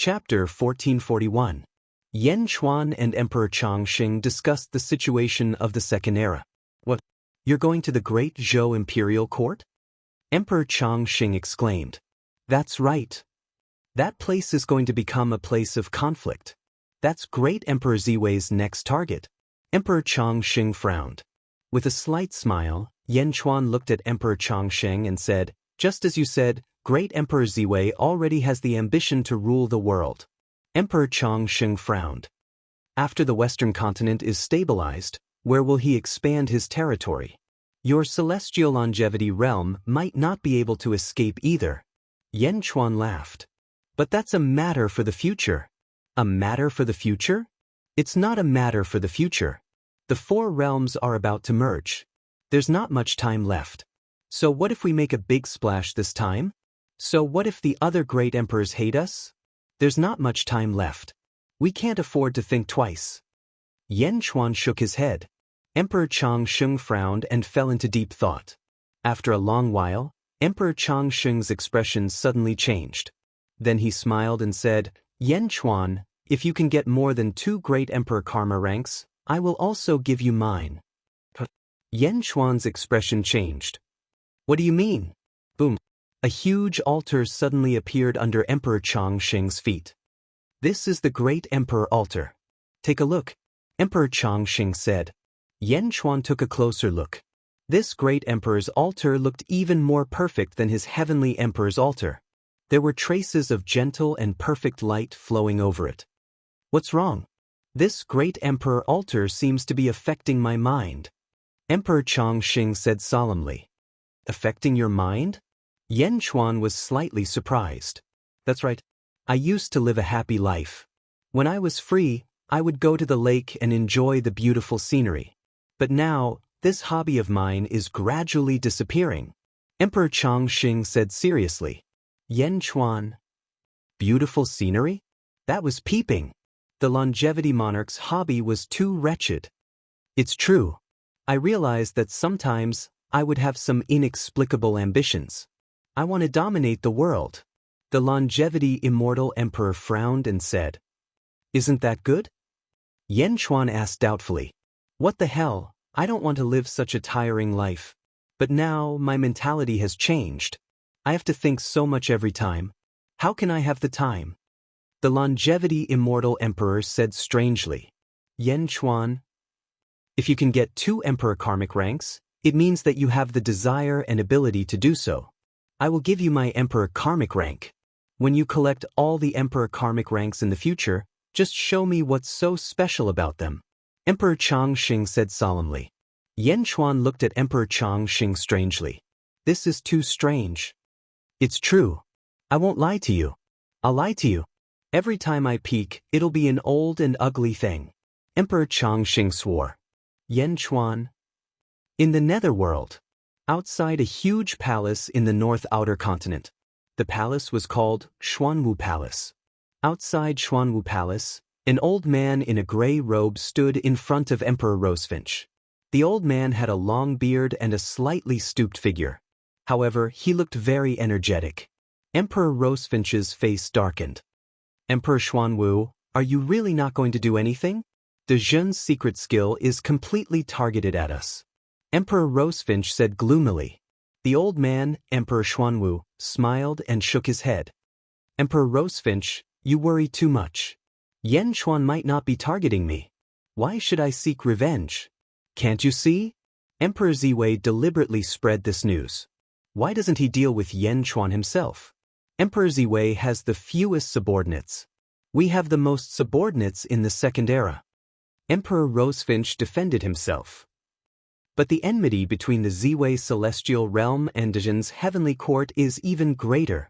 Chapter 1441. Yan Chuan and Emperor Chongqing discussed the situation of the Second Era. What? You're going to the Great Zhou Imperial Court? Emperor Chongqing exclaimed. That's right. That place is going to become a place of conflict. That's Great Emperor Ziwei's next target. Emperor Chongqing frowned. With a slight smile, Yan Chuan looked at Emperor Chongqing and said, just as you said, Great Emperor Ziwei already has the ambition to rule the world. Emperor Chongqing frowned. After the Western continent is stabilized, where will he expand his territory? Your celestial longevity realm might not be able to escape either. Yan Chuan laughed. But that's a matter for the future. A matter for the future? It's not a matter for the future. The four realms are about to merge. There's not much time left. So what if we make a big splash this time? So what if the other great emperors hate us? There's not much time left. We can't afford to think twice. Yan Chuan shook his head. Emperor Chongqing frowned and fell into deep thought. After a long while, Emperor Chongqing's expression suddenly changed. Then he smiled and said, Yan Chuan, if you can get more than 2 great emperor karma ranks, I will also give you mine. Yan Chuan's expression changed. What do you mean? Boom. A huge altar suddenly appeared under Emperor Chongqing's feet. This is the Great Emperor Altar. Take a look, Emperor Chongqing said. Yan Chuan took a closer look. This Great Emperor's altar looked even more perfect than his Heavenly Emperor's altar. There were traces of gentle and perfect light flowing over it. What's wrong? This Great Emperor altar seems to be affecting my mind. Emperor Chongqing said solemnly. Affecting your mind? Yan Chuan was slightly surprised. That's right. I used to live a happy life. When I was free, I would go to the lake and enjoy the beautiful scenery. But now, this hobby of mine is gradually disappearing. Emperor Chongqing said seriously. Yan Chuan. Beautiful scenery? That was peeping. The longevity monarch's hobby was too wretched. It's true. I realized that sometimes I would have some inexplicable ambitions. I want to dominate the world. The longevity immortal emperor frowned and said, Isn't that good? Yan Chuan asked doubtfully, What the hell? I don't want to live such a tiring life. But now my mentality has changed. I have to think so much every time. How can I have the time? The longevity immortal emperor said strangely, Yan Chuan, if you can get 2 emperor karmic ranks, it means that you have the desire and ability to do so. I will give you my emperor karmic rank. When you collect all the emperor karmic ranks in the future, just show me what's so special about them. Emperor Chongqing said solemnly. Yan Chuan looked at Emperor Chongqing strangely. This is too strange. It's true. I won't lie to you. I'll lie to you. Every time I peek, it'll be an old and ugly thing. Emperor Chongqing swore. Yan Chuan. In the netherworld, outside a huge palace in the North Outer Continent. The palace was called Xuanwu Palace. Outside Xuanwu Palace, an old man in a gray robe stood in front of Emperor Rosefinch. The old man had a long beard and a slightly stooped figure. However, he looked very energetic. Emperor Rosefinch's face darkened. Emperor Xuanwu, are you really not going to do anything? The Zhen's secret skill is completely targeted at us. Emperor Rosefinch said gloomily. The old man, Emperor Xuanwu, smiled and shook his head. Emperor Rosefinch, you worry too much. Yan Chuan might not be targeting me. Why should I seek revenge? Can't you see? Emperor Ziwei deliberately spread this news. Why doesn't he deal with Yan Chuan himself? Emperor Ziwei has the fewest subordinates. We have the most subordinates in the Second Era. Emperor Rosefinch defended himself. But the enmity between the Ziwei celestial realm and Zhen's heavenly court is even greater.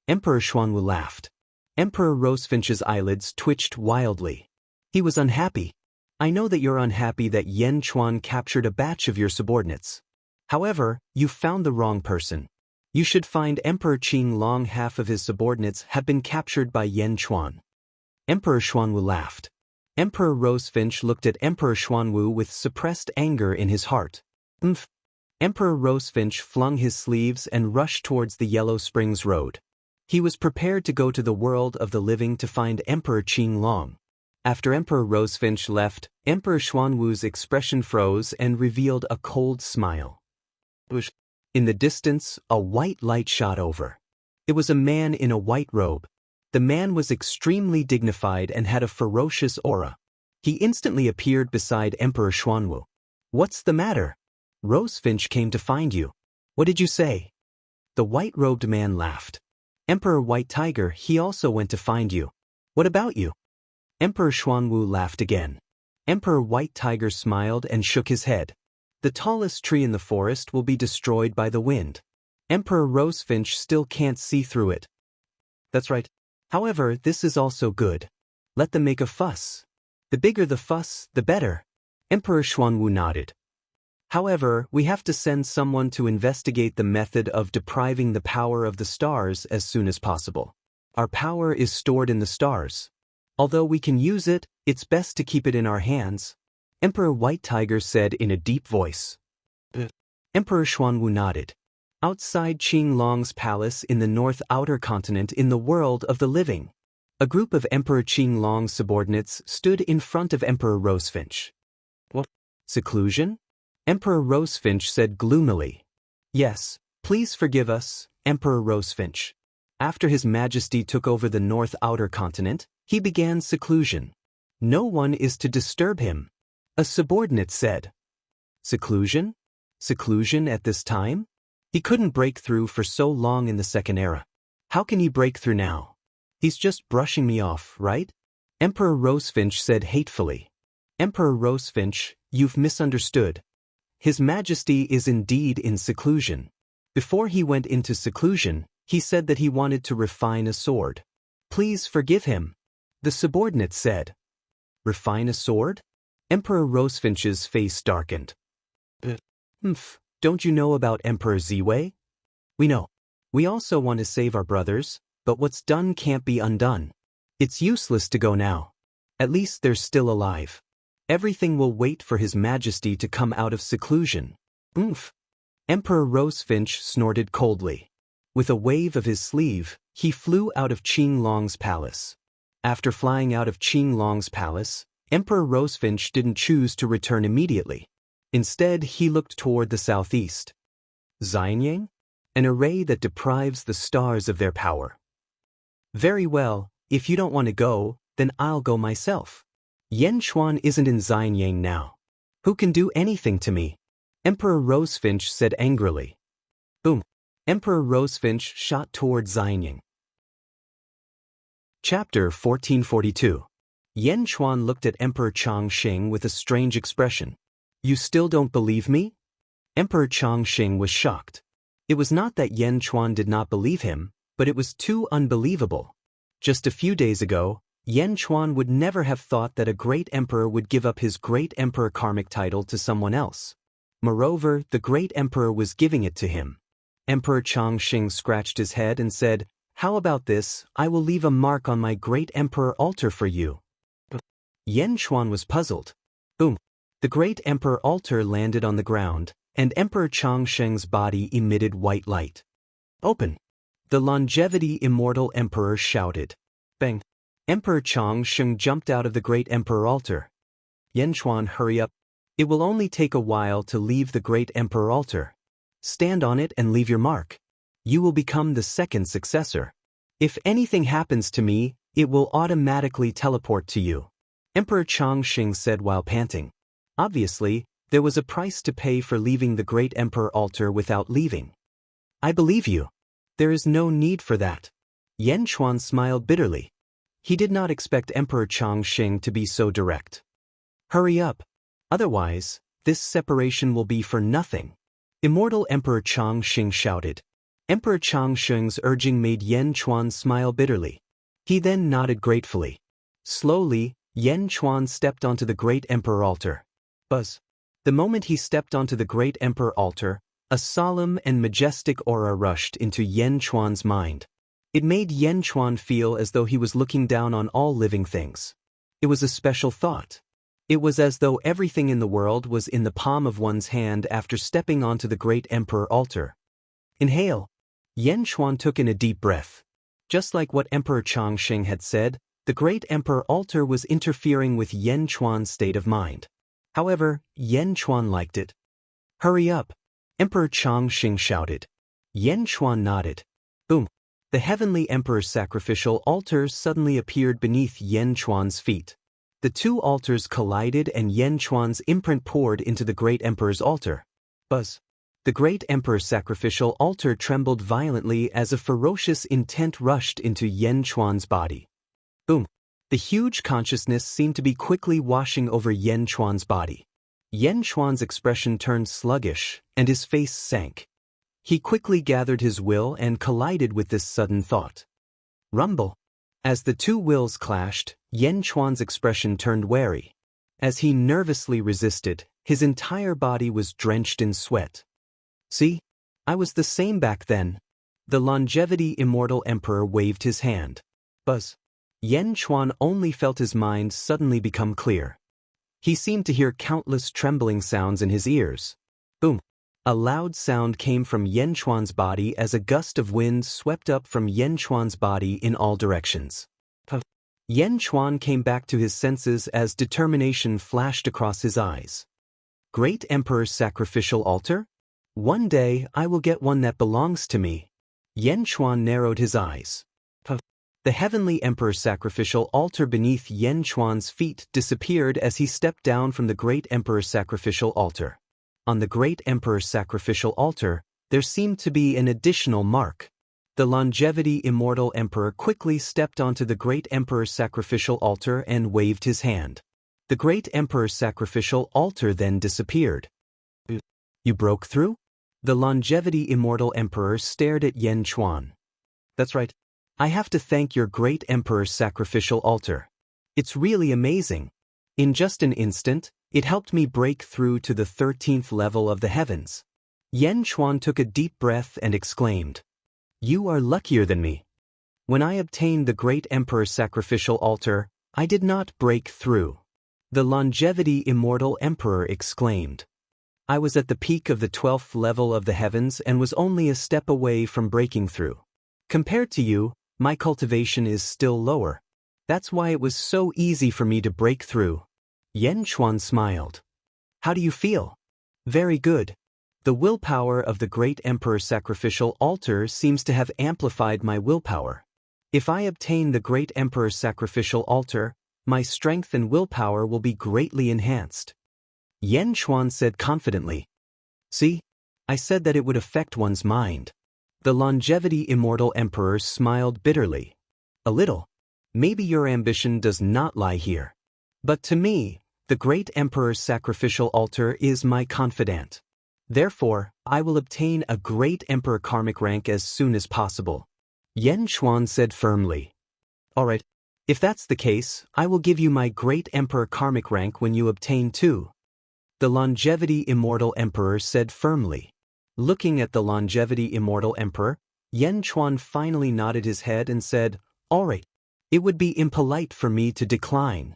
Emperor Xuanwu laughed. Emperor Rosefinch's eyelids twitched wildly. He was unhappy. I know that you're unhappy that Yan Chuan captured a batch of your subordinates. However, you found the wrong person. You should find Emperor Qing Long. Half of his subordinates have been captured by Yan Chuan. Emperor Xuanwu laughed. Emperor Rosefinch looked at Emperor Xuanwu with suppressed anger in his heart. Emperor Rosefinch flung his sleeves and rushed towards the Yellow Springs Road. He was prepared to go to the world of the living to find Emperor Qinglong. After Emperor Rosefinch left, Emperor Xuanwu's expression froze and revealed a cold smile. In the distance, a white light shot over. It was a man in a white robe. The man was extremely dignified and had a ferocious aura. He instantly appeared beside Emperor Xuanwu. "What's the matter? Rosefinch came to find you. What did you say?" The white-robed man laughed. "Emperor White Tiger, he also went to find you. What about you?" Emperor Xuanwu laughed again. Emperor White Tiger smiled and shook his head. "The tallest tree in the forest will be destroyed by the wind. Emperor Rosefinch still can't see through it." "That's right. However, this is also good. Let them make a fuss. The bigger the fuss, the better." Emperor Xuanwu nodded. "However, we have to send someone to investigate the method of depriving the power of the stars as soon as possible. Our power is stored in the stars. Although we can use it, it's best to keep it in our hands," Emperor White Tiger said in a deep voice. Emperor Xuanwu nodded. Outside Qinglong's palace in the North Outer Continent in the world of the living, a group of Emperor Qinglong's subordinates stood in front of Emperor Rosefinch. "What? Seclusion?" Emperor Rosefinch said gloomily. "Yes, please forgive us, Emperor Rosefinch. After His Majesty took over the North Outer Continent, he began seclusion. No one is to disturb him," a subordinate said. "Seclusion? Seclusion at this time? He couldn't break through for so long in the Second Era. How can he break through now? He's just brushing me off, right?" Emperor Rosefinch said hatefully. "Emperor Rosefinch, you've misunderstood. His Majesty is indeed in seclusion. Before he went into seclusion, he said that he wanted to refine a sword. Please forgive him," the subordinate said. "Refine a sword?" Emperor Rosefinch's face darkened. Don't you know about Emperor Ziwei?" "We know. We also want to save our brothers, but what's done can't be undone. It's useless to go now. At least they're still alive. Everything will wait for His Majesty to come out of seclusion." Emperor Rosefinch snorted coldly. With a wave of his sleeve, he flew out of Qinglong's palace. After flying out of Qinglong's palace, Emperor Rosefinch didn't choose to return immediately. Instead, he looked toward the southeast. Xianyang? An array that deprives the stars of their power. "Very well, if you don't want to go, then I'll go myself. Yan Xuan isn't in Xianyang now. Who can do anything to me?" Emperor Rosefinch said angrily. Boom! Emperor Rosefinch shot toward Xianyang. Chapter 1442. Yan Xuan looked at Emperor Changxing with a strange expression. "You still don't believe me?" Emperor Changxing was shocked. It was not that Yan Xuan did not believe him, but it was too unbelievable. Just a few days ago, Yan Xuan would never have thought that a great emperor would give up his great emperor karmic title to someone else. Moreover, the great emperor was giving it to him. Emperor Changxing scratched his head and said, "How about this? I will leave a mark on my great emperor altar for you." Yan Xuan was puzzled. Boom! The great emperor altar landed on the ground, and Emperor Changxing's body emitted white light. "Open!" The longevity immortal emperor shouted. Bang! Emperor Changxing jumped out of the great emperor altar. "Yan Xuan, hurry up. It will only take a while to leave the great emperor altar. Stand on it and leave your mark. You will become the second successor. If anything happens to me, it will automatically teleport to you," Emperor Changxing said while panting. Obviously, there was a price to pay for leaving the great emperor altar without leaving. "I believe you. There is no need for that." Yan Xuan smiled bitterly. He did not expect Emperor Changxing to be so direct. "Hurry up. Otherwise, this separation will be for nothing," Immortal Emperor Changxing shouted. Emperor Changxing's urging made Yan Xuan smile bitterly. He then nodded gratefully. Slowly, Yan Xuan stepped onto the great emperor altar. Buzz. The moment he stepped onto the great emperor altar, a solemn and majestic aura rushed into Yan Xuan's mind. It made Yan Xuan feel as though he was looking down on all living things. It was a special thought. It was as though everything in the world was in the palm of one's hand after stepping onto the great emperor altar. Inhale. Yan Xuan took in a deep breath. Just like what Emperor Chongqing had said, the Great Emperor Altar was interfering with Yan Chuan's state of mind. However, Yan Chuan liked it. "Hurry up!" Emperor Chongqing shouted. Yan Chuan nodded. Boom! The Heavenly Emperor's sacrificial altar suddenly appeared beneath Yan Chuan's feet. The two altars collided and Yan Chuan's imprint poured into the Great Emperor's altar. Buzz! The Great Emperor's sacrificial altar trembled violently as a ferocious intent rushed into Yan Chuan's body. Boom! The huge consciousness seemed to be quickly washing over Yan Chuan's body. Yan Chuan's expression turned sluggish, and his face sank. He quickly gathered his will and collided with this sudden thought. Rumble! As the two wills clashed, Yan Chuan's expression turned wary. As he nervously resisted, his entire body was drenched in sweat. "See? I was the same back then." The longevity Immortal Emperor waved his hand. Buzz! Yan Chuan only felt his mind suddenly become clear. He seemed to hear countless trembling sounds in his ears. Boom! A loud sound came from Yan Chuan's body as a gust of wind swept up from Yan Chuan's body in all directions. Yan Chuan came back to his senses as determination flashed across his eyes. Great Emperor's sacrificial altar? One day I will get one that belongs to me. Yan Chuan narrowed his eyes. The Heavenly Emperor's sacrificial altar beneath Yan Chuan's feet disappeared as he stepped down from the Great Emperor's sacrificial altar. On the Great Emperor's sacrificial altar, there seemed to be an additional mark. The longevity Immortal Emperor quickly stepped onto the Great Emperor's sacrificial altar and waved his hand. The Great Emperor's sacrificial altar then disappeared. "You broke through?" The longevity Immortal Emperor stared at Yan Chuan. "That's right. I have to thank your Great Emperor's sacrificial altar. It's really amazing. In just an instant, it helped me break through to the 13th level of the heavens." Yan Chuan took a deep breath and exclaimed, "You are luckier than me. When I obtained the Great Emperor's sacrificial altar, I did not break through." The longevity Immortal Emperor exclaimed, "I was at the peak of the 12th level of the heavens and was only a step away from breaking through. Compared to you, my cultivation is still lower. That's why it was so easy for me to break through." Yan Chuan smiled. "How do you feel?" "Very good. The willpower of the Great Emperor's sacrificial altar seems to have amplified my willpower. If I obtain the Great Emperor's sacrificial altar, my strength and willpower will be greatly enhanced." Yan Chuan said confidently. "See? I said that it would affect one's mind." The longevity Immortal Emperor smiled bitterly. "A little. Maybe your ambition does not lie here. But to me, the Great Emperor's sacrificial altar is my confidant. Therefore, I will obtain a Great Emperor karmic rank as soon as possible." Yan Chuan said firmly. "All right. If that's the case, I will give you my Great Emperor karmic rank when you obtain two." The longevity Immortal Emperor said firmly. Looking at the longevity Immortal Emperor, Yan Chuan finally nodded his head and said, "All right. It would be impolite for me to decline."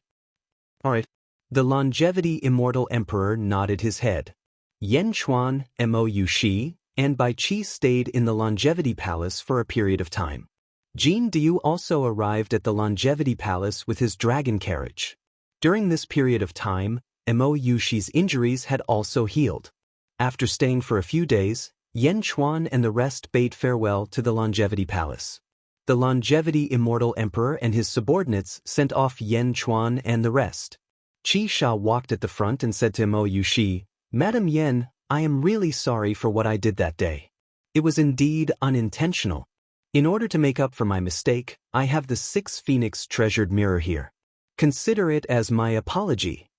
"All right." The longevity Immortal Emperor nodded his head. Yan Chuan, Mou Shi, and Bai Qi stayed in the Longevity Palace for a period of time. Jin Diu also arrived at the Longevity Palace with his dragon carriage. During this period of time, Mou Shi's injuries had also healed. After staying for a few days, Yan Chuan and the rest bade farewell to the Longevity Palace. The Longevity Immortal Emperor and his subordinates sent off Yan Chuan and the rest. Qi Sha walked at the front and said to Mou Shi, "Madam Yan, I am really sorry for what I did that day. It was indeed unintentional. In order to make up for my mistake, I have the 6 Phoenix treasured mirror here. Consider it as my apology."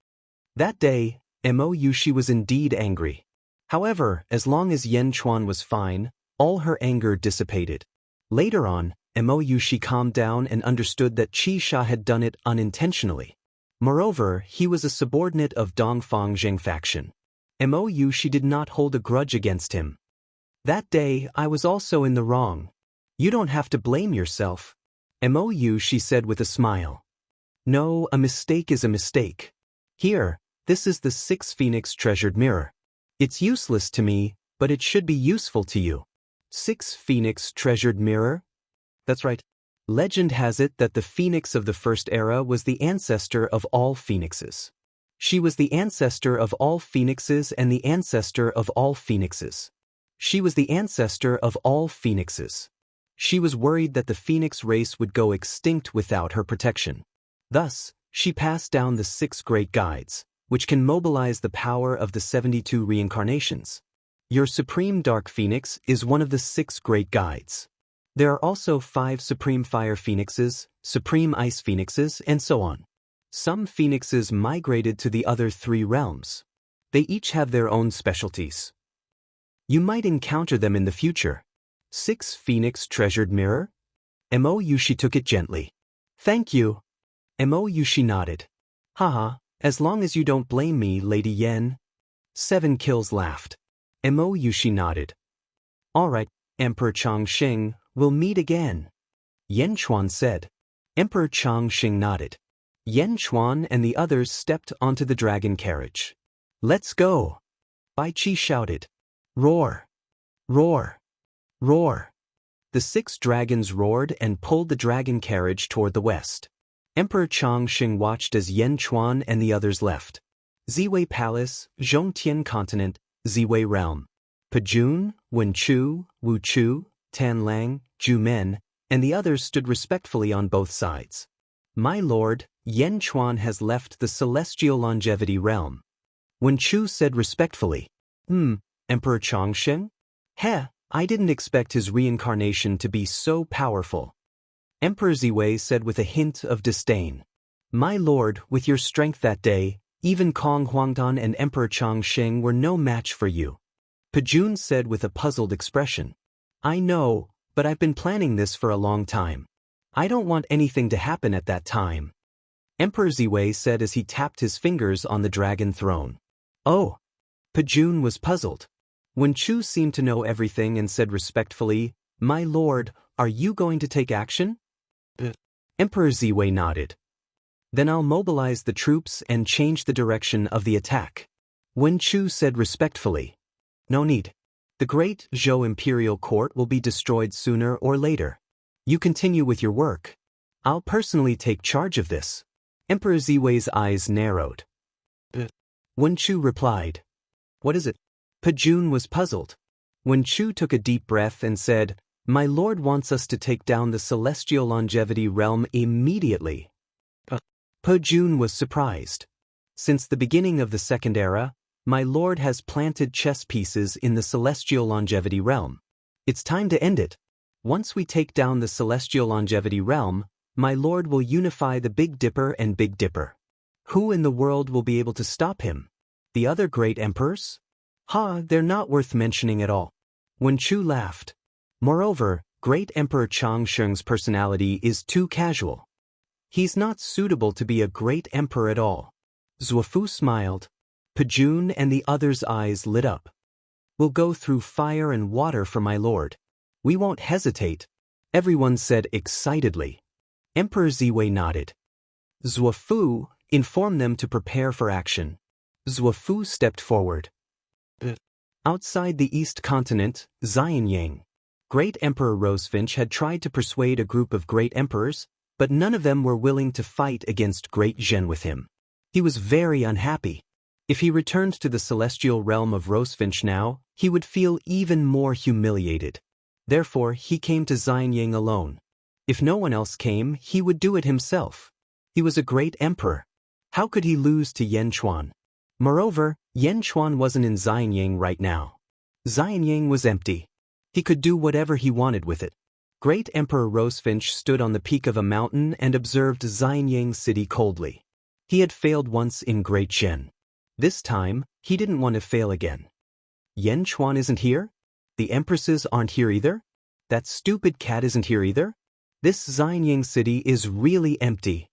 That day, Mou Shi was indeed angry. However, as long as Yan Chuan was fine, all her anger dissipated. Later on, Mou Shi calmed down and understood that Qi Sha had done it unintentionally. Moreover, he was a subordinate of Dongfang Zheng faction. Mou Shi did not hold a grudge against him. "That day, I was also in the wrong. You don't have to blame yourself," Mou Shi said with a smile. "No, a mistake is a mistake. Here, this is the 6 Phoenix treasured mirror. It's useless to me, but it should be useful to you." 6 Phoenix treasured mirror? That's right. Legend has it that the phoenix of the first era was the ancestor of all phoenixes. She was the ancestor of all phoenixes and the ancestor of all phoenixes. She was the ancestor of all phoenixes. She was worried that the phoenix race would go extinct without her protection. Thus, she passed down the 6 great guides, which can mobilize the power of the 72 reincarnations. Your Supreme Dark Phoenix is one of the 6 great guides. There are also 5 Supreme Fire Phoenixes, Supreme Ice Phoenixes, and so on. Some phoenixes migrated to the other 3 realms. They each have their own specialties. You might encounter them in the future. 6 Phoenix Treasured Mirror? She took it gently. Thank you. She nodded. Haha, as long as you don't blame me, Lady Yen. 7 Kills laughed. She nodded. Alright, Emperor Changxing, we'll meet again. Yen Chuan said. Emperor Changxing nodded. Yen Chuan and the others stepped onto the dragon carriage. Let's go! Bai Qi shouted. Roar! Roar! Roar! The 6 dragons roared and pulled the dragon carriage toward the west. Emperor Changxing watched as Yen Chuan and the others left. Ziwei Palace, Zhongtian Continent, Ziwei Realm. Pejun, Wenchu, Wuchu, Tanlang, Jumen, and the others stood respectfully on both sides. My lord, Yen Chuan has left the Celestial Longevity Realm. Wenchu said respectfully. Emperor Changxing? Heh, I didn't expect his reincarnation to be so powerful. Emperor Ziwei said with a hint of disdain. My lord, with your strength that day, even Kong Huangdan and Emperor Changxing were no match for you. Pejun said with a puzzled expression. I know, but I've been planning this for a long time. I don't want anything to happen at that time. Emperor Ziwei said as he tapped his fingers on the dragon throne. Oh. Pejun was puzzled. Wenchu seemed to know everything and said respectfully, My lord, are you going to take action? Emperor Ziwei nodded. Then I'll mobilize the troops and change the direction of the attack. Wenchu said respectfully. No need. The great Zhou Imperial Court will be destroyed sooner or later. You continue with your work. I'll personally take charge of this. Emperor Ziwei's eyes narrowed. Wenchu replied. What is it? Pejun was puzzled. Wenchu took a deep breath and said, My lord wants us to take down the Celestial Longevity Realm immediately. Pejun was surprised. Since the beginning of the Second Era, my lord has planted chess pieces in the Celestial Longevity Realm. It's time to end it. Once we take down the Celestial Longevity Realm, my lord will unify the Big Dipper and Big Dipper. Who in the world will be able to stop him? The other great emperors? They're not worth mentioning at all. Wenchu laughed. Moreover, Great Emperor Changsheng's personality is too casual. He's not suitable to be a great emperor at all. Zuofu smiled. Pejun and the others' eyes lit up. We'll go through fire and water for my lord. We won't hesitate, everyone said excitedly. Emperor Ziwei nodded. Zuofu, inform them to prepare for action. Zuofu stepped forward. Outside the East Continent, Xianyang. Great Emperor Rosefinch had tried to persuade a group of great emperors, but none of them were willing to fight against Great Zhen with him. He was very unhappy. If he returned to the celestial realm of Rosefinch now, he would feel even more humiliated. Therefore, he came to Xianyang alone. If no one else came, he would do it himself. He was a great emperor. How could he lose to Yen Chuan? Moreover, Yen Chuan wasn't in Xianyang right now. Xianyang was empty. He could do whatever he wanted with it. Great Emperor Rosefinch stood on the peak of a mountain and observed Xianyang city coldly. He had failed once in Great Zhen. This time, he didn't want to fail again. Yen Chuan isn't here? The empresses aren't here either? That stupid cat isn't here either? This Xianyang city is really empty.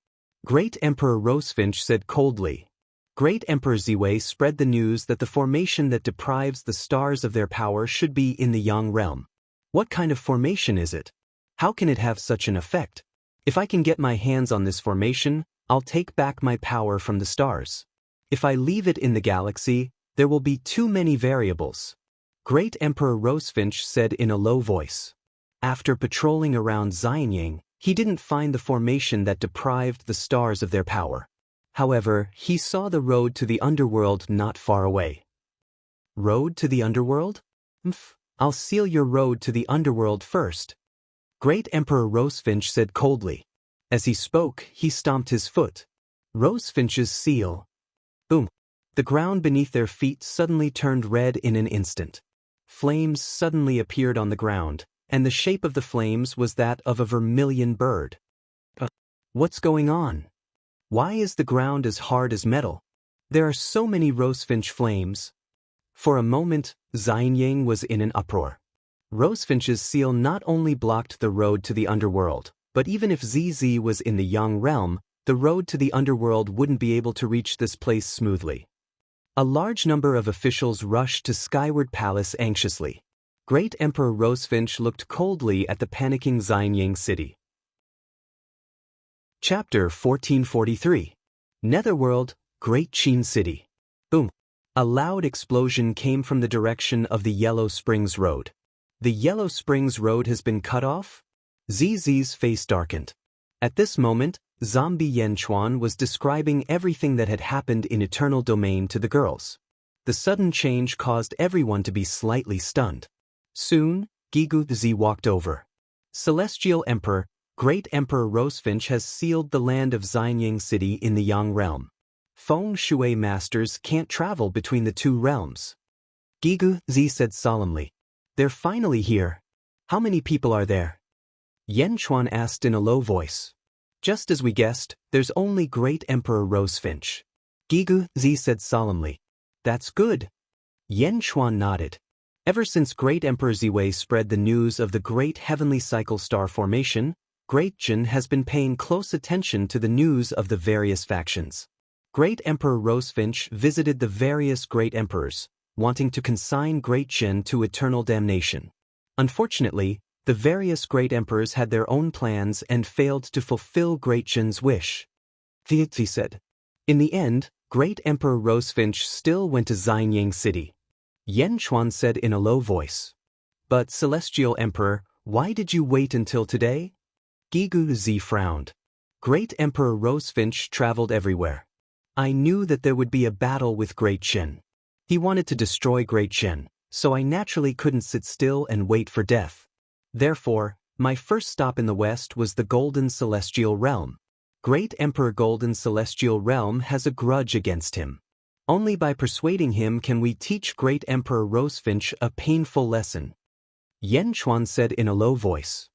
Great Emperor Rosefinch said coldly. Great Emperor Ziwei spread the news that the formation that deprives the stars of their power should be in the Yang realm. What kind of formation is it? How can it have such an effect? If I can get my hands on this formation, I'll take back my power from the stars. If I leave it in the galaxy, there will be too many variables. Great Emperor Rosefinch said in a low voice. After patrolling around Xianyang, He didn't find the formation that deprived the stars of their power. However, he saw the road to the underworld not far away. Road to the underworld? I'll seal your road to the underworld first. Great Emperor Rosefinch said coldly. As he spoke, he stomped his foot. Rosefinch's seal. Boom. The ground beneath their feet suddenly turned red in an instant. Flames suddenly appeared on the ground, and the shape of the flames was that of a vermilion bird. What's going on? Why is the ground as hard as metal? There are so many Rosefinch flames. For a moment, Xianying was in an uproar. Rosefinch's seal not only blocked the road to the underworld, but even if ZZ was in the Yang realm, the road to the underworld wouldn't be able to reach this place smoothly. A large number of officials rushed to Skyward Palace anxiously. Great Emperor Rosefinch looked coldly at the panicking Xianying city. Chapter 1443. Netherworld, Great Qin City. Boom. A loud explosion came from the direction of the Yellow Springs Road. The Yellow Springs Road has been cut off? ZZ's face darkened. At this moment, Zombie Yenchuan was describing everything that had happened in Eternal Domain to the girls. The sudden change caused everyone to be slightly stunned. Soon, Gigu Z walked over. Celestial Emperor, Great Emperor Rosefinch has sealed the land of Xianying City in the Yang realm. Feng Shui masters can't travel between the two realms. Gigu Z said solemnly. They're finally here. How many people are there? Yenchuan asked in a low voice. Just as we guessed, there's only Great Emperor Rosefinch. Gigu Z said solemnly. That's good. Yenchuan nodded. Ever since Great Emperor Ziwei spread the news of the Great Heavenly Cycle Star Formation, Great Jin has been paying close attention to the news of the various factions. Great Emperor Rosefinch visited the various Great Emperors, wanting to consign Great Jin to eternal damnation. Unfortunately, the various Great Emperors had their own plans and failed to fulfill Great Jin's wish. He said. In the end, Great Emperor Rosefinch still went to Xianying City. Yenchuan said in a low voice. But Celestial Emperor, why did you wait until today? Gigu Z frowned. Great Emperor Rosefinch traveled everywhere. I knew that there would be a battle with Great Jin. He wanted to destroy Great Jin, so I naturally couldn't sit still and wait for death. Therefore, my first stop in the west was the Golden Celestial Realm. Great Emperor Golden Celestial Realm has a grudge against him. Only by persuading him can we teach Great Emperor Rosefinch a painful lesson. Yenchuan said in a low voice.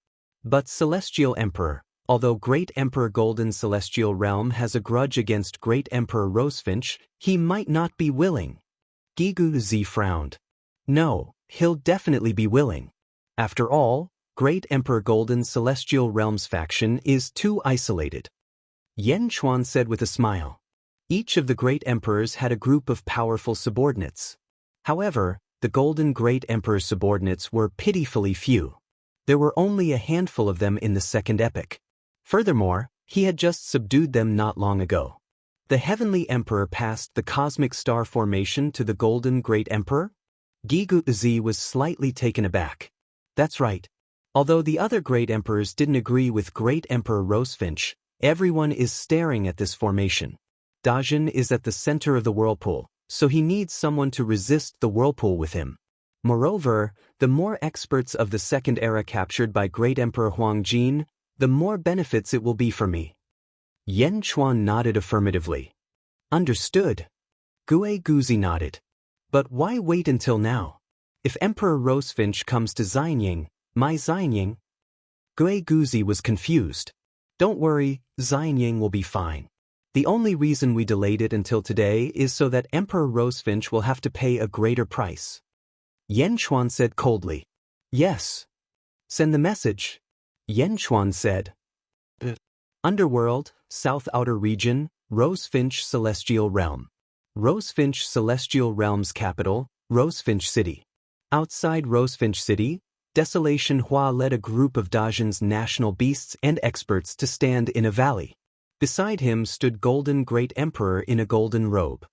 But Celestial Emperor, although Great Emperor Golden Celestial Realm has a grudge against Great Emperor Rosefinch, he might not be willing. Gigu Z frowned. No, he'll definitely be willing. After all, Great Emperor Golden Celestial Realm's faction is too isolated. Yenchuan said with a smile. Each of the Great Emperors had a group of powerful subordinates. However, the Golden Great Emperor's subordinates were pitifully few. There were only a handful of them in the second epoch. Furthermore, he had just subdued them not long ago. The Heavenly Emperor passed the cosmic star formation to the Golden Great Emperor? Gigu Z was slightly taken aback. That's right. Although the other Great Emperors didn't agree with Great Emperor Rosefinch, everyone is staring at this formation. Dajin is at the center of the whirlpool, so he needs someone to resist the whirlpool with him. Moreover, the more experts of the second era captured by Great Emperor Huangjin, the more benefits it will be for me. Yenchuan nodded affirmatively. Understood. Gue Guzi nodded. But why wait until now? If Emperor Rosefinch comes to Xianying, my Xianying? Gue Guzi was confused. Don't worry, Xianying will be fine. The only reason we delayed it until today is so that Emperor Rosefinch will have to pay a greater price. Yenchuan said coldly. Yes. Send the message. Yenchuan said. Underworld, South Outer Region, Rosefinch Celestial Realm. Rosefinch Celestial Realm's capital, Rosefinch City. Outside Rosefinch City, Desolation Hua led a group of Dajin's national beasts and experts to stand in a valley. Beside him stood Golden Great Emperor in a golden robe.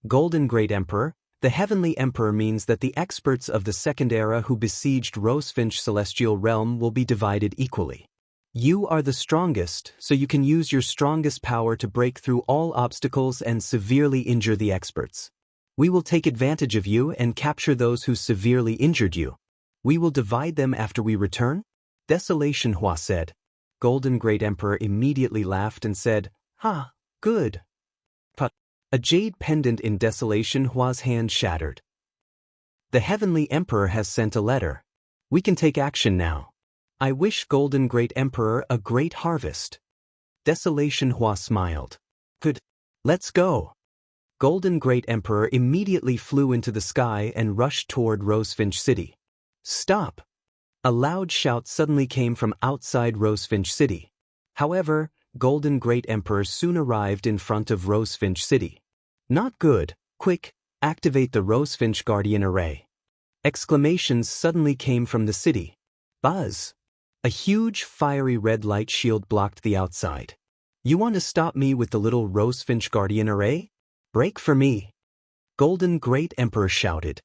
Golden Great Emperor, the Heavenly Emperor means that the experts of the Second Era who besieged Rosefinch Celestial Realm will be divided equally. You are the strongest, so you can use your strongest power to break through all obstacles and severely injure the experts. We will take advantage of you and capture those who severely injured you. We will divide them after we return? Desolation Hua said. Golden Great Emperor immediately laughed and said, "Ha, good." But a jade pendant in Desolation Hua's hand shattered. The Heavenly Emperor has sent a letter. We can take action now. I wish Golden Great Emperor a great harvest. Desolation Hua smiled. Good. Let's go. Golden Great Emperor immediately flew into the sky and rushed toward Rosefinch City. Stop! A loud shout suddenly came from outside Rosefinch City. However, Golden Great Emperor soon arrived in front of Rosefinch City. Not good. Quick, activate the Rosefinch Guardian Array. Exclamations suddenly came from the city. Buzz! A huge, fiery red light shield blocked the outside. You want to stop me with the little Rosefinch Guardian Array? Break for me! Golden Great Emperor shouted.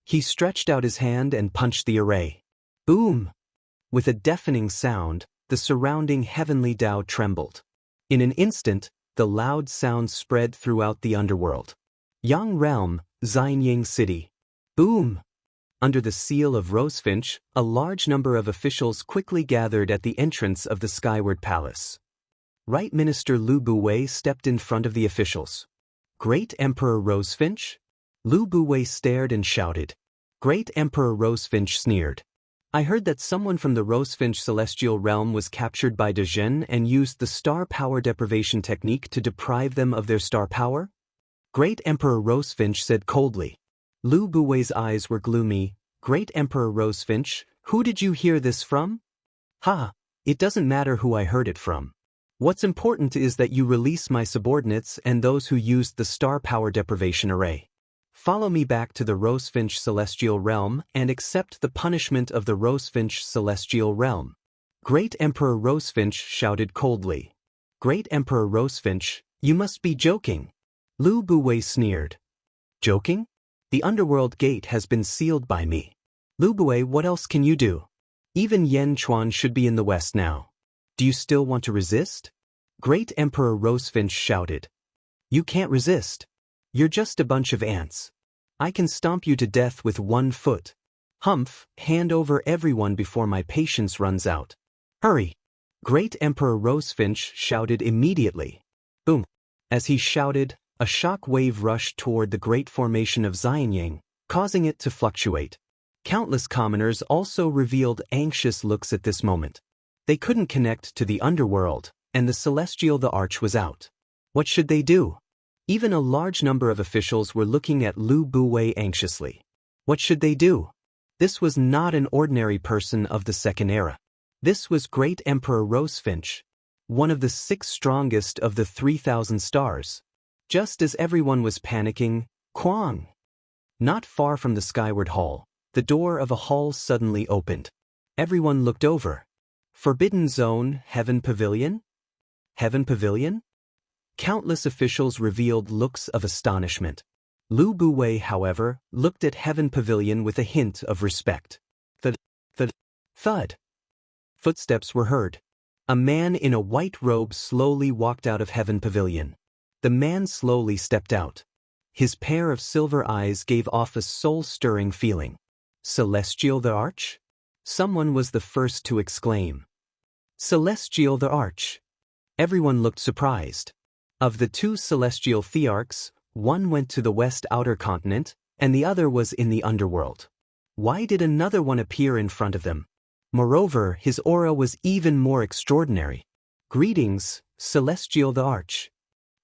He stretched out his hand and punched the array. Boom! With a deafening sound, the surrounding heavenly Tao trembled. In an instant, the loud sound spread throughout the underworld. Yang Realm, Xianying City. Boom! Under the seal of Rosefinch, a large number of officials quickly gathered at the entrance of the Skyward Palace. Right Minister Lu Buwei stepped in front of the officials. Great Emperor Rosefinch? Lu Buwei stared and shouted. Great Emperor Rosefinch sneered. I heard that someone from the Rosefinch celestial realm was captured by Dezhen and used the star power deprivation technique to deprive them of their star power? Great Emperor Rosefinch said coldly. Lu Buwei's eyes were gloomy. Great Emperor Rosefinch, who did you hear this from? Ha, it doesn't matter who I heard it from. What's important is that you release my subordinates and those who used the star power deprivation array. Follow me back to the Rosefinch Celestial Realm and accept the punishment of the Rosefinch Celestial Realm. Great Emperor Rosefinch shouted coldly. Great Emperor Rosefinch, you must be joking. Lu Buwei sneered. Joking? The underworld gate has been sealed by me. Lu Buwei, what else can you do? Even Yen Chuan should be in the west now. Do you still want to resist? Great Emperor Rosefinch shouted. You can't resist. You're just a bunch of ants. I can stomp you to death with 1 foot. Humph, hand over everyone before my patience runs out. Hurry! Great Emperor Rosefinch shouted immediately. Boom! As he shouted, a shock wave rushed toward the great formation of Xianying, causing it to fluctuate. Countless commoners also revealed anxious looks at this moment. They couldn't connect to the underworld, and the Celestial the Arch was out. What should they do? Even a large number of officials were looking at Lu Buwei anxiously. What should they do? This was not an ordinary person of the Second Era. This was Great Emperor Rosefinch, one of the 6 strongest of the 3,000 stars. Just as everyone was panicking, Kwang! Not far from the Skyward Hall, the door of a hall suddenly opened. Everyone looked over. Forbidden Zone, Heaven Pavilion? Heaven Pavilion? Countless officials revealed looks of astonishment. Lu Buwei, however, looked at Heaven Pavilion with a hint of respect. Thud. Footsteps were heard. A man in a white robe slowly walked out of Heaven Pavilion. The man slowly stepped out. His pair of silver eyes gave off a soul-stirring feeling. Celestial the Arch? Someone was the first to exclaim. Celestial the Arch. Everyone looked surprised. Of the 2 celestial thearchs, one went to the west outer continent, and the other was in the underworld. Why did another one appear in front of them? Moreover, his aura was even more extraordinary. Greetings, Celestial the Arch.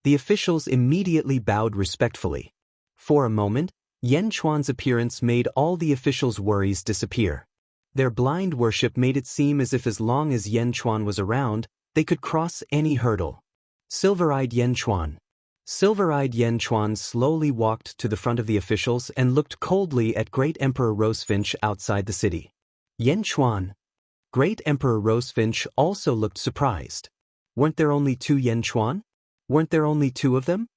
The officials immediately bowed respectfully. For a moment, Yen Chuan's appearance made all the officials' worries disappear. Their blind worship made it seem as long as Yen Chuan was around, they could cross any hurdle. Silver-eyed Yen Chuan. Silver-eyed Yen Chuan slowly walked to the front of the officials and looked coldly at Great Emperor Rosefinch outside the city. Yen Chuan. Great Emperor Rosefinch also looked surprised. Weren't there only 2 Yen Chuan? Weren't there only 2 of them?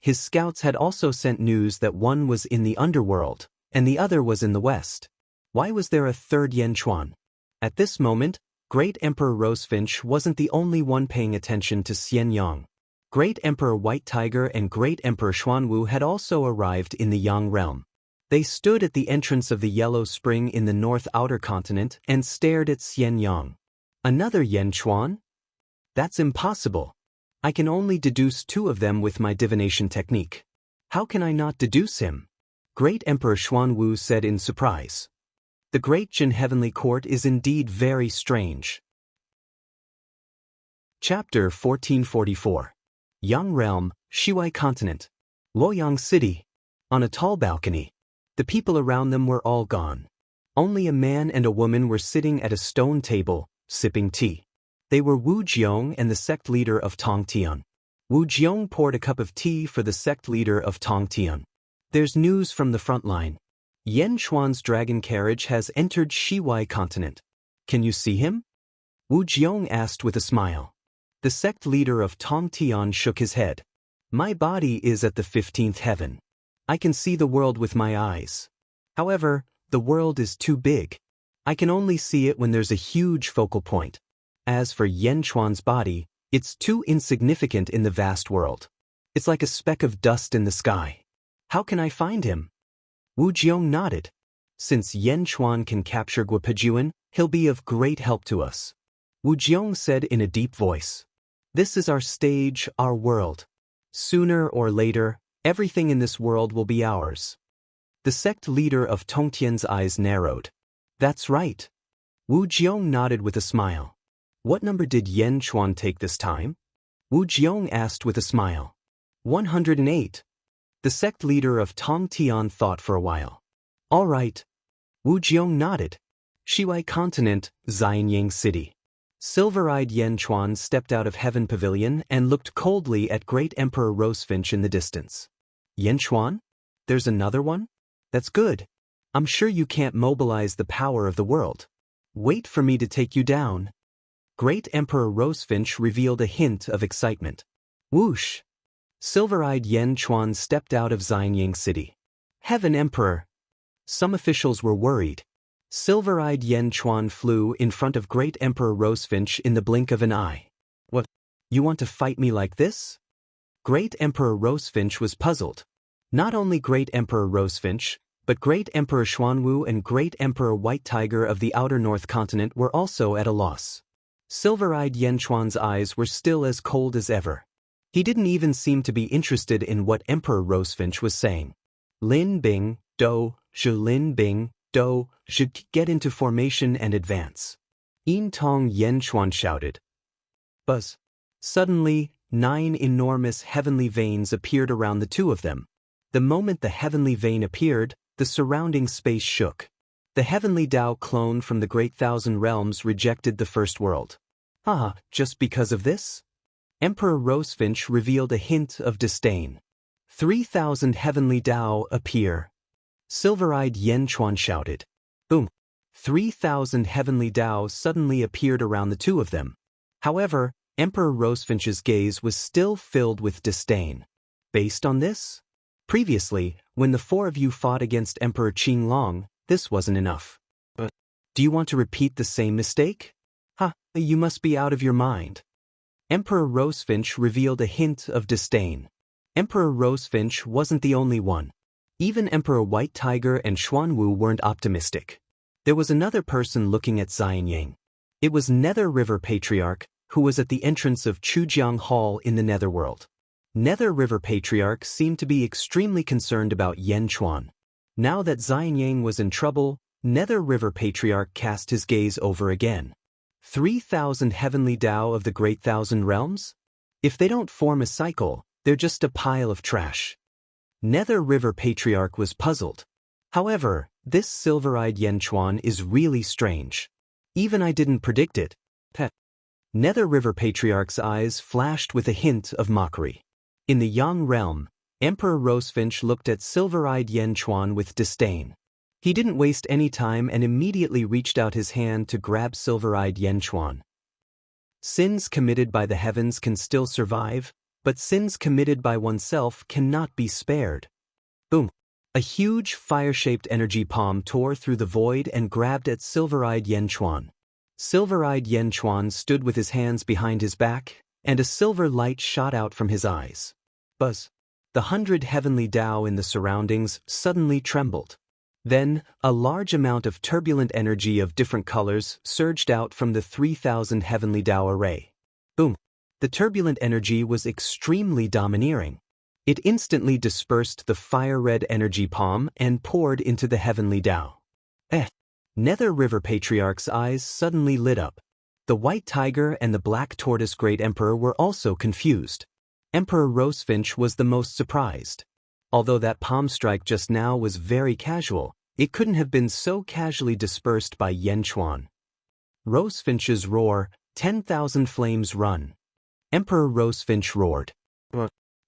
His scouts had also sent news that one was in the underworld, and the other was in the west. Why was there a 3rd Yen Chuan? At this moment, Great Emperor Rosefinch wasn't the only one paying attention to Xian Yang. Great Emperor White Tiger and Great Emperor Xuanwu had also arrived in the Yang realm. They stood at the entrance of the Yellow Spring in the North Outer Continent and stared at Xian Yang. Another Yan Chuan? That's impossible. I can only deduce two of them with my divination technique. How can I not deduce him? Great Emperor Xuanwu said in surprise. The Great Jin Heavenly Court is indeed very strange. Chapter 1444. Yang Realm, Shiwai Continent. Luoyang City. On a tall balcony. The people around them were all gone. Only a man and a woman were sitting at a stone table, sipping tea. They were Wu Jiong and the sect leader of Tongtian. Wu Jiong poured a cup of tea for the sect leader of Tongtian. There's news from the front line. Yan Chuan's dragon carriage has entered Shiwai Continent. Can you see him? Wu Jiong asked with a smile. The sect leader of Tongtian shook his head. My body is at the 15th heaven. I can see the world with my eyes. However, the world is too big. I can only see it when there's a huge focal point. As for Yan Chuan's body, it's too insignificant in the vast world. It's like a speck of dust in the sky. How can I find him? Wu Jiong nodded. Since Yan Chuan can capture Guopejuan, he'll be of great help to us. Wu Jiong said in a deep voice. This is our stage, our world. Sooner or later, everything in this world will be ours. The sect leader of Tongtian's eyes narrowed. That's right. Wu Jiong nodded with a smile. What number did Yan Chuan take this time? Wu Jiong asked with a smile. 108. The sect leader of Tongtian thought for a while. All right. Wu Jiong nodded. Shiwai Continent, Xianyang City. Silver-eyed Yan Chuan stepped out of Heaven Pavilion and looked coldly at Great Emperor Rosefinch in the distance. Yan Chuan? There's another one? That's good. I'm sure you can't mobilize the power of the world. Wait for me to take you down. Great Emperor Rosefinch revealed a hint of excitement. Whoosh! Silver-eyed Yan Chuan stepped out of Xianyang City. Heaven Emperor! Some officials were worried. Silver-eyed Yan Chuan flew in front of Great Emperor Rosefinch in the blink of an eye. What? You want to fight me like this? Great Emperor Rosefinch was puzzled. Not only Great Emperor Rosefinch, but Great Emperor Xuanwu and Great Emperor White Tiger of the Outer North Continent were also at a loss. Silver-eyed Yan Chuan's eyes were still as cold as ever. He didn't even seem to be interested in what Emperor Rosefinch was saying. Lin Bing, Do, Zhu Lin Bing, Do, Zhu, get into formation and advance. Yin Tong Yan Chuan shouted. Buzz. Suddenly, 9 enormous heavenly veins appeared around the two of them. The moment the heavenly vein appeared, the surrounding space shook. The heavenly Tao clone from the Great Thousand Realms rejected the First World. Ah, just because of this? Emperor Rosefinch revealed a hint of disdain. 3,000 heavenly Tao appear. Silver-eyed Yan Chuan shouted. Boom! 3,000 heavenly Tao suddenly appeared around the two of them. However, Emperor Rosefinch's gaze was still filled with disdain. Based on this? Previously, when the four of you fought against Emperor Qinglong, this wasn't enough. But do you want to repeat the same mistake? Ha, you must be out of your mind. Emperor Rosefinch revealed a hint of disdain. Emperor Rosefinch wasn't the only one. Even Emperor White Tiger and Xuanwu weren't optimistic. There was another person looking at Xianyang. It was Nether River Patriarch, who was at the entrance of Chujiang Hall in the Netherworld. Nether River Patriarch seemed to be extremely concerned about Yan Chuan. Now that Xianyang was in trouble, Nether River Patriarch cast his gaze over again. 3,000 heavenly Tao of the Great Thousand Realms? If they don't form a cycle, they're just a pile of trash. Nether River Patriarch was puzzled. However, this silver-eyed Yan Chuan is really strange. Even I didn't predict it. Pet. Nether River Patriarch's eyes flashed with a hint of mockery. In the Yang realm, Emperor Rosefinch looked at silver-eyed Yan Chuan with disdain. He didn't waste any time and immediately reached out his hand to grab silver-eyed Yan Chuan. Sins committed by the heavens can still survive, but sins committed by oneself cannot be spared. Boom! A huge fire-shaped energy palm tore through the void and grabbed at silver-eyed Yan Chuan. Silver-eyed Yan Chuan stood with his hands behind his back, and a silver light shot out from his eyes. Buzz! The 100 heavenly Tao in the surroundings suddenly trembled. Then, a large amount of turbulent energy of different colors surged out from the 3,000 heavenly Tao array. Boom! The turbulent energy was extremely domineering. It instantly dispersed the fire-red energy palm and poured into the heavenly Tao. Nether River Patriarch's eyes suddenly lit up. The White Tiger and the Black Tortoise Great Emperor were also confused. Emperor Rosefinch was the most surprised. Although that palm strike just now was very casual, it couldn't have been so casually dispersed by Yan Chuan. Rosefinch's roar, 10,000 flames run. Emperor Rosefinch roared.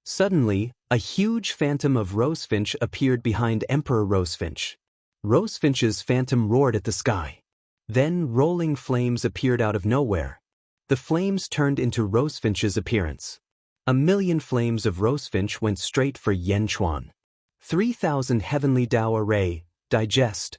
Suddenly, a huge phantom of Rosefinch appeared behind Emperor Rosefinch. Rosefinch's phantom roared at the sky. Then rolling flames appeared out of nowhere. The flames turned into Rosefinch's appearance. 1,000,000 flames of Rosefinch went straight for Yan Chuan. 3,000 heavenly Tao array, digest.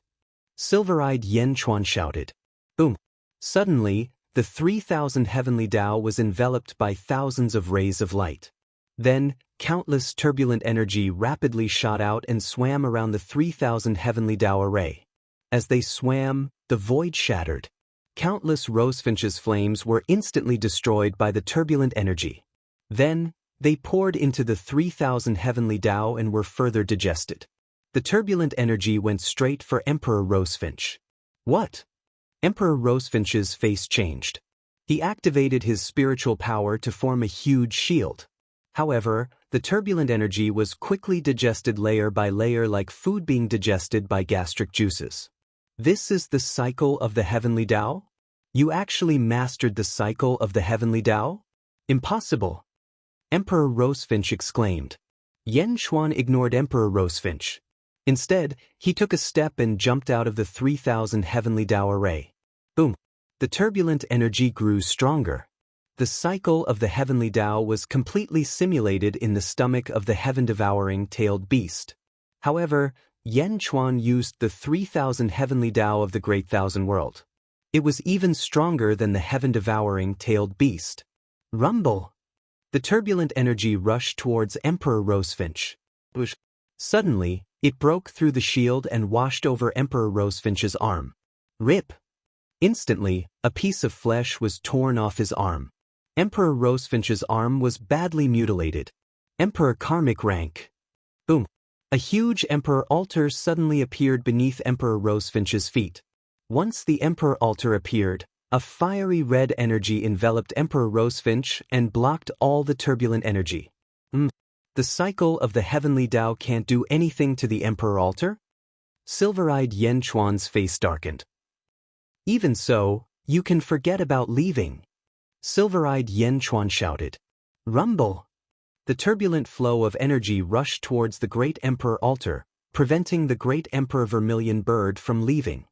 Silver-eyed Yan Chuan shouted. Boom! Suddenly, the 3,000 heavenly Tao was enveloped by thousands of rays of light. Then, countless turbulent energy rapidly shot out and swam around the 3,000 heavenly Tao array. As they swam, the void shattered. Countless Rosefinch's flames were instantly destroyed by the turbulent energy. Then, they poured into the 3,000 heavenly Tao and were further digested. The turbulent energy went straight for Emperor Rosefinch. What? Emperor Rosefinch's face changed. He activated his spiritual power to form a huge shield. However, the turbulent energy was quickly digested layer by layer like food being digested by gastric juices. This is the cycle of the heavenly Tao? You actually mastered the cycle of the heavenly Tao? Impossible! Emperor Rosefinch exclaimed. Yan Chuan ignored Emperor Rosefinch. Instead, he took a step and jumped out of the 3,000 heavenly Tao array. Boom! The turbulent energy grew stronger. The cycle of the heavenly Tao was completely simulated in the stomach of the heaven-devouring tailed beast. However, Yan Chuan used the 3,000 heavenly Tao of the Great Thousand World. It was even stronger than the heaven-devouring tailed beast. Rumble! The turbulent energy rushed towards Emperor Rosefinch. Suddenly, it broke through the shield and washed over Emperor Rosefinch's arm. Rip! Instantly, a piece of flesh was torn off his arm. Emperor Rosefinch's arm was badly mutilated. Emperor Karmic rank. Boom! A huge Emperor altar suddenly appeared beneath Emperor Rosefinch's feet. Once the Emperor altar appeared, a fiery red energy enveloped Emperor Rosefinch and blocked all the turbulent energy. The cycle of the heavenly Tao can't do anything to the Emperor altar? Silver-eyed Yan Chuan's face darkened. Even so, you can forget about leaving. Silver-eyed Yan Chuan shouted. Rumble! The turbulent flow of energy rushed towards the Great Emperor altar, preventing the Great Emperor Vermilion Bird from leaving.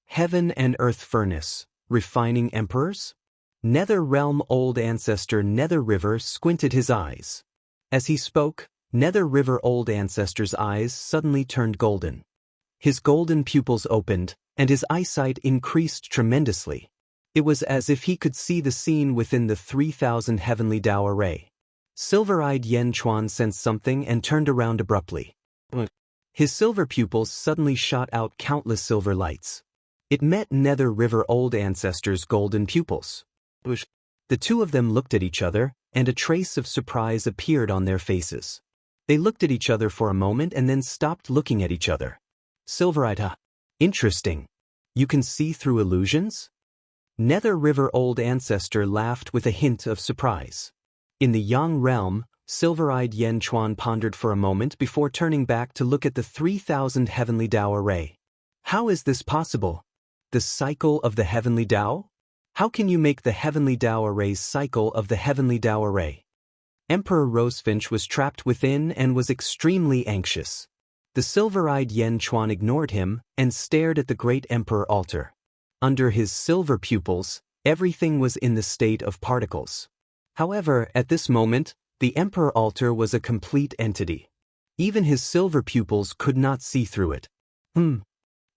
Heaven and Earth Furnace, refining emperors? Nether Realm Old Ancestor Nether River squinted his eyes. As he spoke, Nether River Old Ancestor's eyes suddenly turned golden. His golden pupils opened, and his eyesight increased tremendously. It was as if he could see the scene within the 3,000 heavenly Tao array. Silver-eyed Yan Chuan sensed something and turned around abruptly. His silver pupils suddenly shot out countless silver lights. It met Nether River Old Ancestor's golden pupils. The two of them looked at each other, and a trace of surprise appeared on their faces. They looked at each other for a moment and then stopped looking at each other. Silver-eyed, interesting. You can see through illusions? Nether River Old Ancestor laughed with a hint of surprise. In the Yang realm, Silver-eyed Yan Chuan pondered for a moment before turning back to look at the 3,000 heavenly Tao array. How is this possible? The cycle of the heavenly Tao? How can you make the heavenly Tao array's cycle of the heavenly Tao array? Emperor Rosefinch was trapped within and was extremely anxious. The silver-eyed Yan Chuan ignored him and stared at the great Emperor altar. Under his silver pupils, everything was in the state of particles. However, at this moment, the Emperor altar was a complete entity. Even his silver pupils could not see through it.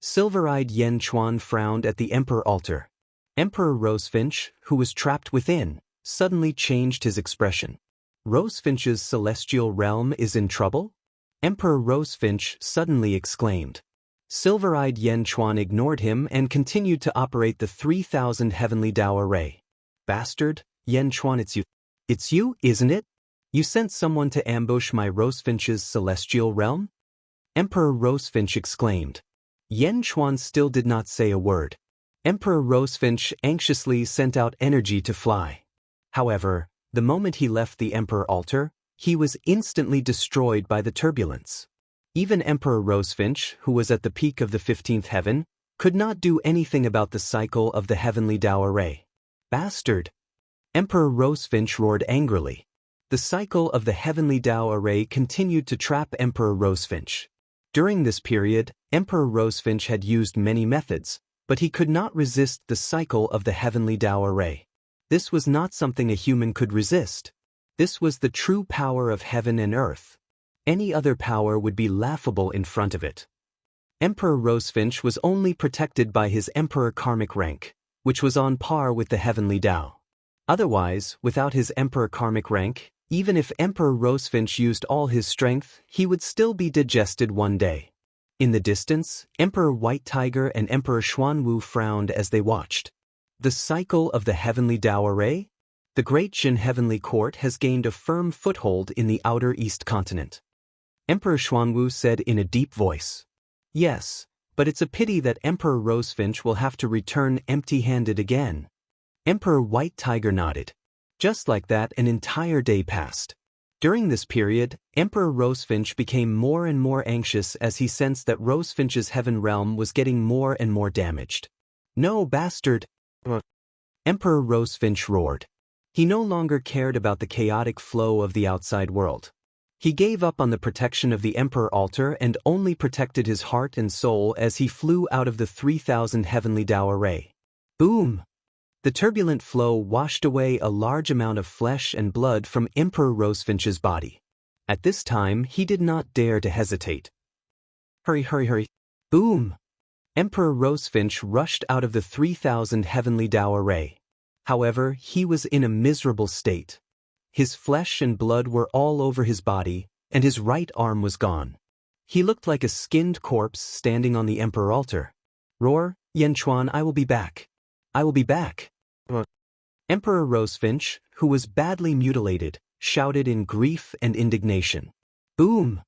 Silver-eyed Yan Chuan frowned at the Emperor altar. Emperor Rosefinch, who was trapped within, suddenly changed his expression. Rosefinch's celestial realm is in trouble? Emperor Rosefinch suddenly exclaimed. Silver-eyed Yen Chuan ignored him and continued to operate the 3,000 heavenly Tao array. Bastard, Yen Chuan, it's you. It's you, isn't it? You sent someone to ambush my Rosefinch's celestial realm? Emperor Rosefinch exclaimed. Yen Chuan still did not say a word. Emperor Rosefinch anxiously sent out energy to fly. However, the moment he left the Emperor altar, he was instantly destroyed by the turbulence. Even Emperor Rosefinch, who was at the peak of the 15th heaven, could not do anything about the cycle of the heavenly Tao array. Bastard! Emperor Rosefinch roared angrily. The cycle of the heavenly Tao array continued to trap Emperor Rosefinch. During this period, Emperor Rosefinch had used many methods, but he could not resist the cycle of the heavenly Tao array. This was not something a human could resist. This was the true power of heaven and earth. Any other power would be laughable in front of it. Emperor Rosefinch was only protected by his Emperor Karmic rank, which was on par with the heavenly Tao. Otherwise, without his Emperor Karmic rank, even if Emperor Rosefinch used all his strength, he would still be digested one day. In the distance, Emperor White Tiger and Emperor Xuanwu frowned as they watched. The cycle of the heavenly Tao array? The Great Jin Heavenly Court has gained a firm foothold in the outer East continent. Emperor Xuanwu said in a deep voice. Yes, but it's a pity that Emperor Rosefinch will have to return empty-handed again. Emperor White Tiger nodded. Just like that, an entire day passed. During this period, Emperor Rosefinch became more and more anxious as he sensed that Rosefinch's heaven realm was getting more and more damaged. No, bastard! Emperor Rosefinch roared. He no longer cared about the chaotic flow of the outside world. He gave up on the protection of the Emperor altar and only protected his heart and soul as he flew out of the 3,000 heavenly Tao array. Boom! The turbulent flow washed away a large amount of flesh and blood from Emperor Rosefinch's body. At this time, he did not dare to hesitate. Hurry, hurry, hurry. Boom! Emperor Rosefinch rushed out of the 3,000 heavenly Tao array. However, he was in a miserable state. His flesh and blood were all over his body, and his right arm was gone. He looked like a skinned corpse standing on the Emperor altar. Roar, Yen Chuan, I will be back. I will be back. Emperor Rosefinch, who was badly mutilated, shouted in grief and indignation. Boom!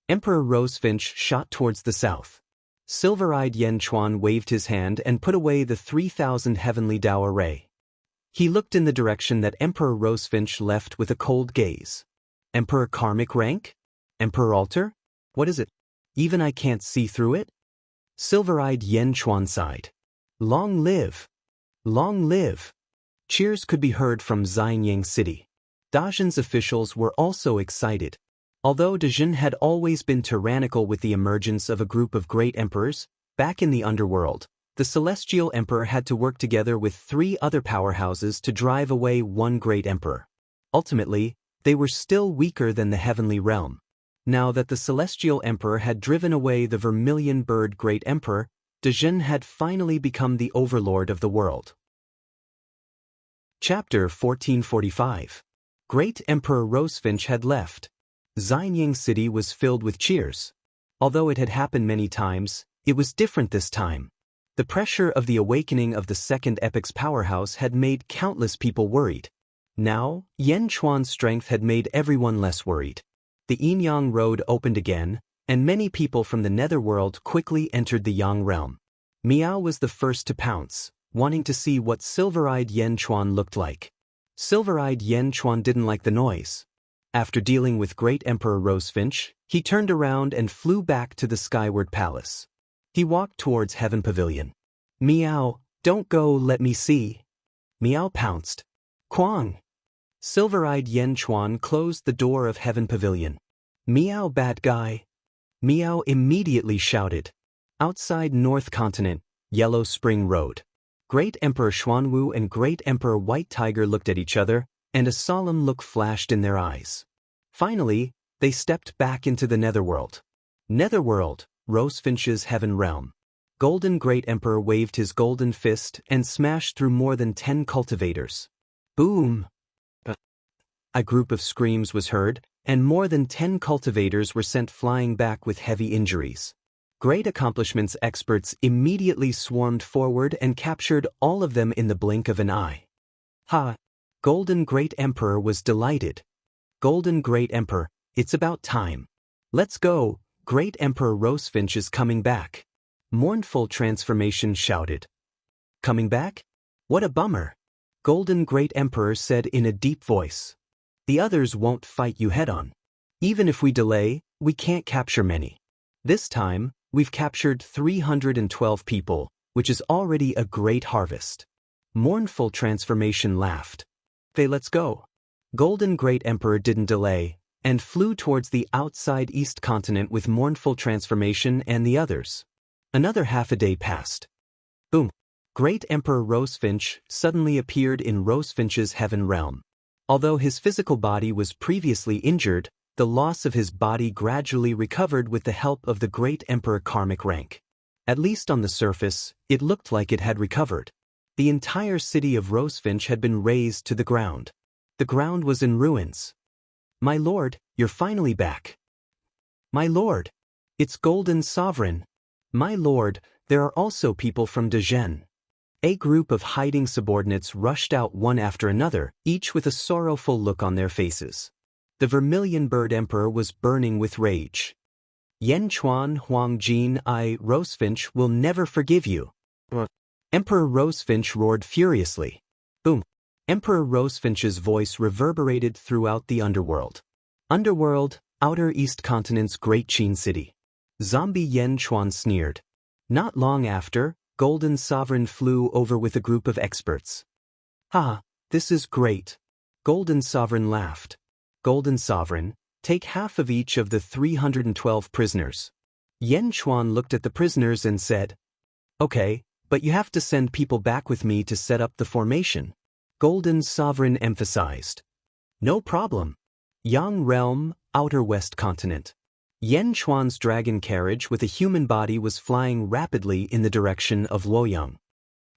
Emperor Rosefinch shot towards the south. Silver-eyed Yen Chuan waved his hand and put away the 3,000 heavenly Tao array. He looked in the direction that Emperor Rosefinch left with a cold gaze. Emperor Karmic rank? Emperor altar? What is it? Even I can't see through it? Silver-eyed Yen Chuan sighed. Long live! Long live! Cheers could be heard from Xianyang City. Dajin's officials were also excited. Although Dajin had always been tyrannical with the emergence of a group of great emperors, back in the underworld, the Celestial Emperor had to work together with 3 other powerhouses to drive away one great emperor. Ultimately, they were still weaker than the heavenly realm. Now that the Celestial Emperor had driven away the Vermilion Bird Great Emperor, Dajin had finally become the overlord of the world. Chapter 1445. Great Emperor Rosefinch had left. Xianyang City was filled with cheers. Although it had happened many times, it was different this time. The pressure of the awakening of the second epic's powerhouse had made countless people worried. Now, Yen Chuan's strength had made everyone less worried. The Yin-Yang Road opened again, and many people from the netherworld quickly entered the Yang realm. Miao was the first to pounce, wanting to see what silver-eyed Yen Chuan looked like. Silver-eyed Yen Chuan didn't like the noise. After dealing with Great Emperor Rosefinch, he turned around and flew back to the Skyward Palace. He walked towards Heaven Pavilion. Miao, don't go, let me see. Miao pounced. Kwang! Silver-eyed Yen Chuan closed the door of Heaven Pavilion. Miao, bad guy. Miao immediately shouted. Outside North Continent, Yellow Spring Road. Great Emperor Xuanwu and Great Emperor White Tiger looked at each other, and a solemn look flashed in their eyes. Finally, they stepped back into the netherworld. Netherworld, Rosefinch's heaven realm. Golden Great Emperor waved his golden fist and smashed through more than 10 cultivators. Boom! A group of screams was heard, and more than 10 cultivators were sent flying back with heavy injuries. Great accomplishments experts immediately swarmed forward and captured all of them in the blink of an eye. Ha! Golden Great Emperor was delighted. Golden Great Emperor, it's about time. Let's go, Great Emperor Rosefinch is coming back. Mournful Transformation shouted. Coming back? What a bummer! Golden Great Emperor said in a deep voice. The others won't fight you head-on. Even if we delay, we can't capture many. This time, we've captured 312 people, which is already a great harvest. Mournful Transformation laughed. Okay, let's go. Golden Great Emperor didn't delay, and flew towards the outside East Continent with Mournful Transformation and the others. Another half a day passed. Boom! Great Emperor Rosefinch suddenly appeared in Rosefinch's heaven realm. Although his physical body was previously injured, the loss of his body gradually recovered with the help of the Great Emperor karmic rank. At least on the surface, it looked like it had recovered. The entire city of Rosefinch had been razed to the ground. The ground was in ruins. My lord, you're finally back. My lord, it's Golden Sovereign. My lord, there are also people from Dezhen. A group of hiding subordinates rushed out one after another, each with a sorrowful look on their faces. The Vermilion Bird Emperor was burning with rage. Yen Chuan Huangjin I Rosefinch will never forgive you. Emperor Rosefinch roared furiously. Boom! Emperor Rosefinch's voice reverberated throughout the underworld. Underworld, Outer East Continent's Great Qin City. Zombie Yen Chuan sneered. Not long after, Golden Sovereign flew over with a group of experts. Ha, this is great. Golden Sovereign laughed. Golden Sovereign, take half of each of the 312 prisoners. Yen Chuan looked at the prisoners and said, Okay, but you have to send people back with me to set up the formation. Golden Sovereign emphasized. No problem. Yang Realm, Outer West Continent. Yen Chuan's dragon carriage with a human body was flying rapidly in the direction of Luoyang.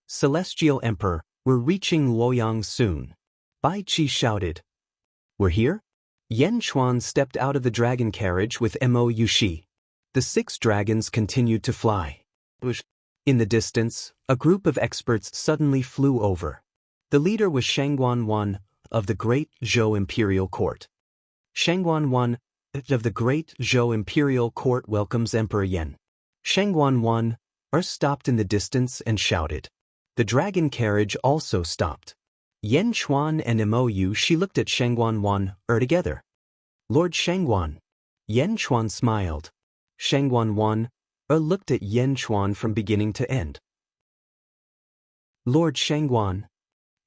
Celestial Emperor, we're reaching Luoyang soon. Bai Qi shouted. We're here? Yen Chuan stepped out of the dragon carriage with Mo Yushi. The 6 dragons continued to fly. In the distance, a group of experts suddenly flew over. The leader was Shangguan Wan of the Great Zhou Imperial Court. Shangguan Wan of the Great Zhou Imperial Court welcomes Emperor Yen. Shangguan Wan stopped in the distance and shouted. The dragon carriage also stopped. Yen Chuan and Mo Yushi looked at Shangguan Wan together. Lord Shangguan. Yen Chuan smiled. Shangguan Wan looked at Yen Chuan from beginning to end. Lord Shangguan.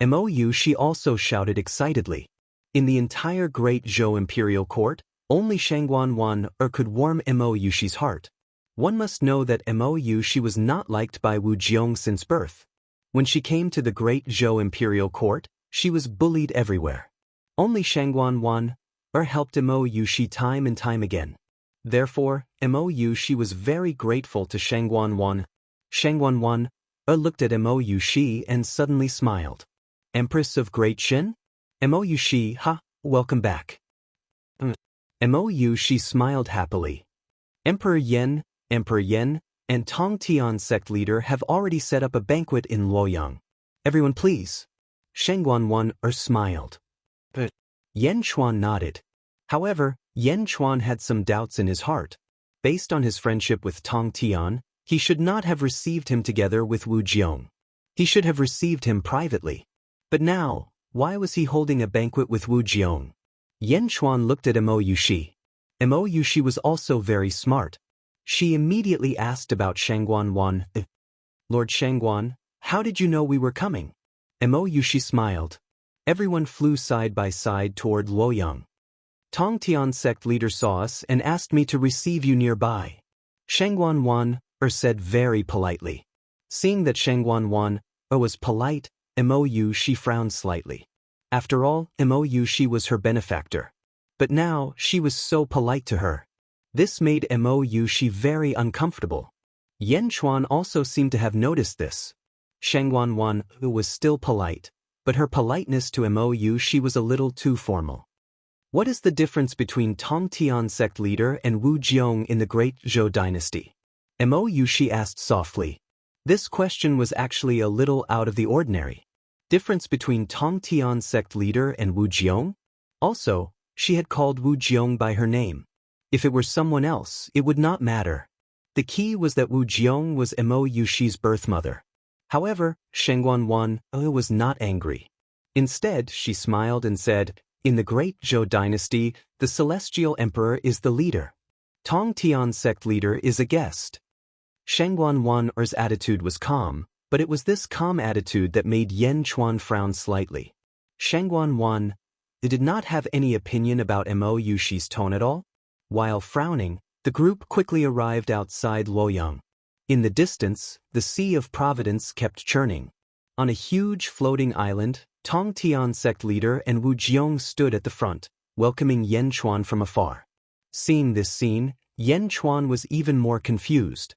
Mo Yushi also shouted excitedly. In the entire Great Zhou Imperial Court, only Shangguan Wan could warm Mo Yushi's heart. One must know that Mo Yushi was not liked by Wu Jiong since birth. When she came to the Great Zhou Imperial Court, she was bullied everywhere. Only Shangguan Wan helped Mo Yushi time and time again. Therefore, Mo Yushi was very grateful to Shangguan Wan. Shangguan Wan looked at Mo Yushi and suddenly smiled. Empress of Great Qin? Mo Yushi, welcome back. Mo Yushi smiled happily. Emperor Yen, and Tong Tian sect leader have already set up a banquet in Luoyang. Everyone please. Shangguan Wan smiled. Yen Chuan nodded. However, Yen Chuan had some doubts in his heart. Based on his friendship with Tong Tian, he should not have received him together with Wu Jiong. He should have received him privately. But now, why was he holding a banquet with Wu Jiong? Yen Chuan looked at Mo Yushi. Mo Yushi was also very smart. She immediately asked about Shangguan Wan. Lord Shangguan, how did you know we were coming? Mo Yushi smiled. Everyone flew side by side toward Luoyang. Tong Tian sect leader saw us and asked me to receive you nearby. Shangguan Wan said very politely. Seeing that Shangguan Wan was polite, Mo Yushi frowned slightly. After all, Mo Yushi was her benefactor. But now, she was so polite to her. This made Mo Yushi very uncomfortable. Yan Chuan also seemed to have noticed this. Shangguan was still polite, but her politeness to Mo Yuxi was a little too formal. What is the difference between Tong Tian sect leader and Wu Jiong in the Great Zhou dynasty? Mo Yuxi asked softly. This question was actually a little out of the ordinary. Difference between Tong Tian sect leader and Wu Jiong? Also, she had called Wu Jiong by her name. If it were someone else, it would not matter. The key was that Wu Jiong was Mo Yuxi's birth mother. However, Shangguan was not angry. Instead, she smiled and said, in the Great Zhou dynasty, the celestial emperor is the leader. Tong Tian sect leader is a guest. Shangguan attitude was calm, but it was this calm attitude that made Yan Chuan frown slightly. Shangguan did not have any opinion about Mo Yuxi's tone at all. While frowning, the group quickly arrived outside Luoyang. In the distance, the Sea of Providence kept churning. On a huge floating island, Tong Tian sect leader and Wu Jiong stood at the front, welcoming Yan Chuan from afar. Seeing this scene, Yan Chuan was even more confused.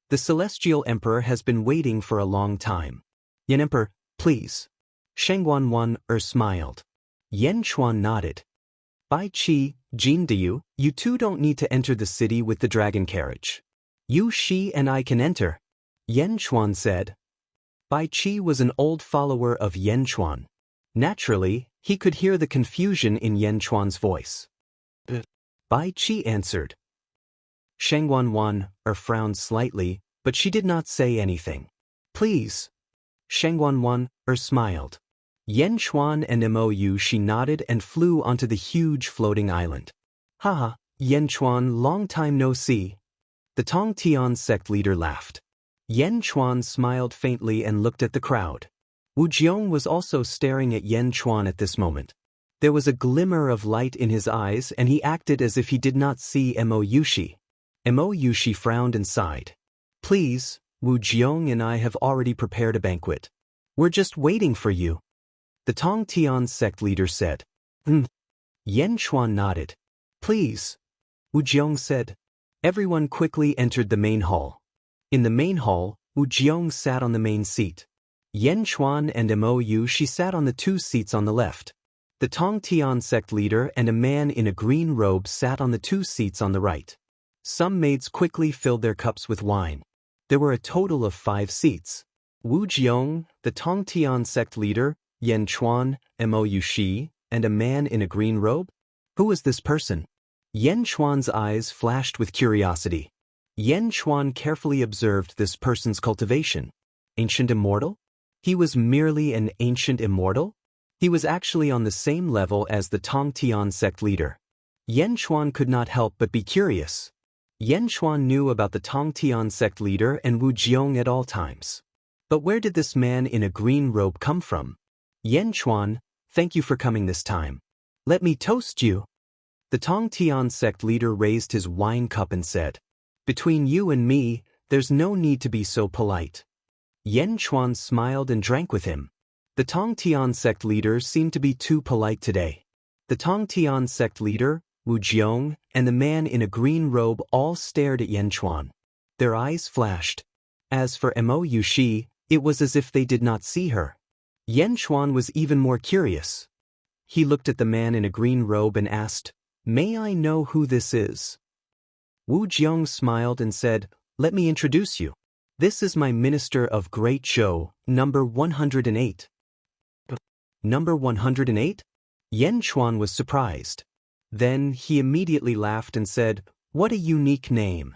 The celestial emperor has been waiting for a long time. Yan Emperor, please. Shangguan smiled. Yan Chuan nodded. Bai Qi, Jin Diyu, you two don't need to enter the city with the dragon carriage. Yu Shi and I can enter, Yan Chuan said. Bai Qi was an old follower of Yan Chuan. Naturally, he could hear the confusion in Yan Chuan's voice. Bai Qi answered. Shangguan frowned slightly, but she did not say anything. Please. Shangguan smiled. Yan Chuan and Mo Yuxi nodded and flew onto the huge floating island. Haha, Yan Chuan, long time no see. The Tong Tian sect leader laughed. Yan Chuan smiled faintly and looked at the crowd. Wu Jiong was also staring at Yan Chuan at this moment. There was a glimmer of light in his eyes and he acted as if he did not see Mo Yuxi. Mo Yuxi frowned and sighed. Please, Wu Jiong and I have already prepared a banquet. We're just waiting for you. The Tong Tian sect leader said. Yan Chuan nodded. Please. Wu Jiong said. Everyone quickly entered the main hall. In the main hall, Wu Jiong sat on the main seat. Yan Chuan and Mo Yuxi sat on the two seats on the left. The Tong Tian sect leader and a man in a green robe sat on the two seats on the right. Some maids quickly filled their cups with wine. There were a total of 5 seats. Wu Jiong, the Tong Tian sect leader, Yan Chuan, Mo Yuxi, and a man in a green robe? Who was this person? Yan Chuan's eyes flashed with curiosity. Yan Chuan carefully observed this person's cultivation. Ancient immortal? He was merely an ancient immortal? He was actually on the same level as the Tong Tian sect leader. Yan Chuan could not help but be curious. Yan Chuan knew about the Tong Tian sect leader and Wu Jiong at all times. But where did this man in a green robe come from? Yan Chuan, thank you for coming this time. Let me toast you. The Tong Tian sect leader raised his wine cup and said, Between you and me, there's no need to be so polite. Yan Chuan smiled and drank with him. The Tong Tian sect leader seemed to be too polite today. The Tong Tian sect leader, Wu Jiong, and the man in a green robe all stared at Yan Chuan. Their eyes flashed. As for Mo Yuxi, it was as if they did not see her. Yan Chuan was even more curious. He looked at the man in a green robe and asked, May I know who this is? Wu Jiong smiled and said, Let me introduce you. This is my Minister of Great Zhou, number 108. Number 108? Yan Chuan was surprised. Then he immediately laughed and said, What a unique name.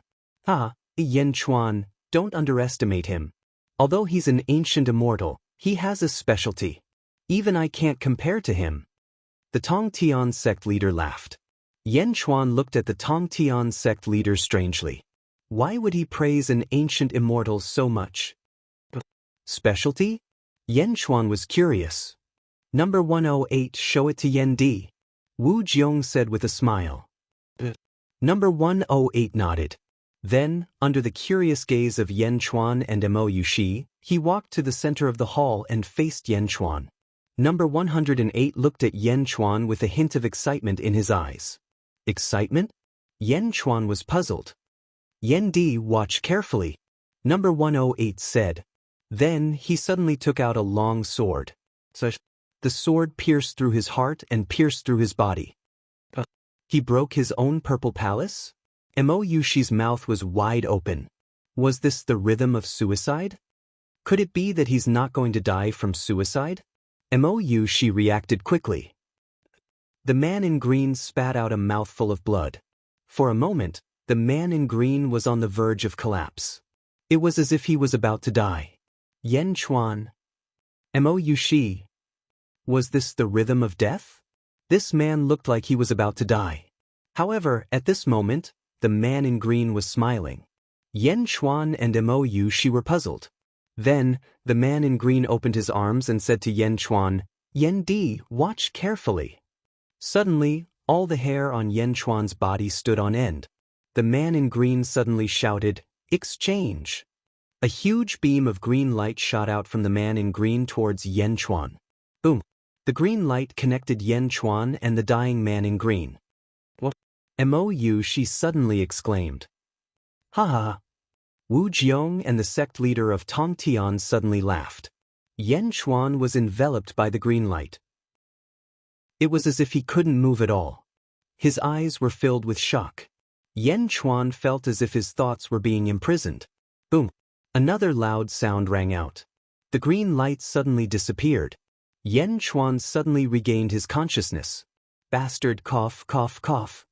Yan Chuan, don't underestimate him. Although he's an ancient immortal, he has a specialty. Even I can't compare to him. The Tong Tian sect leader laughed. Yan Chuan looked at the Tong Tian sect leader strangely. Why would he praise an ancient immortal so much? Specialty? Yan Chuan was curious. Number 108, show it to Yan Di. Wu Jiong said with a smile. Number 108 nodded. Then, under the curious gaze of Yan Chuan and Mo Yuxi, he walked to the center of the hall and faced Yan Chuan. Number 108 looked at Yan Chuan with a hint of excitement in his eyes. Excitement? Yan Chuan was puzzled. Yan Di, watch carefully. Number 108 said. Then he suddenly took out a long sword. The sword pierced through his heart and pierced through his body. He broke his own purple palace? Mo Yushi's mouth was wide open. Was this the rhythm of suicide? Could it be that he's not going to die from suicide? Mo Yushi reacted quickly. The man in green spat out a mouthful of blood. For a moment, the man in green was on the verge of collapse. It was as if he was about to die. Yen Chuan. Mo Yushi. Was this the rhythm of death? This man looked like he was about to die. However, at this moment, the man in green was smiling. Yen Chuan and Mo Yushi were puzzled. Then, the man in green opened his arms and said to Yen Chuan, "Yen Di, watch carefully." Suddenly, all the hair on Yen Chuan's body stood on end. The man in green suddenly shouted, "Exchange!" A huge beam of green light shot out from the man in green towards Yen Chuan. Boom! The green light connected Yen Chuan and the dying man in green. "What?" Mo Yushi suddenly exclaimed. "Ha ha!" Wu Jiong and the sect leader of Tong Tian suddenly laughed. Yen Chuan was enveloped by the green light. It was as if he couldn't move at all. His eyes were filled with shock. Yen Chuan felt as if his thoughts were being imprisoned. Boom! Another loud sound rang out. The green light suddenly disappeared. Yen Chuan suddenly regained his consciousness. "Bastard, cough, cough, cough."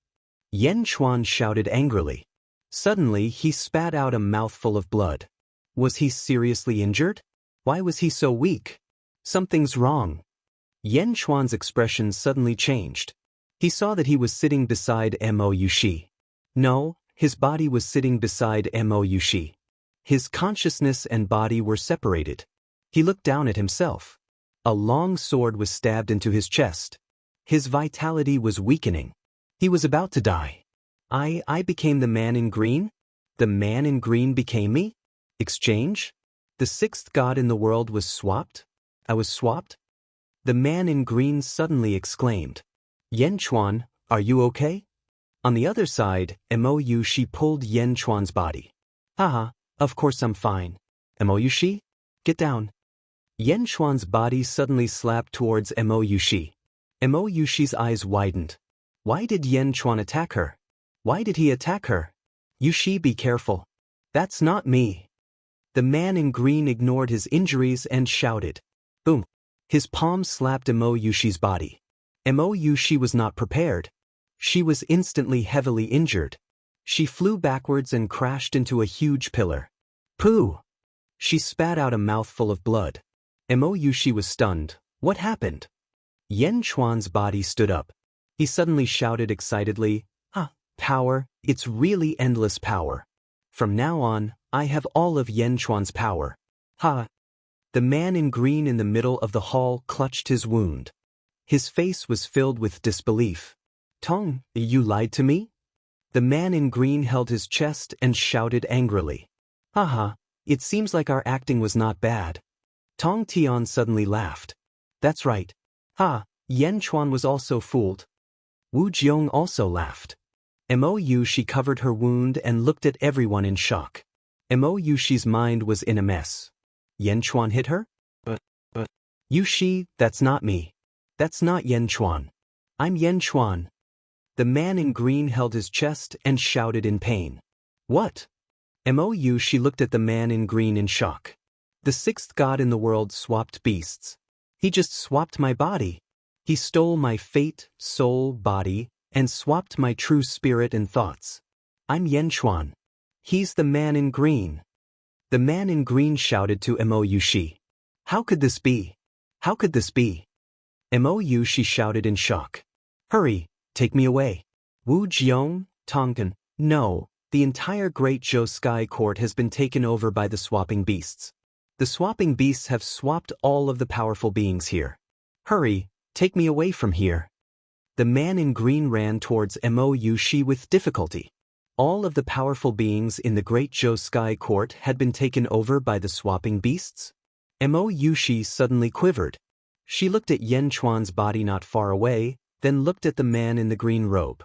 Yen Chuan shouted angrily. Suddenly, he spat out a mouthful of blood. Was he seriously injured? Why was he so weak? Something's wrong. Yen Chuan's expression suddenly changed. He saw that he was sitting beside Mo Yushi. No, his body was sitting beside Mo Yushi. His consciousness and body were separated. He looked down at himself. A long sword was stabbed into his chest. His vitality was weakening. He was about to die. I became the man in green? The man in green became me? Exchange? The sixth god in the world was swapped? I was swapped? The man in green suddenly exclaimed. "Yen Chuan, are you okay?" On the other side, Mo Yushi pulled Yen Chuan's body. "Haha, of course I'm fine. Mo Yushi? Get down." Yen Chuan's body suddenly slapped towards Mo Yushi. Mo Yushi's eyes widened. Why did Yen Chuan attack her? Why did he attack her? "Yushi, be careful. That's not me." The man in green ignored his injuries and shouted. Boom! His palm slapped Mo Yushi's body. Mo Yushi was not prepared. She was instantly heavily injured. She flew backwards and crashed into a huge pillar. Pooh! She spat out a mouthful of blood. Mo Yushi was stunned. What happened? Yen Chuan's body stood up. He suddenly shouted excitedly, "Power, it's really endless power. From now on, I have all of Yen Chuan's power. Ha!" The man in green in the middle of the hall clutched his wound. His face was filled with disbelief. "Tong, you lied to me?" The man in green held his chest and shouted angrily. "Haha, it seems like our acting was not bad." Tong Tian suddenly laughed. "That's right. Ha, Yen Chuan was also fooled." Wu Jiong also laughed. Mo Yushi covered her wound and looked at everyone in shock. Mo Yushi's mind was in a mess. Yen Chuan hit her? But, Yushi, that's not me. That's not Yen Chuan. I'm Yen Chuan. The man in green held his chest and shouted in pain. What? Mo Yushi looked at the man in green in shock. The sixth god in the world swapped beasts. He just swapped my body. He stole my fate, soul, body, and swapped my true spirit and thoughts. I'm Yen Chuan. He's the man in green. The man in green shouted to Mo Yushi. How could this be? How could this be? Mo Yushi shouted in shock. Hurry, take me away. Wu Jiong, Tongkan, no, the entire Great Zhou Sky Court has been taken over by the swapping beasts. The swapping beasts have swapped all of the powerful beings here. Hurry, take me away from here. The man in green ran towards Mo Yushi with difficulty. All of the powerful beings in the Great Zhou Sky Court had been taken over by the swapping beasts? Mo Yushi suddenly quivered. She looked at Yen Chuan's body not far away, then looked at the man in the green robe.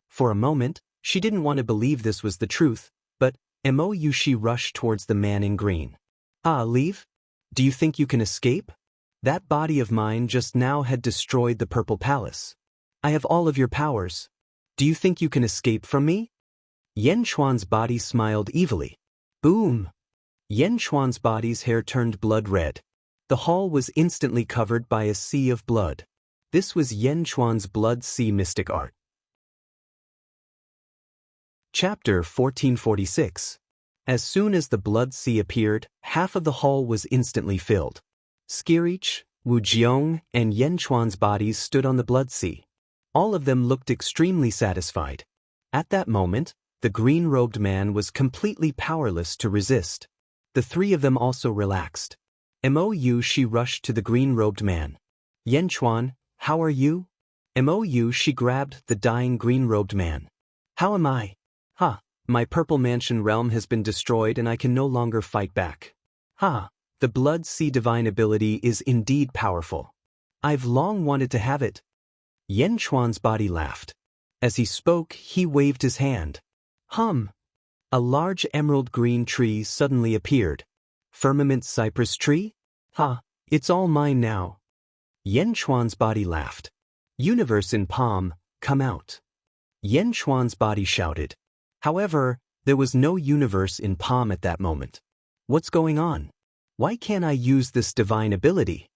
For a moment, she didn't want to believe this was the truth, but Mo Yushi rushed towards the man in green. Ah, leave? Do you think you can escape? That body of mine just now had destroyed the Purple Palace. I have all of your powers. Do you think you can escape from me? Yan Chuan's body smiled evilly. Boom! Yan Chuan's body's hair turned blood red. The hall was instantly covered by a sea of blood. This was Yan Chuan's blood sea mystic art. Chapter 1446. As soon as the blood sea appeared, half of the hall was instantly filled. Skirich, Wu Jiong, and Yan Chuan's bodies stood on the blood sea. All of them looked extremely satisfied. At that moment, the green-robed man was completely powerless to resist. The three of them also relaxed. Mo Yushi rushed to the green-robed man. Yan Chuan, how are you? Mo Yushi grabbed the dying green-robed man. How am I? Ha, my purple mansion realm has been destroyed and I can no longer fight back. Ha, the blood sea divine ability is indeed powerful. I've long wanted to have it. Yan Chuan's body laughed. As he spoke, he waved his hand. Hum! A large emerald green tree suddenly appeared. Firmament cypress tree? Ha, it's all mine now. Yan Chuan's body laughed. Universe in palm, come out. Yan Chuan's body shouted. However, there was no universe in palm at that moment. What's going on? Why can't I use this divine ability?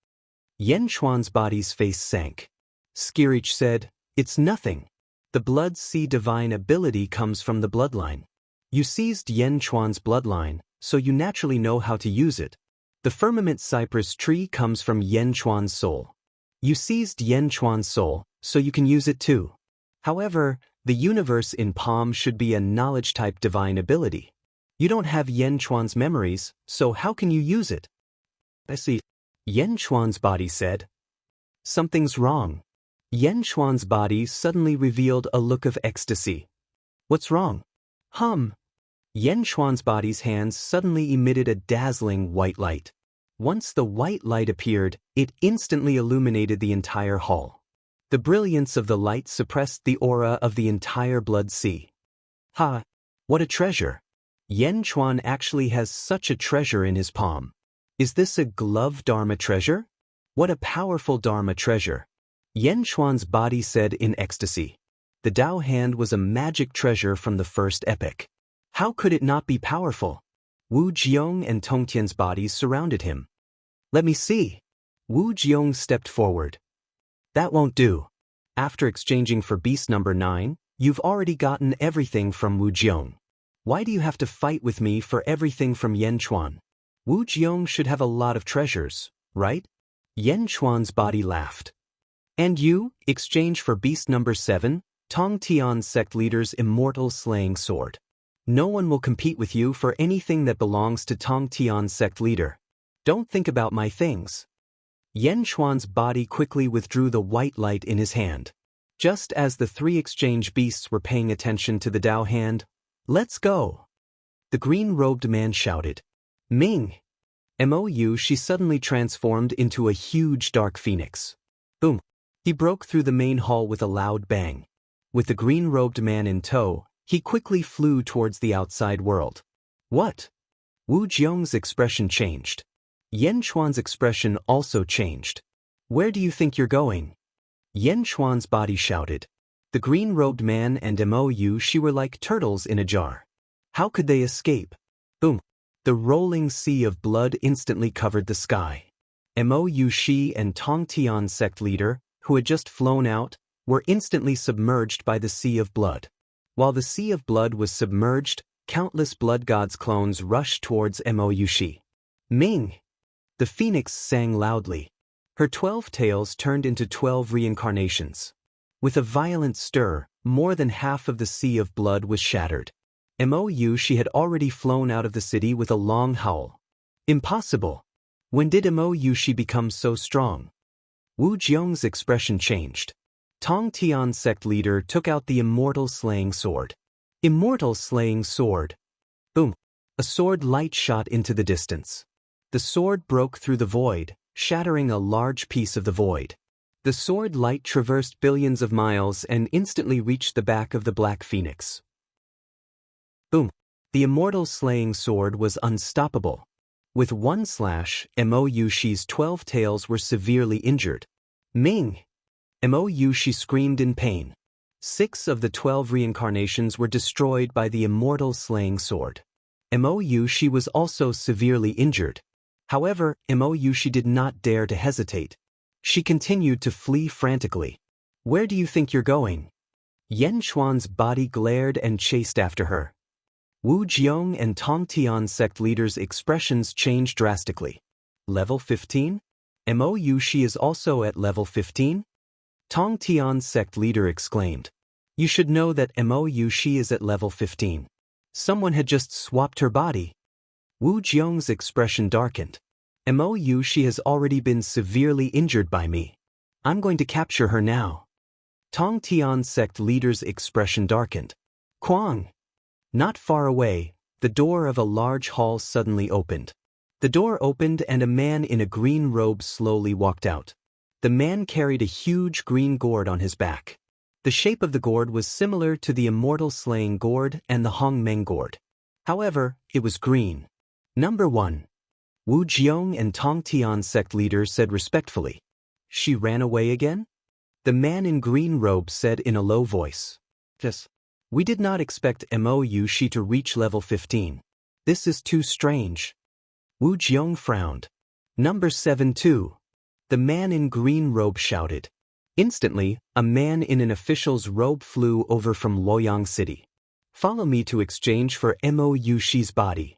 Yan Chuan's body's face sank. Skirich said, it's nothing. The blood sea divine ability comes from the bloodline. You seized Yan Chuan's bloodline, so you naturally know how to use it. The firmament cypress tree comes from Yan Chuan's soul. You seized Yan Chuan's soul, so you can use it too. However, the universe in palm should be a knowledge-type divine ability. You don't have Yan Chuan's memories, so how can you use it? I see. Yan Chuan's body said. Something's wrong. Yan Chuan's body suddenly revealed a look of ecstasy. What's wrong? Hum. Yan Chuan's body's hands suddenly emitted a dazzling white light. Once the white light appeared, it instantly illuminated the entire hall. The brilliance of the light suppressed the aura of the entire blood sea. Ha! What a treasure! Yan Chuan actually has such a treasure in his palm. Is this a glove Dharma treasure? What a powerful Dharma treasure! Yan Chuan's body said in ecstasy. The Dao hand was a magic treasure from the first epoch. How could it not be powerful? Wu Jiong and Tongtian's bodies surrounded him. Let me see. Wu Jiong stepped forward. That won't do. After exchanging for beast number 9, you've already gotten everything from Wu Jiong. Why do you have to fight with me for everything from Yan Chuan? Wu Jiong should have a lot of treasures, right? Yan Chuan's body laughed. And you, exchange for beast number 7, Tong Tian sect leader's immortal slaying sword. No one will compete with you for anything that belongs to Tong Tian sect leader. Don't think about my things. Yan Chuan's body quickly withdrew the white light in his hand. Just as the three exchange beasts were paying attention to the Dao hand, let's go. The green-robed man shouted. Ming! Mo she suddenly transformed into a huge dark phoenix. Boom! He broke through the main hall with a loud bang. With the green-robed man in tow, he quickly flew towards the outside world. What? Wu Jiong's expression changed. Yan Chuan's expression also changed. Where do you think you're going? Yan Chuan's body shouted. The green-robed man and Mo she were like turtles in a jar. How could they escape? Boom! The rolling sea of blood instantly covered the sky. Mo she and Tong Tian sect leader, who had just flown out, were instantly submerged by the sea of blood. While the sea of blood was submerged, countless blood gods' clones rushed towards Mo Yushi. Ming! The phoenix sang loudly. Her 12 tails turned into 12 reincarnations. With a violent stir, more than half of the sea of blood was shattered. Mo she had already flown out of the city with a long howl. Impossible! When did Mo she become so strong? Wu Jiong's expression changed. Tong Tian sect leader took out the immortal slaying sword. Immortal slaying sword. Boom! A sword light shot into the distance. The sword broke through the void, shattering a large piece of the void. The sword light traversed billions of miles and instantly reached the back of the Black Phoenix. Boom! The immortal slaying sword was unstoppable. With one slash, Mo Yushi's 12 tails were severely injured. Ming! Mo Yushi screamed in pain. 6 of the 12 reincarnations were destroyed by the immortal slaying sword. Mo Yushi was also severely injured. However, Mo Yushi did not dare to hesitate. She continued to flee frantically. Where do you think you're going? Yan Xuan's body glared and chased after her. Wu Jiong and Tong Tian sect leaders' expressions changed drastically. Level 15? Mo Yushi is also at level 15? Tong Tian's sect leader exclaimed. You should know that Mo Yushi is at level 15. Someone had just swapped her body. Wu Jiong's expression darkened. Mo Yushi has already been severely injured by me. I'm going to capture her now. Tong Tian's sect leader's expression darkened. Quang! Not far away, the door of a large hall suddenly opened. The door opened and a man in a green robe slowly walked out. The man carried a huge green gourd on his back. The shape of the gourd was similar to the immortal slaying gourd and the Hong Meng gourd. However, it was green. Number 1. Wu Jiong and Tong Tian sect leader said respectfully. She ran away again? The man in green robe said in a low voice. Yes. We did not expect Mo Yushi to reach level 15. This is too strange. Wu Jiong frowned. Number 7 too. The man in green robe shouted. Instantly, a man in an official's robe flew over from Luoyang City. Follow me to exchange for Mo Yushi's body.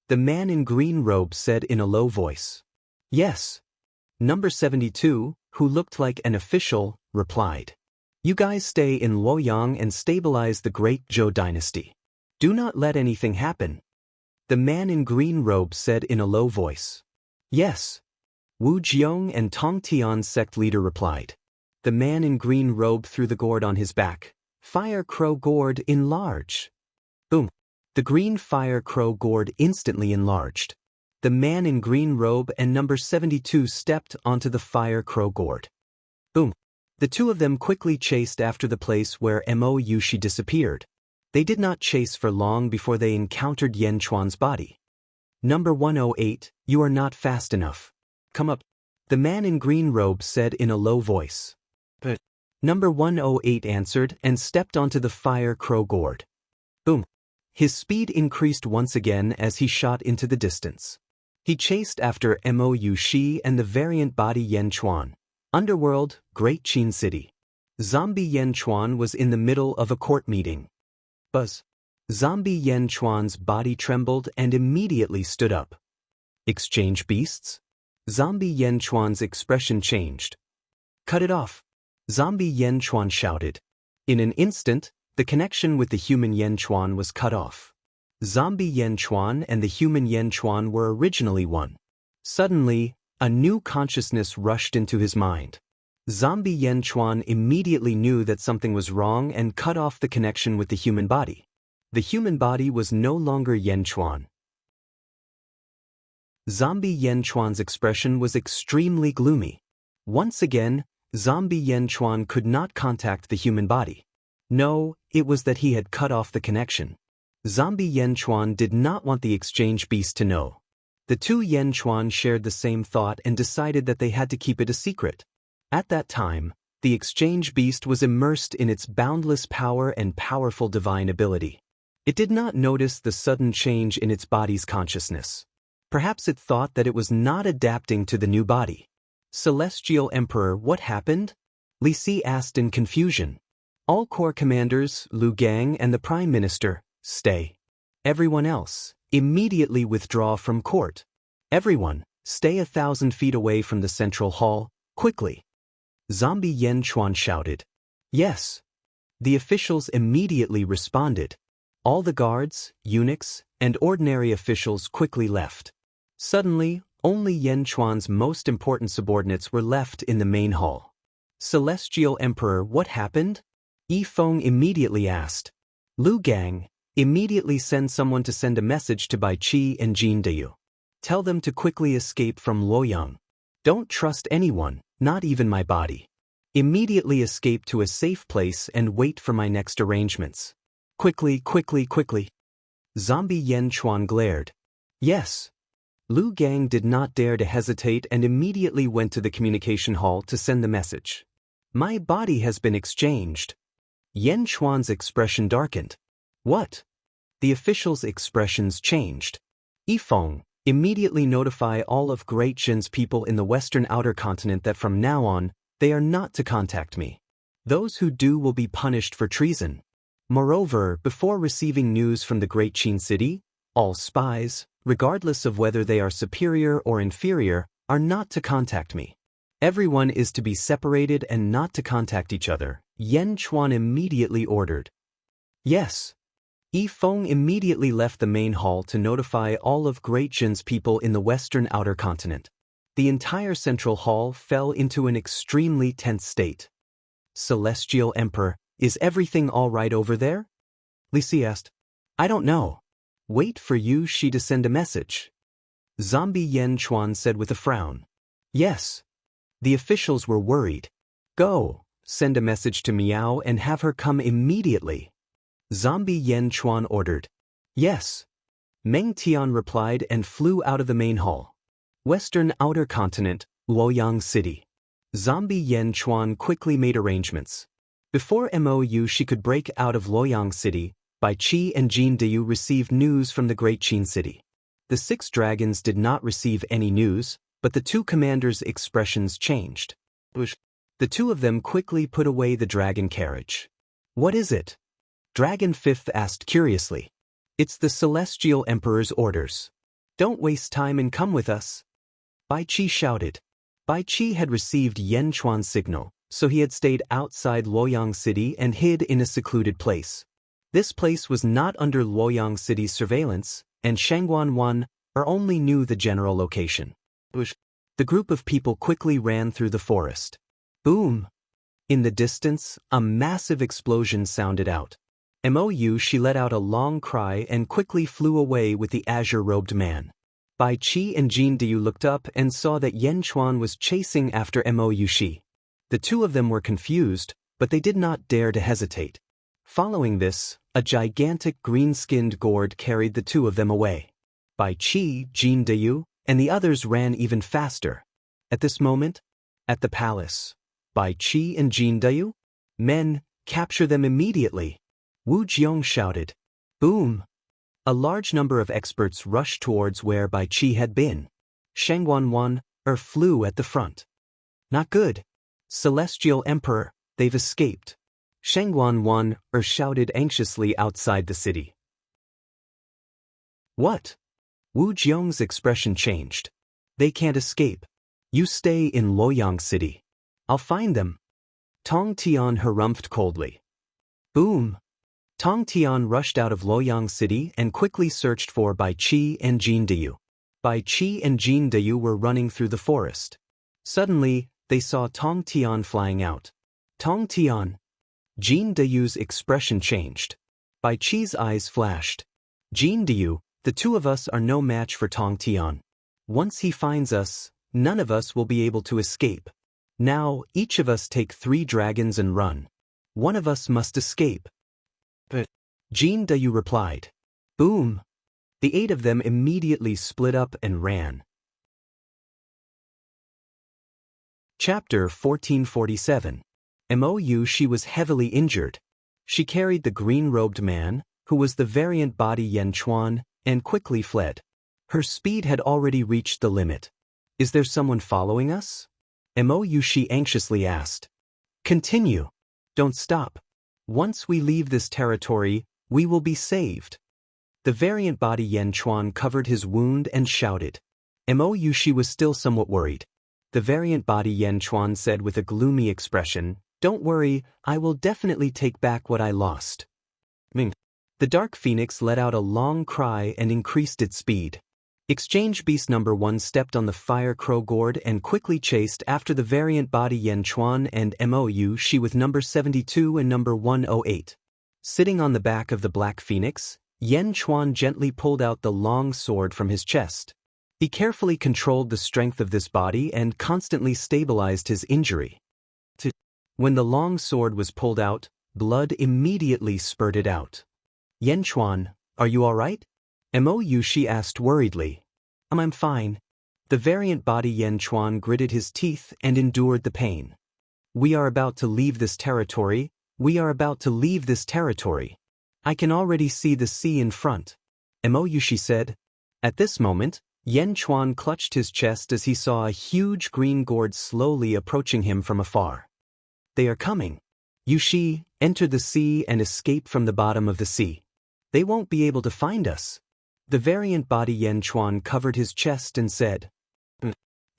The man in green robe said in a low voice. Yes. Number 72, who looked like an official, replied. You guys stay in Luoyang and stabilize the great Zhou dynasty. Do not let anything happen. The man in green robe said in a low voice. Yes. Wu Jiong and Tong Tian's sect leader replied. The man in green robe threw the gourd on his back. Fire crow gourd enlarge. Boom. The green fire crow gourd instantly enlarged. The man in green robe and number 72 stepped onto the fire crow gourd. Boom. The two of them quickly chased after the place where Mo Yushi disappeared. They did not chase for long before they encountered Yan Chuan's body. Number 108, you are not fast enough. Come up. The man in green robe said in a low voice. But number 108 answered and stepped onto the fire crow gourd. Boom. His speed increased once again as he shot into the distance. He chased after Mo Yushi and the variant body Yan Chuan. Underworld, Great Qin City. Zombie Yan Chuan was in the middle of a court meeting. Buzz. Zombie Yan Chuan's body trembled and immediately stood up. Exchange beasts? Zombie Yan Chuan's expression changed. Cut it off. Zombie Yan Chuan shouted. In an instant, the connection with the human Yan Chuan was cut off. Zombie Yan Chuan and the human Yan Chuan were originally one. Suddenly, a new consciousness rushed into his mind. Zombie Yan Chuan immediately knew that something was wrong and cut off the connection with the human body. The human body was no longer Yan Chuan. Zombie Yan Chuan's expression was extremely gloomy. Once again, Zombie Yan Chuan could not contact the human body. No, it was that he had cut off the connection. Zombie Yan Chuan did not want the exchange beast to know. The two Yan Chuan shared the same thought and decided that they had to keep it a secret. At that time, the exchange beast was immersed in its boundless power and powerful divine ability. It did not notice the sudden change in its body's consciousness. Perhaps it thought that it was not adapting to the new body. Celestial Emperor, what happened? Li Si asked in confusion. All corps commanders, Lu Gang and the Prime Minister, stay. Everyone else, immediately withdraw from court. Everyone, stay 1,000 feet away from the central hall, quickly. Zombie Yan Chuan shouted. Yes. The officials immediately responded. All the guards, eunuchs, and ordinary officials quickly left. Suddenly, only Yan Chuan's most important subordinates were left in the main hall. Celestial Emperor, what happened? Yi Feng immediately asked. Lu Gang, immediately send someone to send a message to Bai Qi and Jin Deyu. Tell them to quickly escape from Luoyang. Don't trust anyone, not even my body. Immediately escape to a safe place and wait for my next arrangements. Quickly, quickly, quickly. Zombie Yen Chuan glared. Yes. Lu Gang did not dare to hesitate and immediately went to the communication hall to send the message. My body has been exchanged. Yen Chuan's expression darkened. What? The official's expressions changed. Yifeng, immediately notify all of Great Jin's people in the western outer continent that from now on, they are not to contact me. Those who do will be punished for treason. Moreover, before receiving news from the Great Qin city, all spies, regardless of whether they are superior or inferior, are not to contact me. Everyone is to be separated and not to contact each other, Yen Chuan immediately ordered. Yes. Yifeng immediately left the main hall to notify all of Great Jin's people in the western outer continent. The entire central hall fell into an extremely tense state. Celestial Emperor, is everything all right over there? Lisi asked. I don't know. Wait for Yu Shi to send a message. Zombie Yen Chuan said with a frown. Yes. The officials were worried. Go, send a message to Miao and have her come immediately. Zombie Yen Chuan ordered. Yes. Meng Tian replied and flew out of the main hall. Western Outer Continent, Luoyang City. Zombie Yen Chuan quickly made arrangements. Before Yu Shi could break out of Luoyang City, Bai Qi and Jin Deyu received news from the Great Qin City. The 6 dragons did not receive any news, but the 2 commanders' expressions changed. The 2 of them quickly put away the dragon carriage. What is it? Dragon Fifth asked curiously. It's the Celestial Emperor's orders. Don't waste time and come with us. Bai Qi shouted. Bai Qi had received Yen Chuan's signal, so he had stayed outside Luoyang City and hid in a secluded place. This place was not under Luoyang City's surveillance, and Shangguan Wan only knew the general location. The group of people quickly ran through the forest. Boom! In the distance, a massive explosion sounded out. Yu Shi let out a long cry and quickly flew away with the azure-robed man. Bai Qi and Jin Deyu looked up and saw that Yen Chuan was chasing after Yu Shi. The 2 of them were confused, but they did not dare to hesitate. Following this, a gigantic green-skinned gourd carried the 2 of them away. Bai Qi, Jin Deyu, and the others ran even faster. At this moment, at the palace, Bai Qi and Jin Deyu, men, capture them immediately. Wu Jiong shouted. Boom! A large number of experts rushed towards where Bai Qi had been. Shangguan Wan flew at the front. Not good. Celestial Emperor, they've escaped. Shangguan Wan shouted anxiously outside the city. What? Wu Jiong's expression changed. They can't escape. You stay in Luoyang City. I'll find them. Tong Tian harumphed coldly. Boom! Tong Tian rushed out of Luoyang City and quickly searched for Bai Qi and Jin Deyu. Bai Qi and Jin Deyu were running through the forest. Suddenly, they saw Tong Tian flying out. Tong Tian. Jin Deyu's expression changed. Bai Qi's eyes flashed. Jin Deyu, the 2 of us are no match for Tong Tian. Once he finds us, none of us will be able to escape. Now, each of us take 3 dragons and run. One of us must escape. But Jin Deyu replied. Boom! The 8 of them immediately split up and ran. Chapter 1447. Yu Shi was heavily injured. She carried the green-robed man, who was the variant body Yen Chuan, and quickly fled. Her speed had already reached the limit. Is there someone following us? Yu Shi anxiously asked. Continue. Don't stop. Once we leave this territory, we will be saved. The variant body Yen Chuan covered his wound and shouted. Yu Shi was still somewhat worried. The variant body Yen Chuan said with a gloomy expression, Don't worry, I will definitely take back what I lost. Ming. The Dark Phoenix let out a long cry and increased its speed. Exchange Beast number 1 stepped on the Fire Crow Gourd and quickly chased after the variant body Yen Chuan and Yu Shi with number 72 and number 108. Sitting on the back of the Black Phoenix, Yen Chuan gently pulled out the long sword from his chest. He carefully controlled the strength of this body and constantly stabilized his injury. When the long sword was pulled out, blood immediately spurted out. Yen Chuan Are you all right? Mo-Yushi asked worriedly. I'm fine. The variant body Yen Chuan gritted his teeth and endured the pain. We are about to leave this territory. We are about to leave this territory. I can already see the sea in front, Mo-Yushi said. At this moment, Yen Chuan clutched his chest as he saw a huge green gourd slowly approaching him from afar. They are coming. Yushi, enter the sea and escape from the bottom of the sea. They won't be able to find us. The variant body Yen Chuan covered his chest and said.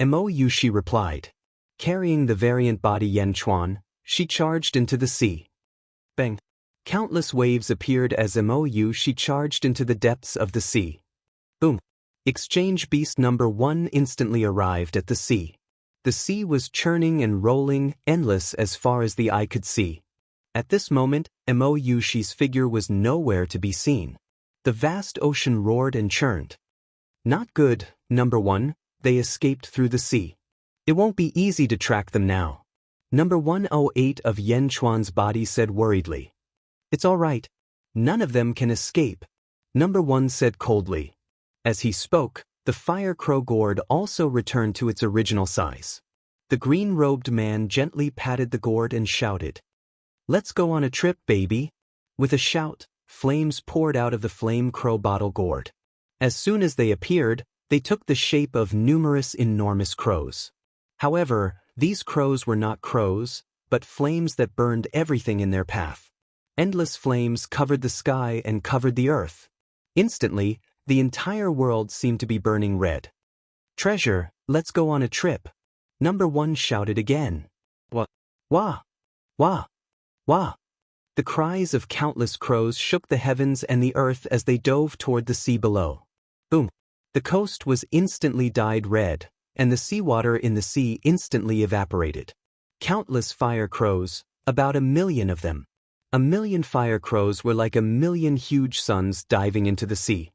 Mo-Yushi replied. Carrying the variant body Yen Chuan, she charged into the sea. Bang! Countless waves appeared as Mo-Yushi charged into the depths of the sea. Boom! Exchange beast number 1 instantly arrived at the sea. The sea was churning and rolling, endless as far as the eye could see. At this moment, Mo-Yushi's figure was nowhere to be seen. The vast ocean roared and churned. Not good, number 1, they escaped through the sea. It won't be easy to track them now. Number 108 of Yen Chuan's body said worriedly. It's all right. None of them can escape, number 1 said coldly. As he spoke, the fire crow gourd also returned to its original size. The green-robed man gently patted the gourd and shouted. Let's go on a trip, baby. With a shout, flames poured out of the flame crow bottle gourd. As soon as they appeared, they took the shape of numerous enormous crows. However, these crows were not crows, but flames that burned everything in their path. Endless flames covered the sky and covered the earth. Instantly, the entire world seemed to be burning red. Treasure, let's go on a trip. Number 1 shouted again. Wah! Wah! Wah! Wah! The cries of countless crows shook the heavens and the earth as they dove toward the sea below. Boom! The coast was instantly dyed red, and the seawater in the sea instantly evaporated. Countless fire crows, about 1 million of them. 1 million fire crows were like 1 million huge suns diving into the sea.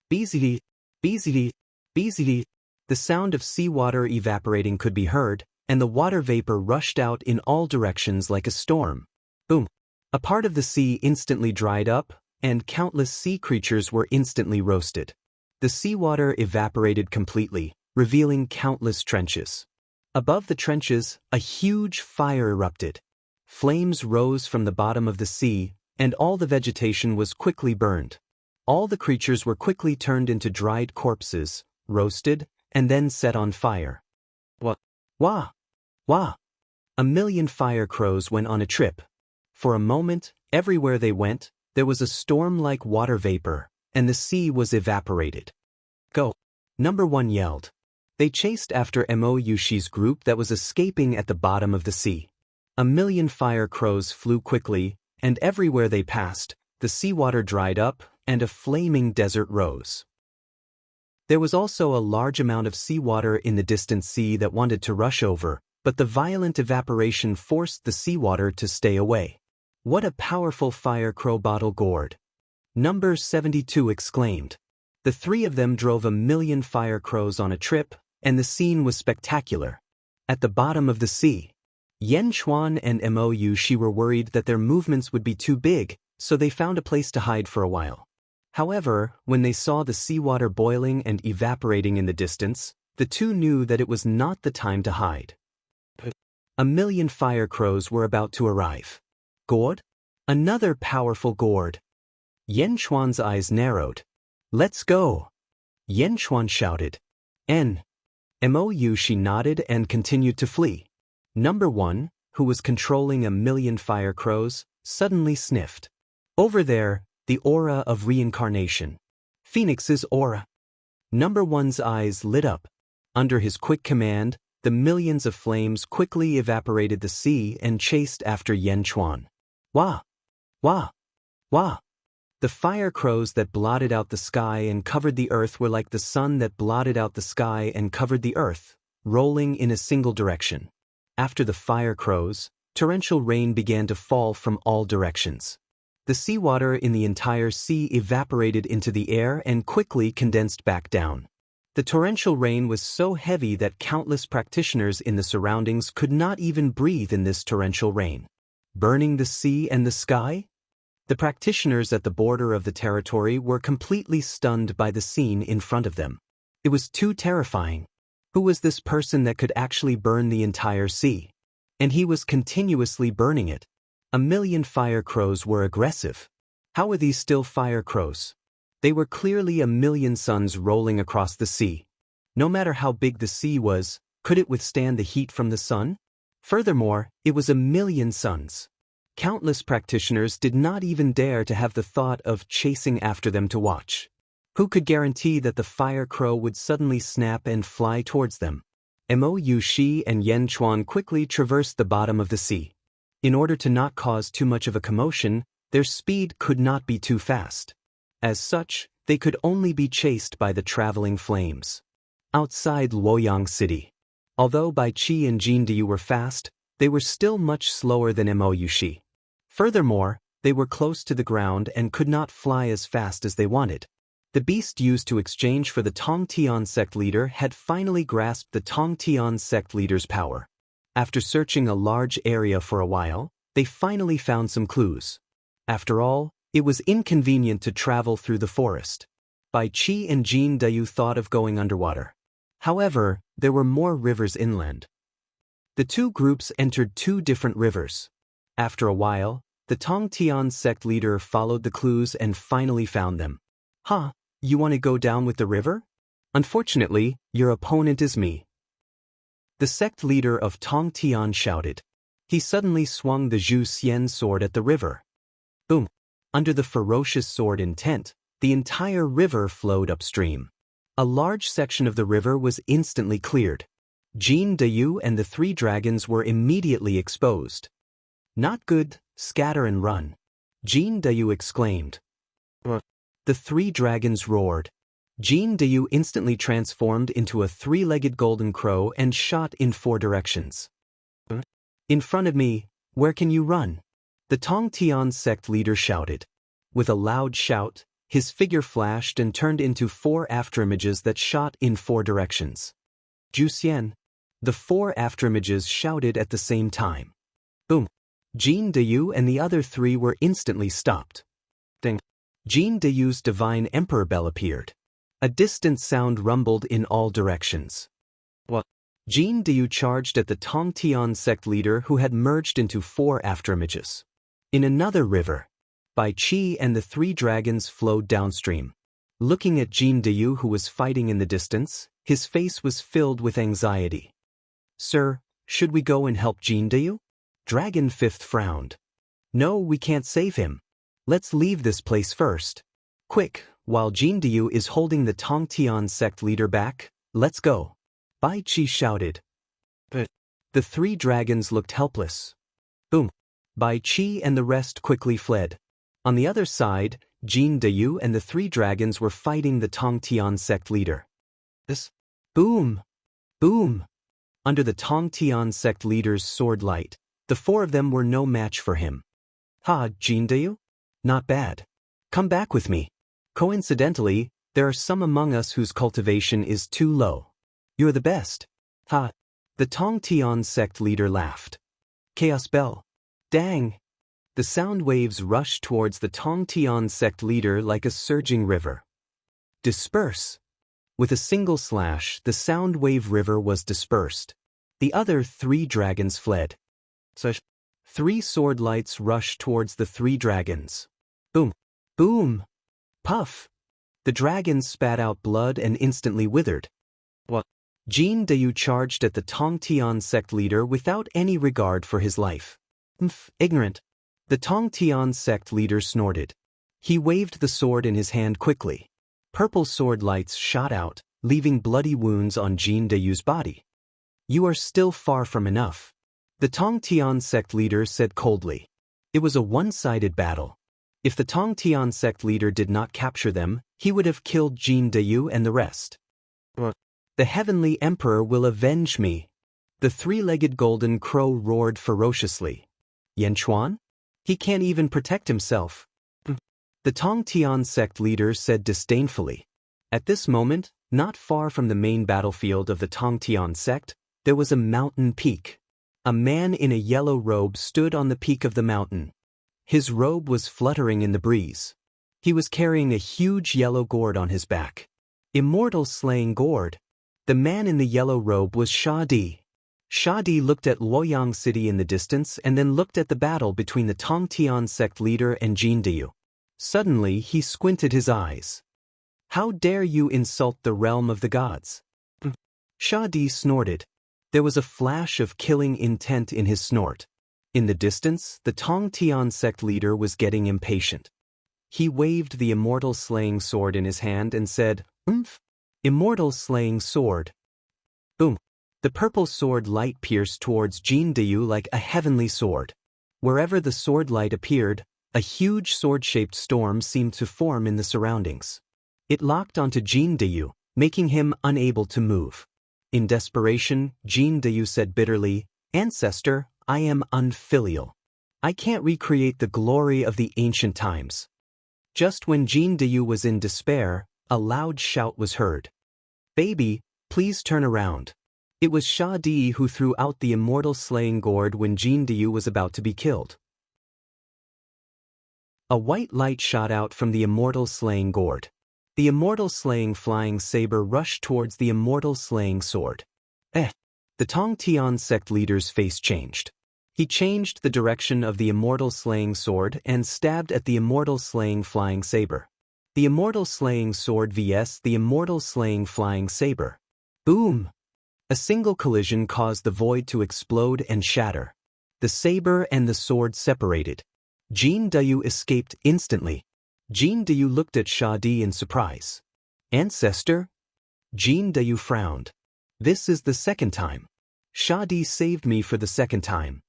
Beezity, beezity, beezity. The sound of seawater evaporating could be heard, and the water vapor rushed out in all directions like a storm. Boom! A part of the sea instantly dried up, and countless sea creatures were instantly roasted. The seawater evaporated completely, revealing countless trenches. Above the trenches, a huge fire erupted. Flames rose from the bottom of the sea, and all the vegetation was quickly burned. All the creatures were quickly turned into dried corpses, roasted, and then set on fire. Wah! Wah! Wah! 1 million fire crows went on a trip. For a moment, everywhere they went, there was a storm-like water vapor, and the sea was evaporated. Go! Number 1 yelled. They chased after Mo-Yushi's group that was escaping at the bottom of the sea. 1 million fire crows flew quickly, and everywhere they passed, the seawater dried up, and a flaming desert rose. There was also a large amount of seawater in the distant sea that wanted to rush over, but the violent evaporation forced the seawater to stay away. What a powerful fire crow bottle gourd! Number 72 exclaimed. The 3 of them drove 1 million fire crows on a trip, and the scene was spectacular. At the bottom of the sea, Yen Chuan and Mo-Yushi were worried that their movements would be too big, so they found a place to hide for a while. However, when they saw the seawater boiling and evaporating in the distance, the 2 knew that it was not the time to hide. 1 million fire crows were about to arrive. Gourd? Another powerful gourd. Yen Chuan's eyes narrowed. Let's go! Yen Chuan shouted. Mo-Yushi nodded and continued to flee. Number 1, who was controlling 1 million fire crows, suddenly sniffed. Over there, the aura of reincarnation. Phoenix's aura. Number 1's eyes lit up. Under his quick command, the millions of flames quickly evaporated the sea and chased after Yen Chuan. Wah! Wah! Wah! The fire crows that blotted out the sky and covered the earth were like the sun that blotted out the sky and covered the earth, rolling in a single direction. After the fire crows, torrential rain began to fall from all directions. The seawater in the entire sea evaporated into the air and quickly condensed back down. The torrential rain was so heavy that countless practitioners in the surroundings could not even breathe in this torrential rain. Burning the sea and the sky? The practitioners at the border of the territory were completely stunned by the scene in front of them. It was too terrifying. Who was this person that could actually burn the entire sea? And he was continuously burning it. 1,000,000 fire crows were aggressive. How were these still fire crows? They were clearly 1,000,000 suns rolling across the sea. No matter how big the sea was, could it withstand the heat from the sun? Furthermore, it was 1,000,000 suns. Countless practitioners did not even dare to have the thought of chasing after them to watch. Who could guarantee that the fire crow would suddenly snap and fly towards them? Mo Yushi and Yen Chuan quickly traversed the bottom of the sea. In order to not cause too much of a commotion, their speed could not be too fast. As such, they could only be chased by the traveling flames. Outside Luoyang City. Although Bai Qi and Jin Diyu were fast, they were still much slower than Mo Yushi. Furthermore, they were close to the ground and could not fly as fast as they wanted. The beast used to exchange for the Tongtian sect leader had finally grasped the Tongtian sect leader's power. After searching a large area for a while, they finally found some clues. After all, it was inconvenient to travel through the forest. Bai Qi and Jin Diyu thought of going underwater. However, there were more rivers inland. The two groups entered two different rivers. After a while, the Tongtian sect leader followed the clues and finally found them. "Huh, you want to go down with the river? Unfortunately, your opponent is me." The sect leader of Tongtian shouted. He suddenly swung the Zhu Xian sword at the river. Boom! Under the ferocious sword intent, the entire river flowed upstream. A large section of the river was instantly cleared. Jin Diyu and the three dragons were immediately exposed. "Not good, scatter and run," Jin Diyu exclaimed. The three dragons roared. Jin Diyu instantly transformed into a three-legged golden crow and shot in 4 directions. "In front of me, where can you run?" The Tongtian sect leader shouted. With a loud shout, his figure flashed and turned into 4 afterimages that shot in 4 directions. "Zhu Xian!" The 4 afterimages shouted at the same time. Boom! Jin Diyu and the other 3 were instantly stopped. Ding! Jin Diyu's divine emperor bell appeared. A distant sound rumbled in all directions. What? Jin Diyu charged at the Tongtian sect leader who had merged into 4 afterimages. In another river, Bai Qi and the 3 dragons flowed downstream. Looking at Jin Diyu who was fighting in the distance, his face was filled with anxiety. "Sir, should we go and help Jin Diyu?" Dragon 5th frowned. "No, we can't save him. Let's leave this place first. Quick, while Jin Diyu is holding the Tongtian sect leader back, let's go." Bai Qi shouted. But the 3 dragons looked helpless. Boom! Bai Qi and the rest quickly fled. On the other side, Jin Diyu and the 3 dragons were fighting the Tongtian sect leader. This boom! Boom! Under the Tongtian sect leader's sword light, the 4 of them were no match for him. "Ha, Jin Diyu? Not bad. Come back with me. Coincidentally, there are some among us whose cultivation is too low. You're the best." "Ha!" The Tongtian sect leader laughed. "Chaos Bell. Dang!" The sound waves rushed towards the Tongtian sect leader like a surging river. Disperse! With a single slash, the sound wave river was dispersed. The other 3 dragons fled. Such 3 sword lights rushed towards the 3 dragons. Boom! Boom! Puff! The dragons spat out blood and instantly withered. What? Jin Diyu charged at the Tongtian sect leader without any regard for his life. Ignorant. The Tongtian sect leader snorted. He waved the sword in his hand quickly. Purple sword lights shot out, leaving bloody wounds on Jin Diyu's body. "You are still far from enough," the Tongtian sect leader said coldly. It was a one-sided battle. If the Tongtian sect leader did not capture them, he would have killed Jin Diyu and the rest. "The Heavenly Emperor will avenge me!" The 3-legged golden crow roared ferociously. "Yen Chuan? He can't even protect himself." The Tongtian sect leader said disdainfully. At this moment, not far from the main battlefield of the Tongtian sect, there was a mountain peak. A man in a yellow robe stood on the peak of the mountain. His robe was fluttering in the breeze. He was carrying a huge yellow gourd on his back. Immortal slaying gourd. The man in the yellow robe was Sha Di. Sha Di looked at Luoyang City in the distance and then looked at the battle between the Tongtian sect leader and Jin Diyu. Suddenly, he squinted his eyes. How dare you insult the realm of the gods? Sha Di snorted. There was a flash of killing intent in his snort. In the distance, the Tongtian sect leader was getting impatient. He waved the immortal slaying sword in his hand and said, "Oomph." Immortal slaying sword. Boom. The purple sword light pierced towards Jin Diyu like a heavenly sword. Wherever the sword light appeared, a huge sword-shaped storm seemed to form in the surroundings. It locked onto Jin Diyu, making him unable to move. In desperation, Jin Diyu said bitterly, "Ancestor, I am unfilial. I can't recreate the glory of the ancient times." Just when Jin Diyu was in despair, a loud shout was heard. "Baby, please turn around." It was Sha Di who threw out the immortal slaying gourd when Jin Diyu was about to be killed. A white light shot out from the immortal slaying gourd. The immortal slaying flying saber rushed towards the immortal slaying sword. The Tongtian sect leader's face changed. He changed the direction of the immortal slaying sword and stabbed at the immortal slaying flying saber. The immortal slaying sword vs. the immortal slaying flying saber. Boom! A single collision caused the void to explode and shatter. The saber and the sword separated. Jin Diyu escaped instantly. Jin Diyu looked at Sha Di in surprise. "Ancestor?" Jin Diyu frowned. "This is the second time. Sha Di saved me for the second time."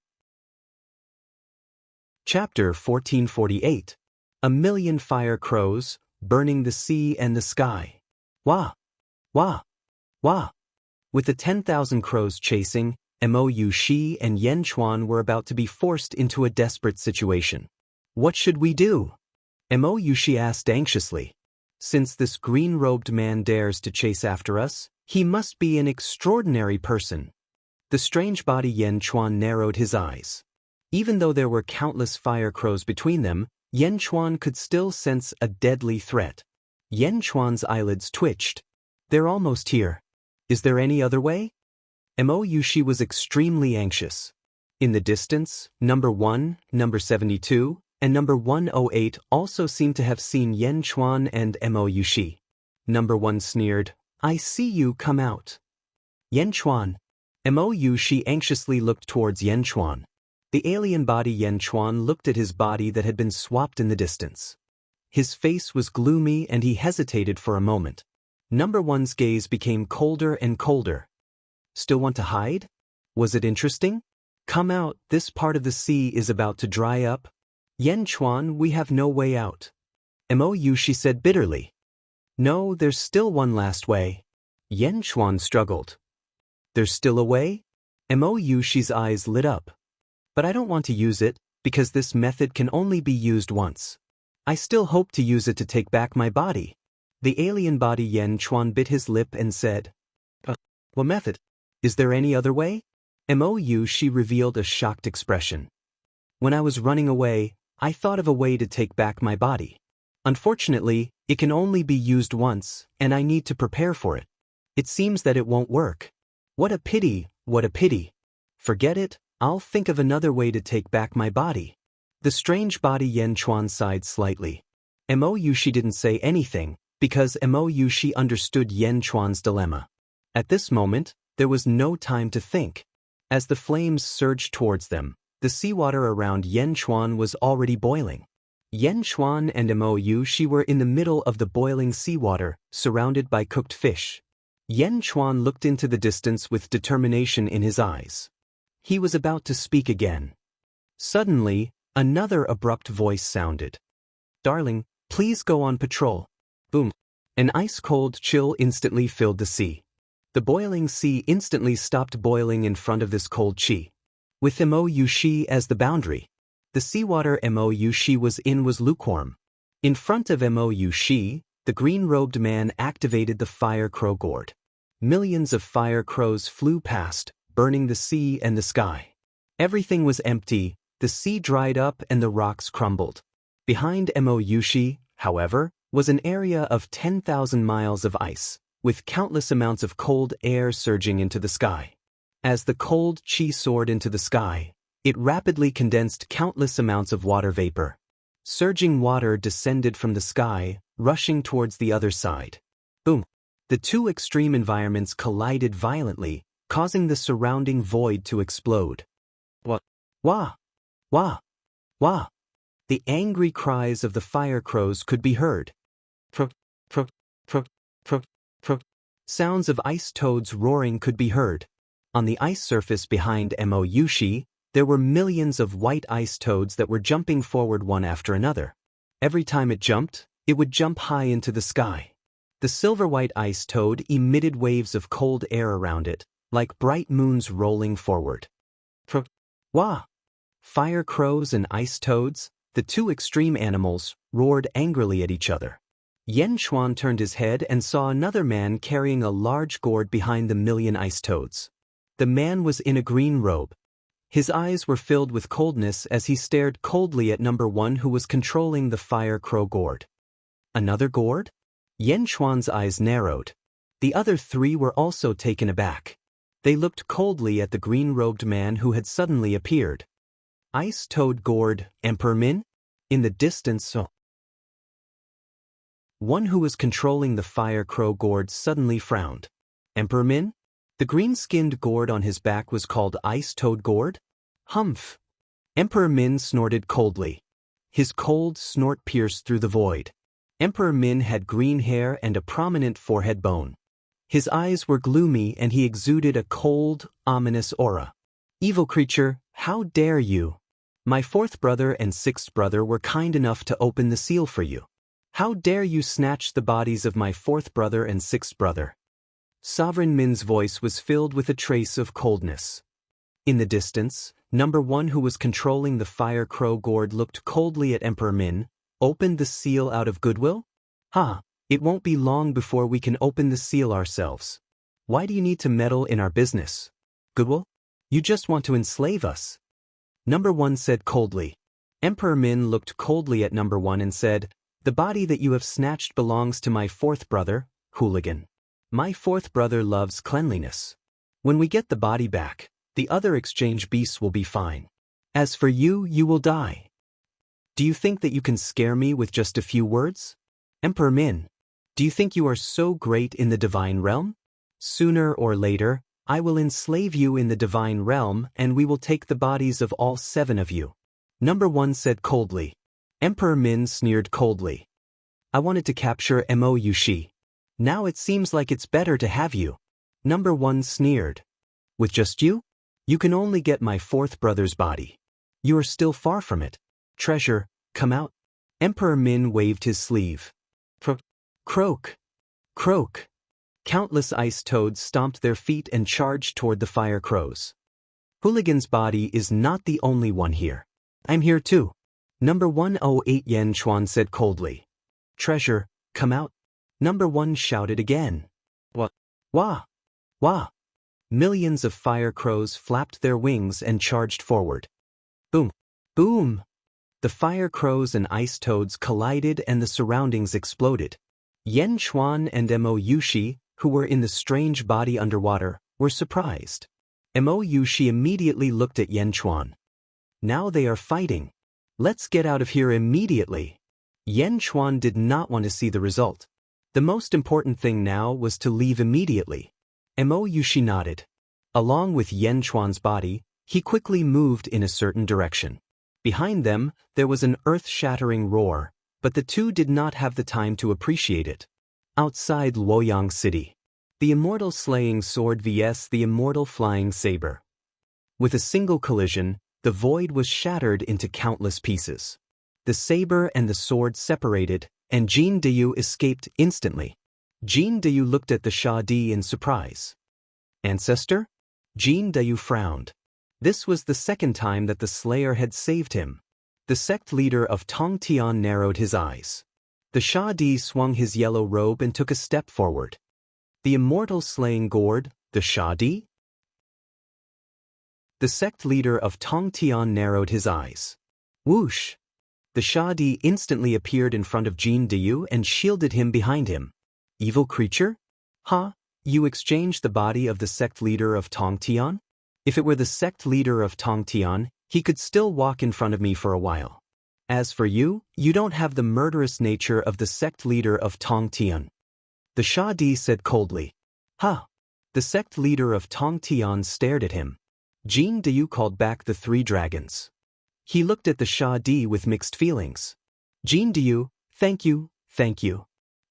Chapter 1448. A million fire crows, burning the sea and the sky. Wah! Wah! Wah! With the 10,000 crows chasing, Mou Shi and Yan Chuan were about to be forced into a desperate situation. "What should we do?" Mou Shi asked anxiously. "Since this green-robed man dares to chase after us, he must be an extraordinary person." The strange body Yan Chuan narrowed his eyes. Even though there were countless fire crows between them, Yan Chuan could still sense a deadly threat. Yan Chuan's eyelids twitched. "They're almost here. Is there any other way?" Mou Shi was extremely anxious. In the distance, number 1, number 72, and number 108 also seemed to have seen Yan Chuan and Mou Shi. Number 1 sneered, "I see you, come out." "Yan Chuan." Mou Shi anxiously looked towards Yan Chuan. The alien body Yan Chuan looked at his body that had been swapped in the distance. His face was gloomy and he hesitated for a moment. Number 1's gaze became colder and colder. "Still want to hide? Was it interesting? Come out, this part of the sea is about to dry up." "Yan Chuan, we have no way out." Mou Shi said bitterly. "No, there's still one last way." Yan Chuan struggled. "There's still a way?" Mou Shi's eyes lit up. "But I don't want to use it, because this method can only be used once. I still hope to use it to take back my body." The alien body Yan Chuan bit his lip and said, "What method? Is there any other way?" Mou Shi revealed a shocked expression. "When I was running away, I thought of a way to take back my body. Unfortunately, it can only be used once, and I need to prepare for it. It seems that it won't work. What a pity, what a pity. Forget it, I'll think of another way to take back my body." The strange body Yan Chuan sighed slightly. Mou Shi didn't say anything, because Mou Shi understood Yan Chuan's dilemma. At this moment, there was no time to think. As the flames surged towards them, the seawater around Yan Chuan was already boiling. Yan Chuan and Mou Shi were in the middle of the boiling seawater, surrounded by cooked fish. Yan Chuan looked into the distance with determination in his eyes. He was about to speak again. Suddenly, another abrupt voice sounded. "Darling, please go on patrol." Boom. An ice-cold chill instantly filled the sea. The boiling sea instantly stopped boiling in front of this cold chi. With Mou Shi as the boundary, the seawater Mou Shi was in was lukewarm. In front of Mou Shi, the green-robed man activated the fire crow gourd. Millions of fire crows flew past, burning the sea and the sky. Everything was empty, The sea dried up and the rocks crumbled. Behind Mo Yushi, however, was an area of 10,000 miles of ice, with countless amounts of cold air surging into the sky. As the cold chi soared into the sky, it rapidly condensed countless amounts of water vapor. Surging water descended from the sky, rushing towards the other side. Boom! The two extreme environments collided violently, causing the surrounding void to explode. What? Wah! Wah! Wah! The angry cries of the fire crows could be heard. Prok, prok, prok, prok, prok. Sounds of ice toads roaring could be heard. On the ice surface behind Mo Yushi, there were millions of white ice toads that were jumping forward one after another. Every time it jumped, it would jump high into the sky. The silver-white ice toad emitted waves of cold air around it, like bright moons rolling forward. Prok, wah! Fire crows and ice toads, the two extreme animals, roared angrily at each other. Yan Xuan turned his head and saw another man carrying a large gourd behind the million ice toads. The man was in a green robe. His eyes were filled with coldness as he stared coldly at number one who was controlling the fire crow gourd. Another gourd? Yan Xuan's eyes narrowed. The other three were also taken aback. They looked coldly at the green-robed man who had suddenly appeared. Ice toad gourd, Emperor Min? In the distance, one who was controlling the fire crow gourd suddenly frowned. Emperor Min? The green-skinned gourd on his back was called Ice Toad Gourd? Humph! Emperor Min snorted coldly. His cold snort pierced through the void. Emperor Min had green hair and a prominent forehead bone. His eyes were gloomy and he exuded a cold, ominous aura. Evil creature, how dare you? My fourth brother and sixth brother were kind enough to open the seal for you. How dare you snatch the bodies of my fourth brother and sixth brother? Sovereign Min's voice was filled with a trace of coldness. In the distance, number one who was controlling the fire crow gourd looked coldly at Emperor Min. Opened the seal out of goodwill? Ha! It won't be long before we can open the seal ourselves. Why do you need to meddle in our business? Goodwill? You just want to enslave us. Number one said coldly. Emperor Min looked coldly at number one and said, The body that you have snatched belongs to my fourth brother, Hooligan. My fourth brother loves cleanliness. When we get the body back, the other exchange beasts will be fine. As for you, you will die. Do you think that you can scare me with just a few words? Emperor Min, do you think you are so great in the divine realm? Sooner or later, I will enslave you in the divine realm and we will take the bodies of all 7 of you. Number one said coldly. Emperor Min sneered coldly. I wanted to capture Mo Yushi. Now it seems like it's better to have you. Number one sneered. With just you? You can only get my fourth brother's body. You are still far from it. Treasure, come out. Emperor Min waved his sleeve. Croak. Croak. Countless ice toads stomped their feet and charged toward the fire crows. Hooligan's body is not the only one here. I'm here too. Number 108 Yan Xuan said coldly. Treasure, come out. Number one shouted again. What? Wah! Wah! Millions of fire crows flapped their wings and charged forward. Boom! Boom! The fire crows and ice toads collided and the surroundings exploded. Yan Xuan and Mo Yushi, who were in the strange body underwater, were surprised. Mo Yushi immediately looked at Yan Xuan. Now they are fighting. Let's get out of here immediately. Yan Xuan did not want to see the result. The most important thing now was to leave immediately. Mo Yushi nodded. Along with Yan Xuan's body, he quickly moved in a certain direction. Behind them, there was an earth-shattering roar, but the two did not have the time to appreciate it. Outside Luoyang City, the Immortal slaying sword vs. the Immortal flying saber. With a single collision, the void was shattered into countless pieces. The saber and the sword separated, and Jin Deyu escaped instantly. Jin Deyu looked at the Sha Di in surprise. Ancestor? Jin Deyu frowned. This was the second time that the Slayer had saved him. The sect leader of Tong Tian narrowed his eyes. The Sha Di swung his yellow robe and took a step forward. The Immortal slaying gourd, the Sha Di? The sect leader of Tongtian narrowed his eyes. Whoosh! The Shadi instantly appeared in front of Jin Deyu and shielded him behind him. Evil creature? Huh? You exchanged the body of the sect leader of Tongtian? If it were the sect leader of Tongtian, he could still walk in front of me for a while. As for you, you don't have the murderous nature of the sect leader of Tongtian. The Shadi said coldly. Huh? The sect leader of Tongtian stared at him. Jin Deyu called back the 3 dragons. He looked at the Shadi with mixed feelings. Jin Deyu, thank you, thank you.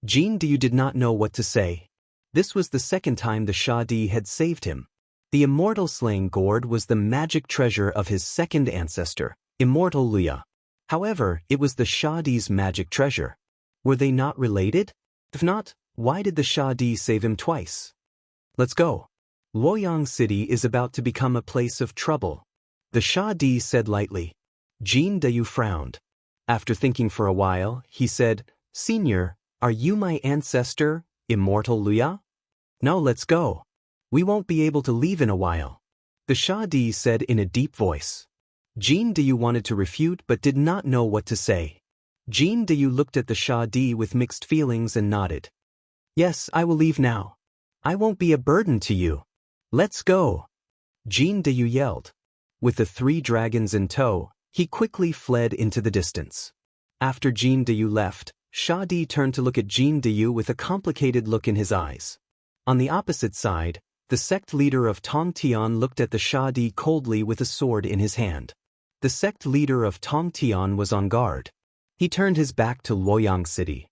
Jin Deyu did not know what to say. This was the second time the Shadi had saved him. The immortal slaying gourd was the magic treasure of his second ancestor, Immortal Luya. However, it was the Shadi's magic treasure. Were they not related? If not, why did the Shadi save him twice? Let's go. Luoyang City is about to become a place of trouble. The Shadi said lightly. Jin Deyu frowned. After thinking for a while, he said, Senior, are you my ancestor, Immortal Luya? Now let's go. We won't be able to leave in a while. The Shadi said in a deep voice. Jin Deyu wanted to refute but did not know what to say. Jin Deyu looked at the Shadi with mixed feelings and nodded. Yes, I will leave now. I won't be a burden to you. Let's go. Jin Deyu yelled. With the 3 dragons in tow, he quickly fled into the distance. After Jin Deyu left, Shadi turned to look at Jin Deyu with a complicated look in his eyes. On the opposite side, the sect leader of Tongtian looked at the Shadi coldly with a sword in his hand. The sect leader of Tongtian was on guard. He turned his back to Luoyang City.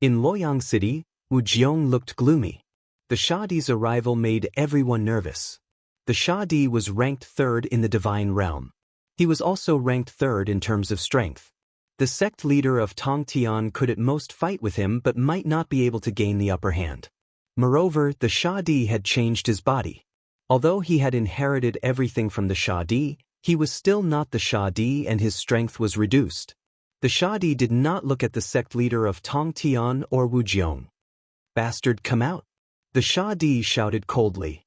In Luoyang City, Wu Jiong looked gloomy. The Shadi's arrival made everyone nervous. The Shadi was ranked 3rd in the divine realm. He was also ranked 3rd in terms of strength. The sect leader of Tongtian could at most fight with him but might not be able to gain the upper hand. Moreover, the Shadi had changed his body. Although he had inherited everything from the Shadi, he was still not the Shadi and his strength was reduced. The Shadi did not look at the sect leader of Tongtian or Wu Jiong. Bastard, come out! The Shadi shouted coldly.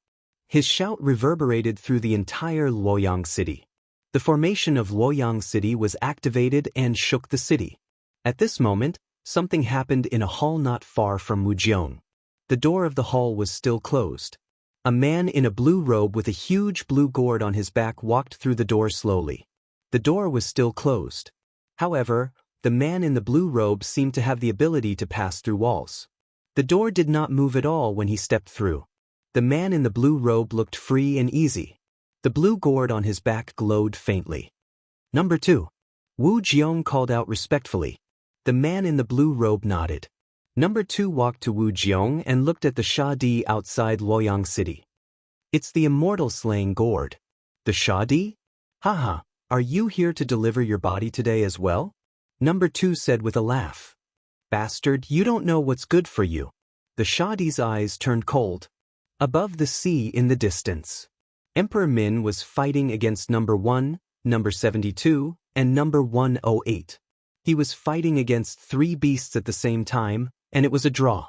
His shout reverberated through the entire Luoyang City. The formation of Luoyang City was activated and shook the city. At this moment, something happened in a hall not far from Wu Jiong. The door of the hall was still closed. A man in a blue robe with a huge blue gourd on his back walked through the door slowly. The door was still closed. However, the man in the blue robe seemed to have the ability to pass through walls. The door did not move at all when he stepped through. The man in the blue robe looked free and easy. The blue gourd on his back glowed faintly. Number 2. Wu Jiong called out respectfully. The man in the blue robe nodded. Number 2 walked to Wu Jiong and looked at the Shadi outside Luoyang City. It's the immortal slaying gourd. The Shadi? Haha, are you here to deliver your body today as well? Number 2 said with a laugh. Bastard, you don't know what's good for you. The Shadi's eyes turned cold. Above the sea in the distance, Emperor Min was fighting against number 1, number 72, and number 108. He was fighting against 3 beasts at the same time, and it was a draw.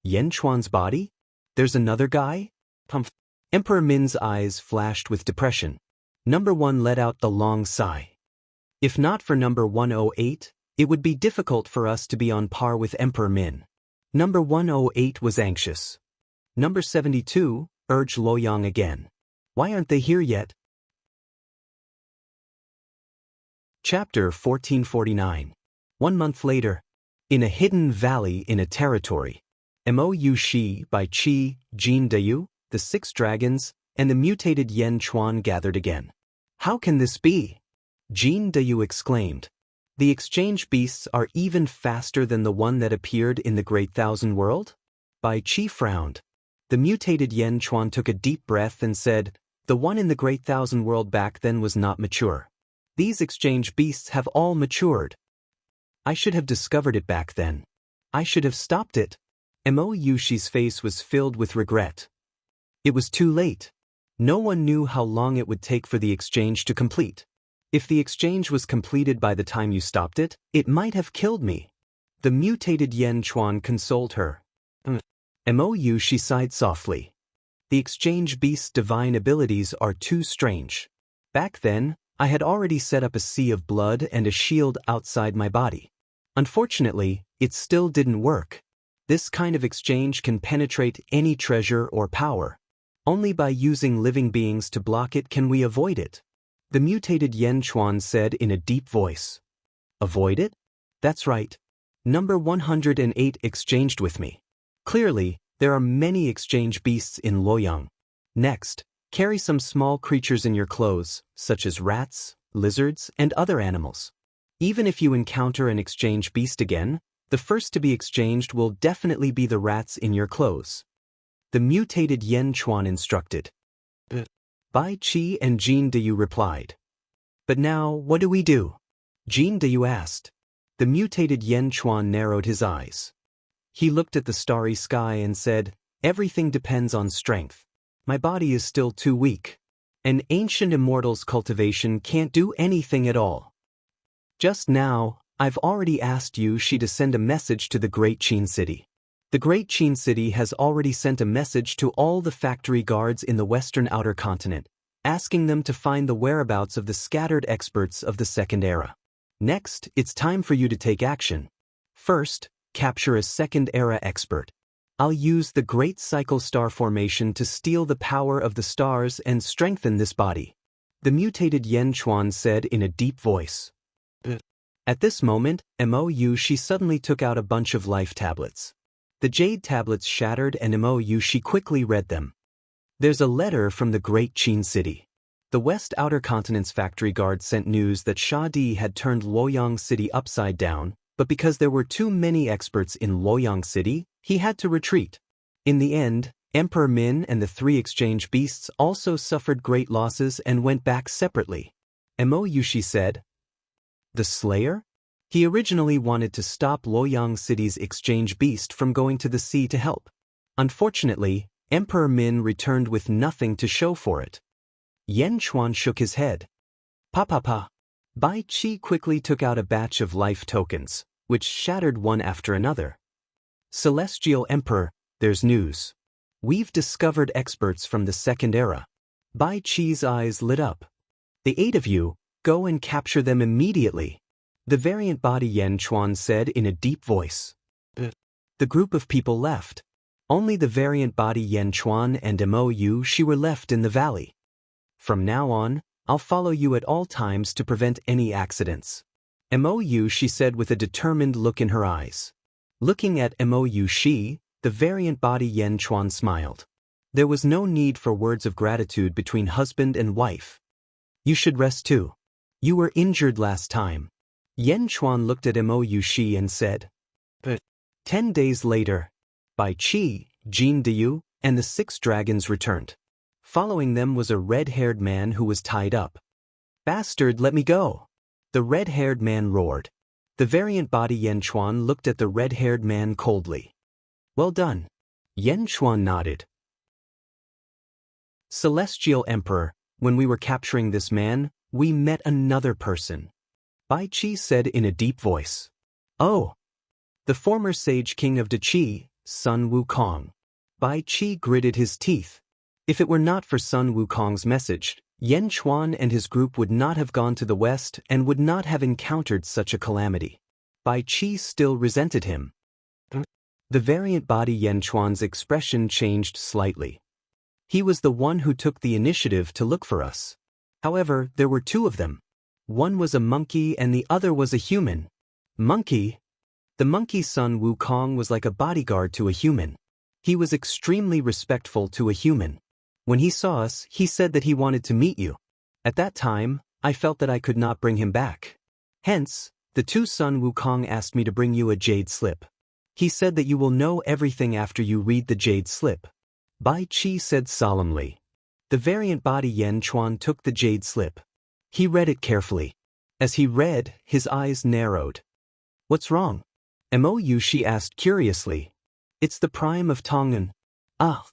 Yan Chuan's body? There's another guy? Pumph. Emperor Min's eyes flashed with depression. Number 1 let out the long sigh. If not for number 108, it would be difficult for us to be on par with Emperor Min. Number 108 was anxious. Number 72 urged Luoyang again. Why aren't they here yet? Chapter 1449. 1 month later. In a hidden valley in a territory. Mou Shi by Qi, Jin Deyu, the 6 dragons, and the mutated Yan Chuan gathered again. How can this be? Jin Deyu exclaimed. The exchange beasts are even faster than the one that appeared in the Great Thousand World? Bai Qi frowned. The mutated Yan Chuan took a deep breath and said, the one in the Great Thousand World back then was not mature. These exchange beasts have all matured. I should have discovered it back then. I should have stopped it. Mo Yushi's face was filled with regret. It was too late. No one knew how long it would take for the exchange to complete. If the exchange was completed by the time you stopped it, it might have killed me. The mutated Yan Chuan consoled her. Mo Yushi sighed softly. The exchange beast's divine abilities are too strange. Back then, I had already set up a sea of blood and a shield outside my body. Unfortunately, it still didn't work. This kind of exchange can penetrate any treasure or power. Only by using living beings to block it can we avoid it. The mutated Yen Chuan said in a deep voice. Avoid it? That's right. Number 108 exchanged with me. Clearly, there are many exchange beasts in Luoyang. Next, carry some small creatures in your clothes, such as rats, lizards, and other animals. Even if you encounter an exchange beast again, the first to be exchanged will definitely be the rats in your clothes. The mutated Yen Chuan instructed. Bai Qi and Jin Deyu replied. But now, what do we do? Jin Deyu asked. The mutated Yen Chuan narrowed his eyes. He looked at the starry sky and said, everything depends on strength. My body is still too weak. An ancient immortal's cultivation can't do anything at all. Just now, I've already asked Yu-Shi to send a message to the Great Qin City. The Great Qin City has already sent a message to all the factory guards in the western outer continent, asking them to find the whereabouts of the scattered experts of the Second Era. Next, it's time for you to take action. First, capture a Second Era expert. I'll use the Great Cycle Star Formation to steal the power of the stars and strengthen this body. The mutated Yen Chuan said in a deep voice. At this moment, Yu-Shi suddenly took out a bunch of life tablets. The jade tablets shattered and Yu-Shi quickly read them. There's a letter from the Great Qin City. The West Outer Continent's factory guard sent news that Sha Di had turned Luoyang City upside down, but because there were too many experts in Luoyang City, he had to retreat. In the end, Emperor Min and the 3 exchange beasts also suffered great losses and went back separately. Yu-Shi said. The Slayer? He originally wanted to stop Luoyang City's exchange beast from going to the sea to help. Unfortunately, Emperor Min returned with nothing to show for it. Yen Chuan shook his head. Pa. Bai Qi quickly took out a batch of life tokens, which shattered one after another. Celestial Emperor, there's news. We've discovered experts from the Second Era. Bai Qi's eyes lit up. The 8 of you, go and capture them immediately. The variant body Yen Chuan said in a deep voice. The group of people left. Only the variant body Yen Chuan and Yu-Shi were left in the valley. From now on, I'll follow you at all times to prevent any accidents. Yu-Shi said with a determined look in her eyes. Looking at Yu-Shi, the variant body Yen Chuan smiled. There was no need for words of gratitude between husband and wife. You should rest too. You were injured last time. Yen Chuan looked at Yu-Shi and said. 10 days later, Bai Qi, Jin Deyu, and the 6 dragons returned. Following them was a red-haired man who was tied up. Bastard, let me go! The red-haired man roared. The variant body Yen Chuan looked at the red-haired man coldly. Well done. Yen Chuan nodded. Celestial Emperor, when we were capturing this man, we met another person. Bai Qi said in a deep voice. Oh! The former sage king of Deqi, Sun Wukong. Bai Qi gritted his teeth. If it were not for Sun Wukong's message, Yen Chuan and his group would not have gone to the west and would not have encountered such a calamity. Bai Qi still resented him. The variant body Yen Chuan's expression changed slightly. He was the one who took the initiative to look for us. However, there were 2 of them. One was a monkey and the other was a human. Monkey? The monkey Sun Wukong was like a bodyguard to a human. He was extremely respectful to a human. When he saw us, he said that he wanted to meet you. At that time, I felt that I could not bring him back. Hence, the 2 Sun Wukong asked me to bring you a jade slip. He said that you will know everything after you read the jade slip. Bai Qi said solemnly. The variant body Yen Chuan took the jade slip. He read it carefully. As he read, his eyes narrowed. What's wrong? Yu-Shi asked curiously. It's the prime of Tongan. Ah!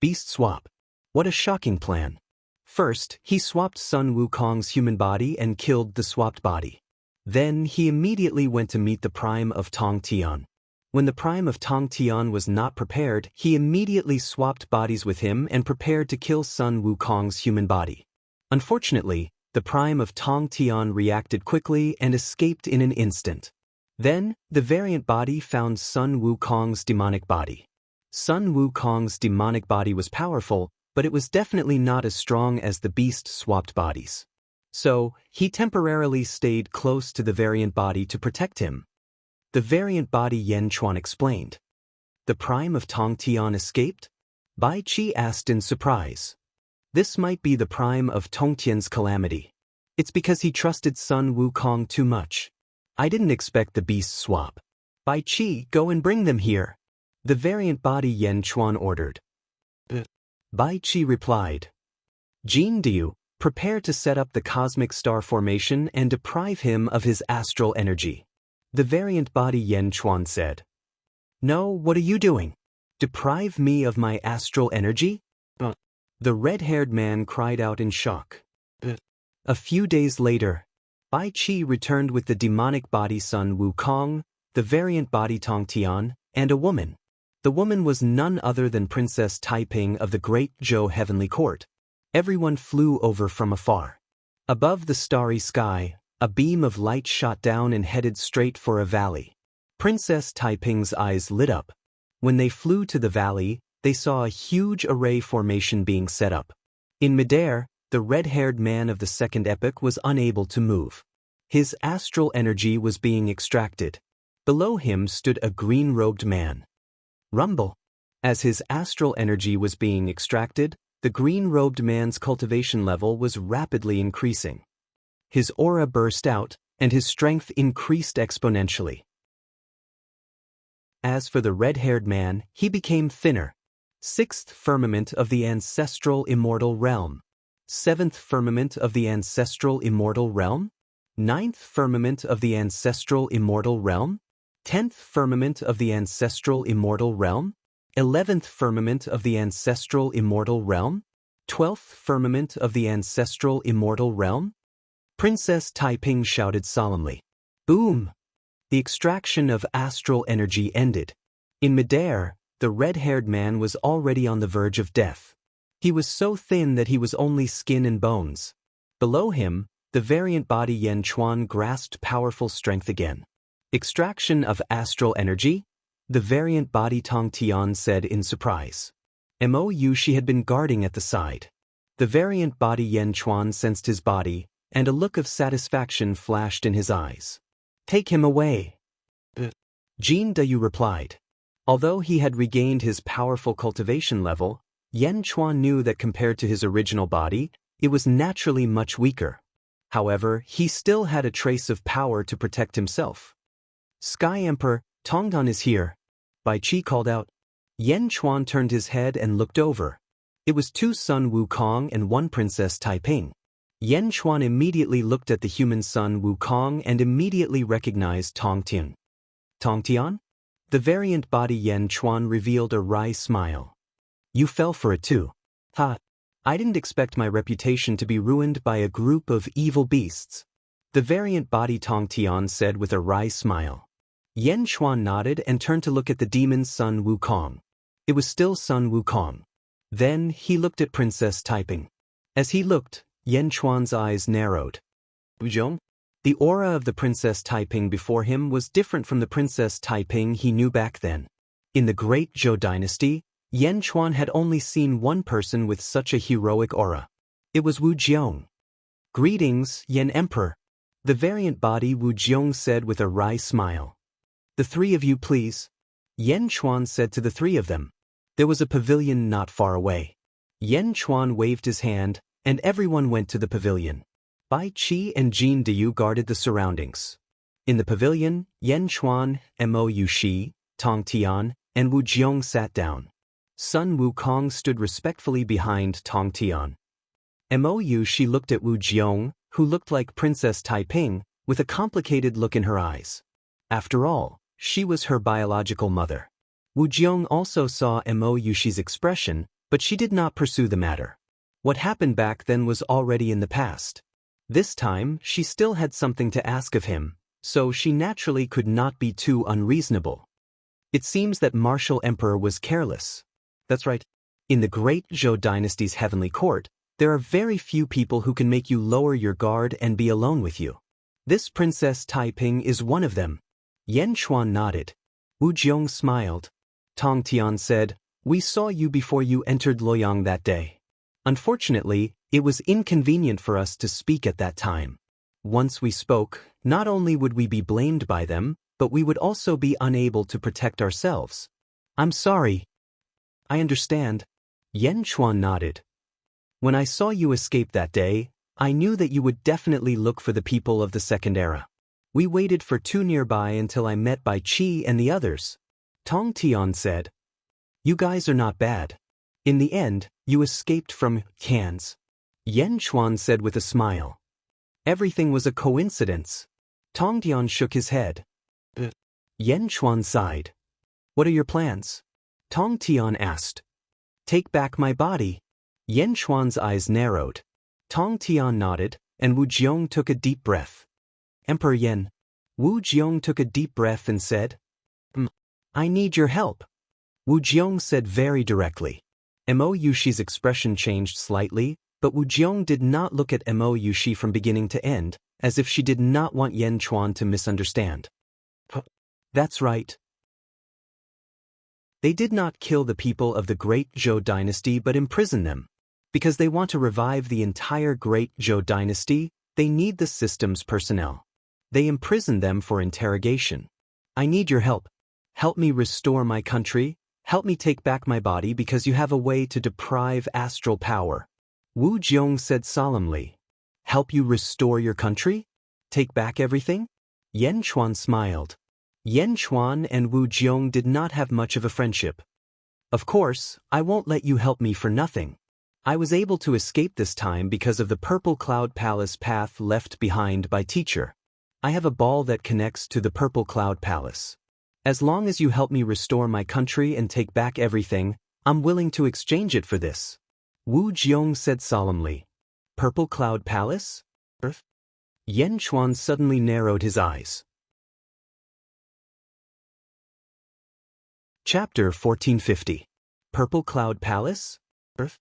Beast swap. What a shocking plan. First, he swapped Sun Wukong's human body and killed the swapped body. Then, he immediately went to meet the prime of Tong Tian. When the prime of Tong Tian was not prepared, he immediately swapped bodies with him and prepared to kill Sun Wukong's human body. Unfortunately, the prime of Tong Tian reacted quickly and escaped in an instant. Then, the variant body found Sun Wukong's demonic body. Sun Wukong's demonic body was powerful, but it was definitely not as strong as the beast-swapped bodies. So, he temporarily stayed close to the variant body to protect him. The variant body Yan Chuan explained. The prime of Tong Tian escaped? Bai Qi asked in surprise. This might be the prime of Tong Tian's calamity. It's because he trusted Sun Wukong too much. I didn't expect the beast swap. Bai Qi, go and bring them here. The variant body Yan Chuan ordered. Bai Qi replied. Jin Du, prepare to set up the cosmic star formation and deprive him of his astral energy. The variant body Yan Chuan said. No, what are you doing? Deprive me of my astral energy? The red-haired man cried out in shock. A few days later, Bai Qi returned with the demonic body Sun Wukong, the variant body Tong Tian, and a woman. The woman was none other than Princess Taiping of the Great Zhou Heavenly Court. Everyone flew over from afar. Above the starry sky, a beam of light shot down and headed straight for a valley. Princess Taiping's eyes lit up. When they flew to the valley, they saw a huge array formation being set up. In midair, the red-haired man of the second epoch was unable to move. His astral energy was being extracted. Below him stood a green-robed man. Rumble. As his astral energy was being extracted, the green-robed man's cultivation level was rapidly increasing. His aura burst out, and his strength increased exponentially. As for the red-haired man, he became thinner. Sixth firmament of the ancestral immortal realm. Seventh firmament of the ancestral immortal realm. Ninth firmament of the ancestral immortal realm. 10th firmament of the ancestral immortal realm. 11th firmament of the ancestral immortal realm. 12th firmament of the ancestral immortal realm. Princess Taiping shouted solemnly. Boom! The extraction of astral energy ended. In midair, the red-haired man was already on the verge of death. He was so thin that he was only skin and bones. Below him, the variant body Yan Chuan grasped powerful strength again. Extraction of astral energy? The variant body Tong Tian said in surprise. Mou she had been guarding at the side. The variant body Yan Chuan sensed his body, and a look of satisfaction flashed in his eyes. Take him away. Jin Du replied. Although he had regained his powerful cultivation level, Yan Chuan knew that compared to his original body, it was naturally much weaker. However, he still had a trace of power to protect himself. Sky Emperor, Tongdan is here. Bai Qi called out. Yan Chuan turned his head and looked over. It was two Sun Wukong and one Princess Taiping. Yan Chuan immediately looked at the human Sun Wukong and immediately recognized Tong Tian. Tong Tian? The variant body Yan Chuan revealed a wry smile. You fell for it too. Ha! I didn't expect my reputation to be ruined by a group of evil beasts. The variant body Tong Tian said with a wry smile. Yan Chuan nodded and turned to look at the demon Sun Wukong. It was still Sun Wukong. Then he looked at Princess Taiping. As he looked, Yan Chuan's eyes narrowed. Wuzhong? The aura of the Princess Taiping before him was different from the Princess Taiping he knew back then. In the Great Zhou dynasty, Yan Chuan had only seen one person with such a heroic aura. It was Wu Jiong. Greetings, Yan Emperor. The variant body Wu Jiong said with a wry smile. The three of you, please. Yan Chuan said to the three of them. There was a pavilion not far away. Yan Chuan waved his hand, and everyone went to the pavilion. Bai Qi and Jin Du guarded the surroundings. In the pavilion, Yan Chuan, Mou Shi, Tong Tian, and Wu Jiong sat down. Sun Wukong stood respectfully behind Tong Tian. Mou Shi looked at Wu Jiong, who looked like Princess Taiping, with a complicated look in her eyes. After all, she was her biological mother. Wu Jiong also saw Mou Shi's expression, but she did not pursue the matter. What happened back then was already in the past. This time, she still had something to ask of him, so she naturally could not be too unreasonable. It seems that martial emperor was careless. That's right. In the great Zhou dynasty's heavenly court, there are very few people who can make you lower your guard and be alone with you. This Princess Taiping is one of them. Yan Chuan nodded. Wu Jiong smiled. Tong Tian said, "We saw you before you entered Luoyang that day. Unfortunately, it was inconvenient for us to speak at that time. Once we spoke, not only would we be blamed by them, but we would also be unable to protect ourselves." "I'm sorry." "I understand." Yan Chuan nodded. "When I saw you escape that day, I knew that you would definitely look for the people of the Second Era. We waited for 2 nearby until I met Bai Qi and the others." Tong Tian said, "You guys are not bad. In the end, you escaped from Cannes." Yan Chuan said with a smile. "Everything was a coincidence." Tong Tian shook his head. Yan Chuan sighed. "What are your plans?" Tong Tian asked. "Take back my body." Yan Chuan's eyes narrowed. Tong Tian nodded, and Wu Jiong took a deep breath. "Emperor Yan." Wu Jiong took a deep breath and said, "I need your help." Wu Jiong said very directly. Mo Yushi's expression changed slightly, but Wu Jiong did not look at Mo Yushi from beginning to end, as if she did not want Yan Chuan to misunderstand. "That's right. They did not kill the people of the Great Zhou dynasty but imprison them. Because they want to revive the entire Great Zhou dynasty, they need the system's personnel. They imprison them for interrogation. I need your help. Help me restore my country. Help me take back my body because you have a way to deprive astral power." Wu Jiong said solemnly. "Help you restore your country? Take back everything?" Yan Chuan smiled. Yan Chuan and Wu Jiong did not have much of a friendship. "Of course, I won't let you help me for nothing. I was able to escape this time because of the Purple Cloud Palace path left behind by teacher. I have a ball that connects to the Purple Cloud Palace. As long as you help me restore my country and take back everything, I'm willing to exchange it for this." Wu Jiong said solemnly. "Purple Cloud Palace? Earth?" Yan Chuan suddenly narrowed his eyes. Chapter 1450. Purple Cloud Palace? Earth?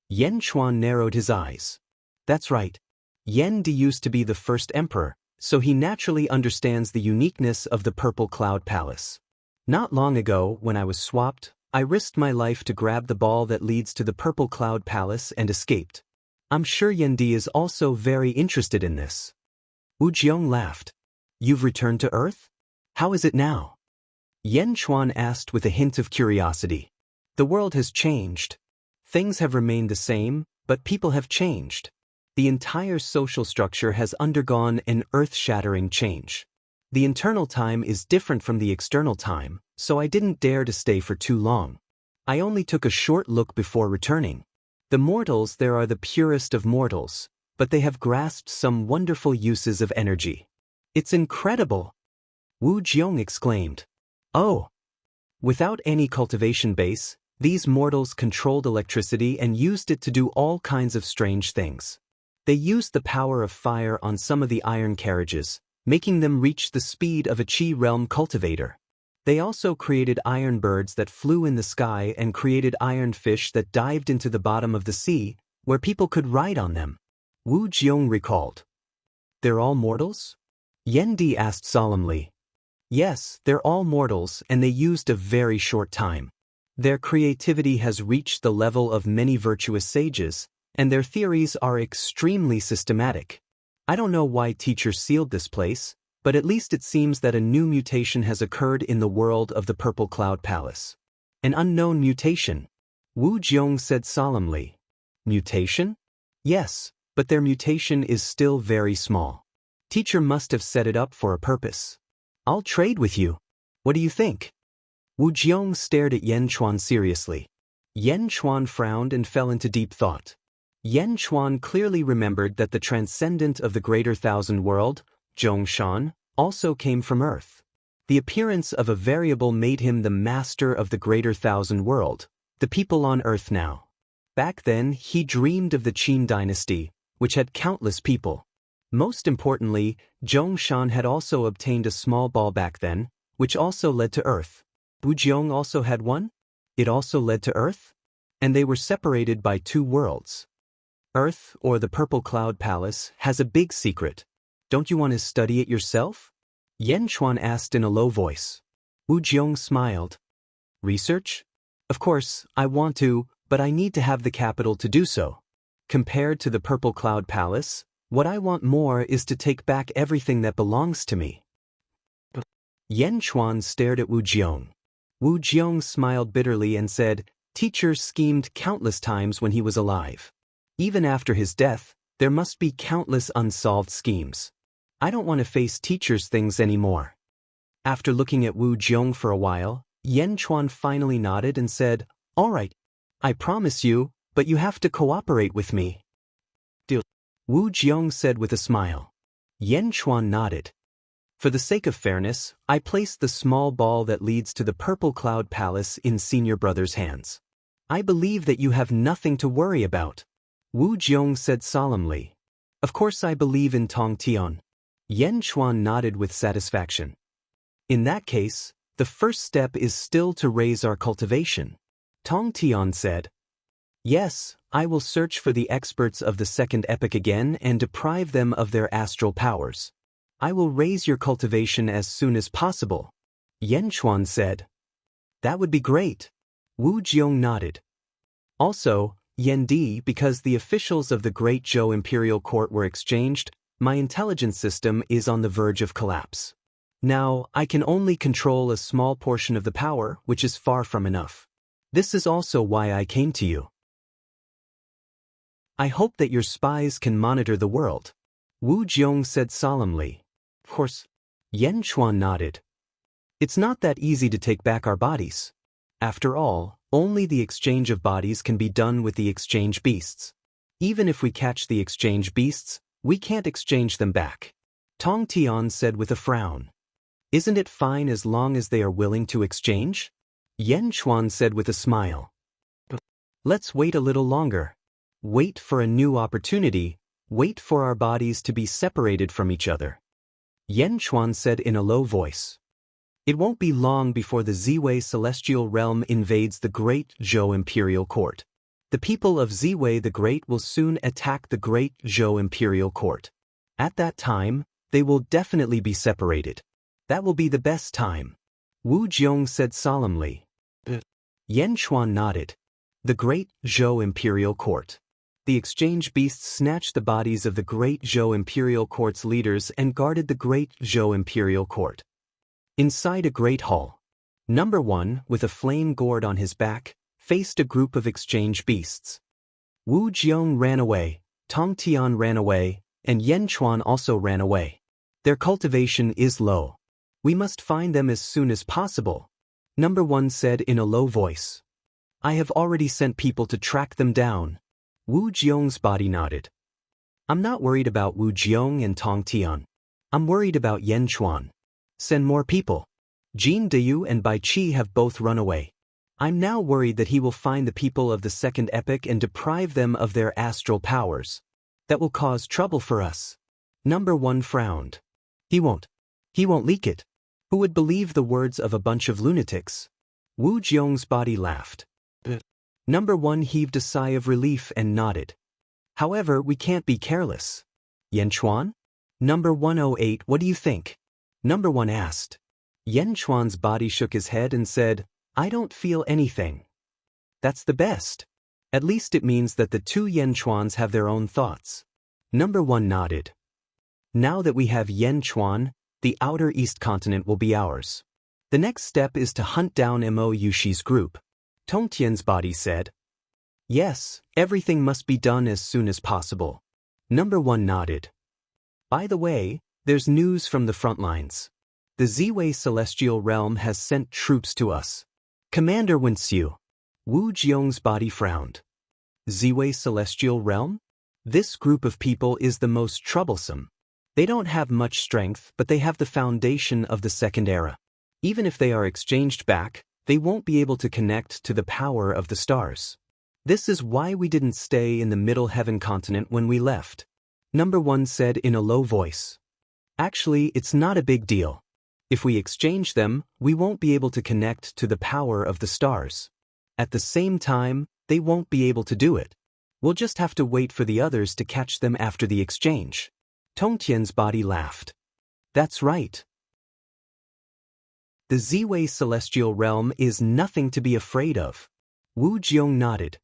Yan Chuan narrowed his eyes. That's right. Yan Di used to be the first emperor, so he naturally understands the uniqueness of the Purple Cloud Palace. Not long ago, when I was swapped, I risked my life to grab the ball that leads to the Purple Cloud Palace and escaped. I'm sure Yan Di is also very interested in this. Wu Jiong laughed. "You've returned to Earth? How is it now?" Yan Chuan asked with a hint of curiosity. "The world has changed. Things have remained the same, but people have changed. The entire social structure has undergone an earth-shattering change. The internal time is different from the external time, so I didn't dare to stay for too long. I only took a short look before returning. The mortals there are the purest of mortals, but they have grasped some wonderful uses of energy. It's incredible!" Wu Jiong exclaimed. "Oh! Without any cultivation base, these mortals controlled electricity and used it to do all kinds of strange things. They used the power of fire on some of the iron carriages, making them reach the speed of a Qi realm cultivator. They also created iron birds that flew in the sky and created iron fish that dived into the bottom of the sea, where people could ride on them." Wu Jiong recalled. "They're all mortals?" Yan Di asked solemnly. "Yes, they're all mortals, and they used a very short time. Their creativity has reached the level of many virtuous sages, and their theories are extremely systematic. I don't know why teacher sealed this place, but at least it seems that a new mutation has occurred in the world of the Purple Cloud Palace. An unknown mutation." Wu Jiong said solemnly. "Mutation? Yes, but their mutation is still very small. Teacher must have set it up for a purpose. I'll trade with you. What do you think?" Wu Jiong stared at Yan Chuan seriously. Yan Chuan frowned and fell into deep thought. Yan Chuan clearly remembered that the transcendent of the Greater Thousand World, Zhongshan, also came from Earth. The appearance of a variable made him the master of the Greater Thousand World, the people on Earth now. Back then, he dreamed of the Qin dynasty, which had countless people. Most importantly, Zhongshan had also obtained a small ball back then, which also led to Earth. Wu Jiong also had one? It also led to Earth? And they were separated by two worlds. Earth, or the Purple Cloud Palace, has a big secret. Don't you want to study it yourself? Yan Chuan asked in a low voice. Wu Jiong smiled. Research? Of course, I want to, but I need to have the capital to do so. Compared to the Purple Cloud Palace, what I want more is to take back everything that belongs to me. Yan Chuan stared at Wu Jiong. Wu Jiong smiled bitterly and said, Teacher schemed countless times when he was alive. Even after his death, there must be countless unsolved schemes. I don't want to face teacher's things anymore. After looking at Wu Jiong for a while, Yan Chuan finally nodded and said, All right, I promise you, but you have to cooperate with me. Deal. Wu Jiong said with a smile. Yan Chuan nodded. For the sake of fairness, I placed the small ball that leads to the Purple Cloud Palace in senior brother's hands. I believe that you have nothing to worry about. Wu Jiong said solemnly. Of course I believe in Tong Tian. Yan Chuan nodded with satisfaction. In that case, the first step is still to raise our cultivation. Tong Tian said. Yes, I will search for the experts of the second epoch again and deprive them of their astral powers. I will raise your cultivation as soon as possible. Yan Chuan said. That would be great. Wu Jiong nodded. Also, Yan Di, because the officials of the Great Zhou Imperial Court were exchanged, my intelligence system is on the verge of collapse. Now, I can only control a small portion of the power, which is far from enough. This is also why I came to you. I hope that your spies can monitor the world. Wu Jiong said solemnly. Of course. Yan Chuan nodded. It's not that easy to take back our bodies. After all, only the exchange of bodies can be done with the exchange beasts. Even if we catch the exchange beasts, we can't exchange them back. Tong Tian said with a frown. Isn't it fine as long as they are willing to exchange? Yan Chuan said with a smile. Let's wait a little longer. Wait for a new opportunity. Wait for our bodies to be separated from each other. Yan Chuan said in a low voice. It won't be long before the Ziwei celestial realm invades the Great Zhou Imperial Court. The people of Ziwei the Great will soon attack the Great Zhou Imperial Court. At that time, they will definitely be separated. That will be the best time. Wu Jiong said solemnly. Yan Chuan nodded. The Great Zhou Imperial Court. The exchange beasts snatched the bodies of the Great Zhou Imperial Court's leaders and guarded the Great Zhou Imperial Court. Inside a great hall, Number 1, with a flame gourd on his back, faced a group of exchange beasts. Wu Jiong ran away, Tong Tian ran away, and Yan Chuan also ran away. Their cultivation is low. We must find them as soon as possible. Number 1 said in a low voice. I have already sent people to track them down. Wu Jiong's body nodded. I'm not worried about Wu Jiong and Tong Tian. I'm worried about Yan Chuan. Send more people. Jin Deyu and Bai Qi have both run away. I'm now worried that he will find the people of the second epoch and deprive them of their astral powers. That will cause trouble for us. Number 1 frowned. He won't leak it. Who would believe the words of a bunch of lunatics? Wu Jiong's body laughed. Number 1 heaved a sigh of relief and nodded. However, we can't be careless. Yan Chuan? Number 108, what do you think? Number 1 asked. Yan Chuan's body shook his head and said, I don't feel anything. That's the best. At least it means that the two Yan Chuans have their own thoughts. Number 1 nodded. Now that we have Yan Chuan, the outer east continent will be ours. The next step is to hunt down Mo Yushi's group. Tong Tian's body said. Yes, everything must be done as soon as possible. Number 1 nodded. By the way, there's news from the front lines. The Ziwei Celestial Realm has sent troops to us. Commander Wenxiu. Wu Jiong's body frowned. Ziwei Celestial Realm? This group of people is the most troublesome. They don't have much strength, but they have the foundation of the second era. Even if they are exchanged back, they won't be able to connect to the power of the stars. This is why we didn't stay in the Middle Heaven continent when we left. Number 1 said in a low voice. Actually, it's not a big deal. If we exchange them, we won't be able to connect to the power of the stars. At the same time, they won't be able to do it. We'll just have to wait for the others to catch them after the exchange. Tongtian's body laughed. That's right. The Ziwei celestial realm is nothing to be afraid of. Wu Jiong nodded.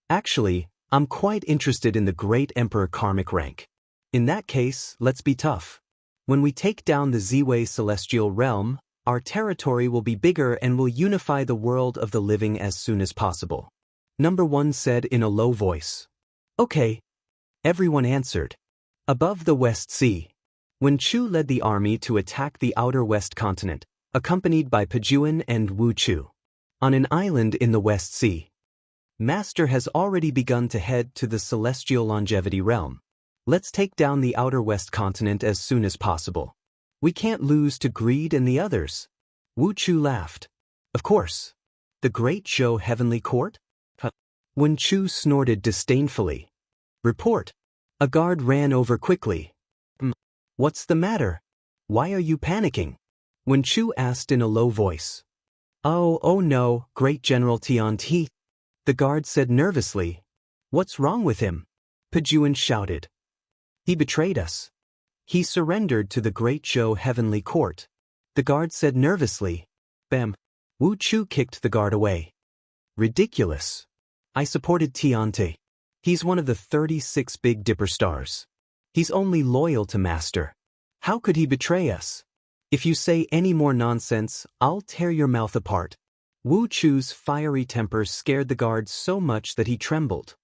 Actually, I'm quite interested in the Great Emperor karmic rank. In that case, let's be tough. When we take down the Ziwei celestial realm, our territory will be bigger and will unify the world of the living as soon as possible. Number 1 said in a low voice. Okay. Everyone answered. Above the West Sea, Wen Chu led the army to attack the outer West continent, accompanied by Pejuan and Wu Chu. On an island in the West Sea, Master has already begun to head to the celestial longevity realm. Let's take down the outer West continent as soon as possible. We can't lose to greed and the others. Wu Chu laughed. Of course. The Great Zhou Heavenly Court? Wen Chu snorted disdainfully. Report. A guard ran over quickly. What's the matter? Why are you panicking? Wen Chu asked in a low voice. Oh no, Great General Tian Ti. The guard said nervously. What's wrong with him? Pejuan shouted. He betrayed us. He surrendered to the Great Zhou Heavenly Court. The guard said nervously. Bam. Wu Chu kicked the guard away. Ridiculous. I supported Tian Ti. He's one of the 36 Big Dipper stars. He's only loyal to Master. How could he betray us? If you say any more nonsense, I'll tear your mouth apart. Wu Chu's fiery temper scared the guard so much that he trembled.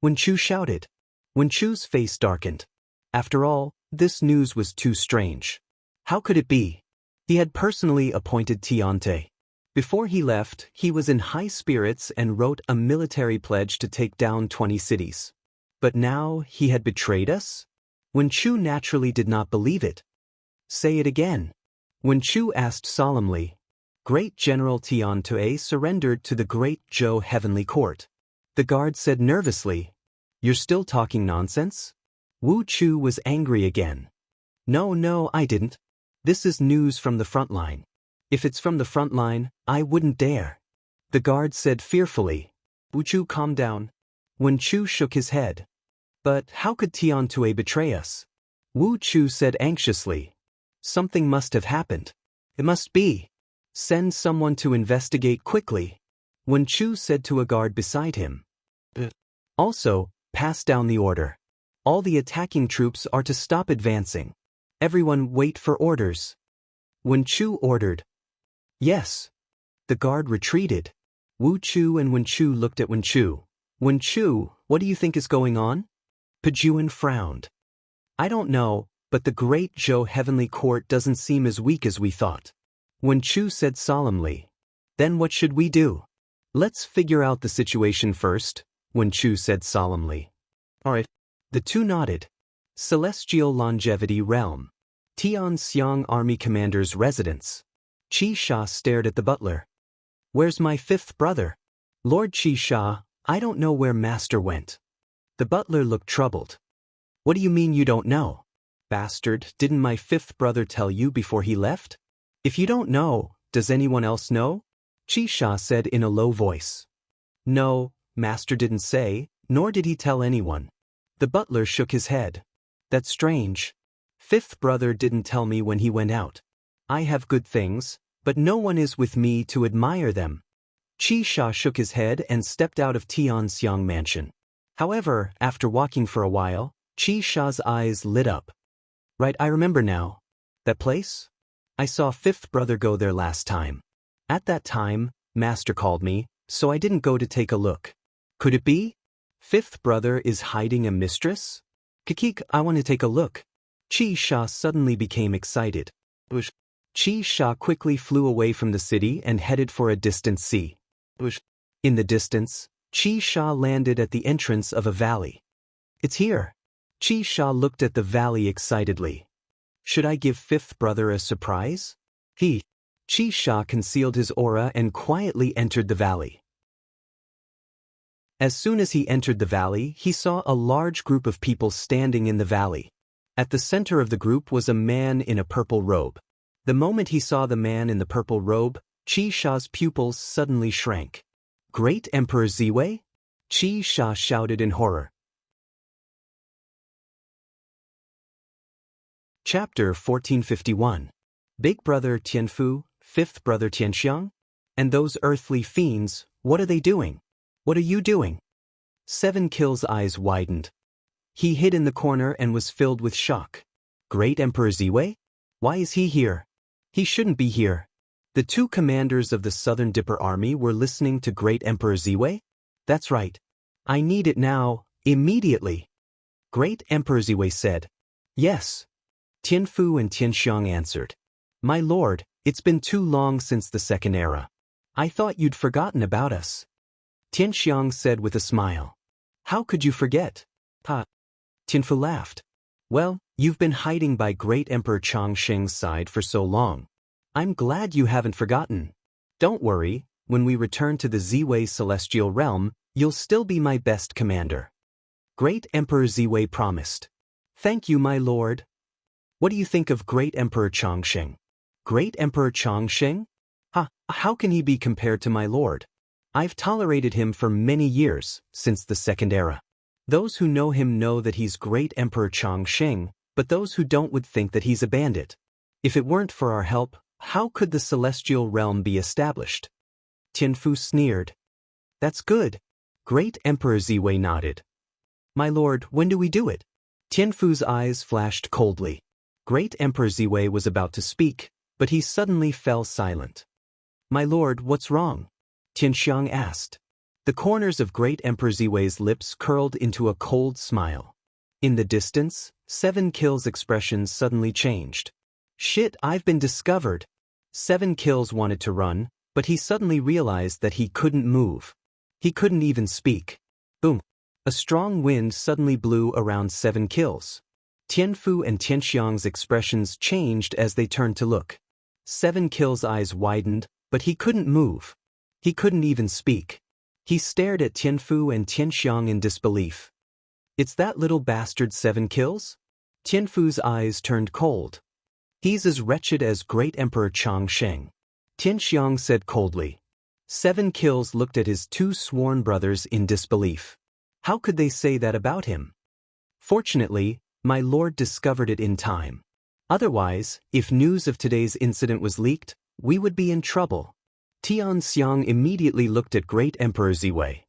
Wen Chu shouted. Wen Chu's face darkened. After all, this news was too strange. How could it be? He had personally appointed Tian Ti. Before he left, he was in high spirits and wrote a military pledge to take down 20 cities. But now he had betrayed us? Wen Chu naturally did not believe it. Say it again. Wen Chu asked solemnly. Great General Tian Ti surrendered to the Great Zhou Heavenly Court. The guard said nervously. You're still talking nonsense? Wu Chu was angry again. No, I didn't. This is news from the front line. If it's from the front line, I wouldn't dare. The guard said fearfully. Wu Chu, calm down. Wen Chu shook his head. But how could Tian Ti betray us? Wu Chu said anxiously. Something must have happened. It must be. Send someone to investigate quickly. Wen Chu said to a guard beside him. Also, pass down the order. All the attacking troops are to stop advancing. Everyone wait for orders. Wen Chu ordered. Yes. The guard retreated. Wu Chu and Wen Chu looked at Wen Chu. Wen Chu, what do you think is going on? Pejuan frowned. I don't know, but the Great Zhou Heavenly Court doesn't seem as weak as we thought. Wen Chu said solemnly. Then what should we do? Let's figure out the situation first, Wen Chu said solemnly. All right. The two nodded. Celestial Longevity Realm. Tianxiang Army Commander's residence. Qi Sha stared at the butler. Where's my fifth brother? Lord Qi Sha, I don't know where Master went. The butler looked troubled. What do you mean you don't know? Bastard, didn't my fifth brother tell you before he left? If you don't know, does anyone else know? Qi Sha said in a low voice. No, Master didn't say, nor did he tell anyone. The butler shook his head. That's strange. Fifth brother didn't tell me when he went out. I have good things, but no one is with me to admire them. Qi Sha shook his head and stepped out of Tianxiang Mansion. However, after walking for a while, Qi Sha's eyes lit up. Right, I remember now. That place? I saw fifth brother go there last time. At that time, Master called me, so I didn't go to take a look. Could it be? Fifth brother is hiding a mistress? Kikik, I want to take a look. Qi Sha suddenly became excited. Qi Sha quickly flew away from the city and headed for a distant sea. In the distance, Qi Sha landed at the entrance of a valley. It's here. Qi Sha looked at the valley excitedly. Should I give fifth brother a surprise? Qi Sha concealed his aura and quietly entered the valley. As soon as he entered the valley, he saw a large group of people standing in the valley. At the center of the group was a man in a purple robe. The moment he saw the man in the purple robe, Qi Sha's pupils suddenly shrank. Great Emperor Ziwei? Qi Sha shouted in horror. Chapter 1451. Big Brother Tianfu, Fifth Brother Tianxiang? And those earthly fiends, what are they doing? What are you doing? Seven Kill's eyes widened. He hid in the corner and was filled with shock. Great Emperor Ziwei? Why is he here? He shouldn't be here. The two commanders of the Southern Dipper Army were listening to Great Emperor Ziwei? That's right. I need it now, immediately. Great Emperor Ziwei said. Yes. Tianfu and Tianxiang answered. My lord, it's been too long since the Second Era. I thought you'd forgotten about us. Tianxiang said with a smile. How could you forget? Ha. Tianfu laughed. Well, you've been hiding by Great Emperor Chongqing's side for so long. I'm glad you haven't forgotten. Don't worry, when we return to the Ziwei Celestial Realm, you'll still be my best commander. Great Emperor Ziwei promised. Thank you, my lord. What do you think of Great Emperor Chongqing? Great Emperor Chongqing? How can he be compared to my lord? I've tolerated him for many years, since the Second Era. Those who know him know that he's Great Emperor Chongqing, but those who don't would think that he's a bandit. If it weren't for our help, how could the Celestial Realm be established? Tianfu sneered. That's good. Great Emperor Ziwei nodded. My lord, when do we do it? Tianfu's eyes flashed coldly. Great Emperor Ziwei was about to speak, but he suddenly fell silent. My lord, what's wrong? Tianxiang asked. The corners of Great Emperor Ziwei's lips curled into a cold smile. In the distance, Seven Kill's expression suddenly changed. Shit, I've been discovered. Seven Kills wanted to run, but he suddenly realized that he couldn't move. He couldn't even speak. Boom. A strong wind suddenly blew around Seven Kills. Tianfu and Tianxiang's expressions changed as they turned to look. Seven Kill's eyes widened, but he couldn't move. He couldn't even speak. He stared at Tianfu and Tianxiang in disbelief. It's that little bastard Seven Kills? Tianfu's eyes turned cold. He's as wretched as Great Emperor Chongqing. Tianxiang said coldly. Seven Kills looked at his two sworn brothers in disbelief. How could they say that about him? Fortunately, my lord discovered it in time. Otherwise, if news of today's incident was leaked, we would be in trouble. Tianxiang immediately looked at Great Emperor Ziwei.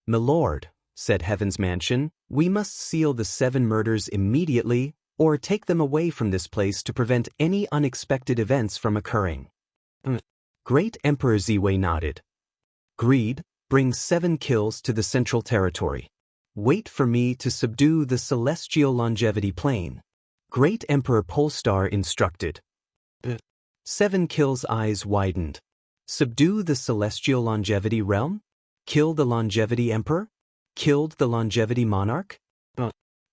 My lord, said Heaven's Mansion, we must seal the 7 murders immediately, or take them away from this place to prevent any unexpected events from occurring. Great Emperor Ziwei nodded. Greed, bring 7 kills to the Central Territory. Wait for me to subdue the Celestial Longevity Plane. Great Emperor Polestar instructed. 7 Kills' eyes widened. Subdue the Celestial Longevity Realm? Kill the Longevity Emperor? Killed the Longevity Monarch?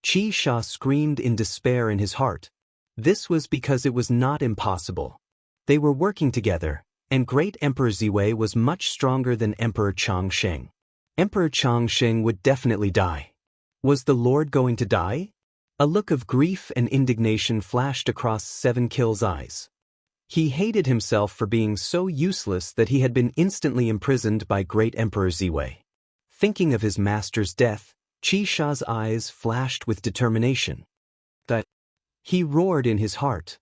Qi Sha screamed in despair in his heart. This was because it was not impossible. They were working together, and Great Emperor Ziwei was much stronger than Emperor Chongqing. Emperor Chongqing would definitely die. Was the Lord going to die? A look of grief and indignation flashed across Seven Kill's eyes. He hated himself for being so useless that he had been instantly imprisoned by Great Emperor Ziwei. Thinking of his master's death, Qi Sha's eyes flashed with determination. He roared in his heart.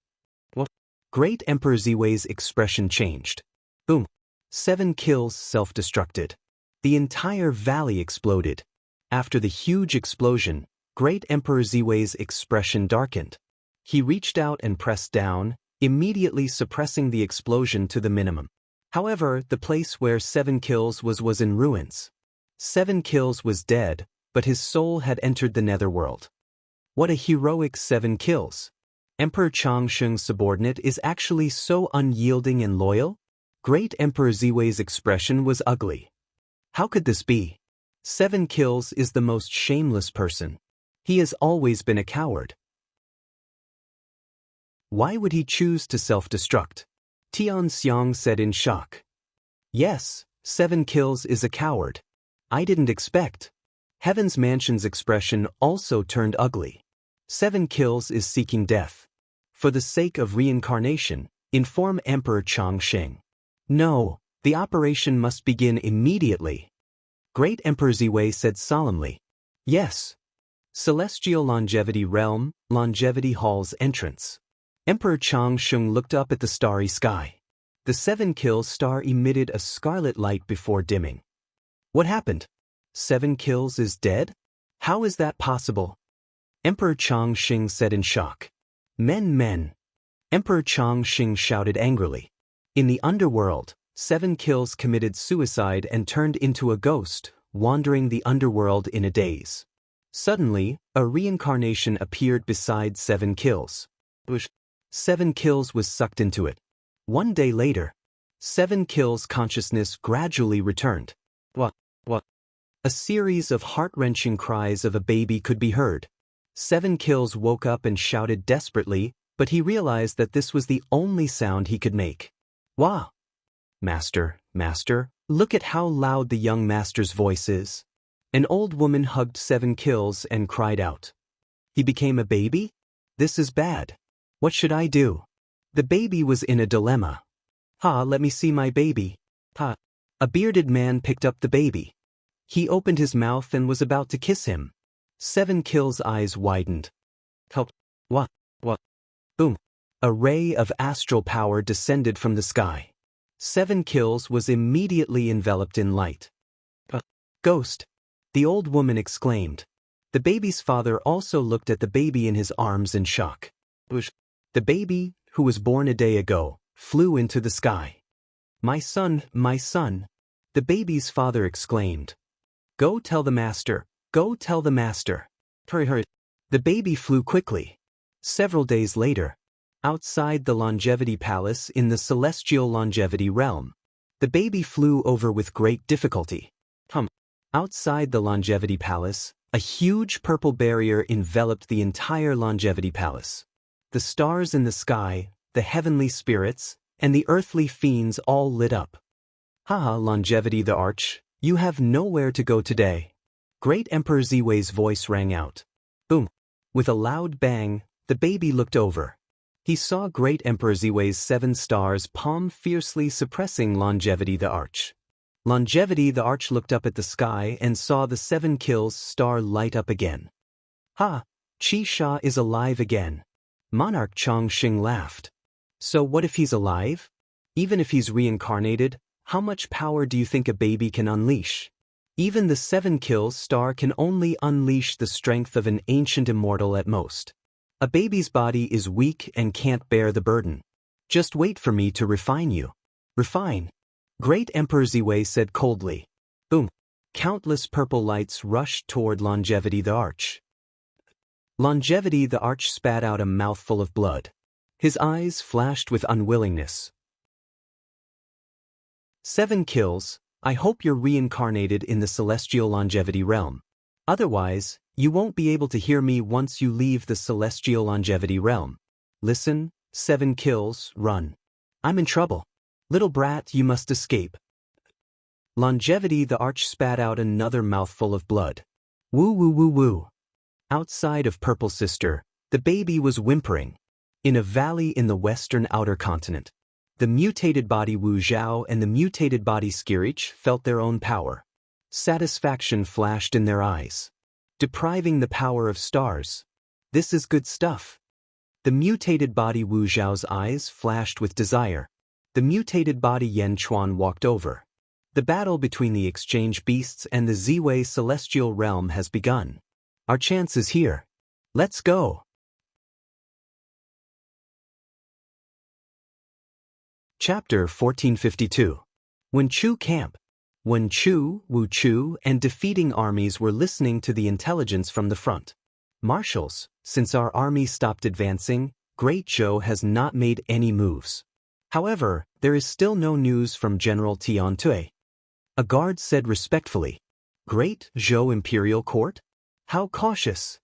What? Great Emperor Ziwei's expression changed. Boom. 7 Kills self-destructed. The entire valley exploded. After the huge explosion, Great Emperor Ziwei's expression darkened. He reached out and pressed down, immediately suppressing the explosion to the minimum. However, the place where 7 Kills was in ruins. 7 Kills was dead, but his soul had entered the netherworld. What a heroic 7 Kills! Emperor Chongqing's subordinate is actually so unyielding and loyal? Great Emperor Ziwei's expression was ugly. How could this be? 7 Kills is the most shameless person. He has always been a coward. Why would he choose to self-destruct? Tianxiang said in shock. Yes, 7 Kills is a coward. I didn't expect. Heaven's Mansion's expression also turned ugly. 7 Kills is seeking death. For the sake of reincarnation, Inform Emperor Chongqing. No, the operation must begin immediately. Great Emperor Ziwei said solemnly. Yes. Celestial Longevity Realm, Longevity Hall's entrance. Emperor Chongqing looked up at the starry sky. The 7-kill star emitted a scarlet light before dimming. What happened? 7 kills is dead? How is that possible? Emperor Chongqing said in shock. Men. Emperor Chongqing shouted angrily. In the underworld, 7 kills committed suicide and turned into a ghost, wandering the underworld in a daze. Suddenly, a reincarnation appeared beside 7 kills. 7 kills was sucked into it. 1 day later, 7 kills consciousness gradually returned. What? A series of heart-wrenching cries of a baby could be heard. 7 kills woke up and shouted desperately, but he realized that this was the only sound he could make. Wah! Master, look at how loud the young master's voice is. An old woman hugged 7 kills and cried out. He became a baby? This is bad. What should I do? The baby was in a dilemma. Let me see my baby. A bearded man picked up the baby. He opened his mouth and was about to kiss him. 7 kills' eyes widened. Help! What? Boom! A ray of astral power descended from the sky. 7 kills was immediately enveloped in light. Ghost! The old woman exclaimed. The baby's father also looked at the baby in his arms in shock. The baby, who was born a day ago, flew into the sky. My son, the baby's father exclaimed. Go tell the master. Hurry. The baby flew quickly. Several days later, outside the Longevity Palace in the Celestial Longevity Realm, the baby flew over with great difficulty. Outside the Longevity Palace, a huge purple barrier enveloped the entire Longevity Palace. The stars in the sky, the heavenly spirits, and the earthly fiends all lit up. Longevity the Arch, you have nowhere to go today. Great Emperor Ziwei's voice rang out. Boom! With a loud bang, the baby looked over. He saw Great Emperor Ziwei's 7 stars palm fiercely suppressing Longevity the Arch. Longevity the Arch looked up at the sky and saw the 7 kills star light up again. Qi Sha is alive again. Monarch Chongqing laughed. So what if he's alive? Even if he's reincarnated, how much power do you think a baby can unleash? Even the 7 kills star can only unleash the strength of an ancient immortal at most. A baby's body is weak and can't bear the burden. Just wait for me to refine you. Refine? Great Emperor Ziwei said coldly. Boom! Countless purple lights rushed toward Longevity the Arch. Longevity the Arch spat out a mouthful of blood. His eyes flashed with unwillingness. 7 kills, I hope you're reincarnated in the Celestial Longevity Realm. Otherwise, you won't be able to hear me once you leave the Celestial Longevity Realm. Listen, 7 kills, run. I'm in trouble. Little brat, you must escape. Longevity the Arch spat out another mouthful of blood. Woo. Outside of Purple Sister, the baby was whimpering. In a valley in the western outer continent, the mutated body Wu Zhao and the mutated body Skirich felt their own power. Satisfaction flashed in their eyes. Depriving the power of stars. This is good stuff. The mutated body Wu Zhao's eyes flashed with desire. The mutated body Yan Chuan walked over. The battle between the exchange beasts and the Ziwei celestial realm has begun. Our chance is here. Let's go. Chapter 1452. Wen Chu Camp. Wen Chu, Wu Chu, and defeating armies were listening to the intelligence from the front. Marshals, since our army stopped advancing, Great Zhou has not made any moves. However, there is still no news from General Tian Tui. A guard said respectfully. Great Zhou Imperial Court? How cautious.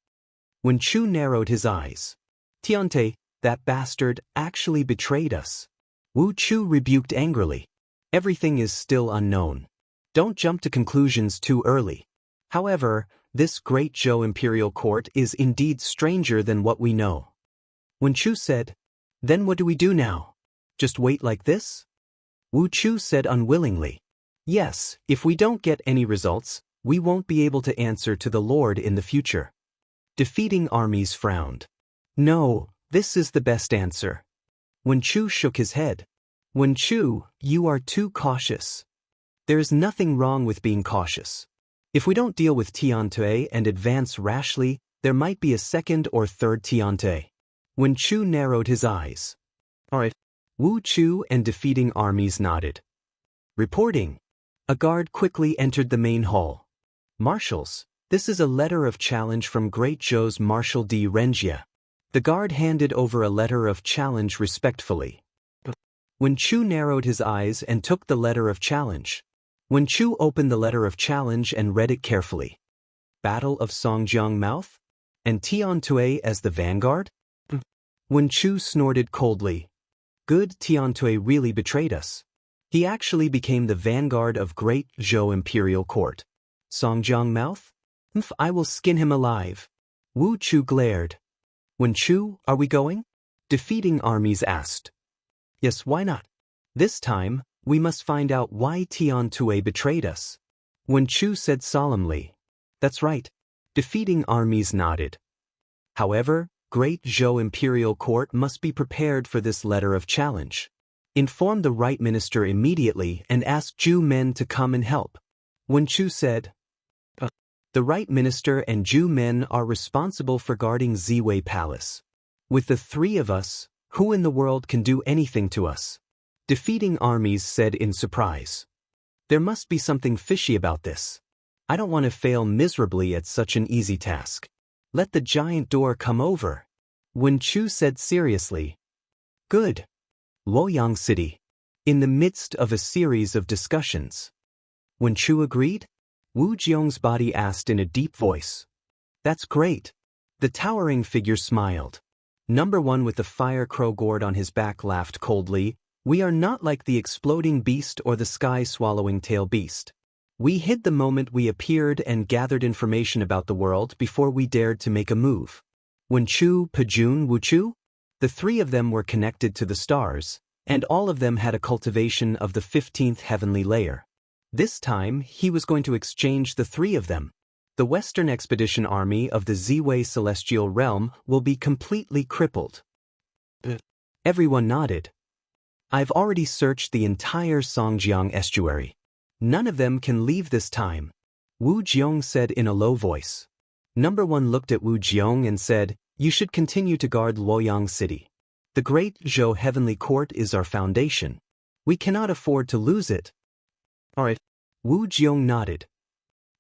Wen Chu narrowed his eyes. Tian Tui, that bastard, actually betrayed us. Wu Chu rebuked angrily. Everything is still unknown. Don't jump to conclusions too early. However, this Great Zhou Imperial Court is indeed stranger than what we know. Wen Chu said, Then what do we do now? Just wait like this? Wu Chu said unwillingly. Yes, if we don't get any results, we won't be able to answer to the Lord in the future. Defeating armies frowned. No, this is the best answer. Wen Chu shook his head. Wen Chu, you are too cautious. There is nothing wrong with being cautious. If we don't deal with Tiantui and advance rashly, there might be a second or third Tiantui. Wen Chu narrowed his eyes. All right. Wu Chu and defeating armies nodded. Reporting. A guard quickly entered the main hall. Marshals, this is a letter of challenge from Great Zhou's Marshal di Renjia. The guard handed over a letter of challenge respectfully. Wen Chu narrowed his eyes and took the letter of challenge. Wen Chu opened the letter of challenge and read it carefully. Battle of Songjiang Mouth? And Tiantui as the vanguard? Wen Chu snorted coldly. Good, Tiantui really betrayed us. He actually became the vanguard of Great Zhou Imperial Court. Songjiang Mouth? I will skin him alive. Wu Chu glared. Wen Chu, are we going? Defeating armies asked. Yes, why not? This time, we must find out why Tiantui betrayed us. Wen Chu said solemnly. That's right. Defeating armies nodded. However, Great Zhou Imperial Court must be prepared for this letter of challenge. Inform the right minister immediately and ask Zhu men to come and help. Wen Chu said. The right minister and Zhu men are responsible for guarding Ziwei Palace. With the three of us, who in the world can do anything to us? Defeating armies said in surprise. There must be something fishy about this. I don't want to fail miserably at such an easy task. Let the giant door come over. Wen Chu said seriously. Good. Luoyang City. In the midst of a series of discussions. Wen Chu agreed? Wu Jiong's body asked in a deep voice. That's great. The towering figure smiled. Number 1 with the fire crow gourd on his back laughed coldly. We are not like the exploding beast or the sky-swallowing tail beast. We hid the moment we appeared and gathered information about the world before we dared to make a move. Wen Chu, Pejun, Wu Chu? The three of them were connected to the stars, and all of them had a cultivation of the 15th heavenly layer. This time, he was going to exchange the three of them. The Western Expedition Army of the Ziwei Celestial Realm will be completely crippled. Everyone nodded. I've already searched the entire Songjiang estuary. None of them can leave this time. Wu Jiong said in a low voice. Number 1 looked at Wu Jiong and said, You should continue to guard Luoyang City. The Great Zhou Heavenly Court is our foundation. We cannot afford to lose it. All right. Wu Jiong nodded.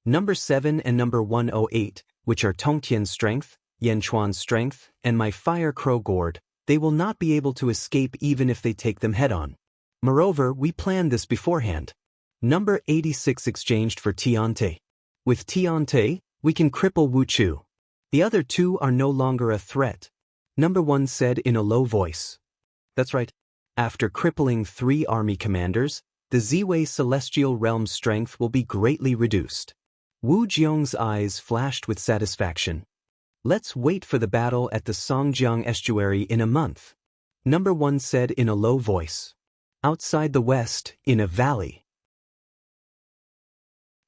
Number 7 and number 108, which are Tongtian's strength, Yanchuan's strength, and my fire crow gourd, they will not be able to escape even if they take them head-on. Moreover, we planned this beforehand. Number 86 exchanged for Tiantui. With Tiantui, we can cripple Wu Chu. The other two are no longer a threat. Number 1 said in a low voice. That's right. After crippling 3 army commanders, the Ziwei Celestial Realm's strength will be greatly reduced. Wu Jiong's eyes flashed with satisfaction. Let's wait for the battle at the Songjiang estuary in a month. Number 1 said in a low voice. Outside the west, in a valley.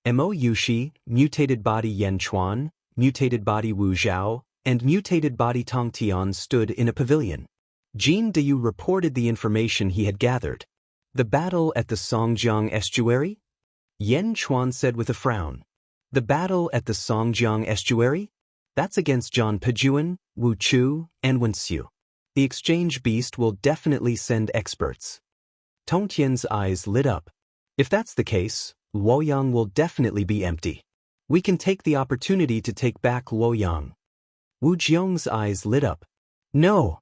Mo Yushi, mutated body Yanchuan, mutated body Wu Zhao, and mutated body Tong Tian stood in a pavilion. Jin Deyu reported the information he had gathered. The battle at the Songjiang estuary? Yan Chuan said with a frown. The battle at the Songjiang estuary? That's against John Pejuan, Wu Chu, and Wen Xiu. The exchange beast will definitely send experts. Tongtian's eyes lit up. If that's the case, Luoyang will definitely be empty. We can take the opportunity to take back Luoyang. Wu Jiong's eyes lit up. No.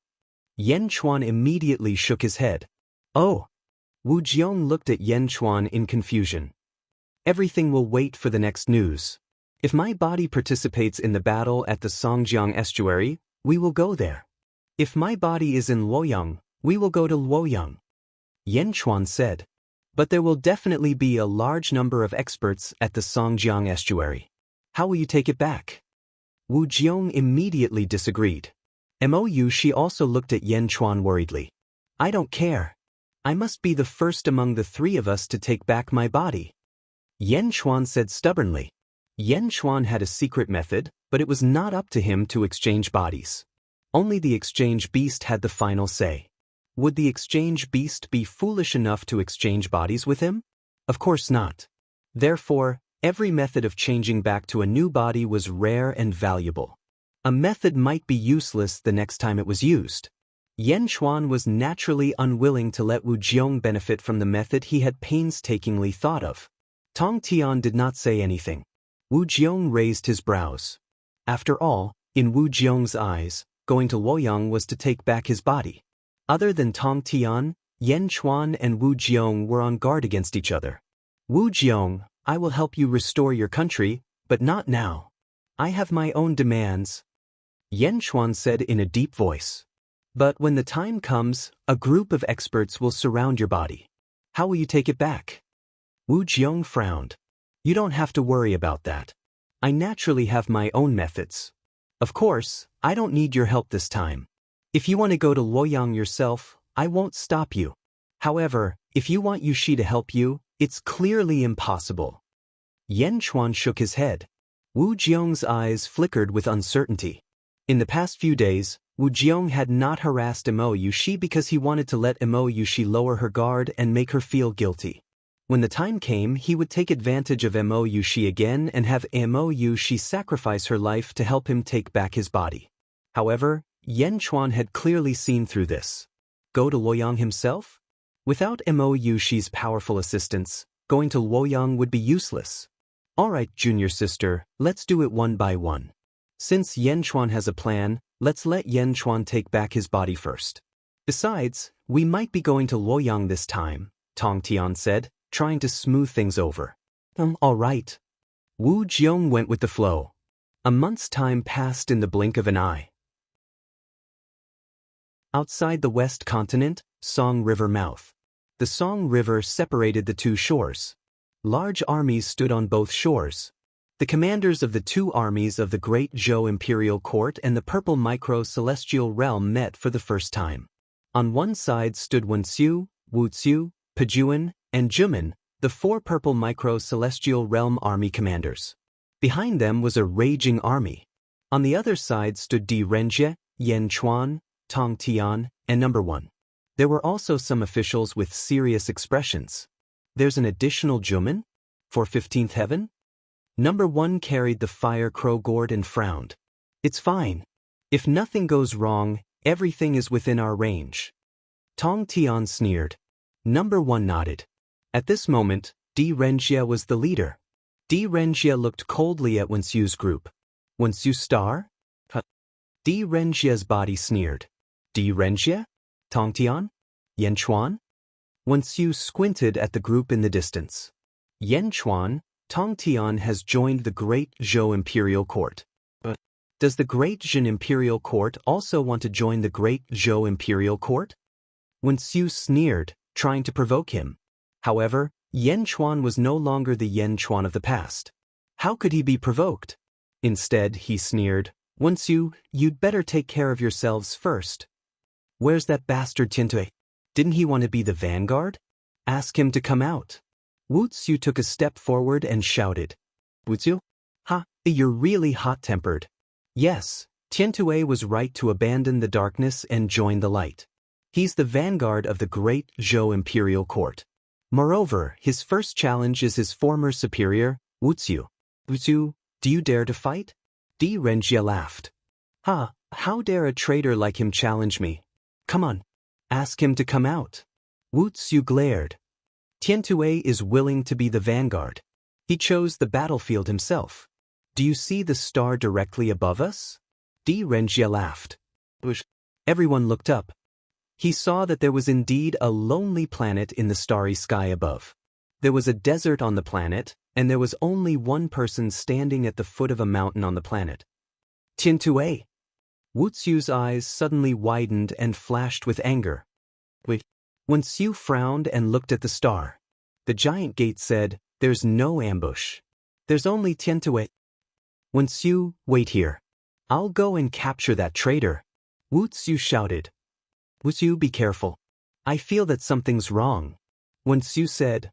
Yan Chuan immediately shook his head. Oh. Wu Jiong looked at Yan Chuan in confusion. Everything will wait for the next news. If my body participates in the battle at the Songjiang estuary, we will go there. If my body is in Luoyang, we will go to Luoyang. Yan Chuan said. But there will definitely be a large number of experts at the Songjiang estuary. How will you take it back? Wu Jiong immediately disagreed. Mo Yushi also looked at Yan Chuan worriedly. I don't care. I must be the first among the three of us to take back my body. Yan Chuan said stubbornly. Yan Chuan had a secret method, but it was not up to him to exchange bodies. Only the exchange beast had the final say. Would the exchange beast be foolish enough to exchange bodies with him? Of course not. Therefore, every method of changing back to a new body was rare and valuable. A method might be useless the next time it was used. Yan Chuan was naturally unwilling to let Wu Jiong benefit from the method he had painstakingly thought of. Tong Tian did not say anything. Wu Jiong raised his brows. After all, in Wu Jiong's eyes, going to Luoyang was to take back his body. Other than Tong Tian, Yan Chuan and Wu Jiong were on guard against each other. Wu Jiong, I will help you restore your country, but not now. I have my own demands, Yan Chuan said in a deep voice. But when the time comes, a group of experts will surround your body. How will you take it back? Wu Jiong frowned. You don't have to worry about that. I naturally have my own methods. Of course, I don't need your help this time. If you want to go to Luoyang yourself, I won't stop you. However, if you want Yushi to help you, it's clearly impossible. Yan Chuan shook his head. Wu Jiong's eyes flickered with uncertainty. In the past few days, Wu Jiong had not harassed Mo Yushi because he wanted to let Mo Yushi lower her guard and make her feel guilty. When the time came, he would take advantage of Mo Yushi again and have Mo Yushi sacrifice her life to help him take back his body. However, Yan Chuan had clearly seen through this. Go to Luoyang himself? Without Mo Yushi's powerful assistance, going to Luoyang would be useless. Alright, junior sister, let's do it one by one. Since Yan Chuan has a plan, let's let Yan Chuan take back his body first. Besides, we might be going to Luoyang this time, Tong Tian said, trying to smooth things over. Alright. Wu Jiong went with the flow. A month's time passed in the blink of an eye. Outside the West Continent, Song River mouth. The Song River separated the two shores. Large armies stood on both shores. The commanders of the two armies of the Great Zhou Imperial Court and the Purple Micro-Celestial Realm met for the first time. On one side stood Wenxiu, Wuxiu, Pejuan, and Juman, the four Purple Micro-Celestial Realm army commanders. Behind them was a raging army. On the other side stood Di Renjie, Yan Chuan, Tong Tian, and Number 1. There were also some officials with serious expressions. There's an additional Juman? For 15th heaven? Number 1 carried the fire crow gourd and frowned. It's fine. If nothing goes wrong, everything is within our range. Tong Tian sneered. Number 1 nodded. At this moment, Di Renjie was the leader. Di Renjie looked coldly at Wenxiu's group. Wenxiu star? Di Renjie's body sneered. Di Renjie? Tong Tian? Yan Chuan? Wenxiu squinted at the group in the distance. Yan Chuan, Tong Tian has joined the Great Zhou Imperial Court. But does the Great Jin Imperial Court also want to join the Great Zhou Imperial Court? Wenxiu sneered, trying to provoke him. However, Yan Chuan was no longer the Yan Chuan of the past. How could he be provoked? Instead, he sneered, Wenxiu, you'd better take care of yourselves first. Where's that bastard Tiantui? Didn't he want to be the vanguard? Ask him to come out. Wuxiu took a step forward and shouted. Wuxiu? Ha, you're really hot-tempered. Yes, Tiantui was right to abandon the darkness and join the light. He's the vanguard of the Great Zhou Imperial Court. Moreover, his first challenge is his former superior, Wuxiu. Wuxiu, do you dare to fight? Di Renjie laughed. Ha, how dare a traitor like him challenge me? Come on. Ask him to come out. Wuxiu glared. Tiantui is willing to be the vanguard. He chose the battlefield himself. Do you see the star directly above us? Di Renjie laughed. Everyone looked up. He saw that there was indeed a lonely planet in the starry sky above. There was a desert on the planet, and there was only one person standing at the foot of a mountain on the planet. Tiantui. Wuxiu's eyes suddenly widened and flashed with anger. Wait. Wenxiu frowned and looked at the star. The giant gate said, There's no ambush. There's only Tiantui. Wenxiu, wait here. I'll go and capture that traitor. Wuxiu shouted. Wuxiu, be careful. I feel that something's wrong. Wen Xiu said,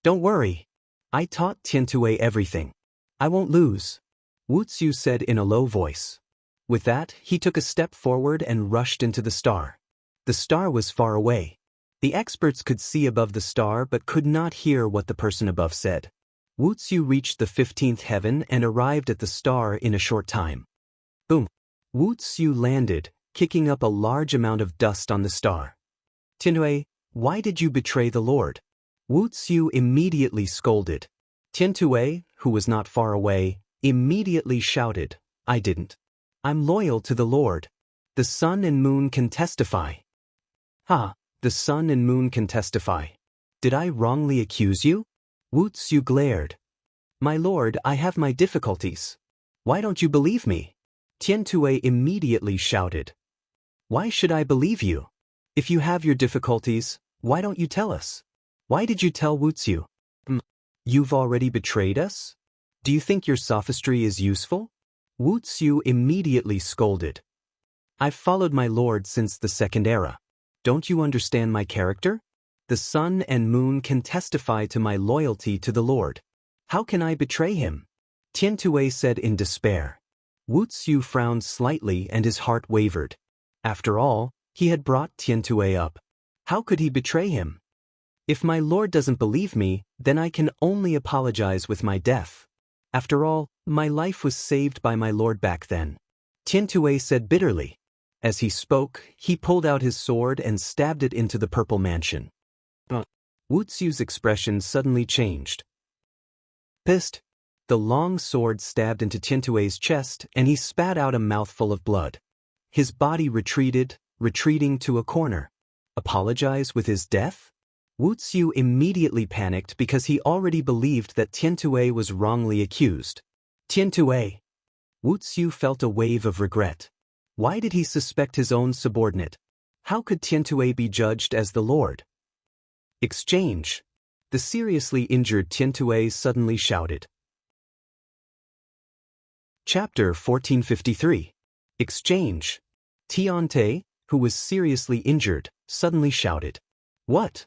Don't worry. I taught Tiantue everything. I won't lose. Wu Xiu said in a low voice. With that, he took a step forward and rushed into the star. The star was far away. The experts could see above the star but could not hear what the person above said. Wu Xiu reached the 15th heaven and arrived at the star in a short time. Boom! Wu Xiu landed, kicking up a large amount of dust on the star. Tiantue, why did you betray the Lord? Wu Xiu immediately scolded. Tiantue, who was not far away, immediately shouted, I didn't. I'm loyal to the Lord. The sun and moon can testify. Ha! The sun and moon can testify. Did I wrongly accuse you? Wu Xiu glared. My lord, I have my difficulties. Why don't you believe me? Tiantue immediately shouted. Why should I believe you? If you have your difficulties, why don't you tell us? Why did you tell Wu Xiu? You've already betrayed us? Do you think your sophistry is useful? Wu Xiu immediately scolded. I've followed my lord since the second era. Don't you understand my character? The sun and moon can testify to my loyalty to the Lord. How can I betray him? Tiantue said in despair. Wu Xiu frowned slightly and his heart wavered. After all, he had brought Tiantue up. How could he betray him? If my lord doesn't believe me, then I can only apologize with my death. After all, my life was saved by my lord back then. Tiantue said bitterly. As he spoke, he pulled out his sword and stabbed it into the purple mansion. Wu Xiu's expression suddenly changed. Pissed. The long sword stabbed into Tiantue's chest and he spat out a mouthful of blood. His body retreating to a corner. Apologize with his death? Wu Xiu immediately panicked because he already believed that Tiantue was wrongly accused. Tiantue. Wu Xiu felt a wave of regret. Why did he suspect his own subordinate? How could Tiantue be judged as the Lord? Exchange. The seriously injured Tiantue suddenly shouted. Chapter 1453. Exchange. Tiantue, who was seriously injured, suddenly shouted. What?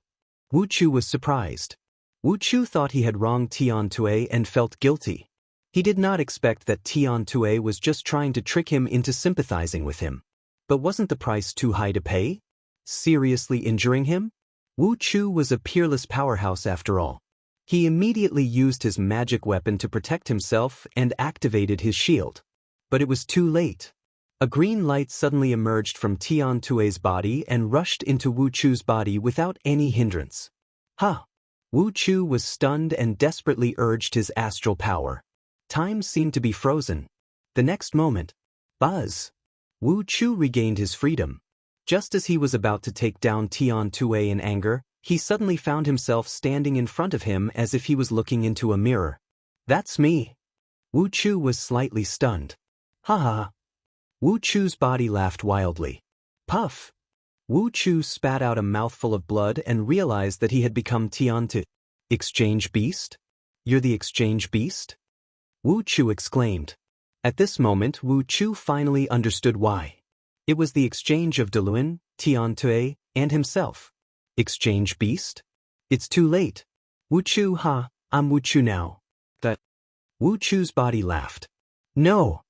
Wu Qiu was surprised. Wu Qiu thought he had wronged Tiantue and felt guilty. He did not expect that Tiantue was just trying to trick him into sympathizing with him. But wasn't the price too high to pay? Seriously injuring him? Wu Qiu was a peerless powerhouse after all. He immediately used his magic weapon to protect himself and activated his shield. But it was too late. A green light suddenly emerged from Tiantue's body and rushed into Wu Qiu's body without any hindrance. Ha! Wu Qiu was stunned and desperately urged his astral power. Time seemed to be frozen. The next moment, buzz! Wu Qiu regained his freedom. Just as he was about to take down Tiantue in anger, he suddenly found himself standing in front of him as if he was looking into a mirror. That's me. Wu Qiu was slightly stunned. Ha ha! Wu Qiu's body laughed wildly. Puff! Wu Qiu spat out a mouthful of blood and realized that he had become Tiantue. Exchange beast? You're the exchange beast? Wu Qiu exclaimed. At this moment Wu Qiu finally understood why. It was the exchange of Deluan, Tiantue, and himself. Exchange beast? It's too late. Wu Qiu, ha, I'm Wu Qiu now. That. Wu Qiu's body laughed. No.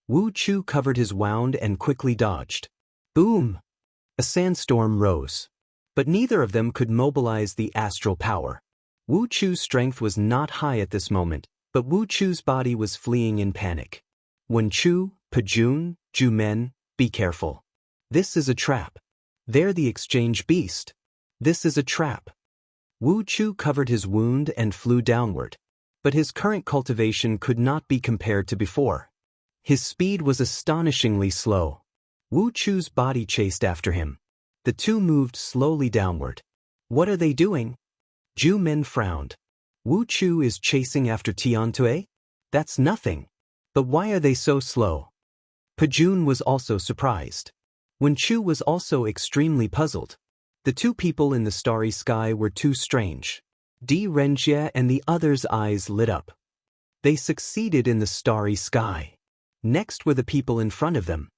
Wu Qiu covered his wound and quickly dodged. Boom! A sandstorm rose. But neither of them could mobilize the astral power. Wu Qiu's strength was not high at this moment, but Wu Qiu's body was fleeing in panic. Wen Chu, Pajun, Jumen, be careful. This is a trap. They're the exchange beast. This is a trap. Wu Qiu covered his wound and flew downward. But his current cultivation could not be compared to before. His speed was astonishingly slow. Wu Qiu's body chased after him. The two moved slowly downward. What are they doing? Ju Men frowned. Wu Qiu is chasing after Tiantue? That's nothing. But why are they so slow? Pajun was also surprised. Wen Chu was also extremely puzzled. The two people in the starry sky were too strange. Di Renjie and the other's eyes lit up. They succeeded in the starry sky. Next were the people in front of them.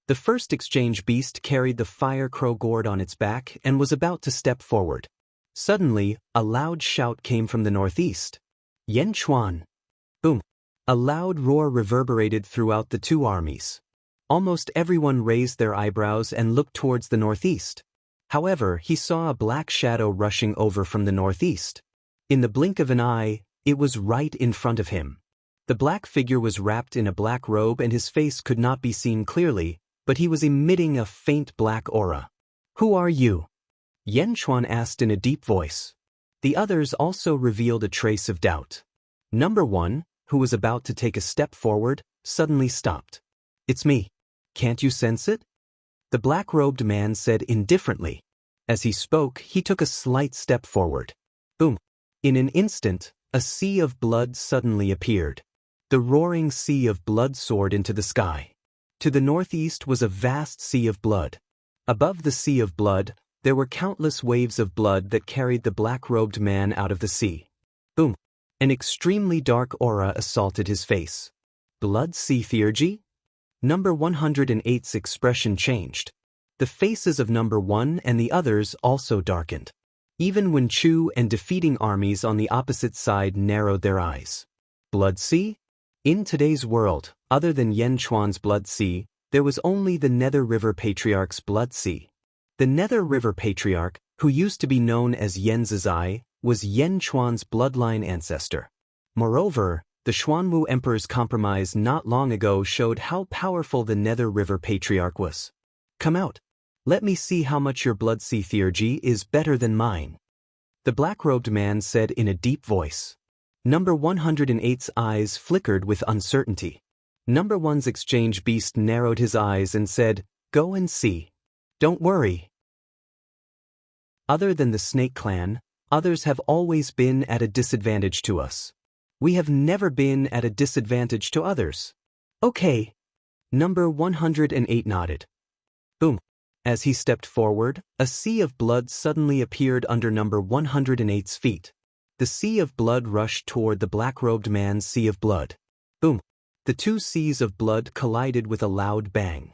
The first exchange beast carried the fire crow gourd on its back and was about to step forward. Suddenly, a loud shout came from the northeast. Yan Chuan! Boom! A loud roar reverberated throughout the two armies. Almost everyone raised their eyebrows and looked towards the northeast. However, he saw a black shadow rushing over from the northeast. In the blink of an eye, it was right in front of him. The black figure was wrapped in a black robe and his face could not be seen clearly, but he was emitting a faint black aura. "Who are you?" Yan Chuan asked in a deep voice. The others also revealed a trace of doubt. Number 1, who was about to take a step forward, suddenly stopped. "It's me. Can't you sense it?" The black-robed man said indifferently. As he spoke, he took a slight step forward. Boom! In an instant, a sea of blood suddenly appeared. The roaring sea of blood soared into the sky. To the northeast was a vast sea of blood. Above the sea of blood, there were countless waves of blood that carried the black-robed man out of the sea. Boom! An extremely dark aura assaulted his face. Blood sea theurgy? Number 108's expression changed. The faces of number 1 and the others also darkened. Even Wen Chu and defeating armies on the opposite side narrowed their eyes. Blood sea? In today's world, other than Yan Chuan's Blood Sea, there was only the Nether River Patriarch's Blood Sea. The Nether River Patriarch, who used to be known as Yan Zizai, was Yan Chuan's bloodline ancestor. Moreover, the Xuanwu Emperor's compromise not long ago showed how powerful the Nether River Patriarch was. "Come out. Let me see how much your Blood Sea theurgy is better than mine," the black-robed man said in a deep voice. Number 108's eyes flickered with uncertainty. Number 1's exchange beast narrowed his eyes and said, "Go and see. Don't worry." Other than the Snake Clan, others have always been at a disadvantage to us. We have never been at a disadvantage to others. Okay. Number 108 nodded. Boom. As he stepped forward, a sea of blood suddenly appeared under number 108's feet. The sea of blood rushed toward the black-robed man's sea of blood. Boom. The two seas of blood collided with a loud bang.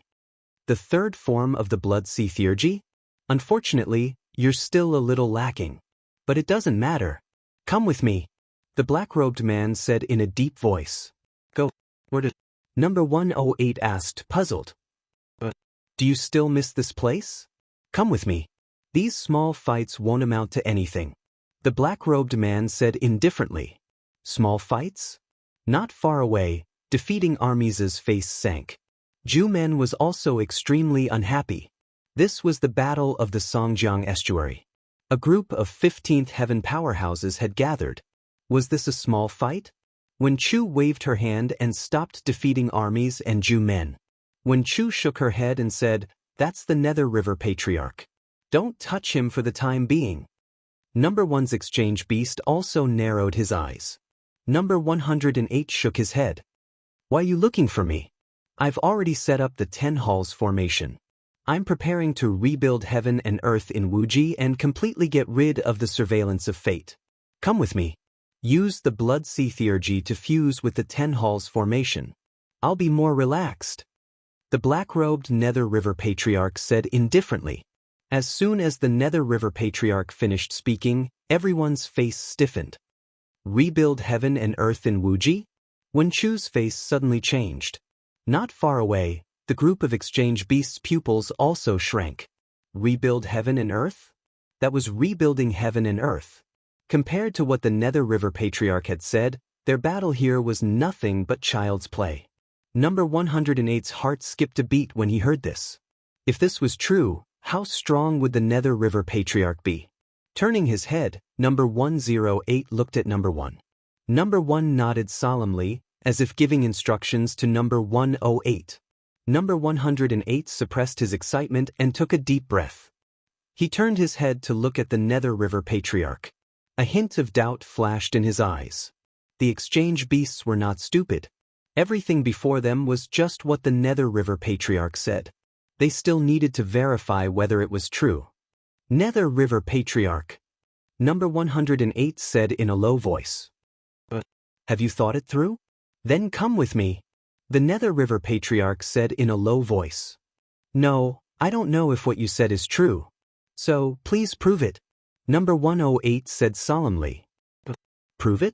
The third form of the Blood Sea theurgy? Unfortunately, you're still a little lacking. But it doesn't matter. Come with me, the black-robed man said in a deep voice. Go. Where to? Number 108 asked, puzzled. But do you still miss this place? Come with me. These small fights won't amount to anything, the black-robed man said indifferently. Small fights? Not far away, defeating armies' face sank. Zhu Men was also extremely unhappy. This was the Battle of the Songjiang Estuary. A group of 15th Heaven powerhouses had gathered. Was this a small fight? Wen Chu waved her hand and stopped defeating armies and Zhu Men. Wen Chu shook her head and said, "That's the Nether River Patriarch. Don't touch him for the time being." Number 1's exchange beast also narrowed his eyes. Number 108 shook his head. Why you looking for me? I've already set up the 10 halls formation. I'm preparing to rebuild heaven and earth in Wuji and completely get rid of the surveillance of fate. Come with me. Use the Blood Sea theurgy to fuse with the 10 halls formation. I'll be more relaxed, the black-robed Nether River Patriarch said indifferently. As soon as the Nether River Patriarch finished speaking, everyone's face stiffened. Rebuild heaven and earth in Wuji? Wen Chu's face suddenly changed. Not far away, the group of exchange beasts' pupils also shrank. Rebuild heaven and earth? That was rebuilding heaven and earth. Compared to what the Nether River Patriarch had said, their battle here was nothing but child's play. Number 108's heart skipped a beat when he heard this. If this was true, how strong would the Nether River Patriarch be? Turning his head, number 108 looked at number 1. Number 1 nodded solemnly, as if giving instructions to number 108. Number 108 suppressed his excitement and took a deep breath. He turned his head to look at the Nether River Patriarch. A hint of doubt flashed in his eyes. The exchange beasts were not stupid. Everything before them was just what the Nether River Patriarch said. They still needed to verify whether it was true. Nether River Patriarch, number 108 said in a low voice. But have you thought it through? Then come with me, the Nether River Patriarch said in a low voice. No, I don't know if what you said is true. So, please prove it. Number 108 said solemnly. Prove it?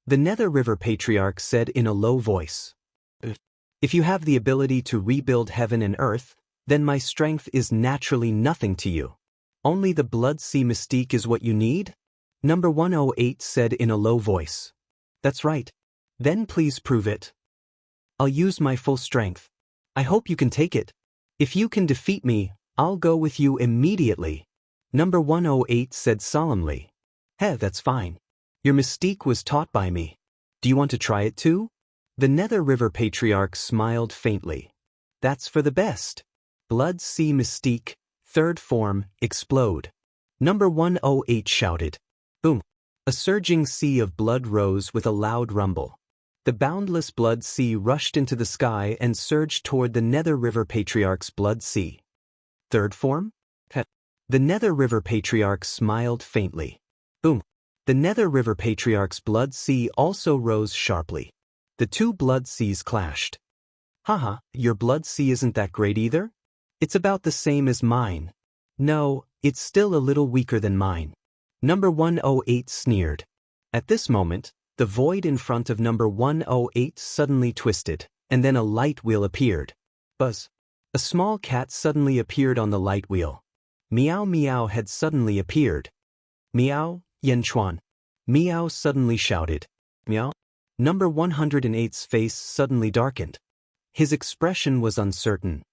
The Nether River Patriarch said in a low voice. If you have the ability to rebuild heaven and earth, then my strength is naturally nothing to you. Only the Blood Sea mystique is what you need? Number 108 said in a low voice. That's right. Then please prove it. I'll use my full strength. I hope you can take it. If you can defeat me, I'll go with you immediately. Number 108 said solemnly. Hey, that's fine. Your mystique was taught by me. Do you want to try it too? The Nether River Patriarch smiled faintly. That's for the best. Blood Sea Mystique, third form, explode. Number 108 shouted. Boom. A surging sea of blood rose with a loud rumble. The boundless blood sea rushed into the sky and surged toward the Nether River Patriarch's blood sea. Third form? The Nether River Patriarch smiled faintly. Boom. The Nether River Patriarch's blood sea also rose sharply. The two blood seas clashed. Haha, your blood sea isn't that great either? It's about the same as mine. No, it's still a little weaker than mine. Number 108 sneered. At this moment, the void in front of number 108 suddenly twisted, and then a light wheel appeared. Buzz. A small cat suddenly appeared on the light wheel. Meow Meow had suddenly appeared. Meow, Yenchuan. Meow suddenly shouted. Meow. Number 108's face suddenly darkened. His expression was uncertain.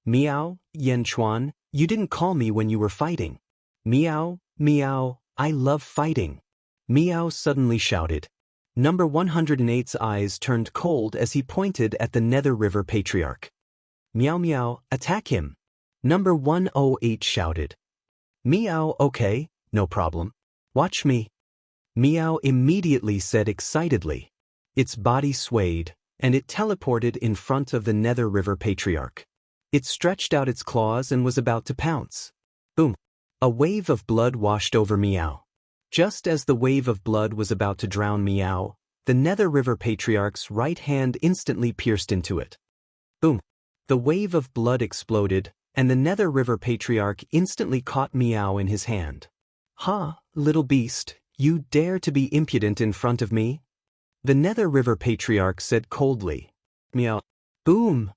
Meow, Yenchuan, you didn't call me when you were fighting. Meow, Meow, I love fighting. Meow suddenly shouted. Number 108's eyes turned cold as he pointed at the Nether River Patriarch. Meow Meow, attack him. Number 108 shouted. Meow, okay, no problem. Watch me. Meow immediately said excitedly. Its body swayed, and it teleported in front of the Nether River Patriarch. It stretched out its claws and was about to pounce. Boom. A wave of blood washed over Meow. Just as the wave of blood was about to drown Meow, the Nether River Patriarch's right hand instantly pierced into it. Boom. The wave of blood exploded, and the Nether River Patriarch instantly caught Meow in his hand. Ha, little beast, you dare to be impudent in front of me? The Nether River Patriarch said coldly. Meow. Boom.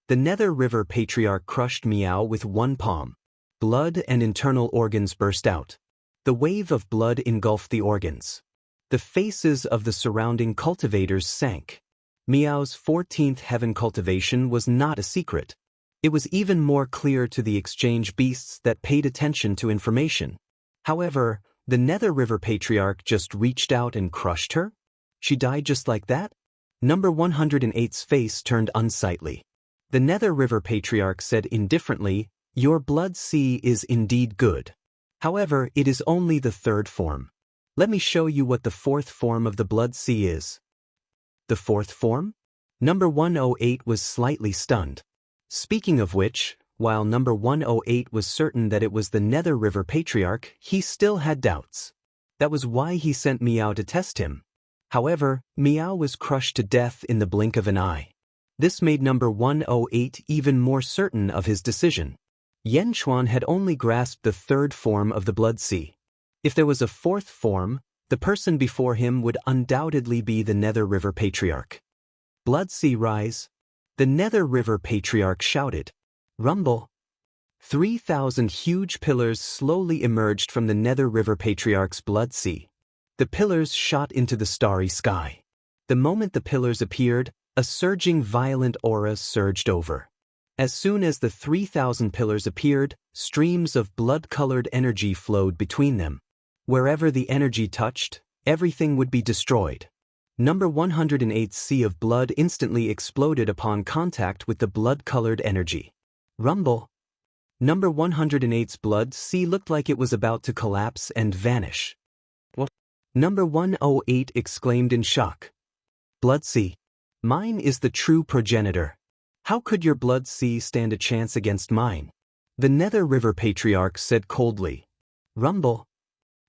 The Nether River Patriarch crushed Meow with one palm. Blood and internal organs burst out. The wave of blood engulfed the organs. The faces of the surrounding cultivators sank. Meow's 14th heaven cultivation was not a secret. It was even more clear to the exchange beasts that paid attention to information. However, the Nether River Patriarch just reached out and crushed her? She died just like that? Number 108's face turned unsightly. The Nether River Patriarch said indifferently, Your blood sea is indeed good. However, it is only the third form. Let me show you what the fourth form of the blood sea is. The fourth form? Number 108 was slightly stunned. Speaking of which, while number 108 was certain that it was the Nether River Patriarch, he still had doubts. That was why he sent Meow to test him. However, Meow was crushed to death in the blink of an eye. This made number 108 even more certain of his decision. Yenchuan had only grasped the third form of the blood sea. If there was a fourth form, the person before him would undoubtedly be the Nether River Patriarch. Blood sea rise. The Nether River Patriarch shouted. Rumble. 3,000 huge pillars slowly emerged from the Nether River Patriarch's blood sea. The pillars shot into the starry sky. The moment the pillars appeared, a surging violent aura surged over. As soon as the 3,000 pillars appeared, streams of blood-colored energy flowed between them. Wherever the energy touched, everything would be destroyed. Number 108's sea of blood instantly exploded upon contact with the blood-colored energy. Rumble. Number 108's blood sea looked like it was about to collapse and vanish. What? Number 108 exclaimed in shock. Blood sea. Mine is the true progenitor. How could your blood sea stand a chance against mine? The Nether River Patriarch said coldly. Rumble.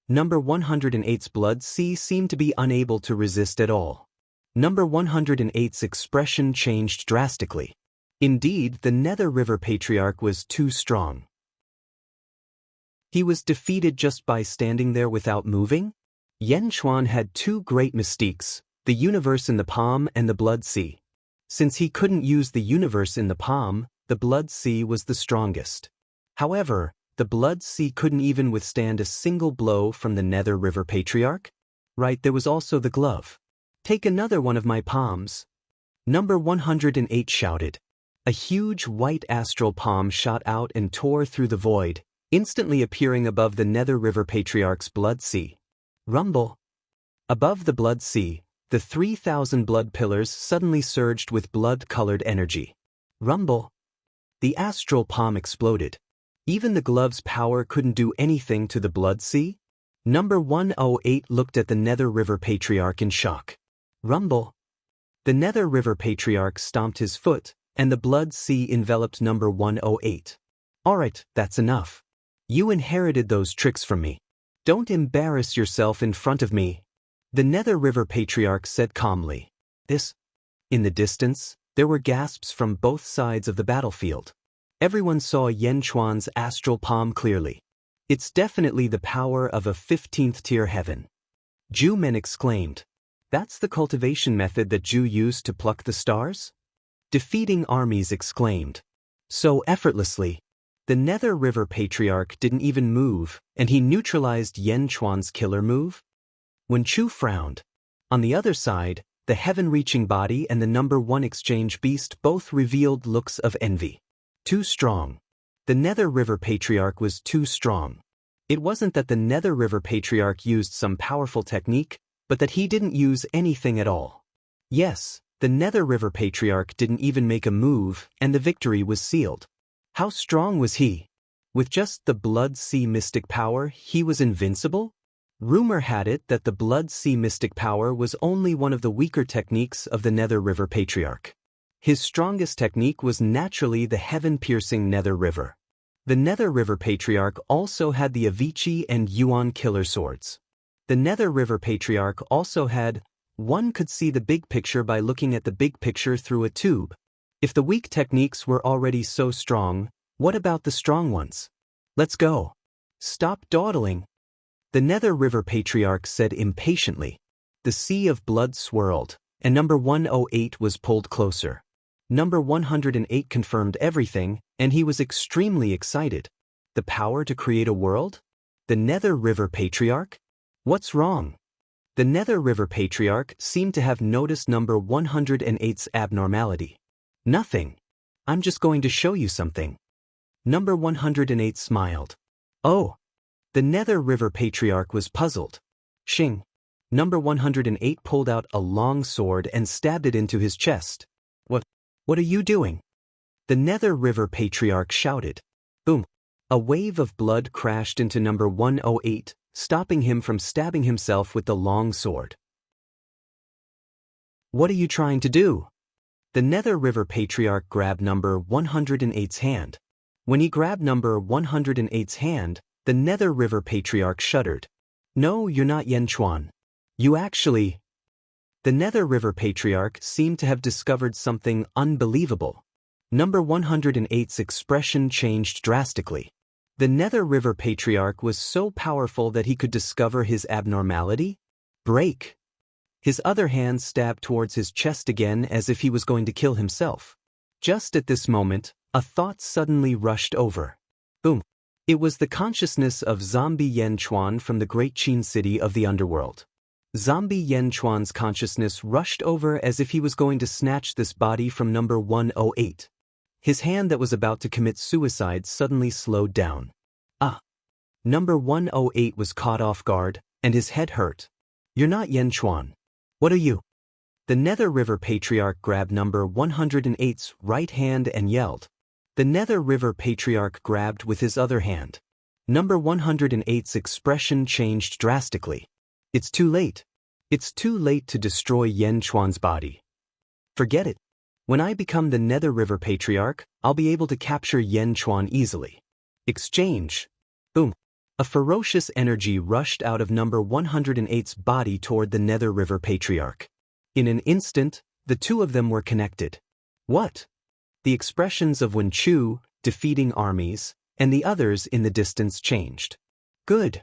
Number 108's blood sea seemed to be unable to resist at all. Number 108's expression changed drastically. Indeed, the Nether River Patriarch was too strong. He was defeated just by standing there without moving? Yen Chuan had two great mystiques, the universe in the palm and the blood sea. Since he couldn't use the universe in the palm, the blood sea was the strongest. However, the blood sea couldn't even withstand a single blow from the Nether River Patriarch. Right, there was also the glove. Take another one of my palms. Number 108 shouted. A huge white astral palm shot out and tore through the void, instantly appearing above the Nether River Patriarch's blood sea. Rumble. Above the blood sea, the 3,000 blood pillars suddenly surged with blood-colored energy. Rumble. The astral palm exploded. Even the glove's power couldn't do anything to the blood sea? Number 108 looked at the Nether River Patriarch in shock. Rumble. The Nether River Patriarch stomped his foot, and the blood sea enveloped number 108. Alright, that's enough. You inherited those tricks from me. Don't embarrass yourself in front of me. The Nether River Patriarch said calmly. In the distance, there were gasps from both sides of the battlefield. Everyone saw Yen Chuan's astral palm clearly. It's definitely the power of a 15th tier heaven. Zhu Men exclaimed. That's the cultivation method that Zhu used to pluck the stars? Defeating armies exclaimed. So effortlessly. The Nether River Patriarch didn't even move, and he neutralized Yen Chuan's killer move? When Chu frowned. On the other side, the heaven-reaching body and the number 1 exchange beast both revealed looks of envy. Too strong. The Nether River Patriarch was too strong. It wasn't that the Nether River Patriarch used some powerful technique, but that he didn't use anything at all. Yes, the Nether River Patriarch didn't even make a move, and the victory was sealed. How strong was he? With just the Blood Sea mystic power, he was invincible? Rumor had it that the Blood Sea mystic power was only one of the weaker techniques of the Nether River Patriarch. His strongest technique was naturally the heaven-piercing Nether River. The Nether River Patriarch also had the Avicii and Yuan killer swords. The Nether River Patriarch also had, one could see the big picture by looking at the big picture through a tube. If the weak techniques were already so strong, what about the strong ones? Let's go. Stop dawdling. The Nether River Patriarch said impatiently. The sea of blood swirled, and number 108 was pulled closer. Number 108 confirmed everything, and he was extremely excited. The power to create a world? The Nether River Patriarch? What's wrong? The Nether River Patriarch seemed to have noticed number 108's abnormality. Nothing. I'm just going to show you something. Number 108 smiled. Oh. The Nether River Patriarch was puzzled. Shing. Number 108 pulled out a long sword and stabbed it into his chest. What are you doing? The Nether River Patriarch shouted. Boom. A wave of blood crashed into number 108, stopping him from stabbing himself with the long sword. What are you trying to do? The Nether River Patriarch grabbed number 108's hand. When he grabbed number 108's hand, the Nether River Patriarch shuddered. No, you're not Yen Chuan. You actually... The Nether River Patriarch seemed to have discovered something unbelievable. Number 108's expression changed drastically. The Nether River Patriarch was so powerful that he could discover his abnormality? Break. His other hand stabbed towards his chest again as if he was going to kill himself. Just at this moment, a thought suddenly rushed over. Boom. It was the consciousness of Zombie Yen Chuan from the great Qin city of the underworld. Zombie Yen Chuan's consciousness rushed over as if he was going to snatch this body from number 108. His hand that was about to commit suicide suddenly slowed down. Number 108 was caught off guard, and his head hurt. You're not Yen Chuan. What are you? The Nether River Patriarch grabbed number 108's right hand and yelled. The Nether River Patriarch grabbed with his other hand. Number 108's expression changed drastically. It's too late. It's too late to destroy Yen Chuan's body. Forget it. When I become the Nether River Patriarch, I'll be able to capture Yen Chuan easily. Exchange. Boom. A ferocious energy rushed out of number 108's body toward the Nether River Patriarch. In an instant, the two of them were connected. What? The expressions of Wen Chu, defeating armies, and the others in the distance changed. Good.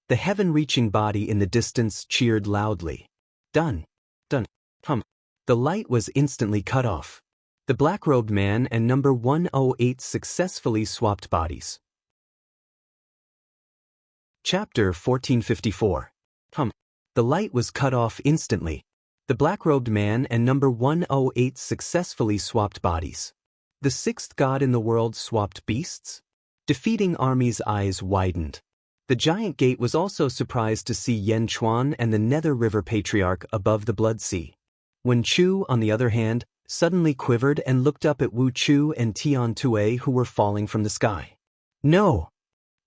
The heaven-reaching body in the distance cheered loudly. Done. Done. The light was instantly cut off. The black-robed man and number 108 successfully swapped bodies. Chapter 1454. The light was cut off instantly. The black-robed man and number 108 successfully swapped bodies. The sixth god in the world swapped beasts? Defeating army's eyes widened. The giant gate was also surprised to see Yan Chuan and the Nether River Patriarch above the Blood Sea. Wen Chu, on the other hand, suddenly quivered and looked up at Wu Chu and Tian Tue who were falling from the sky. No!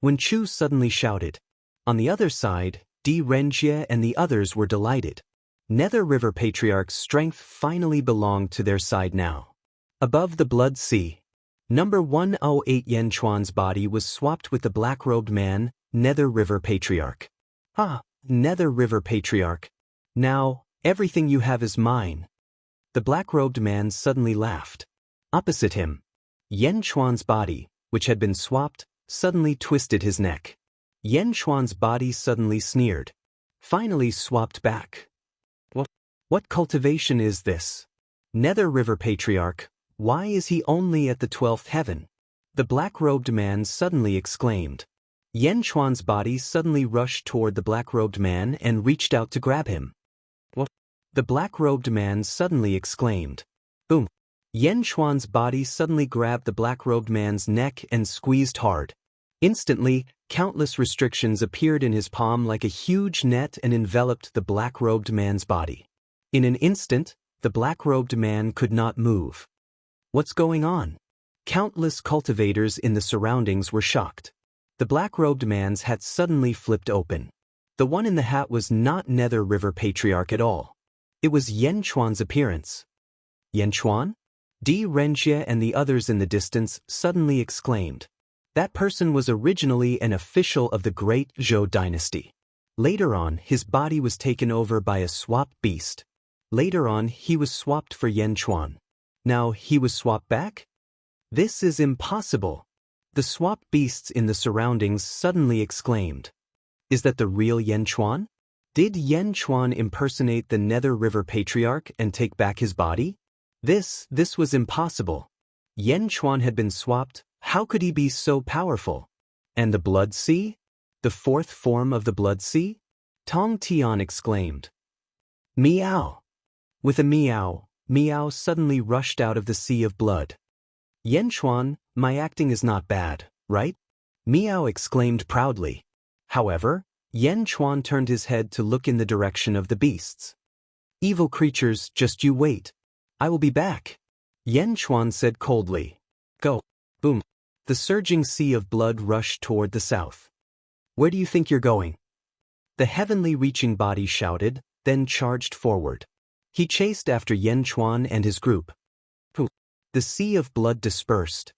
Wen Chu suddenly shouted. On the other side, Di Renjie and the others were delighted. Nether River Patriarch's strength finally belonged to their side now. Above the Blood Sea, number 108 Yan Chuan's body was swapped with the black-robed man, Nether River Patriarch. Ah, Nether River Patriarch. Now, everything you have is mine. The black-robed man suddenly laughed. Opposite him, Yan Chuan's body, which had been swapped, suddenly twisted his neck. Yan Chuan's body suddenly sneered. Finally swapped back. What cultivation is this? Nether River Patriarch, why is he only at the 12th heaven? The black-robed man suddenly exclaimed. Yan Chuan's body suddenly rushed toward the black-robed man and reached out to grab him. The black-robed man suddenly exclaimed. Boom! Yan Chuan's body suddenly grabbed the black-robed man's neck and squeezed hard. Instantly, countless restrictions appeared in his palm like a huge net and enveloped the black-robed man's body. In an instant, the black-robed man could not move. What's going on? Countless cultivators in the surroundings were shocked. The black-robed man's hat suddenly flipped open. The one in the hat was not Nether River Patriarch at all. It was Yan Chuan's appearance. Yan Chuan? Di Renjie and the others in the distance suddenly exclaimed. That person was originally an official of the Great Zhou dynasty. Later on, his body was taken over by a swap beast. Later on, he was swapped for Yan Chuan. Now he was swapped back? This is impossible. The swap beasts in the surroundings suddenly exclaimed. Is that the real Yan Chuan? Did Yan Chuan impersonate the Nether River Patriarch and take back his body? This was impossible. Yan Chuan had been swapped. How could he be so powerful? And the Blood Sea? The fourth form of the Blood Sea? Tong Tian exclaimed. Meow! With a meow, Meow suddenly rushed out of the sea of blood. Yan Chuan, my acting is not bad, right? Meow exclaimed proudly. However, Yan Chuan turned his head to look in the direction of the beasts. Evil creatures, just you wait. I will be back. Yan Chuan said coldly. Go. Boom. The surging sea of blood rushed toward the south. Where do you think you're going? The heavenly reaching body shouted, then charged forward. He chased after Yan Chuan and his group. The sea of blood dispersed.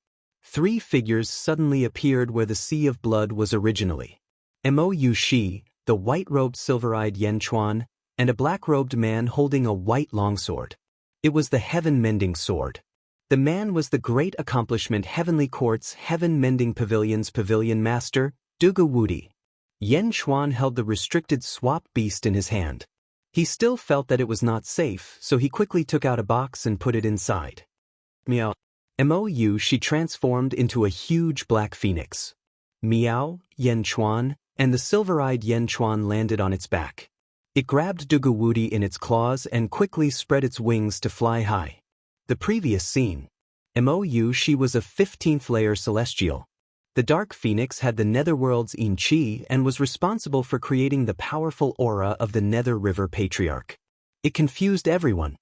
3 figures suddenly appeared where the sea of blood was originally. Mou Shi, the white-robed silver-eyed Yan Chuan, and a black-robed man holding a white longsword. It was the heaven-mending sword. The man was the great accomplishment Heavenly Court's heaven-mending pavilion's pavilion master, Dugu Wudi. Yan Chuan held the restricted swap beast in his hand. He still felt that it was not safe, so he quickly took out a box and put it inside. Meow. Mou Shi transformed into a huge black phoenix. Meow, Yan Chuan, and the silver-eyed Yan Chuan landed on its back. It grabbed Dugu Wudi in its claws and quickly spread its wings to fly high. The previous scene. Mou Shi was a 15th-layer celestial. The Dark Phoenix had the Netherworld's Yin Qi and was responsible for creating the powerful aura of the Nether River Patriarch. It confused everyone.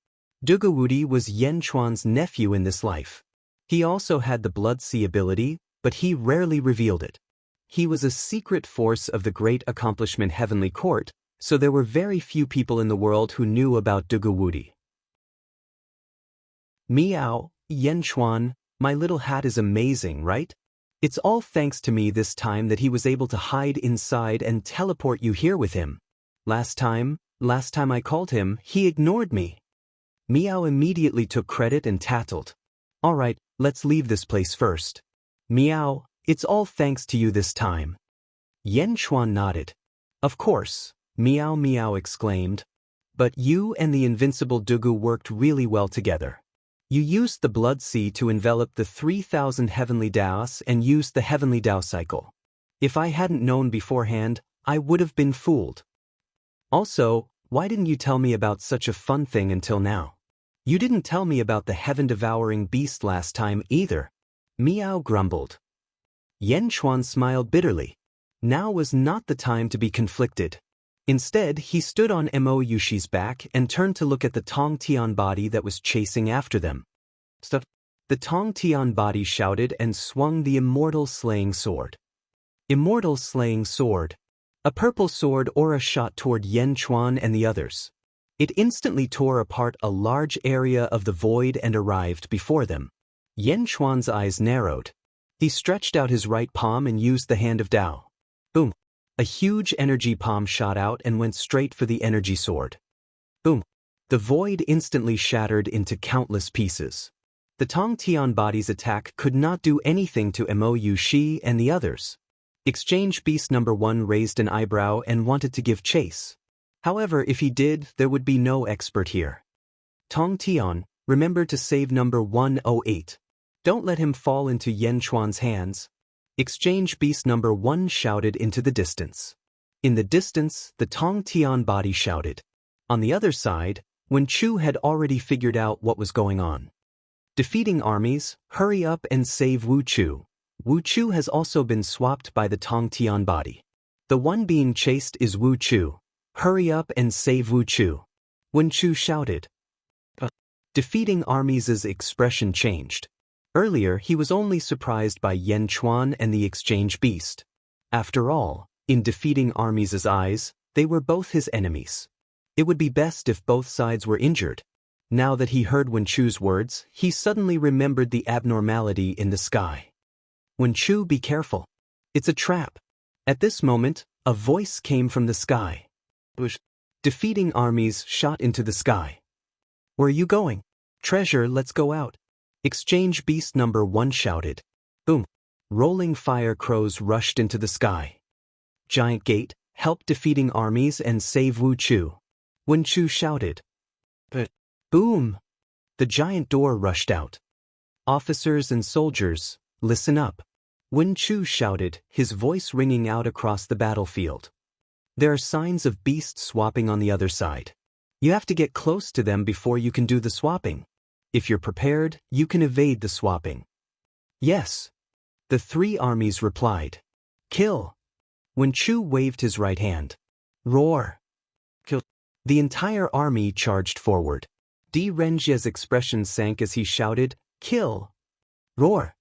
Dugu Wudi was Yan Chuan's nephew in this life. He also had the Blood Sea ability, but he rarely revealed it. He was a secret force of the great accomplishment Heavenly Court, so there were very few people in the world who knew about Dugu Wudi. Meow, Yan Chuan, my little hat is amazing, right? It's all thanks to me this time that he was able to hide inside and teleport you here with him. Last time I called him, he ignored me. Meow immediately took credit and tattled. Alright, let's leave this place first. Meow, it's all thanks to you this time. Yen Chuan nodded. Of course, Meow Meow exclaimed. But you and the invincible Dugu worked really well together. You used the Blood Sea to envelop the 3,000 heavenly Daos and used the heavenly Dao cycle. If I hadn't known beforehand, I would have been fooled. Also, why didn't you tell me about such a fun thing until now? You didn't tell me about the heaven-devouring beast last time either. Meow grumbled. Yen Chuan smiled bitterly. Now was not the time to be conflicted. Instead, he stood on Mo Yushi's back and turned to look at the Tong Tian body that was chasing after them. Stop. The Tong Tian body shouted and swung the Immortal Slaying Sword. Immortal Slaying Sword. A purple sword aura shot toward Yen Chuan and the others. It instantly tore apart a large area of the void and arrived before them. Yen Chuan's eyes narrowed. He stretched out his right palm and used the Hand of Dao. Boom. A huge energy palm shot out and went straight for the energy sword. Boom. The void instantly shattered into countless pieces. The Tong Tian body's attack could not do anything to Mo Yushi and the others. Exchange Beast number 1 raised an eyebrow and wanted to give chase. However, if he did, there would be no expert here. Tong Tian, remember to save number 108. Don't let him fall into Yen Chuan's hands. Exchange Beast number 1 shouted into the distance. In the distance, the Tong Tian body shouted. On the other side, Wen Chu had already figured out what was going on. Defeating armies, hurry up and save Wu Chu. Wu Chu has also been swapped by the Tong Tian body. The one being chased is Wu Chu. Hurry up and save Wu Chu. Wen Chu shouted. Defeating armies' expression changed. Earlier, he was only surprised by Yen Chuan and the Exchange Beast. After all, in defeating armies' eyes, they were both his enemies. It would be best if both sides were injured. Now that he heard Wen Chu's words, he suddenly remembered the abnormality in the sky. Wen Chu, be careful. It's a trap. At this moment, a voice came from the sky. Defeating armies shot into the sky. Where are you going? Treasure, let's go out. Exchange Beast number 1 shouted. Boom. Rolling fire crows rushed into the sky. Giant Gate, help defeating armies and save Wu Chu. Wen Chu shouted. Boom. The giant door rushed out. Officers and soldiers, listen up. Wen Chu shouted, his voice ringing out across the battlefield. There are signs of beast swapping on the other side. You have to get close to them before you can do the swapping. If you're prepared, you can evade the swapping. Yes. The 3 armies replied. Kill. Wen Chu waved his right hand. Roar. Kill. The entire army charged forward. Di Renjie's expression sank as he shouted, Kill. Roar.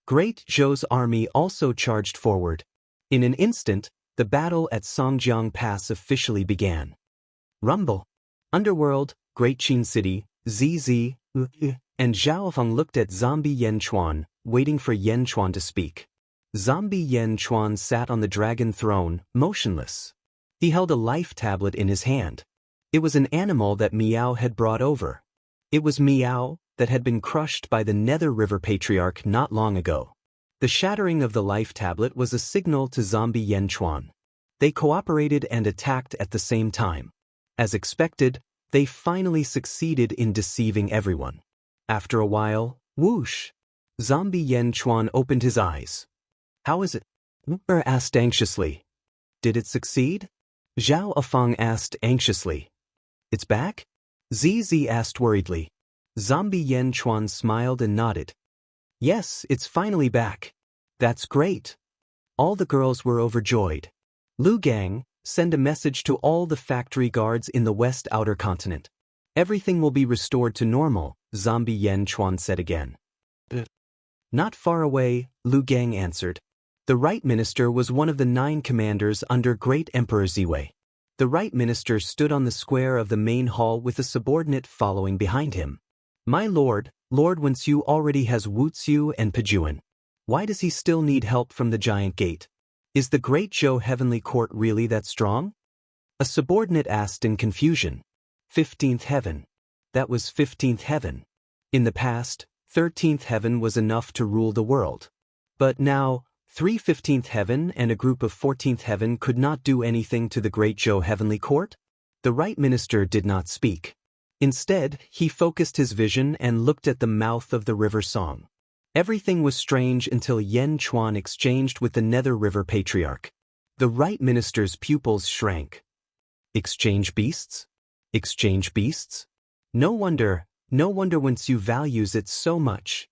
Great Zhou's army also charged forward. In an instant, the battle at Songjiang Pass officially began. Rumble. Underworld, Great Qin City, ZZ, and Zhaofeng looked at zombie Yen Chuan, waiting for Yen Chuan to speak. Zombie Yen Chuan sat on the dragon throne, motionless. He held a life tablet in his hand. It was an animal that Miao had brought over. It was Miao that had been crushed by the Nether River Patriarch not long ago. The shattering of the life tablet was a signal to zombie Yen Chuan. They cooperated and attacked at the same time. As expected, they finally succeeded in deceiving everyone. After a while, whoosh! Zombie Yen Chuan opened his eyes. How is it? Wu asked anxiously. Did it succeed? Zhao Afeng asked anxiously. It's back? ZZ asked worriedly. Zombie Yen Chuan smiled and nodded. Yes, it's finally back. That's great. All the girls were overjoyed. Lu Gang, send a message to all the factory guards in the West Outer Continent. Everything will be restored to normal, Zombie Yen Chuan said again. Not far away, Lu Gang answered. The Right Minister was one of the 9 commanders under Great Emperor Ziwei. The Right Minister stood on the square of the main hall with a subordinate following behind him. My lord, Lord Wenxiu already has Wuxiu and Pejuan. Why does he still need help from the Giant Gate? Is the Great Zhou Heavenly Court really that strong? A subordinate asked in confusion. 15th Heaven. That was 15th Heaven. In the past, 13th heaven was enough to rule the world. But now, 15th heaven and a group of 14th heaven could not do anything to the great Zhou heavenly court? The right minister did not speak. Instead, he focused his vision and looked at the mouth of the river Song. Everything was strange until Yan Chuan exchanged with the Nether River Patriarch. The right minister's pupils shrank. Exchange beasts? Exchange beasts? No wonder Wen Su values it so much.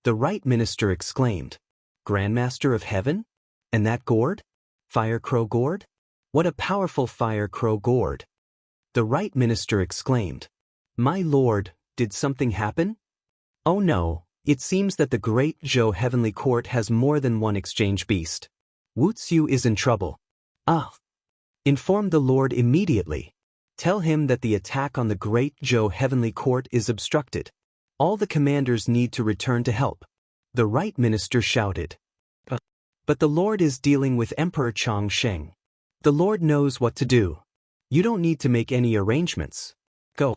The right minister exclaimed, Grandmaster of Heaven? And that gourd? Fire Crow gourd? What a powerful Fire Crow gourd! The right minister exclaimed, My lord, did something happen? Oh no, it seems that the great Zhou heavenly court has more than one exchange beast. Wu Xiu is in trouble. Ah! Inform the lord immediately. Tell him that the attack on the great Zhou heavenly court is obstructed. All the commanders need to return to help. The right minister shouted. But the lord is dealing with Emperor Chang Sheng. The lord knows what to do. You don't need to make any arrangements. Go.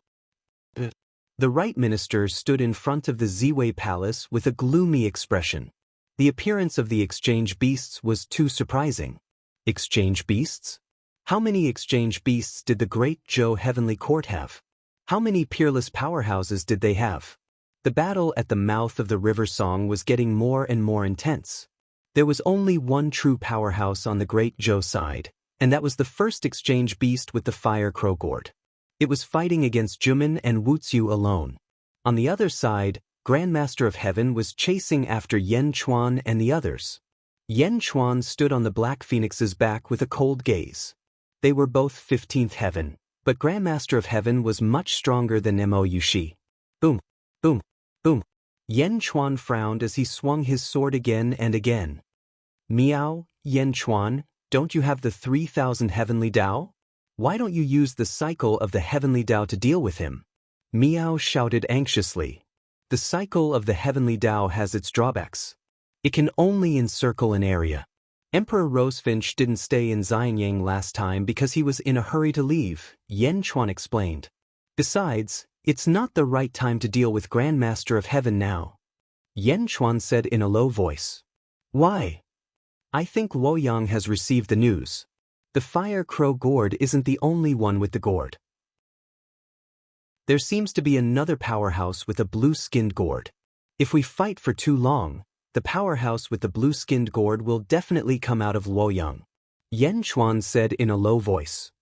The right minister stood in front of the Ziwei Palace with a gloomy expression. The appearance of the exchange beasts was too surprising. Exchange beasts? How many exchange beasts did the great Zhou heavenly court have? How many peerless powerhouses did they have? The battle at the mouth of the river Song was getting more and more intense. There was only one true powerhouse on the great Zhou side, and that was the first exchange beast with the Fire Crow gourd. It was fighting against Jumin and Wu Xiu alone. On the other side, Grandmaster of Heaven was chasing after Yan Chuan and the others. Yan Chuan stood on the Black Phoenix's back with a cold gaze. They were both 15th heaven, but Grandmaster of Heaven was much stronger than Mo Yushi. Boom, boom, boom. Yan Chuan frowned as he swung his sword again and again. Miao, Yan Chuan, don't you have the 3,000 heavenly Dao? Why don't you use the cycle of the heavenly Dao to deal with him? Miao shouted anxiously. The cycle of the heavenly Dao has its drawbacks. It can only encircle an area. Emperor Rosefinch didn't stay in Xianyang last time because he was in a hurry to leave, Yan Chuan explained. Besides, it's not the right time to deal with Grandmaster of Heaven now. Yan Chuan said in a low voice. Why? I think Luoyang has received the news. The Fire Crow gourd isn't the only one with the gourd. There seems to be another powerhouse with a blue-skinned gourd. If we fight for too long, the powerhouse with the blue-skinned gourd will definitely come out of Luoyang. Yan Chuan said in a low voice.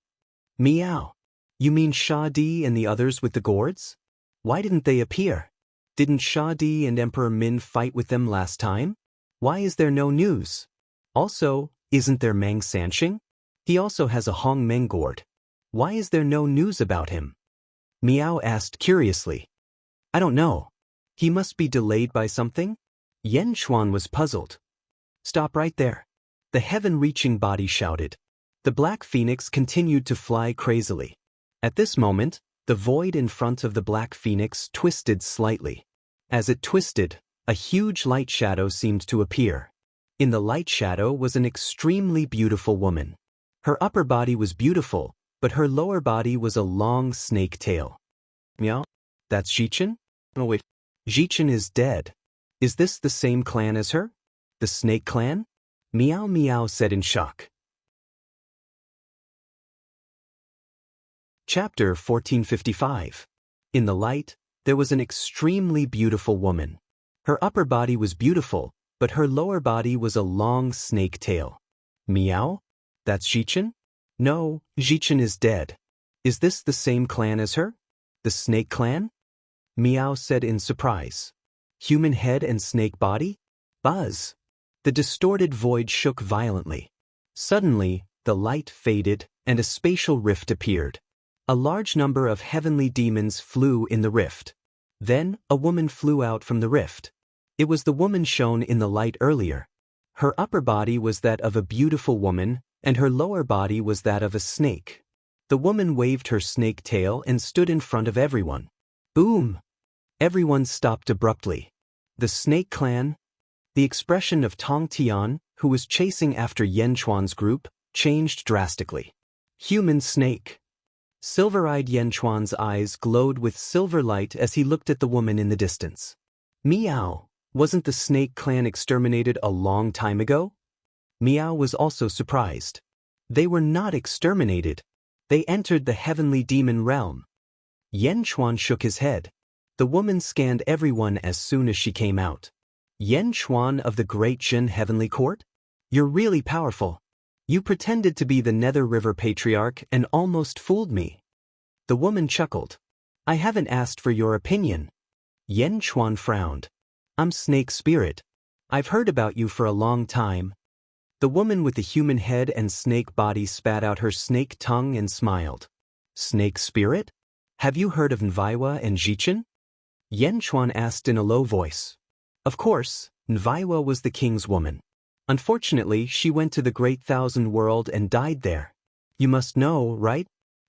Miao. You mean Sha Di and the others with the gourds? Why didn't they appear? Didn't Sha Di and Emperor Min fight with them last time? Why is there no news? Also, isn't there Meng Sanxing? He also has a Hong Meng gourd. Why is there no news about him? Miao asked curiously. I don't know. He must be delayed by something? Yan Chuan was puzzled. Stop right there. The heaven-reaching body shouted. The Black Phoenix continued to fly crazily. At this moment, the void in front of the Black Phoenix twisted slightly. As it twisted, a huge light shadow seemed to appear. In the light shadow was an extremely beautiful woman. Her upper body was beautiful, but her lower body was a long snake tail. Meow? That's Zhichen? Oh wait, Zhichen is dead. Is this the same clan as her? The Snake Clan? Meow Meow said in shock. Chapter 1455. In the light, there was an extremely beautiful woman. Her upper body was beautiful, but her lower body was a long snake tail. Meow? That's Zhichen? No, Zhichen is dead. Is this the same clan as her? The Snake Clan? Meow said in surprise. Human head and snake body? Buzz! The distorted void shook violently. Suddenly, the light faded, and a spatial rift appeared. A large number of heavenly demons flew in the rift. Then, a woman flew out from the rift. It was the woman shown in the light earlier. Her upper body was that of a beautiful woman, and her lower body was that of a snake. The woman waved her snake tail and stood in front of everyone. Boom! Everyone stopped abruptly. The Snake Clan? The expression of Tong Tian, who was chasing after Yan Chuan's group, changed drastically. Human snake. Silver-eyed Yan Chuan's eyes glowed with silver light as he looked at the woman in the distance. Meow, wasn't the snake clan exterminated a long time ago? Meow was also surprised. They were not exterminated. They entered the heavenly demon realm. Yan Chuan shook his head. The woman scanned everyone as soon as she came out. Yan Chuan of the Great Jin Heavenly Court? You're really powerful. You pretended to be the Nether River Patriarch and almost fooled me. The woman chuckled. I haven't asked for your opinion. Yan Chuan frowned. I'm Snake Spirit. I've heard about you for a long time. The woman with the human head and snake body spat out her snake tongue and smiled. Snake Spirit? Have you heard of Nviwa and Jichin? Yan Chuan asked in a low voice. Of course, Nviwa was the king's woman. Unfortunately, she went to the Great Thousand World and died there. You must know, right?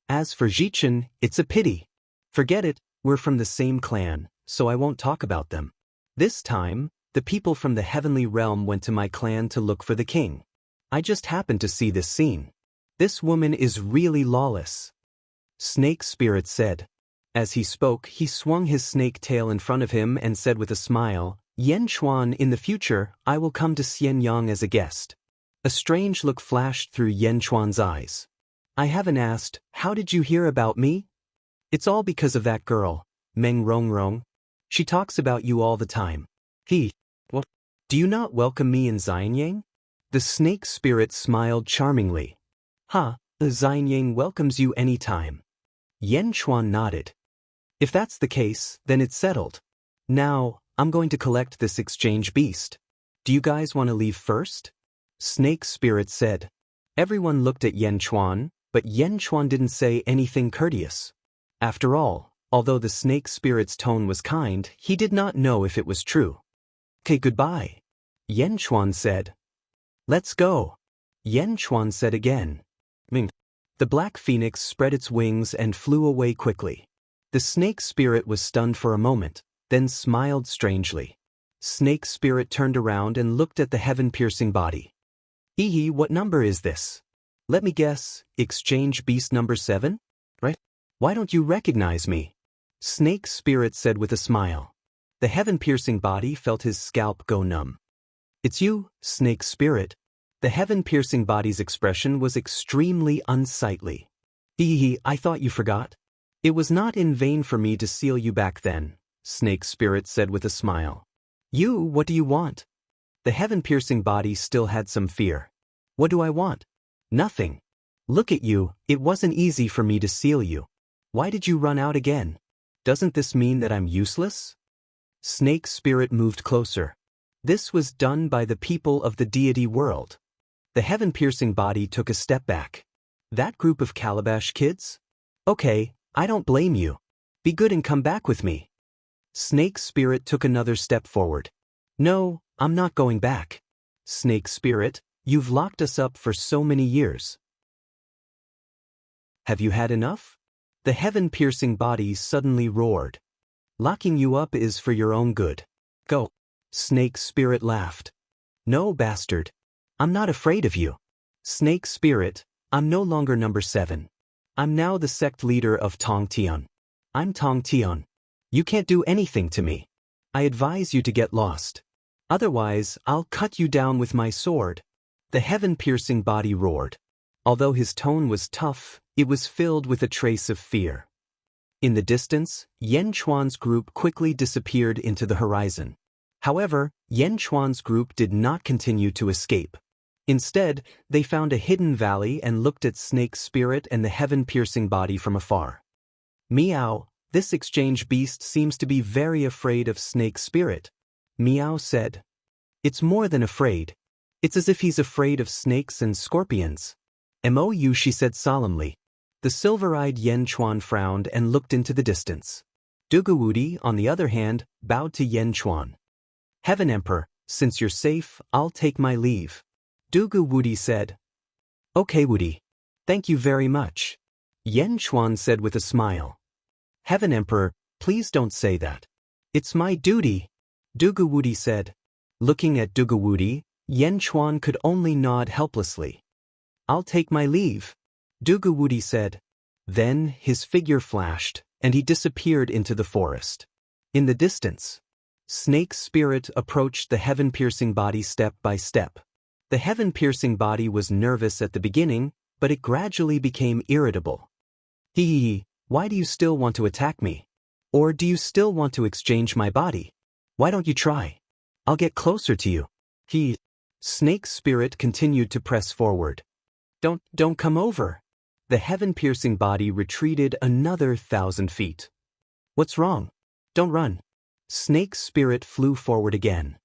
As for Jichin, it's a pity. Forget it, we're from the same clan, so I won't talk about them. This time, the people from the heavenly realm went to my clan to look for the king. I just happened to see this scene. This woman is really lawless. Snake Spirit said. As he spoke, he swung his snake tail in front of him and said with a smile, Yan Chuan, in the future, I will come to Xianyang as a guest. A strange look flashed through Yan Chuan's eyes. I haven't asked, how did you hear about me? It's all because of that girl, Meng Rongrong. She talks about you all the time. What? Do you not welcome me in Xianyang? The Snake Spirit smiled charmingly. Xianyang welcomes you any time. Yan Chuan nodded. If that's the case, then it's settled. Now, I'm going to collect this exchange beast. Do you guys want to leave first? Snake Spirit said. Everyone looked at Yan Chuan, but Yan Chuan didn't say anything courteous. After all, although the Snake Spirit's tone was kind, he did not know if it was true. Okay, goodbye. Yan Chuan said. Let's go. Yan Chuan said again. Ming. The Black Phoenix spread its wings and flew away quickly. The Snake Spirit was stunned for a moment, then smiled strangely. Snake Spirit turned around and looked at the heaven-piercing body. What number is this? Let me guess, exchange beast number 7? Right? Why don't you recognize me? Snake Spirit said with a smile. The heaven-piercing body felt his scalp go numb. It's you, Snake Spirit. The heaven-piercing body's expression was extremely unsightly. I thought you forgot. It was not in vain for me to seal you back then, Snake Spirit said with a smile. What do you want? The heaven-piercing body still had some fear. What do I want? Nothing. Look at you, it wasn't easy for me to seal you. Why did you run out again? Doesn't this mean that I'm useless? Snake Spirit moved closer. This was done by the people of the deity world. The heaven-piercing body took a step back. That group of Calabash kids? Okay, I don't blame you. Be good and come back with me. Snake Spirit took another step forward. No, I'm not going back. Snake Spirit, you've locked us up for so many years. Have you had enough? The heaven-piercing body suddenly roared. Locking you up is for your own good. Go. Snake Spirit laughed. No, bastard. I'm not afraid of you. Snake Spirit, I'm no longer number 7. I'm now the sect leader of Tong Tian. I'm Tong Tian. You can't do anything to me. I advise you to get lost. Otherwise, I'll cut you down with my sword. The heaven-piercing body roared. Although his tone was tough, it was filled with a trace of fear. In the distance, Yan Chuan's group quickly disappeared into the horizon. However, Yan Chuan's group did not continue to escape. Instead, they found a hidden valley and looked at Snake Spirit and the heaven-piercing body from afar. Meow, this exchange beast seems to be very afraid of Snake Spirit. Meow said. It's more than afraid. It's as if he's afraid of snakes and scorpions. Mou, she said solemnly. The silver-eyed Yan Chuan frowned and looked into the distance. Dugawudi, on the other hand, bowed to Yan Chuan. Heaven Emperor, since you're safe, I'll take my leave. Dugawudi said. Okay, Wudi. Thank you very much. Yan Chuan said with a smile. Heaven Emperor, please don't say that. It's my duty. Dugawudi said. Looking at Dugawudi, Yan Chuan could only nod helplessly. I'll take my leave. Dugawudi said. Then his figure flashed, and he disappeared into the forest. In the distance, Snake's spirit approached the heaven-piercing body step by step. The heaven-piercing body was nervous at the beginning, but it gradually became irritable. Hee, why do you still want to attack me? Or do you still want to exchange my body? Why don't you try? I'll get closer to you. Snake's spirit continued to press forward. Don't come over. The heaven-piercing body retreated another 1,000 feet. What's wrong? Don't run. Snake's spirit flew forward again.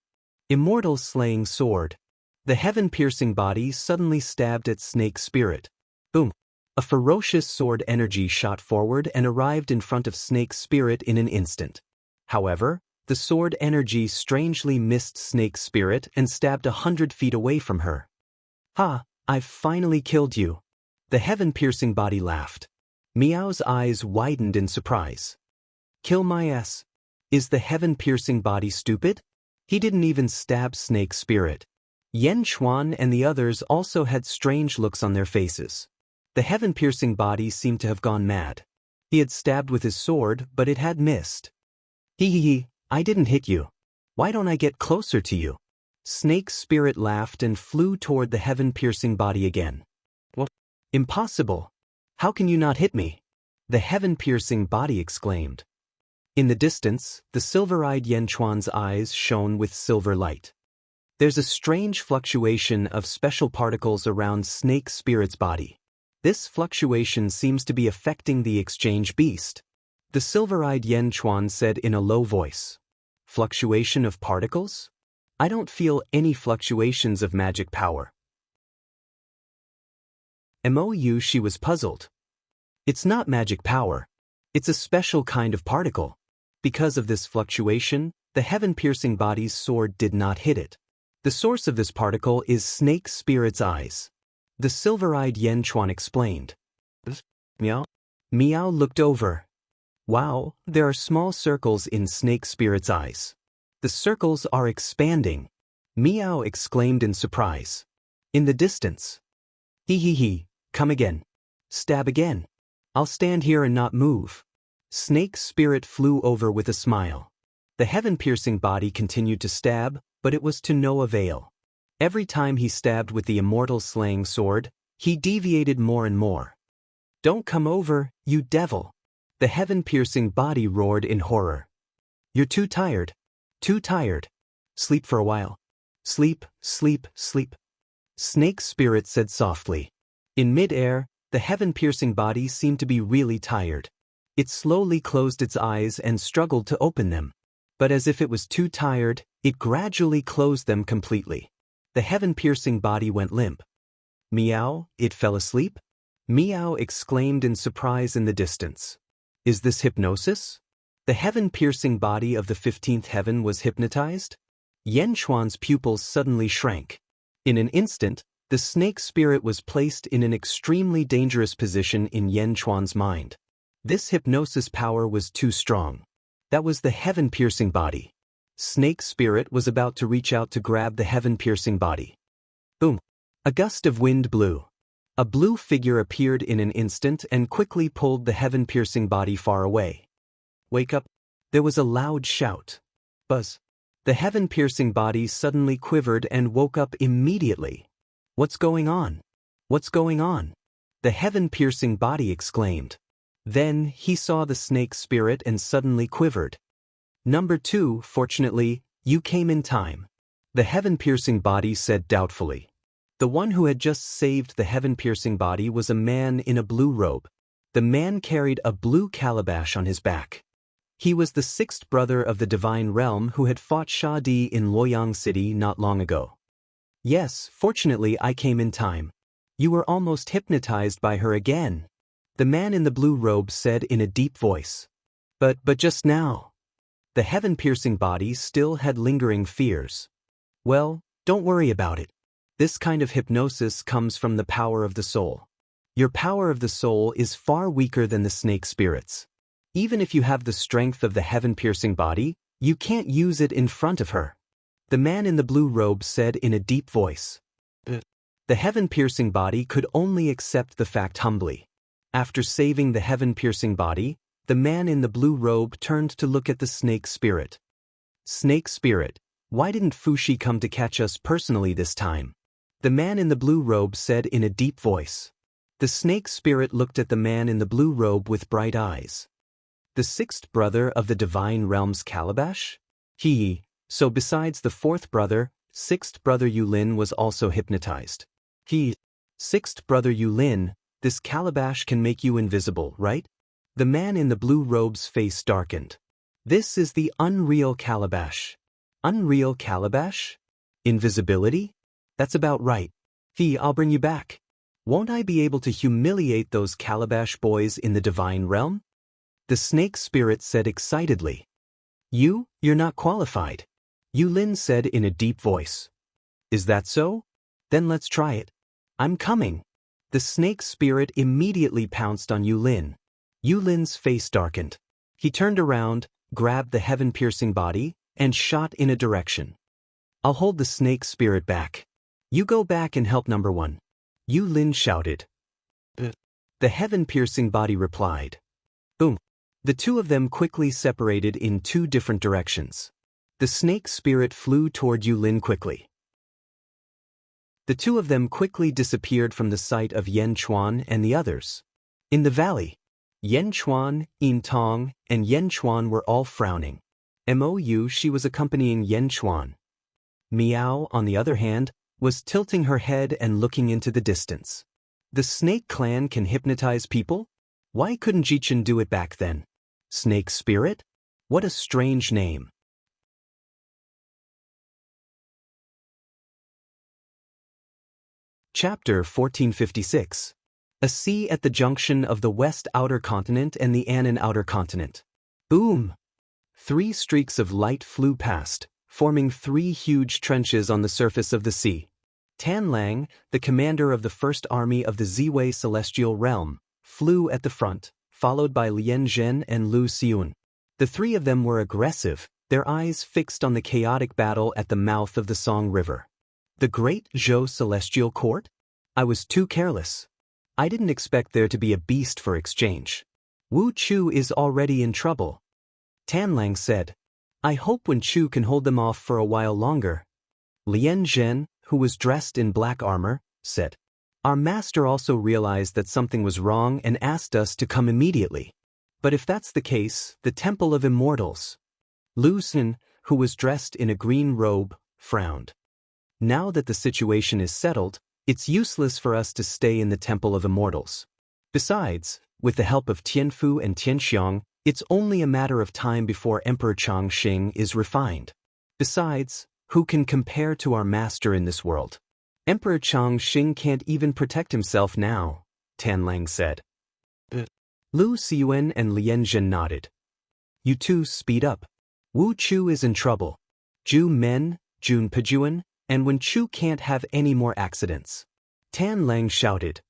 Immortal slaying sword. The heaven-piercing body suddenly stabbed at Snake's spirit. Boom. A ferocious sword energy shot forward and arrived in front of Snake's spirit in an instant. However, the sword energy strangely missed Snake's spirit and stabbed 100 feet away from her. Ha, I've finally killed you. The heaven-piercing body laughed. Meow's eyes widened in surprise. Kill my ass. Is the heaven-piercing body stupid? He didn't even stab Snake's spirit. Yen Chuan and the others also had strange looks on their faces. The heaven-piercing body seemed to have gone mad. He had stabbed with his sword, but it had missed. I didn't hit you. Why don't I get closer to you? Snake's spirit laughed and flew toward the heaven-piercing body again. What? Impossible. How can you not hit me? The heaven-piercing body exclaimed. In the distance, the silver-eyed Yen Chuan's eyes shone with silver light. There's a strange fluctuation of special particles around Snake's spirit's body. This fluctuation seems to be affecting the exchange beast. The silver-eyed Yen Chuan said in a low voice. Fluctuation of particles? I don't feel any fluctuations of magic power. She was puzzled. It's not magic power. It's a special kind of particle. Because of this fluctuation, the heaven-piercing body's sword did not hit it. The source of this particle is Snake's spirit's eyes. The silver-eyed Yen Chuan explained. Meow? Meow looked over. Wow, there are small circles in Snake's spirit's eyes. The circles are expanding. Meow exclaimed in surprise. In the distance. Come again. Stab again. I'll stand here and not move. Snake's spirit flew over with a smile. The heaven-piercing body continued to stab, but it was to no avail. Every time he stabbed with the immortal slaying sword, he deviated more and more. Don't come over, you devil! The heaven-piercing body roared in horror. You're too tired. Too tired. Sleep for a while. Sleep, sleep, sleep. Snake's spirit said softly. In mid-air, the heaven-piercing body seemed to be really tired. It slowly closed its eyes and struggled to open them. But as if it was too tired, it gradually closed them completely. The heaven-piercing body went limp. Meow, it fell asleep? Meow exclaimed in surprise in the distance. Is this hypnosis? The heaven-piercing body of the 15th heaven was hypnotized? Yen Chuan's pupils suddenly shrank. In an instant, the snake spirit was placed in an extremely dangerous position in Yen Chuan's mind. This hypnosis power was too strong. That was the heaven-piercing body. Snake spirit was about to reach out to grab the heaven-piercing body. Boom! A gust of wind blew. A blue figure appeared in an instant and quickly pulled the heaven-piercing body far away. Wake up! There was a loud shout. Buzz! The heaven-piercing body suddenly quivered and woke up immediately. What's going on? What's going on? The heaven-piercing body exclaimed. Then he saw the snake spirit and suddenly quivered. Number 2, fortunately, you came in time. The heaven-piercing body said doubtfully. The one who had just saved the heaven-piercing body was a man in a blue robe. The man carried a blue calabash on his back. He was the 6th brother of the divine realm who had fought Sha Di in Luoyang City not long ago. Yes, fortunately I came in time. You were almost hypnotized by her again. The man in the blue robe said in a deep voice. But just now. The heaven-piercing body still had lingering fears. Well, don't worry about it. This kind of hypnosis comes from the power of the soul. Your power of the soul is far weaker than the snake spirit's. Even if you have the strength of the heaven-piercing body, you can't use it in front of her. The man in the blue robe said in a deep voice. The heaven-piercing body could only accept the fact humbly. After saving the heaven-piercing body, the man in the blue robe turned to look at the snake spirit. Snake spirit, why didn't Fushi come to catch us personally this time? The man in the blue robe said in a deep voice. The snake spirit looked at the man in the blue robe with bright eyes. The sixth brother of the divine realm's calabash? So besides the fourth brother, sixth brother Yulin was also hypnotized. Sixth brother Yulin, this calabash can make you invisible, right? The man in the blue robe's face darkened. This is the unreal calabash. Unreal calabash? Invisibility? That's about right. I'll bring you back. Won't I be able to humiliate those calabash boys in the divine realm? The snake spirit said excitedly. You're not qualified. Yulin said in a deep voice. Is that so? Then let's try it. I'm coming. The snake spirit immediately pounced on Yulin. Yulin's face darkened. He turned around, grabbed the heaven-piercing body, and shot in a direction. I'll hold the snake spirit back. You go back and help number one. Yulin shouted. The heaven-piercing body replied. Boom. The two of them quickly separated in two different directions. The snake spirit flew toward Yulin quickly. The two of them quickly disappeared from the sight of Yan Chuan and the others. In the valley, Yan Chuan, Yin Tong, and Yan Chuan were all frowning. She was accompanying Yan Chuan. Miao, on the other hand, was tilting her head and looking into the distance. The snake clan can hypnotize people? Why couldn't Jichen do it back then? Snake spirit? What a strange name. Chapter 1456. A sea at the junction of the West Outer Continent and the Annan Outer Continent. Boom! 3 streaks of light flew past, forming 3 huge trenches on the surface of the sea. Tan Lang, the commander of the First Army of the Ziwei Celestial Realm, flew at the front, followed by Lian Zhen and Lu Xiun. The 3 of them were aggressive, their eyes fixed on the chaotic battle at the mouth of the Song River. The Great Zhou Celestial Court? I was too careless. I didn't expect there to be a beast for exchange. Wu Chu is already in trouble. Tan Lang said. I hope Wen Chu can hold them off for a while longer. Lian Zhen, who was dressed in black armor, said. Our master also realized that something was wrong and asked us to come immediately. But if that's the case, the Temple of Immortals. Lu Xin, who was dressed in a green robe, frowned. Now that the situation is settled, it's useless for us to stay in the Temple of Immortals. Besides, with the help of Tianfu and Tianxiang, it's only a matter of time before Emperor Changxing is refined. Besides, who can compare to our master in this world? Emperor Changxing can't even protect himself now, Tan Lang said. Lu Xiun and Lian Zhen nodded. You two speed up. Wu Chu is in trouble. Zhu Men, Jun Pejuan, and Wen Chu can't have any more accidents. Tan Lang shouted.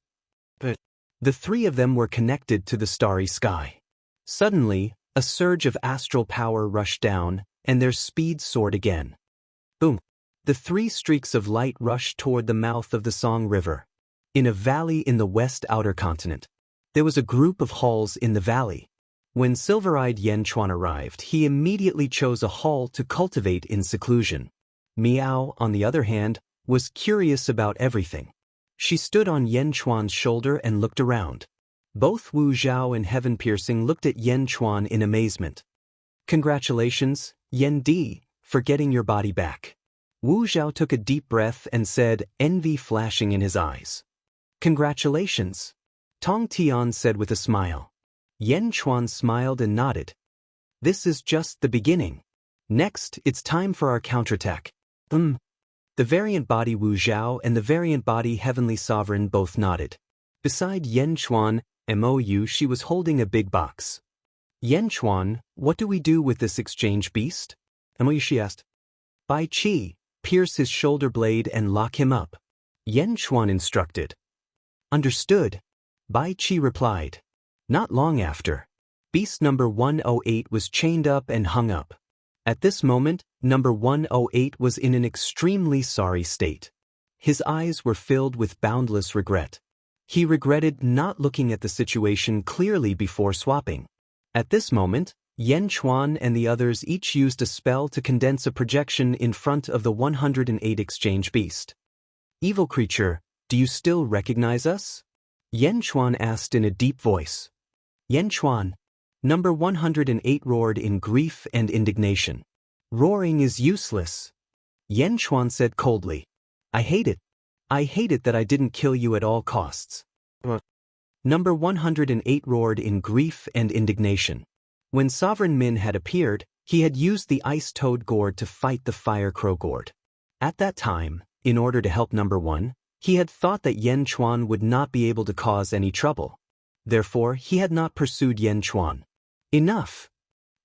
But the 3 of them were connected to the starry sky. Suddenly, a surge of astral power rushed down, and their speed soared again. Boom! The 3 streaks of light rushed toward the mouth of the Song River. In a valley in the West Outer Continent. There was a group of halls in the valley. When silver-eyed Yan Chuan arrived, he immediately chose a hall to cultivate in seclusion. Miao, on the other hand, was curious about everything. She stood on Yan Chuan's shoulder and looked around. Both Wu Zhao and Heaven Piercing looked at Yan Chuan in amazement. Congratulations, Yan Di, for getting your body back. Wu Zhao took a deep breath and said, envy flashing in his eyes. Congratulations, Tong Tian said with a smile. Yan Chuan smiled and nodded. This is just the beginning. Next, it's time for our counterattack. The variant body Wu Zhao and the variant body Heavenly Sovereign both nodded. Beside Yan Chuan, she was holding a big box. Yan Chuan, what do we do with this exchange beast? She asked. Bai Qi, pierce his shoulder blade and lock him up. Yan Chuan instructed. Understood. Bai Qi replied. Not long after, beast number 108 was chained up and hung up. At this moment, number 108 was in an extremely sorry state. His eyes were filled with boundless regret. He regretted not looking at the situation clearly before swapping. At this moment, Yan Chuan and the others each used a spell to condense a projection in front of the 108 exchange beast. Evil creature, do you still recognize us? Yan Chuan asked in a deep voice. Yan Chuan, number 108 roared in grief and indignation. Roaring is useless. Yan Chuan said coldly. I hate it. I hate it that I didn't kill you at all costs. Number 108 roared in grief and indignation. When Sovereign Min had appeared, he had used the Ice Toad Gourd to fight the Fire Crow Gourd. At that time, in order to help number 1, he had thought that Yan Chuan would not be able to cause any trouble. Therefore, he had not pursued Yan Chuan. Enough!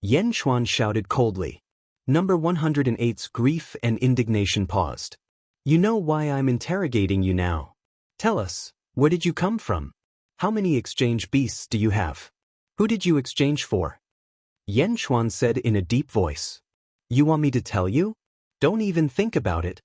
Yan Chuan shouted coldly. Number 108's grief and indignation paused. You know why I'm interrogating you now. Tell us, where did you come from? How many exchange beasts do you have? Who did you exchange for? Yan Chuan said in a deep voice. You want me to tell you? Don't even think about it.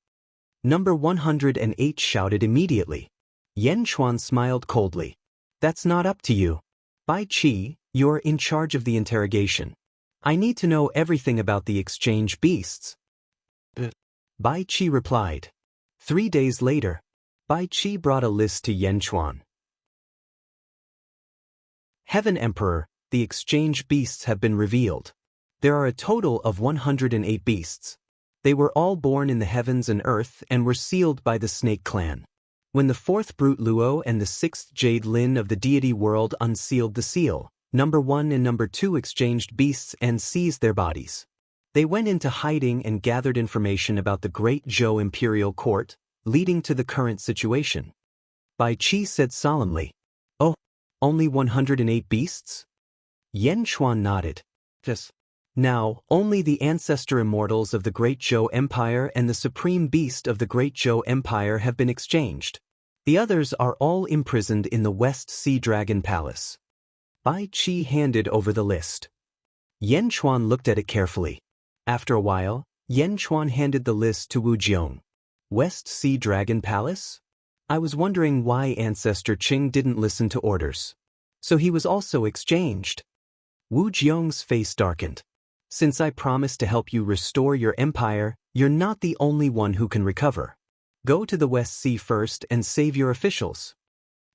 Number 108 shouted immediately. Yan Chuan smiled coldly. That's not up to you. Bai Qi, you're in charge of the interrogation. I need to know everything about the exchange beasts. Bai Qi replied. 3 days later, Bai Qi brought a list to Yan Chuan. Heaven Emperor, the exchange beasts have been revealed. There are a total of 108 beasts. They were all born in the heavens and earth and were sealed by the Snake Clan. When the 4th Brute Luo and the 6th Jade Lin of the deity world unsealed the seal, number 1 and number 2 exchanged beasts and seized their bodies. They went into hiding and gathered information about the Great Zhou Imperial Court, leading to the current situation. Bai Qi said solemnly, Oh, only 108 beasts? Yan Chuan nodded. Yes. Now, only the ancestor immortals of the Great Zhou Empire and the supreme beast of the Great Zhou Empire have been exchanged. The others are all imprisoned in the West Sea Dragon Palace. Bai Qi handed over the list. Yan Chuan looked at it carefully. After a while, Yan Chuan handed the list to Wu Jiong. West Sea Dragon Palace? I was wondering why Ancestor Qing didn't listen to orders. So he was also exchanged. Wu Jiong's face darkened. Since I promised to help you restore your empire, you're not the only one who can recover. Go to the West Sea first and save your officials.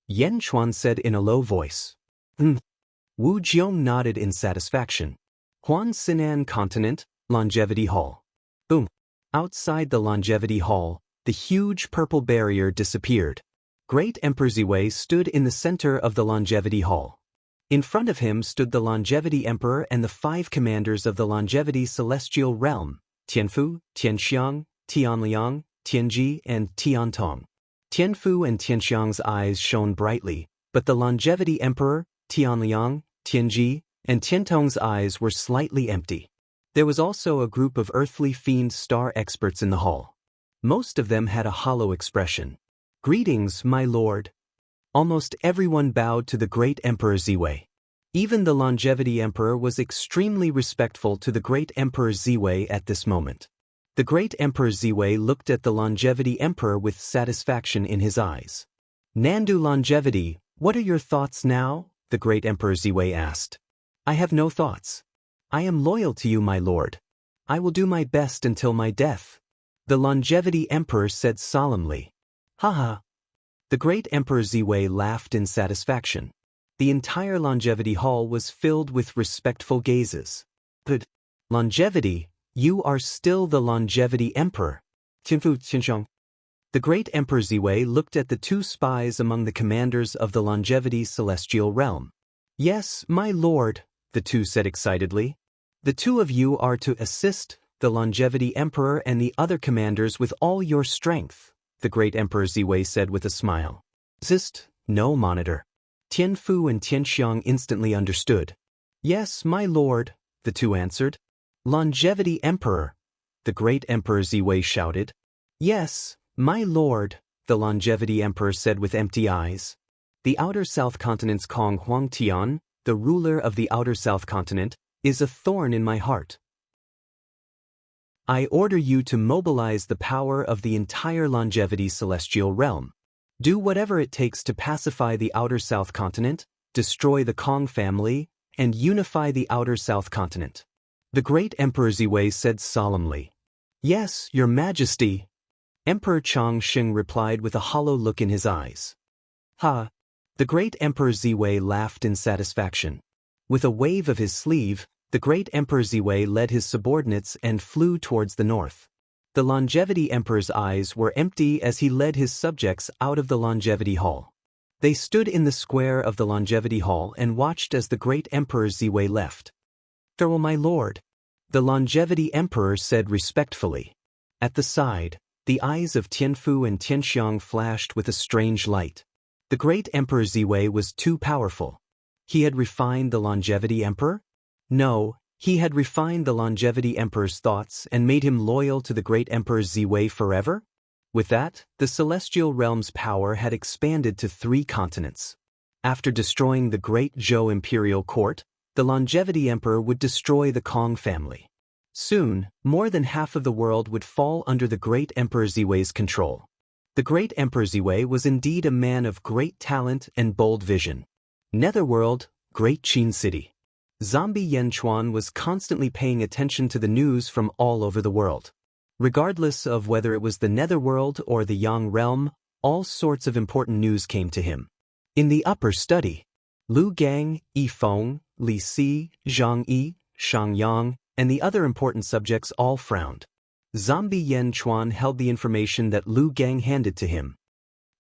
Yan Chuan said in a low voice. Wu Jiong nodded in satisfaction. Huan Sinan Continent, Longevity Hall. Boom. Outside the Longevity Hall, the huge purple barrier disappeared. Great Emperor Ziwei stood in the center of the Longevity Hall. In front of him stood the Longevity Emperor and the 5 commanders of the Longevity Celestial Realm, Tianfu, Tianxiang, Tianliang, Tianji, and Tiantong. Tianfu and Tianxiang's eyes shone brightly, but the Longevity Emperor, Tianliang, Tianji, and Tiantong's eyes were slightly empty. There was also a group of earthly fiend star experts in the hall. Most of them had a hollow expression. Greetings, my lord. Almost everyone bowed to the great Emperor Ziwei. Even the Longevity Emperor was extremely respectful to the great Emperor Ziwei at this moment. The great Emperor Ziwei looked at the Longevity Emperor with satisfaction in his eyes. Nandu Longevity, what are your thoughts now? The great Emperor Ziwei asked. I have no thoughts. I am loyal to you, my lord. I will do my best until my death. The Longevity Emperor said solemnly. Haha. The great Emperor Ziwei laughed in satisfaction. The entire Longevity Hall was filled with respectful gazes. Good. Longevity, you are still the Longevity Emperor. Tianfu Tianxiang. The great Emperor Ziwei looked at the 2 spies among the commanders of the Longevity Celestial Realm. Yes, my lord, the 2 said excitedly. The 2 of you are to assist the Longevity Emperor and the other commanders with all your strength, the great Emperor Ziwei said with a smile. Assist? No, monitor. Tianfu and Tianxiang instantly understood. Yes, my lord, the 2 answered. Longevity Emperor, the great Emperor Ziwei shouted. Yes, my lord, the Longevity Emperor said with empty eyes. The Outer South Continent's Kong Huangtian, the ruler of the Outer South Continent, is a thorn in my heart. I order you to mobilize the power of the entire Longevity Celestial Realm. Do whatever it takes to pacify the outer South Continent, destroy the Kong family, and unify the outer South Continent. The great Emperor Ziwei said solemnly. Yes, Your Majesty. Emperor Chongqing replied with a hollow look in his eyes. Ha! The great Emperor Ziwei laughed in satisfaction. With a wave of his sleeve, the great Emperor Ziwei led his subordinates and flew towards the north. The Longevity Emperor's eyes were empty as he led his subjects out of the Longevity Hall. They stood in the square of the Longevity Hall and watched as the great Emperor Ziwei left. Farewell, my lord, the Longevity Emperor said respectfully. At the side, the eyes of Tianfu and Tianxiang flashed with a strange light. The great Emperor Ziwei was too powerful. He had refined the Longevity Emperor? No, he had refined the Longevity Emperor's thoughts and made him loyal to the great Emperor Ziwei forever? With that, the celestial realm's power had expanded to 3 continents. After destroying the great Zhou imperial court, the Longevity Emperor would destroy the Kong family. Soon, more than half of the world would fall under the great Emperor Ziwei's control. The great Emperor Ziwei was indeed a man of great talent and bold vision. Netherworld, Great Qin City. Zombie Yanchuan was constantly paying attention to the news from all over the world. Regardless of whether it was the Netherworld or the Yang realm, all sorts of important news came to him. In the upper study, Lu Gang, Yi Feng, Li Si, Zhang Yi, Shang Yang, and the other important subjects all frowned. Zombie Yanchuan held the information that Lu Gang handed to him.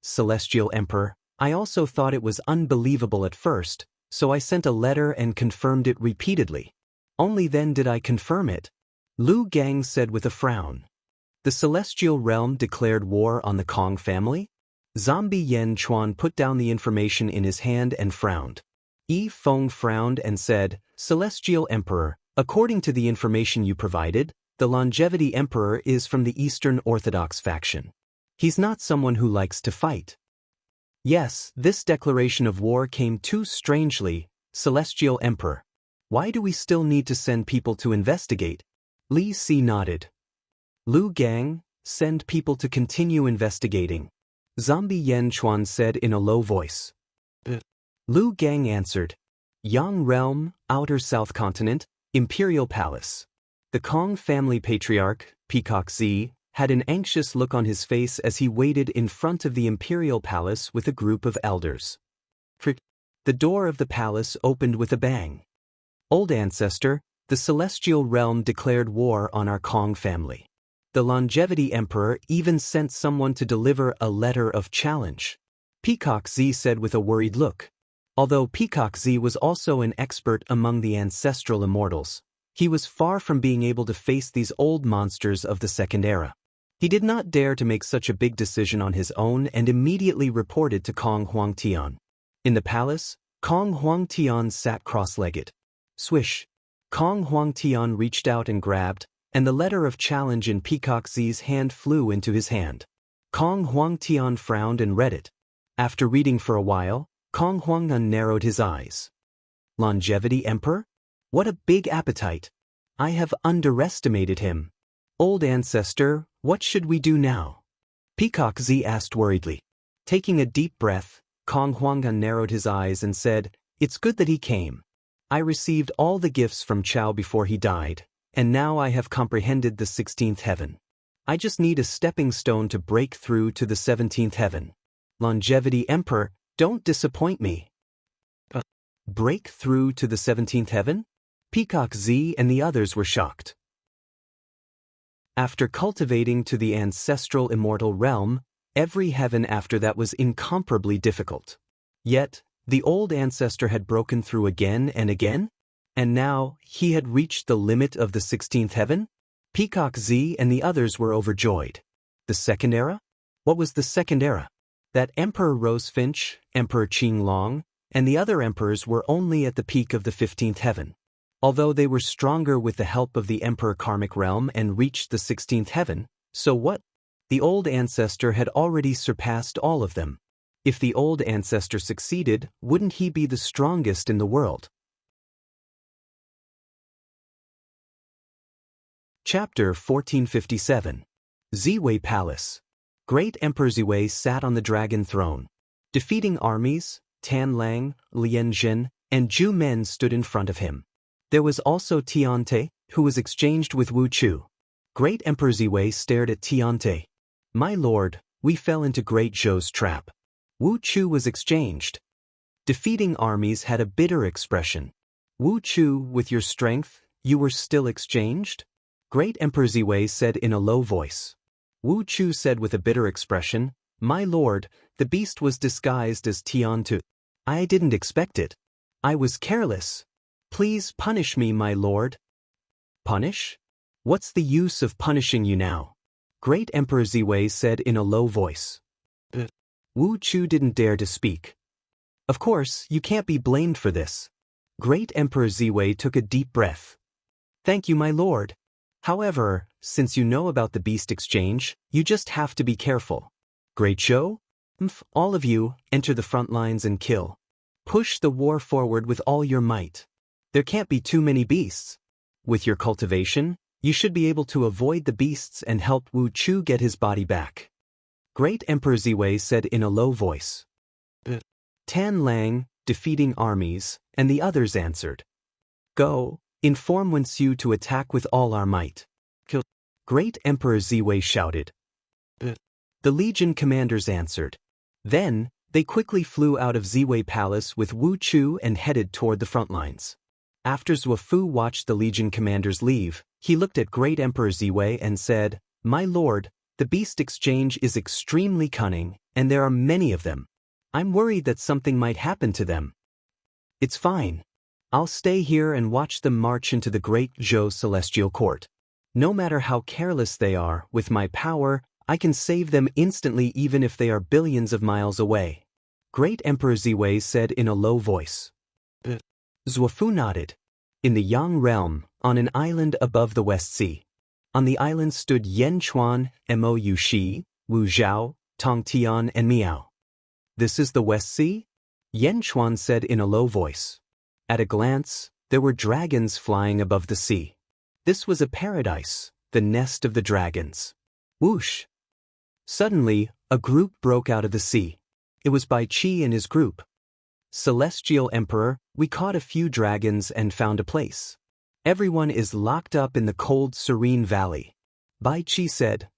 Celestial Emperor, I also thought it was unbelievable at first, so I sent a letter and confirmed it repeatedly. Only then did I confirm it. Lu Gang said with a frown. The celestial realm declared war on the Kong family? Zombie Yanchuan put down the information in his hand and frowned. Yi Feng frowned and said, Celestial Emperor, according to the information you provided, the Longevity Emperor is from the Eastern Orthodox faction. He's not someone who likes to fight. Yes, this declaration of war came too strangely, Celestial Emperor. Why do we still need to send people to investigate? Li Si nodded. Lu Gang, send people to continue investigating. Zombie Yanchuan said in a low voice. Lu Gang answered. Yang Realm, Outer South Continent, Imperial Palace. The Kong family patriarch, Peacock Z, had an anxious look on his face as he waited in front of the Imperial Palace with a group of elders. The door of the palace opened with a bang. Old Ancestor, the Celestial Realm declared war on our Kong family. The Longevity Emperor even sent someone to deliver a letter of challenge. Peacock Z said with a worried look. Although Peacock Z was also an expert among the ancestral immortals, he was far from being able to face these old monsters of the Second Era. He did not dare to make such a big decision on his own and immediately reported to Kong Huangtian. In the palace, Kong Huangtian sat cross-legged. Swish! Kong Huangtian reached out and grabbed, and the letter of challenge in Peacock Z's hand flew into his hand. Kong Huangtian frowned and read it. After reading for a while, Kong Huangtian narrowed his eyes. Longevity Emperor? What a big appetite! I have underestimated him. Old Ancestor, what should we do now? Peacock Z asked worriedly. Taking a deep breath, Kong Huangtian narrowed his eyes and said, It's good that he came. I received all the gifts from Chao before he died, and now I have comprehended the 16th heaven. I just need a stepping stone to break through to the 17th heaven. Longevity Emperor, don't disappoint me. Break through to the 17th heaven? Peacock Z and the others were shocked. After cultivating to the ancestral immortal realm, every heaven after that was incomparably difficult. Yet, the old ancestor had broken through again and again? And now, he had reached the limit of the 16th heaven? Peacock Z and the others were overjoyed. The Second Era? What was the Second Era? That Emperor Rosefinch, Emperor Qinglong, and the other emperors were only at the peak of the 15th heaven. Although they were stronger with the help of the Emperor Karmic Realm and reached the 16th heaven, so what? The old ancestor had already surpassed all of them. If the old ancestor succeeded, wouldn't he be the strongest in the world? Chapter 1457. Ziwei Palace. Great Emperor Ziwei sat on the dragon throne. Defeating armies, Tan Lang, Lian Jin, and Zhu Men stood in front of him. There was also Tiante, who was exchanged with Wu Chu. Great Emperor Ziwei stared at Tiante. My lord, we fell into Great Zhou's trap. Wu Chu was exchanged. Defeating armies had a bitter expression. Wu Chu, with your strength, you were still exchanged? Great Emperor Ziwei said in a low voice. Wu Chu said with a bitter expression, My lord, the beast was disguised as Tiantu. I didn't expect it. I was careless. Please punish me, my lord. Punish? What's the use of punishing you now? Great Emperor Ziwei said in a low voice. Wu Chu didn't dare to speak. Of course, you can't be blamed for this. Great Emperor Ziwei took a deep breath. Thank you, my lord. However, since you know about the beast exchange, you just have to be careful. Great Zhou? All of you, enter the front lines and kill. Push the war forward with all your might. There can't be too many beasts. With your cultivation, you should be able to avoid the beasts and help Wu Chu get his body back. Great Emperor Ziwei said in a low voice. Tan Lang, defeating armies, and the others answered. Go, inform Wen Xiu to attack with all our might. Kill. Great Emperor Ziwei shouted. The legion commanders answered. Then, they quickly flew out of Ziwei Palace with Wu Chu and headed toward the front lines. After Zuofu watched the legion commanders leave, he looked at Great Emperor Ziwei and said, My lord, the beast exchange is extremely cunning, and there are many of them. I'm worried that something might happen to them. It's fine. I'll stay here and watch them march into the Great Zhou Celestial Court. No matter how careless they are, with my power, I can save them instantly even if they are billions of miles away. Great Emperor Ziwei said in a low voice. Zuofu nodded. In the Yang realm, on an island above the West Sea. On the island stood Yan Chuan, Mo Yushi, Wu Zhao, Tong Tian and Miao. This is the West Sea? Yan Chuan said in a low voice. At a glance, there were dragons flying above the sea. This was a paradise, the nest of the dragons. Whoosh! Suddenly, a group broke out of the sea. It was Bai Qi and his group. Celestial Emperor, we caught a few dragons and found a place. Everyone is locked up in the cold, serene valley. Bai Qi said.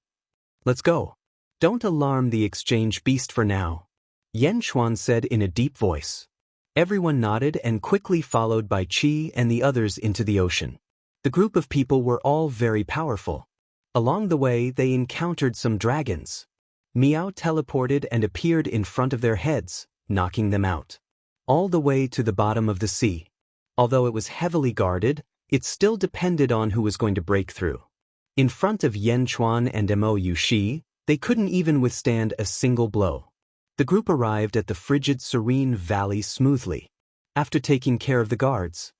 Let's go. Don't alarm the exchange beast for now. Yan Chuan said in a deep voice. Everyone nodded and quickly followed Bai Qi and the others into the ocean. The group of people were all very powerful. Along the way, they encountered some dragons. Miao teleported and appeared in front of their heads, knocking them out. All the way to the bottom of the sea. Although it was heavily guarded, it still depended on who was going to break through. In front of Yan Chuan and Mo Yushi, they couldn't even withstand a single blow. The group arrived at the frigid, serene valley smoothly. After taking care of the guards.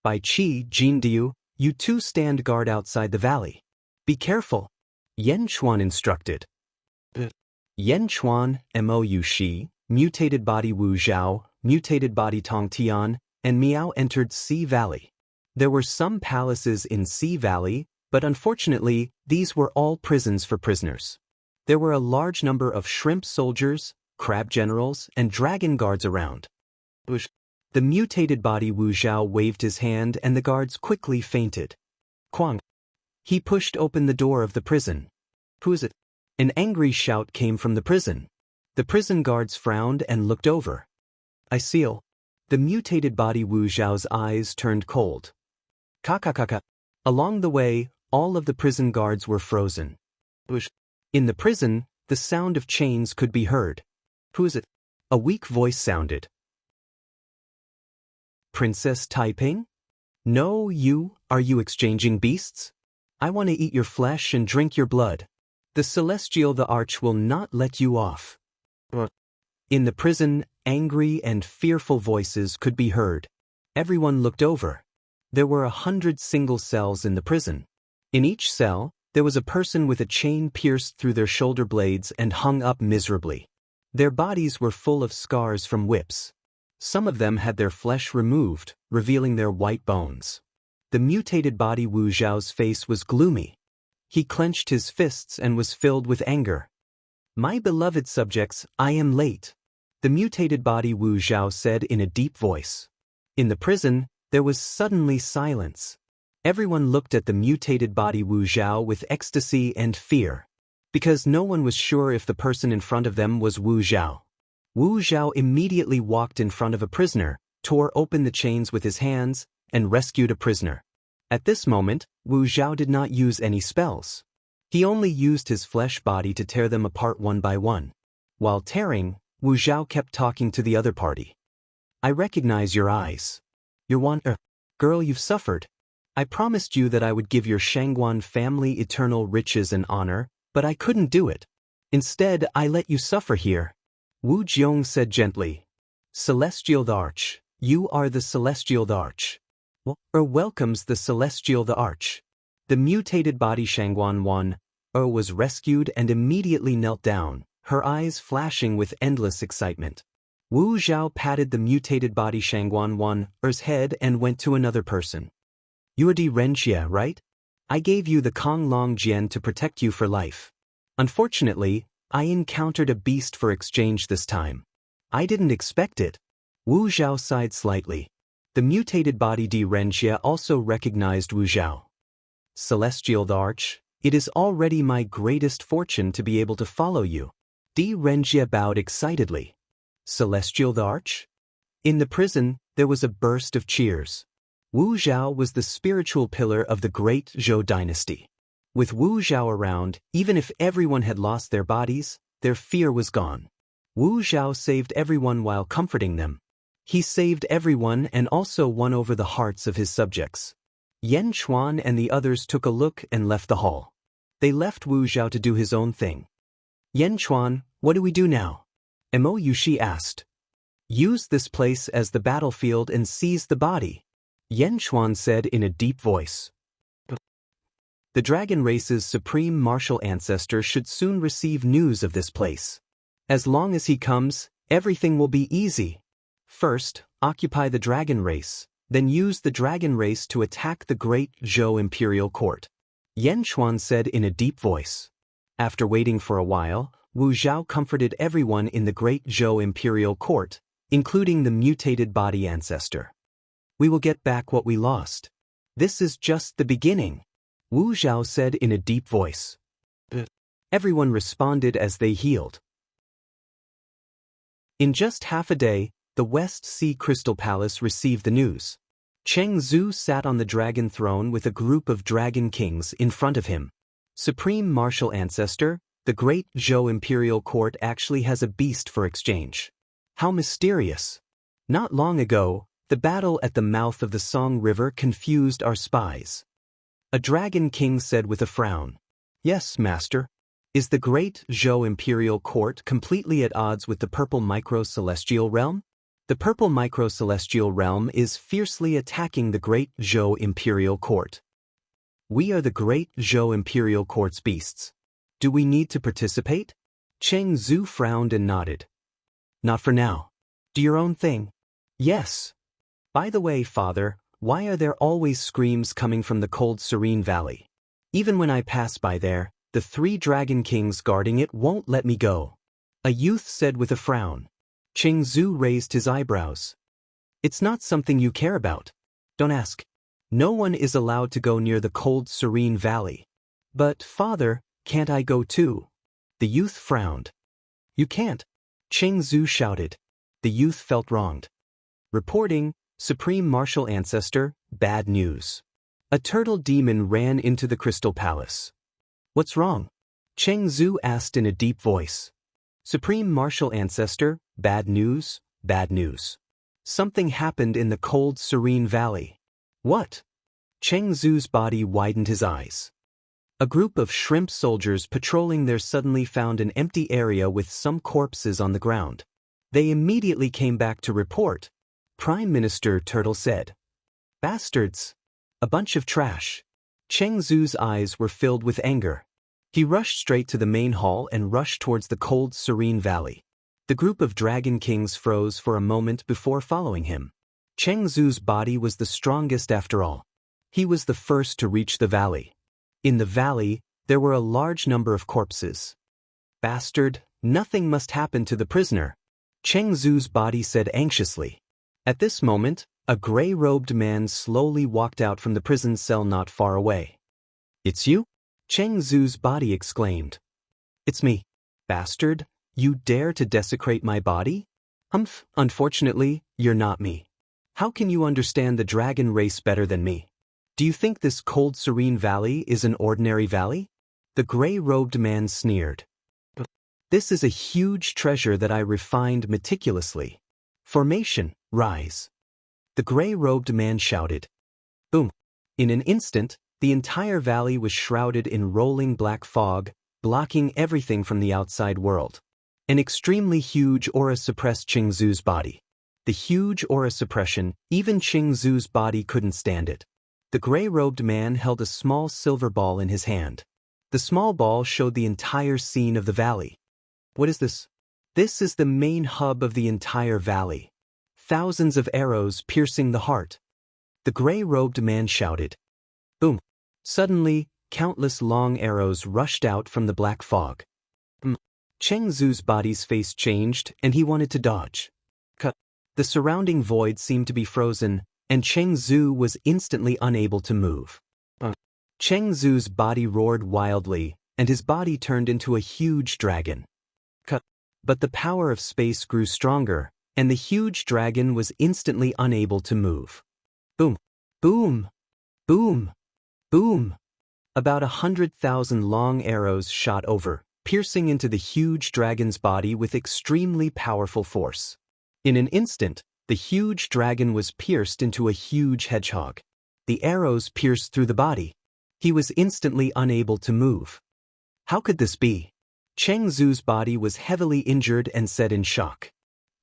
Bai Qi, Jindiu, you two stand guard outside the valley. Be careful. Yan Chuan instructed. Yan Chuan, Mo Yushi, mutated body Wu Zhao, mutated body Tong Tian, and Miao entered Sea Valley. There were some palaces in Sea Valley, but unfortunately, these were all prisons for prisoners. There were a large number of shrimp soldiers, crab generals, and dragon guards around. The mutated body Wu Zhao waved his hand and the guards quickly fainted. Quang. He pushed open the door of the prison. Who is it? An angry shout came from the prison. The prison guards frowned and looked over. I seal. The mutated body Wu Zhao's eyes turned cold. Ka. Along the way, all of the prison guards were frozen. In the prison, the sound of chains could be heard. Who is it? A weak voice sounded. Princess Taiping? No, you, are you exchanging beasts? I want to eat your flesh and drink your blood. The Celestial the Arch will not let you off. In the prison, angry and fearful voices could be heard. Everyone looked over. There were 100 single cells in the prison. In each cell, there was a person with a chain pierced through their shoulder blades and hung up miserably. Their bodies were full of scars from whips. Some of them had their flesh removed, revealing their white bones. The mutated body Wu Zhao's face was gloomy. He clenched his fists and was filled with anger. My beloved subjects, I am late. The mutated body Wu Zhao said in a deep voice. In the prison, there was suddenly silence. Everyone looked at the mutated body Wu Zhao with ecstasy and fear, because no one was sure if the person in front of them was Wu Zhao. Wu Zhao immediately walked in front of a prisoner, tore open the chains with his hands, and rescued a prisoner. At this moment, Wu Zhao did not use any spells. He only used his flesh body to tear them apart one by one. While tearing, Wu Zhao kept talking to the other party. I recognize your eyes. You're one girl, you've suffered. I promised you that I would give your Shangguan family eternal riches and honor, but I couldn't do it. Instead, I let you suffer here. Wu Jiong said gently. Celestial the Arch, you are the Celestial the Arch. Welcomes the Celestial the Arch. The mutated body Shangguan Wan was rescued and immediately knelt down, her eyes flashing with endless excitement. Wu Zhao patted the mutated body Shangguan Wan's head and went to another person. You are Di Renxia, right? I gave you the Kong Long Jian to protect you for life. Unfortunately, I encountered a beast for exchange this time. I didn't expect it. Wu Zhao sighed slightly. The mutated body Di Renxia also recognized Wu Zhao. Celestial the Arch, it is already my greatest fortune to be able to follow you. Di Renxia bowed excitedly. Celestial the Arch? In the prison, there was a burst of cheers. Wu Zhao was the spiritual pillar of the great Zhou dynasty. With Wu Zhao around, even if everyone had lost their bodies, their fear was gone. Wu Zhao saved everyone while comforting them. He saved everyone and also won over the hearts of his subjects. Yan Chuan and the others took a look and left the hall. They left Wu Zhao to do his own thing. Yan Chuan, what do we do now? Mo Yushi asked. Use this place as the battlefield and seize the body. Yan Chuan said in a deep voice. The dragon race's supreme martial ancestor should soon receive news of this place. As long as he comes, everything will be easy. First, occupy the dragon race, then use the dragon race to attack the great Zhou imperial court. Yan Chuan said in a deep voice. After waiting for a while, Wu Zhao comforted everyone in the great Zhou imperial court, including the mutated body ancestor. We will get back what we lost. This is just the beginning, Wu Zhao said in a deep voice. Everyone responded as they healed. In just half a day, the West Sea Crystal Palace received the news. Cheng Zhu sat on the dragon throne with a group of dragon kings in front of him. Supreme martial ancestor, the great Zhou imperial court actually has a beast for exchange. How mysterious. Not long ago, the battle at the mouth of the Song River confused our spies. A dragon king said with a frown. Yes, master. Is the great Zhou imperial court completely at odds with the purple micro-celestial realm? The purple micro-celestial realm is fiercely attacking the great Zhou imperial court. We are the great Zhou imperial court's beasts. Do we need to participate? Cheng Zhu frowned and nodded. Not for now. Do your own thing. Yes. By the way, father, why are there always screams coming from the cold serene valley? Even when I pass by there, the 3 dragon kings guarding it won't let me go. A youth said with a frown. Cheng Zhu raised his eyebrows. It's not something you care about. Don't ask. No one is allowed to go near the cold serene valley. But, father, can't I go too? The youth frowned. You can't. Cheng Zhu shouted. The youth felt wronged. Reporting, Supreme Martial Ancestor, bad news. A turtle demon ran into the Crystal Palace. What's wrong? Cheng Zhu asked in a deep voice. Supreme Martial Ancestor, bad news, bad news. Something happened in the cold serene valley. What? Cheng Zhu's body widened his eyes. A group of shrimp soldiers patrolling there suddenly found an empty area with some corpses on the ground. They immediately came back to report. Prime Minister Turtle said. Bastards! A bunch of trash. Cheng Zhu's eyes were filled with anger. He rushed straight to the main hall and rushed towards the cold serene valley. The group of dragon kings froze for a moment before following him. Cheng Zhu's body was the strongest after all. He was the first to reach the valley. In the valley, there were a large number of corpses. Bastard, nothing must happen to the prisoner, Cheng Zhu's body said anxiously. At this moment, a gray-robed man slowly walked out from the prison cell not far away. It's you? Cheng Zhu's body exclaimed. It's me. Bastard, you dare to desecrate my body? Humph, unfortunately, you're not me. How can you understand the dragon race better than me? Do you think this cold serene valley is an ordinary valley? The gray-robed man sneered. This is a huge treasure that I refined meticulously. Formation, rise. The gray-robed man shouted. Boom. In an instant, the entire valley was shrouded in rolling black fog, blocking everything from the outside world. An extremely huge aura suppressed Cheng Zhu's body. The huge aura suppression, even Cheng Zhu's body couldn't stand it. The gray-robed man held a small silver ball in his hand. The small ball showed the entire scene of the valley. What is this? This is the main hub of the entire valley. Thousands of arrows piercing the heart. The gray-robed man shouted. Boom. Suddenly, countless long arrows rushed out from the black fog. Cheng Zhu's body's face changed and he wanted to dodge. The surrounding void seemed to be frozen, and Cheng Zhu was instantly unable to move. Cheng Zhu's body roared wildly, and his body turned into a huge dragon. But the power of space grew stronger, and the huge dragon was instantly unable to move. Boom, boom, boom, boom. About 100,000 long arrows shot over, piercing into the huge dragon's body with extremely powerful force. In an instant, the huge dragon was pierced into a huge hedgehog. The arrows pierced through the body. He was instantly unable to move. How could this be? Cheng Zhu's body was heavily injured and said in shock.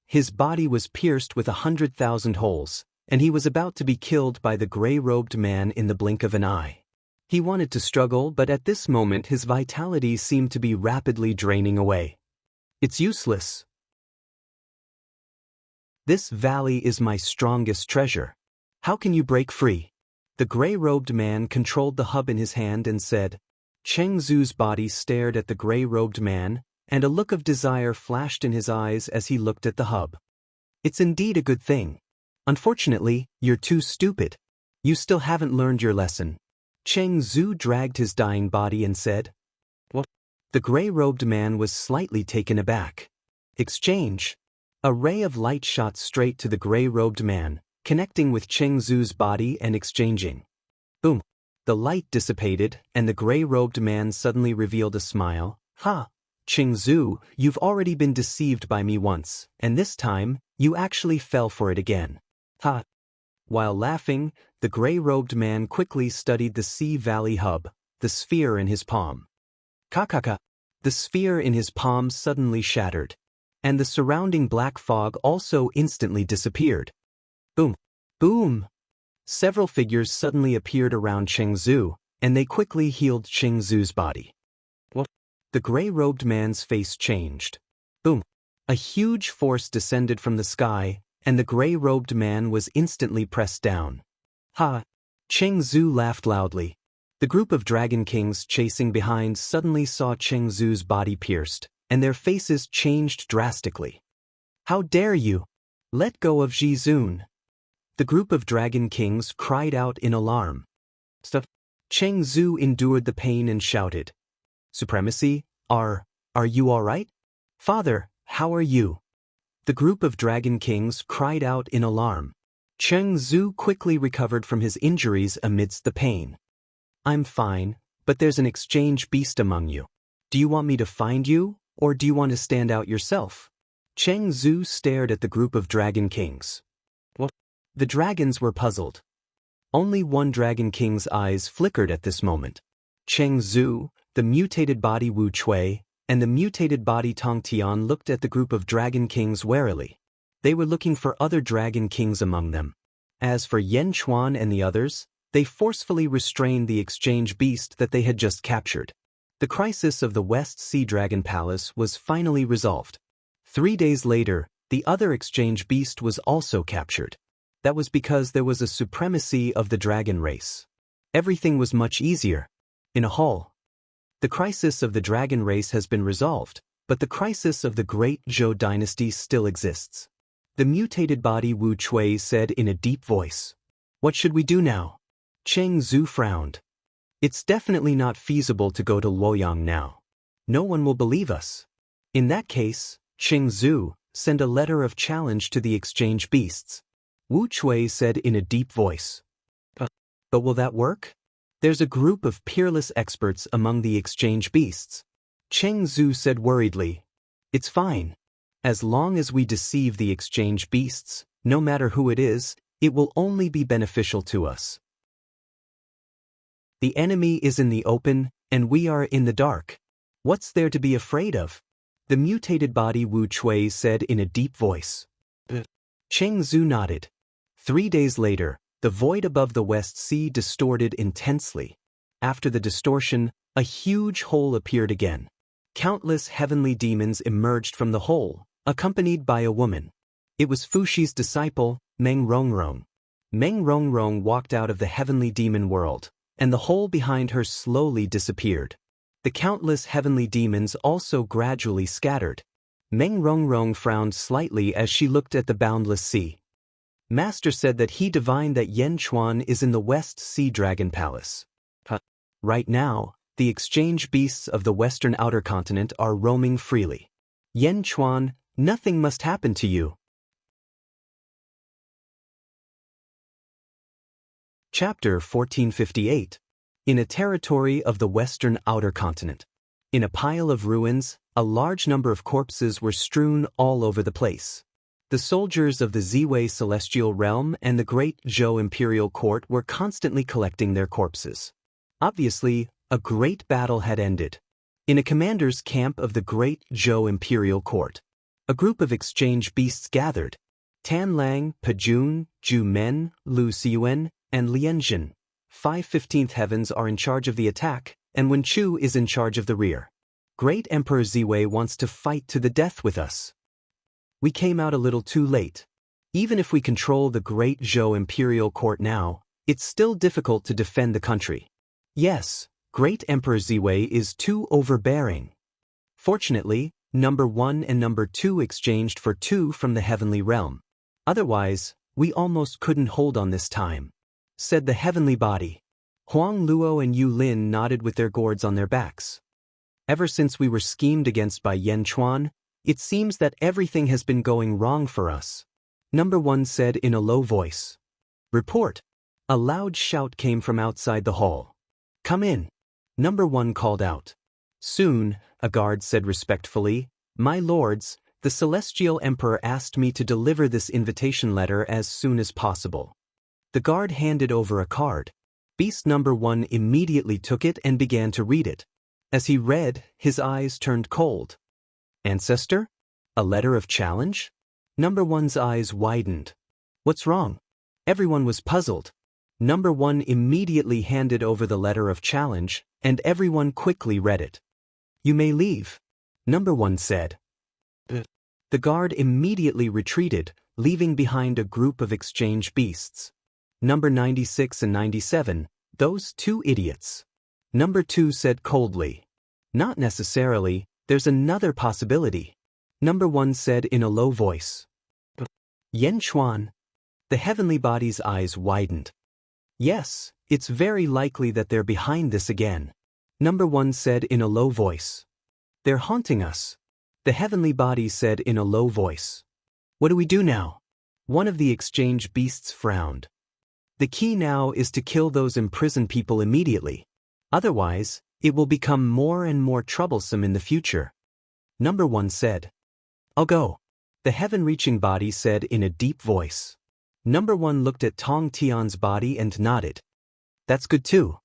His body was pierced with 100,000 holes, and he was about to be killed by the gray-robed man in the blink of an eye. He wanted to struggle, but at this moment his vitality seemed to be rapidly draining away. It's useless. This valley is my strongest treasure. How can you break free? The gray-robed man controlled the hub in his hand and said. Cheng Zhu's body stared at the gray-robed man, and a look of desire flashed in his eyes as he looked at the hub. It's indeed a good thing. Unfortunately, you're too stupid. You still haven't learned your lesson. Cheng Zhu dragged his dying body and said. What? The gray-robed man was slightly taken aback. Exchange. A ray of light shot straight to the gray-robed man, connecting with Cheng Zhu's body and exchanging. Boom. The light dissipated, and the gray-robed man suddenly revealed a smile. Ha! Cheng Zhu, you've already been deceived by me once, and this time, you actually fell for it again. Ha! While laughing, the gray-robed man quickly studied the Sea Valley hub, the sphere in his palm. Ka-ka-ka! The sphere in his palm suddenly shattered, and the surrounding black fog also instantly disappeared. Boom! Boom! Several figures suddenly appeared around Cheng Zhu, and they quickly healed Cheng Zhu's body. What? The gray-robed man's face changed. Boom! A huge force descended from the sky, and the gray-robed man was instantly pressed down. Ha! Cheng Zhu laughed loudly. The group of dragon kings chasing behind suddenly saw Cheng Zhu's body pierced, and their faces changed drastically. How dare you! Let go of Ji Zun! The group of dragon kings cried out in alarm. Stop! Cheng Zhu endured the pain and shouted. Supremacy, are you all right? Father, how are you? The group of dragon kings cried out in alarm. Cheng Zhu quickly recovered from his injuries amidst the pain. I'm fine, but there's an exchange beast among you. Do you want me to find you, or do you want to stand out yourself? Cheng Zhu stared at the group of dragon kings. What? The dragons were puzzled. Only one dragon king's eyes flickered at this moment. Cheng Zhu, the mutated body Wu Chui, and the mutated body Tong Tian looked at the group of dragon kings warily. They were looking for other dragon kings among them. As for Yan Chuan and the others, they forcefully restrained the exchange beast that they had just captured. The crisis of the West Sea Dragon Palace was finally resolved. 3 days later, the other exchange beast was also captured. That was because there was a supremacy of the dragon race. Everything was much easier. In a hall. The crisis of the dragon race has been resolved. But the crisis of the Great Zhou dynasty still exists. The mutated body Wu Chui said in a deep voice. What should we do now? Cheng Zhu frowned. It's definitely not feasible to go to Luoyang now. No one will believe us. In that case, Cheng Zhu, send a letter of challenge to the exchange beasts. Wu Chui said in a deep voice. But will that work? There's a group of peerless experts among the exchange beasts. Cheng Zhu said worriedly. It's fine. As long as we deceive the exchange beasts, no matter who it is, it will only be beneficial to us. The enemy is in the open, and we are in the dark. What's there to be afraid of? The mutated body Wu Chui said in a deep voice. Cheng Zhu nodded. 3 days later, the void above the West Sea distorted intensely. After the distortion, a huge hole appeared again. Countless heavenly demons emerged from the hole, accompanied by a woman. It was Fuxi's disciple, Meng Rongrong. Meng Rongrong walked out of the heavenly demon world, and the hole behind her slowly disappeared. The countless heavenly demons also gradually scattered. Meng Rongrong frowned slightly as she looked at the boundless sea. Master said that he divined that Yan Chuan is in the West Sea Dragon Palace. Right now, the exchange beasts of the western outer continent are roaming freely. Yan Chuan, nothing must happen to you. Chapter 1458. In a territory of the western outer continent. In a pile of ruins, a large number of corpses were strewn all over the place. The soldiers of the Ziwei Celestial Realm and the Great Zhou Imperial Court were constantly collecting their corpses. Obviously, a great battle had ended. In a commander's camp of the Great Zhou Imperial Court, a group of exchange beasts gathered. Tan Lang, Pajun, Zhu Men, Lu Xiyuan, and Lianjin. 5 15th heavens are in charge of the attack, and Wen Chu is in charge of the rear. Great Emperor Ziwei wants to fight to the death with us. We came out a little too late. Even if we control the Great Zhou Imperial Court now, it's still difficult to defend the country. Yes, Great Emperor Ziwei is too overbearing. Fortunately, number 1 and number 2 exchanged for 2 from the heavenly realm. Otherwise, we almost couldn't hold on this time, said the heavenly body. Huang Luo and Yu Lin nodded with their gourds on their backs. Ever since we were schemed against by Yan Chuan, it seems that everything has been going wrong for us. Number 1 said in a low voice. Report. A loud shout came from outside the hall. Come in. Number 1 called out. Soon, a guard said respectfully, My lords, the Celestial Emperor asked me to deliver this invitation letter as soon as possible. The guard handed over a card. Beast number 1 immediately took it and began to read it. As he read, his eyes turned cold. Ancestor? A letter of challenge? Number 1's eyes widened. What's wrong? Everyone was puzzled. Number 1 immediately handed over the letter of challenge, and everyone quickly read it. You may leave, Number 1 said. The guard immediately retreated, leaving behind a group of exchange beasts. Number 96 and 97, those 2 idiots. Number 2 said coldly. Not necessarily, there's another possibility. Number 1 said in a low voice. Yan Chuan. The heavenly body's eyes widened. Yes, it's very likely that they're behind this again. Number 1 said in a low voice. They're haunting us. The heavenly body said in a low voice. What do we do now? One of the exchange beasts frowned. The key now is to kill those imprisoned people immediately. Otherwise, it will become more and more troublesome in the future. Number 1 said. I'll go. The heaven-reaching body said in a deep voice. Number 1 looked at Tong Tian's body and nodded. That's good too.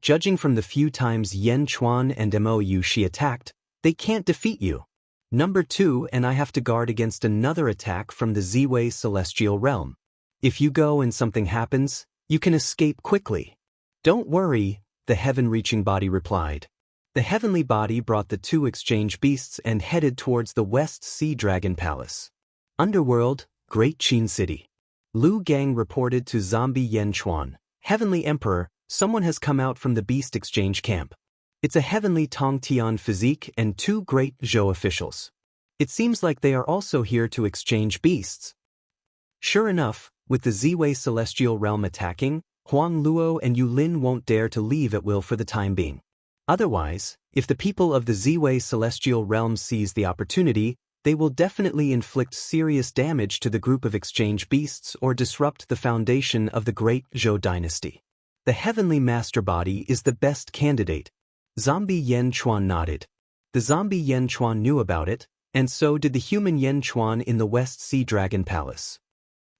Judging from the few times Yan Chuan and Mo Yushi attacked, they can't defeat you. Number 2 and I have to guard against another attack from the Ziwei Celestial Realm. If you go and something happens, you can escape quickly. Don't worry, the heaven-reaching body replied. The heavenly body brought the 2 exchange beasts and headed towards the West Sea Dragon Palace. Underworld, Great Qin City. Lu Gang reported to Zombie Yan Chuan, Heavenly Emperor, someone has come out from the beast exchange camp. It's a heavenly Tongtian physique and two great Zhou officials. It seems like they are also here to exchange beasts. Sure enough, with the Ziwei celestial realm attacking, Huang Luo and Yu Lin won't dare to leave at will for the time being. Otherwise, if the people of the Ziwei celestial realm seize the opportunity, they will definitely inflict serious damage to the group of exchange beasts or disrupt the foundation of the great Zhou dynasty. The heavenly master body is the best candidate. Zombie Yen Chuan nodded. The zombie Yen Chuan knew about it, and so did the human Yen Chuan in the West Sea Dragon Palace.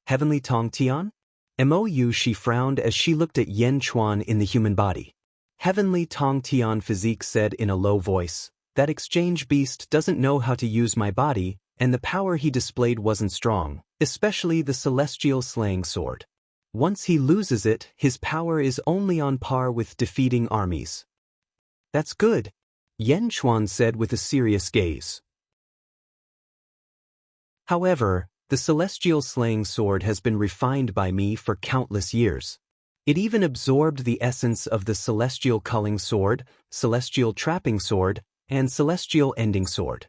Heavenly Tongtian? Mou, she frowned as she looked at Yen Chuan in the human body. Heavenly Tongtian physique said in a low voice, that exchange beast doesn't know how to use my body, and the power he displayed wasn't strong, especially the celestial slaying sword. Once he loses it, his power is only on par with defeating armies. That's good, Yen Chuan said with a serious gaze. However, the celestial slaying sword has been refined by me for countless years. It even absorbed the essence of the celestial culling sword, celestial trapping sword, and celestial ending sword.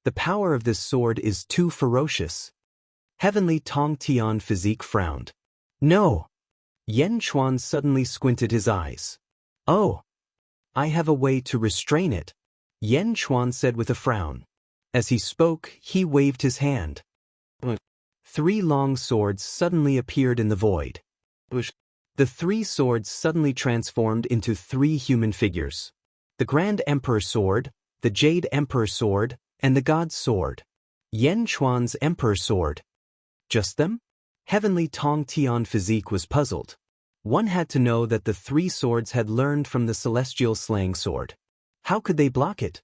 The power of this sword is too ferocious. Heavenly Tongtian physique frowned. No. Yen Chuan suddenly squinted his eyes. Oh. I have a way to restrain it, Yen Chuan said with a frown. As he spoke, he waved his hand. 3 long swords suddenly appeared in the void. The 3 swords suddenly transformed into 3 human figures. The Grand Emperor Sword, the Jade Emperor Sword, and the God's Sword. Yen Chuan's Emperor Sword. Just them? Heavenly Tongtian physique was puzzled. One had to know that the 3 swords had learned from the celestial slaying sword. How could they block it?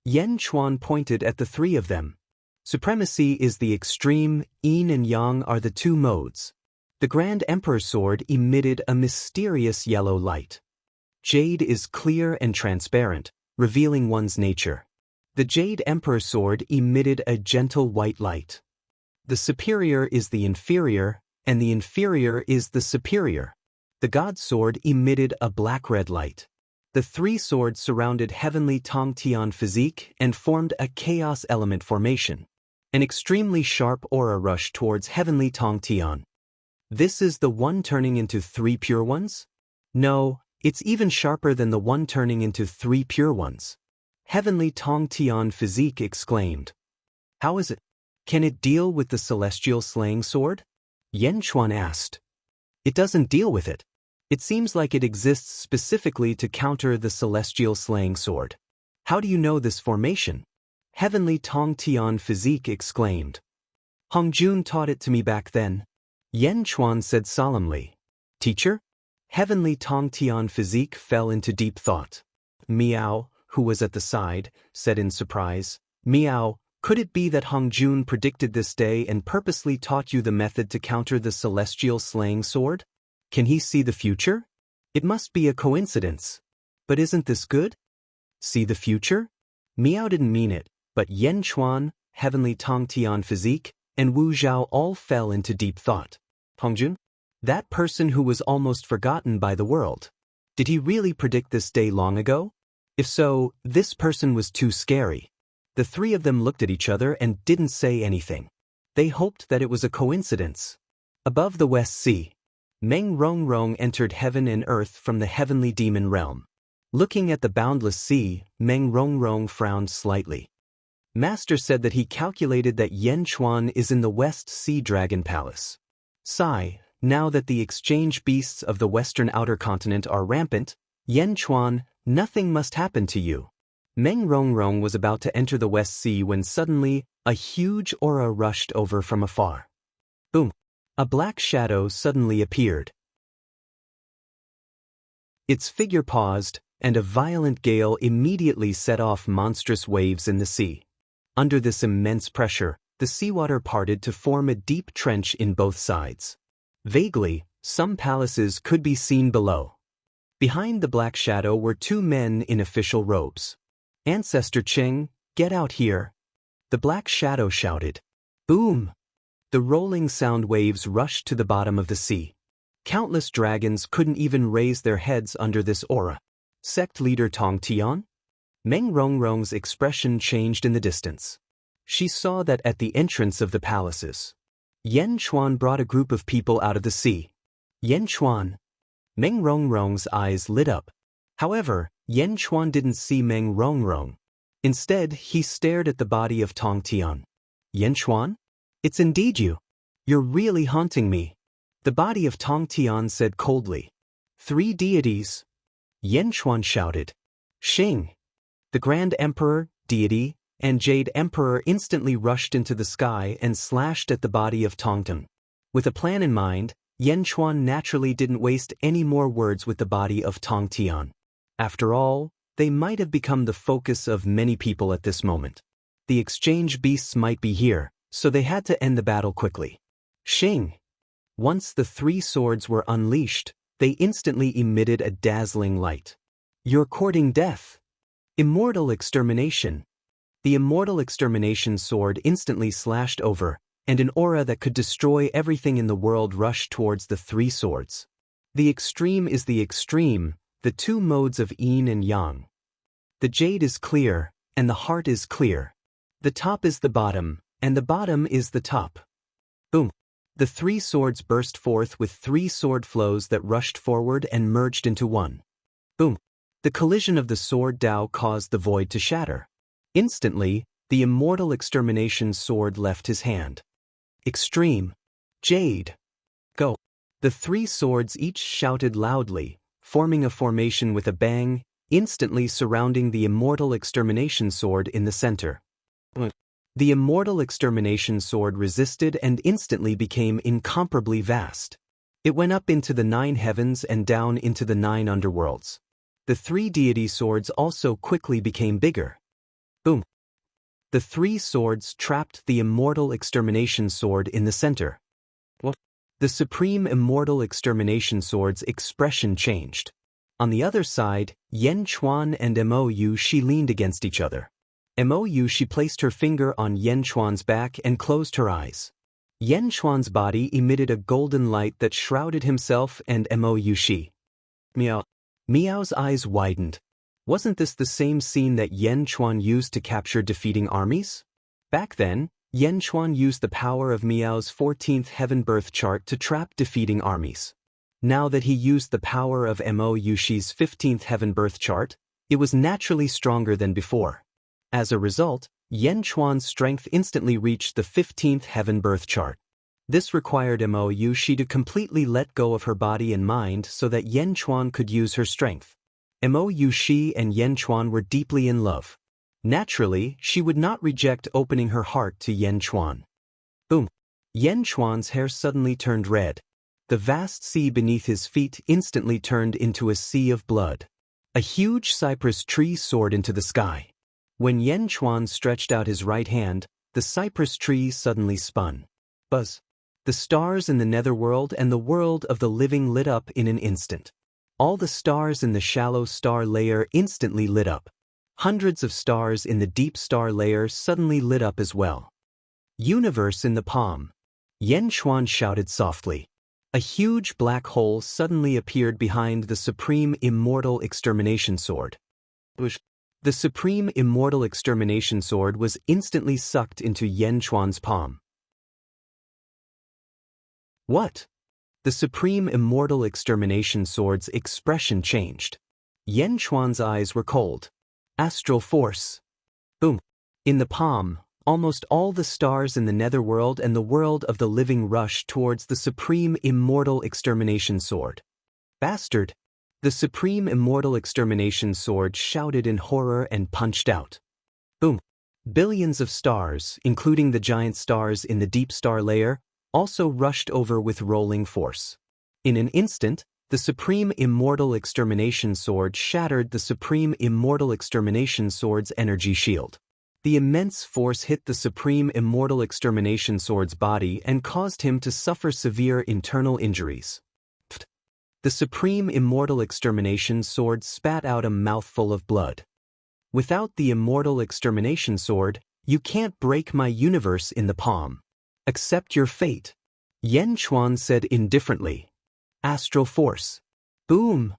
Yen Chuan pointed at the 3 of them. Supremacy is the extreme, yin and yang are the 2 modes. The Grand Emperor Sword emitted a mysterious yellow light. Jade is clear and transparent, revealing one's nature. The Jade Emperor Sword emitted a gentle white light. The superior is the inferior, and the inferior is the superior. The God's Sword emitted a black-red light. The 3 swords surrounded Heavenly Tongtian physique and formed a chaos element formation. An extremely sharp aura rushed towards Heavenly Tongtian. This is the one turning into 3 pure ones? No, it's even sharper than the one turning into 3 pure ones. Heavenly Tongtian physique exclaimed. How is it? Can it deal with the celestial slaying sword? Yen Chuan asked. It doesn't deal with it. It seems like it exists specifically to counter the celestial slaying sword. How do you know this formation? Heavenly Tongtian physique exclaimed. Hongjun taught it to me back then. Yen Chuan said solemnly. Teacher? Heavenly Tongtian physique fell into deep thought. Miao, who was at the side, said in surprise. Miao, could it be that Hongjun predicted this day and purposely taught you the method to counter the celestial slaying sword? Can he see the future? It must be a coincidence. But isn't this good? See the future? Miao didn't mean it, but Yen Chuan, Heavenly Tongtian physique, and Wu Zhao all fell into deep thought. Hongjun? That person who was almost forgotten by the world. Did he really predict this day long ago? If so, this person was too scary. The 3 of them looked at each other and didn't say anything. They hoped that it was a coincidence. Above the West Sea, Meng Rongrong entered heaven and earth from the heavenly demon realm. Looking at the boundless sea, Meng Rongrong frowned slightly. Master said that he calculated that Yen Chuan is in the West Sea Dragon Palace. Sigh, now that the exchange beasts of the western outer continent are rampant, Yen Chuan, nothing must happen to you. Meng Rongrong was about to enter the West Sea when suddenly, a huge aura rushed over from afar. Boom! A black shadow suddenly appeared. Its figure paused, and a violent gale immediately set off monstrous waves in the sea. Under this immense pressure, the seawater parted to form a deep trench in both sides. Vaguely, some palaces could be seen below. Behind the black shadow were 2 men in official robes. Ancestor Cheng, get out here. The black shadow shouted. Boom! The rolling sound waves rushed to the bottom of the sea. Countless dragons couldn't even raise their heads under this aura. Sect leader Tong Tian? Meng Rongrong's expression changed in the distance. She saw that at the entrance of the palaces, Yen Chuan brought a group of people out of the sea. Yen Chuan. Meng Rongrong's eyes lit up. However, Yen Chuan didn't see Meng Rongrong. Instead, he stared at the body of Tong Tian. Yen Chuan? It's indeed you. You're really haunting me. The body of Tong Tian said coldly. 3 deities. Yen Chuan shouted. Xing. The Grand Emperor, deity, and Jade Emperor instantly rushed into the sky and slashed at the body of Tongtong. With a plan in mind, Yen Chuan naturally didn't waste any more words with the body of Tong Tian. After all, they might have become the focus of many people at this moment. The exchange beasts might be here, so they had to end the battle quickly. Xing. Once the 3 swords were unleashed, they instantly emitted a dazzling light. You're courting death. Immortal extermination. The immortal extermination sword instantly slashed over, and an aura that could destroy everything in the world rushed towards the 3 swords. The extreme is the extreme, the 2 modes of yin and yang. The jade is clear, and the heart is clear. The top is the bottom, and the bottom is the top. Boom. The 3 swords burst forth with 3 sword flows that rushed forward and merged into one. Boom. The collision of the sword Dao caused the void to shatter. Instantly, the immortal extermination sword left his hand. Extreme. Jade. Go. The 3 swords each shouted loudly, forming a formation with a bang, instantly surrounding the immortal extermination sword in the center. The immortal extermination sword resisted and instantly became incomparably vast. It went up into the 9 heavens and down into the 9 underworlds. The 3 deity swords also quickly became bigger. Boom. The 3 swords trapped the immortal extermination sword in the center. What? The supreme immortal extermination sword's expression changed. On the other side, Yen Chuan and Mo Yushi leaned against each other. Mo Yushi placed her finger on Yen Chuan's back and closed her eyes. Yen Chuan's body emitted a golden light that shrouded himself and Mo Yushi. Meow. Miao's eyes widened. Wasn't this the same scene that Yen Chuan used to capture defeating armies? Back then, Yen Chuan used the power of Miao's 14th heaven birth chart to trap defeating armies. Now that he used the power of Mo Yushi's 15th heaven birth chart, it was naturally stronger than before. As a result, Yen Chuan's strength instantly reached the 15th heaven birth chart. This required Mo Yushi to completely let go of her body and mind so that Yen Chuan could use her strength. Mo Yushi and Yen Chuan were deeply in love. Naturally, she would not reject opening her heart to Yen Chuan. Boom. Yen Chuan's hair suddenly turned red. The vast sea beneath his feet instantly turned into a sea of blood. A huge cypress tree soared into the sky. When Yen Chuan stretched out his right hand, the cypress tree suddenly spun. Buzz. The stars in the netherworld and the world of the living lit up in an instant. All the stars in the shallow star layer instantly lit up. Hundreds of stars in the deep star layer suddenly lit up as well. Universe in the palm. Yen Chuan shouted softly. A huge black hole suddenly appeared behind the supreme immortal extermination sword. The supreme immortal extermination sword was instantly sucked into Yen Chuan's palm. What? The supreme immortal extermination sword's expression changed. Yen Chuan's eyes were cold. Astral force. Boom. In the palm, almost all the stars in the netherworld and the world of the living rushed towards the supreme immortal extermination sword. Bastard! The supreme immortal extermination sword shouted in horror and punched out. Boom. Billions of stars, including the giant stars in the deep star layer, also rushed over with rolling force. In an instant, the supreme immortal extermination sword shattered the supreme immortal extermination sword's energy shield. The immense force hit the supreme immortal extermination sword's body and caused him to suffer severe internal injuries. The supreme immortal extermination sword spat out a mouthful of blood. Without the immortal extermination sword, you can't break my universe in the palm. Accept your fate. Yen Chuan said indifferently. Astral force. Boom.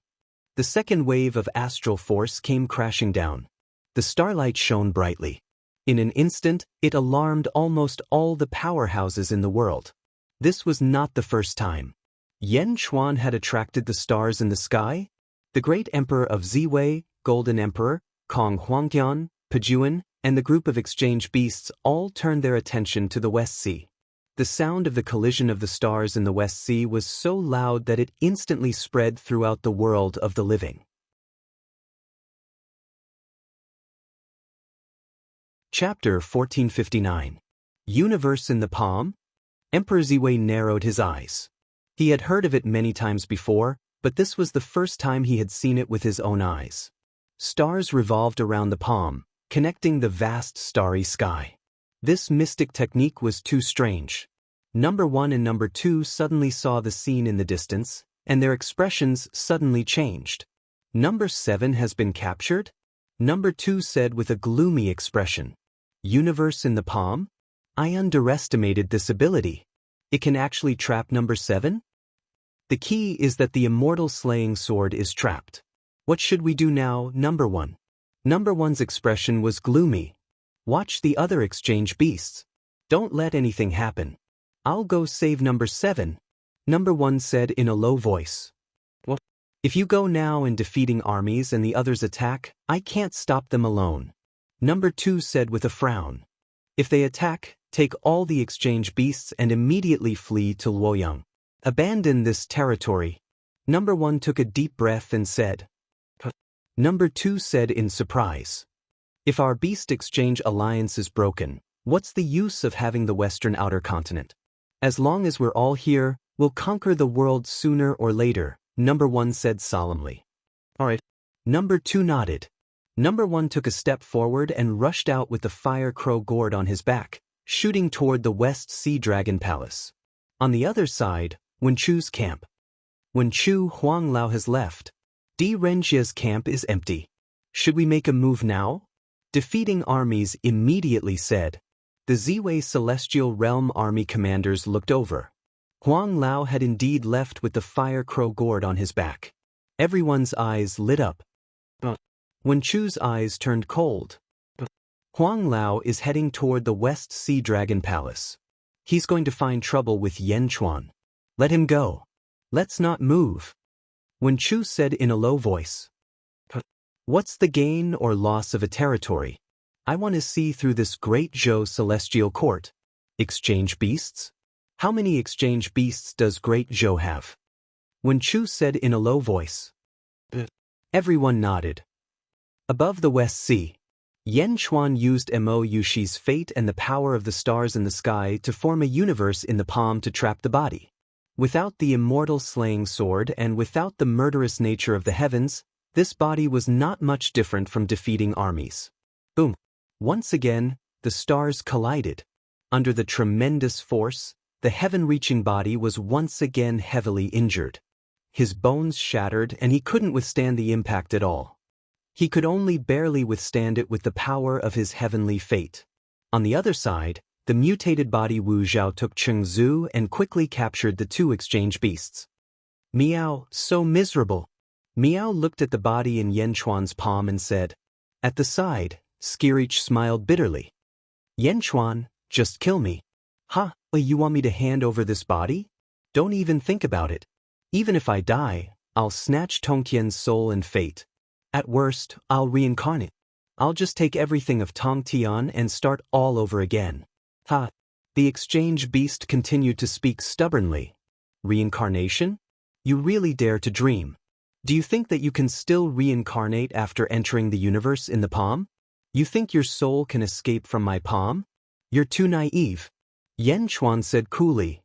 The second wave of astral force came crashing down. The starlight shone brightly. In an instant, it alarmed almost all the powerhouses in the world. This was not the first time Yan Chuan had attracted the stars in the sky. The great emperor of Ziwei, Golden Emperor, Kong Huangqian, Pejuan, and the group of exchange beasts all turned their attention to the West Sea. The sound of the collision of the stars in the West Sea was so loud that it instantly spread throughout the world of the living. Chapter 1459. Universe in the Palm? Emperor Ziwei narrowed his eyes. He had heard of it many times before, but this was the first time he had seen it with his own eyes. Stars revolved around the palm, connecting the vast starry sky. This mystic technique was too strange. Number 1 and Number 2 suddenly saw the scene in the distance, and their expressions suddenly changed. Number 7 has been captured? Number 2 said with a gloomy expression. Universe in the palm? I underestimated this ability. It can actually trap Number 7? The key is that the immortal slaying sword is trapped. What should we do now, Number 1? Number 1's expression was gloomy. Watch the other exchange beasts. Don't let anything happen. I'll go save Number 7, Number 1 said in a low voice. What? If you go now in defeating armies and the others attack, I can't stop them alone. Number 2 said with a frown. If they attack, take all the exchange beasts and immediately flee to Luoyang. Abandon this territory. Number 1 took a deep breath and said. Number 2 said in surprise. If our beast exchange alliance is broken, what's the use of having the Western outer continent? As long as we're all here, we'll conquer the world sooner or later, Number 1 said solemnly. All right. Number 2 nodded. Number 1 took a step forward and rushed out with the fire crow gourd on his back, shooting toward the West Sea Dragon Palace. On the other side, Wenchu's camp. Wenchu Huanglao has left. Di Renjia's camp is empty. Should we make a move now? Defeating armies immediately said. The Ziwei Celestial Realm army commanders looked over. Huang Lao had indeed left with the fire crow gourd on his back. Everyone's eyes lit up. Wenchu's eyes turned cold. Huang Lao is heading toward the West Sea Dragon Palace. He's going to find trouble with Yan Chuan. Let him go. Let's not move. Wenchu said in a low voice. What's the gain or loss of a territory? I want to see through this great Zhou celestial court. Exchange beasts? How many exchange beasts does great Zhou have? Wenchu said in a low voice. Everyone nodded. Above the West Sea, Yan Chuan used Mo Yushi's fate and the power of the stars in the sky to form a universe in the palm to trap the body. Without the immortal slaying sword and without the murderous nature of the heavens, this body was not much different from defeating armies. Boom. Once again, the stars collided. Under the tremendous force, the heaven-reaching body was once again heavily injured. His bones shattered and he couldn't withstand the impact at all. He could only barely withstand it with the power of his heavenly fate. On the other side, the mutated body Wu Zhao took Cheng Zhu and quickly captured the 2 exchange beasts. Miao, so miserable. Miao looked at the body in Yan Chuan's palm and said. At the side, Skirich smiled bitterly. Yan Chuan, just kill me. Ha, you want me to hand over this body? Don't even think about it. Even if I die, I'll snatch Tongtian's soul and fate. At worst, I'll reincarnate. I'll just take everything of Tongtian and start all over again. Ha! The exchange beast continued to speak stubbornly. Reincarnation? You really dare to dream. Do you think that you can still reincarnate after entering the universe in the palm? You think your soul can escape from my palm? You're too naive. Yan Chuan said coolly.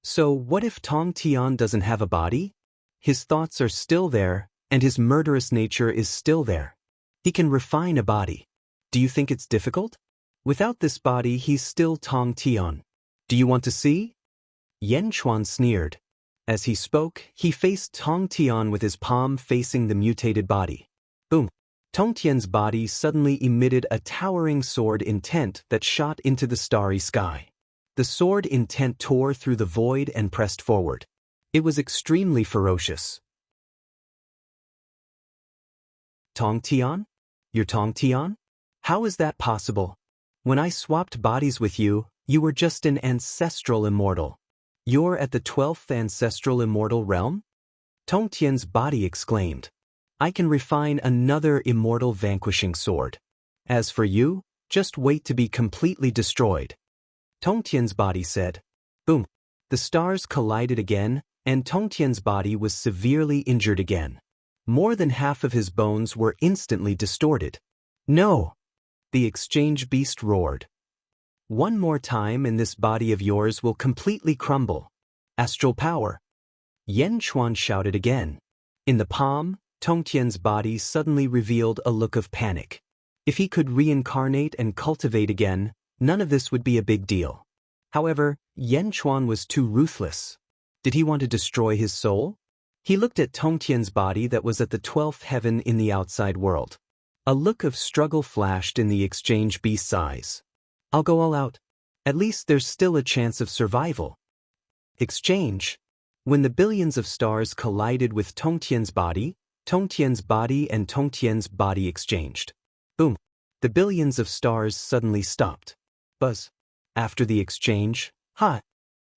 So what if Tongtian doesn't have a body? His thoughts are still there, and his murderous nature is still there. He can refine a body. Do you think it's difficult? Without this body, he's still Tongtian. Do you want to see? Yan Chuan sneered. As he spoke, he faced Tongtian with his palm facing the mutated body. Boom! Tongtian's body suddenly emitted a towering sword intent that shot into the starry sky. The sword intent tore through the void and pressed forward. It was extremely ferocious. Tong Tian? You're Tong Tian? How is that possible? When I swapped bodies with you, you were just an ancestral immortal. You're at the 12th ancestral immortal realm? Tong Tian's body exclaimed. I can refine another immortal vanquishing sword. As for you, just wait to be completely destroyed. Tong Tian's body said. Boom. The stars collided again, and Tong Tian's body was severely injured again. More than half of his bones were instantly distorted. No! The exchange beast roared. One more time and this body of yours will completely crumble. Astral power. Yan Chuan shouted again. In the palm, Tong Tian's body suddenly revealed a look of panic. If he could reincarnate and cultivate again, none of this would be a big deal. However, Yan Chuan was too ruthless. Did he want to destroy his soul? He looked at Tong Tian's body that was at the 12th heaven in the outside world. A look of struggle flashed in the exchange beast's eyes. I'll go all out. At least there's still a chance of survival. Exchange. When the billions of stars collided with Tong Tian's body and Tong Tian's body exchanged. Boom. The billions of stars suddenly stopped. Buzz. After the exchange, ha!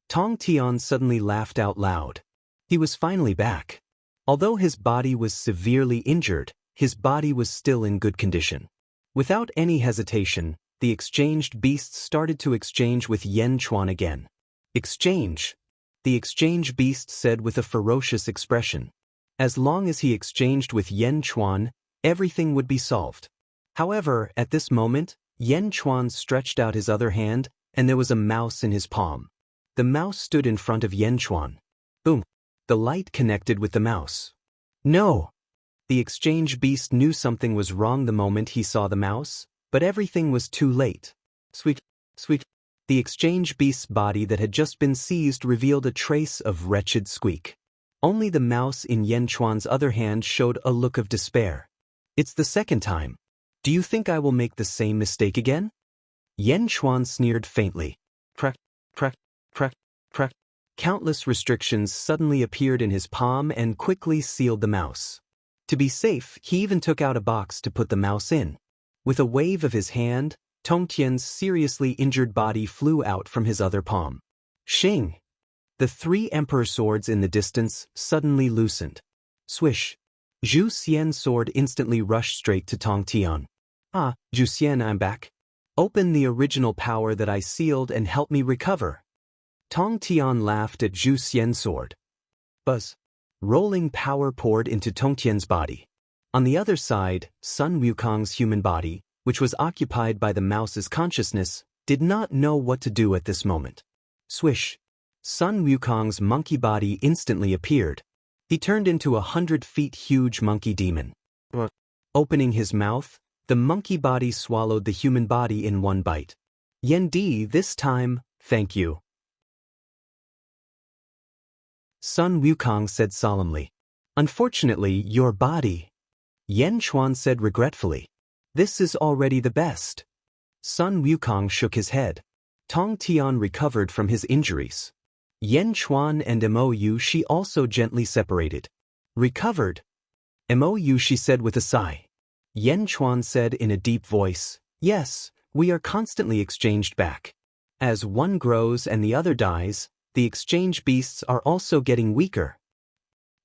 Tong Tian suddenly laughed out loud. He was finally back. Although his body was severely injured, his body was still in good condition. Without any hesitation, the exchanged beasts started to exchange with Yan Chuan again. Exchange. The exchange beast said with a ferocious expression. As long as he exchanged with Yan Chuan, everything would be solved. However, at this moment, Yan Chuan stretched out his other hand, and there was a mouse in his palm. The mouse stood in front of Yan Chuan. Boom. The light connected with the mouse. No! The exchange beast knew something was wrong the moment he saw the mouse, but everything was too late. Sweet. The exchange beast's body that had just been seized revealed a trace of wretched squeak. Only the mouse in Yan Chuan's other hand showed a look of despair. It's the second time. Do you think I will make the same mistake again? Yan Chuan sneered faintly. Crack, crack, crack, crack. Countless restrictions suddenly appeared in his palm and quickly sealed the mouse. To be safe, he even took out a box to put the mouse in. With a wave of his hand, Tong Tian's seriously injured body flew out from his other palm. Shing! The 3 emperor swords in the distance suddenly loosened. Swish! Zhu Xian's sword instantly rushed straight to Tong Tian. Ah, Zhu Xian, I'm back. Open the original power that I sealed and help me recover. Tong Tian laughed at Zhu Xian's sword. Buzz. Rolling power poured into Tong Tian's body. On the other side, Sun Wukong's human body, which was occupied by the mouse's consciousness, did not know what to do at this moment. Swish! Sun Wukong's monkey body instantly appeared. He turned into 100 feet huge monkey demon. Opening his mouth, the monkey body swallowed the human body in one bite. Yen Di, this time, thank you. Sun Wukong said solemnly. Unfortunately, your body. Yan Chuan said regretfully. This is already the best. Sun Wukong shook his head. Tong Tian recovered from his injuries. Yan Chuan and Mo Yushi also gently separated. Recovered? Mo Yushi said with a sigh. Yan Chuan said in a deep voice, yes, we are constantly exchanged back. As one grows and the other dies, the exchange beasts are also getting weaker.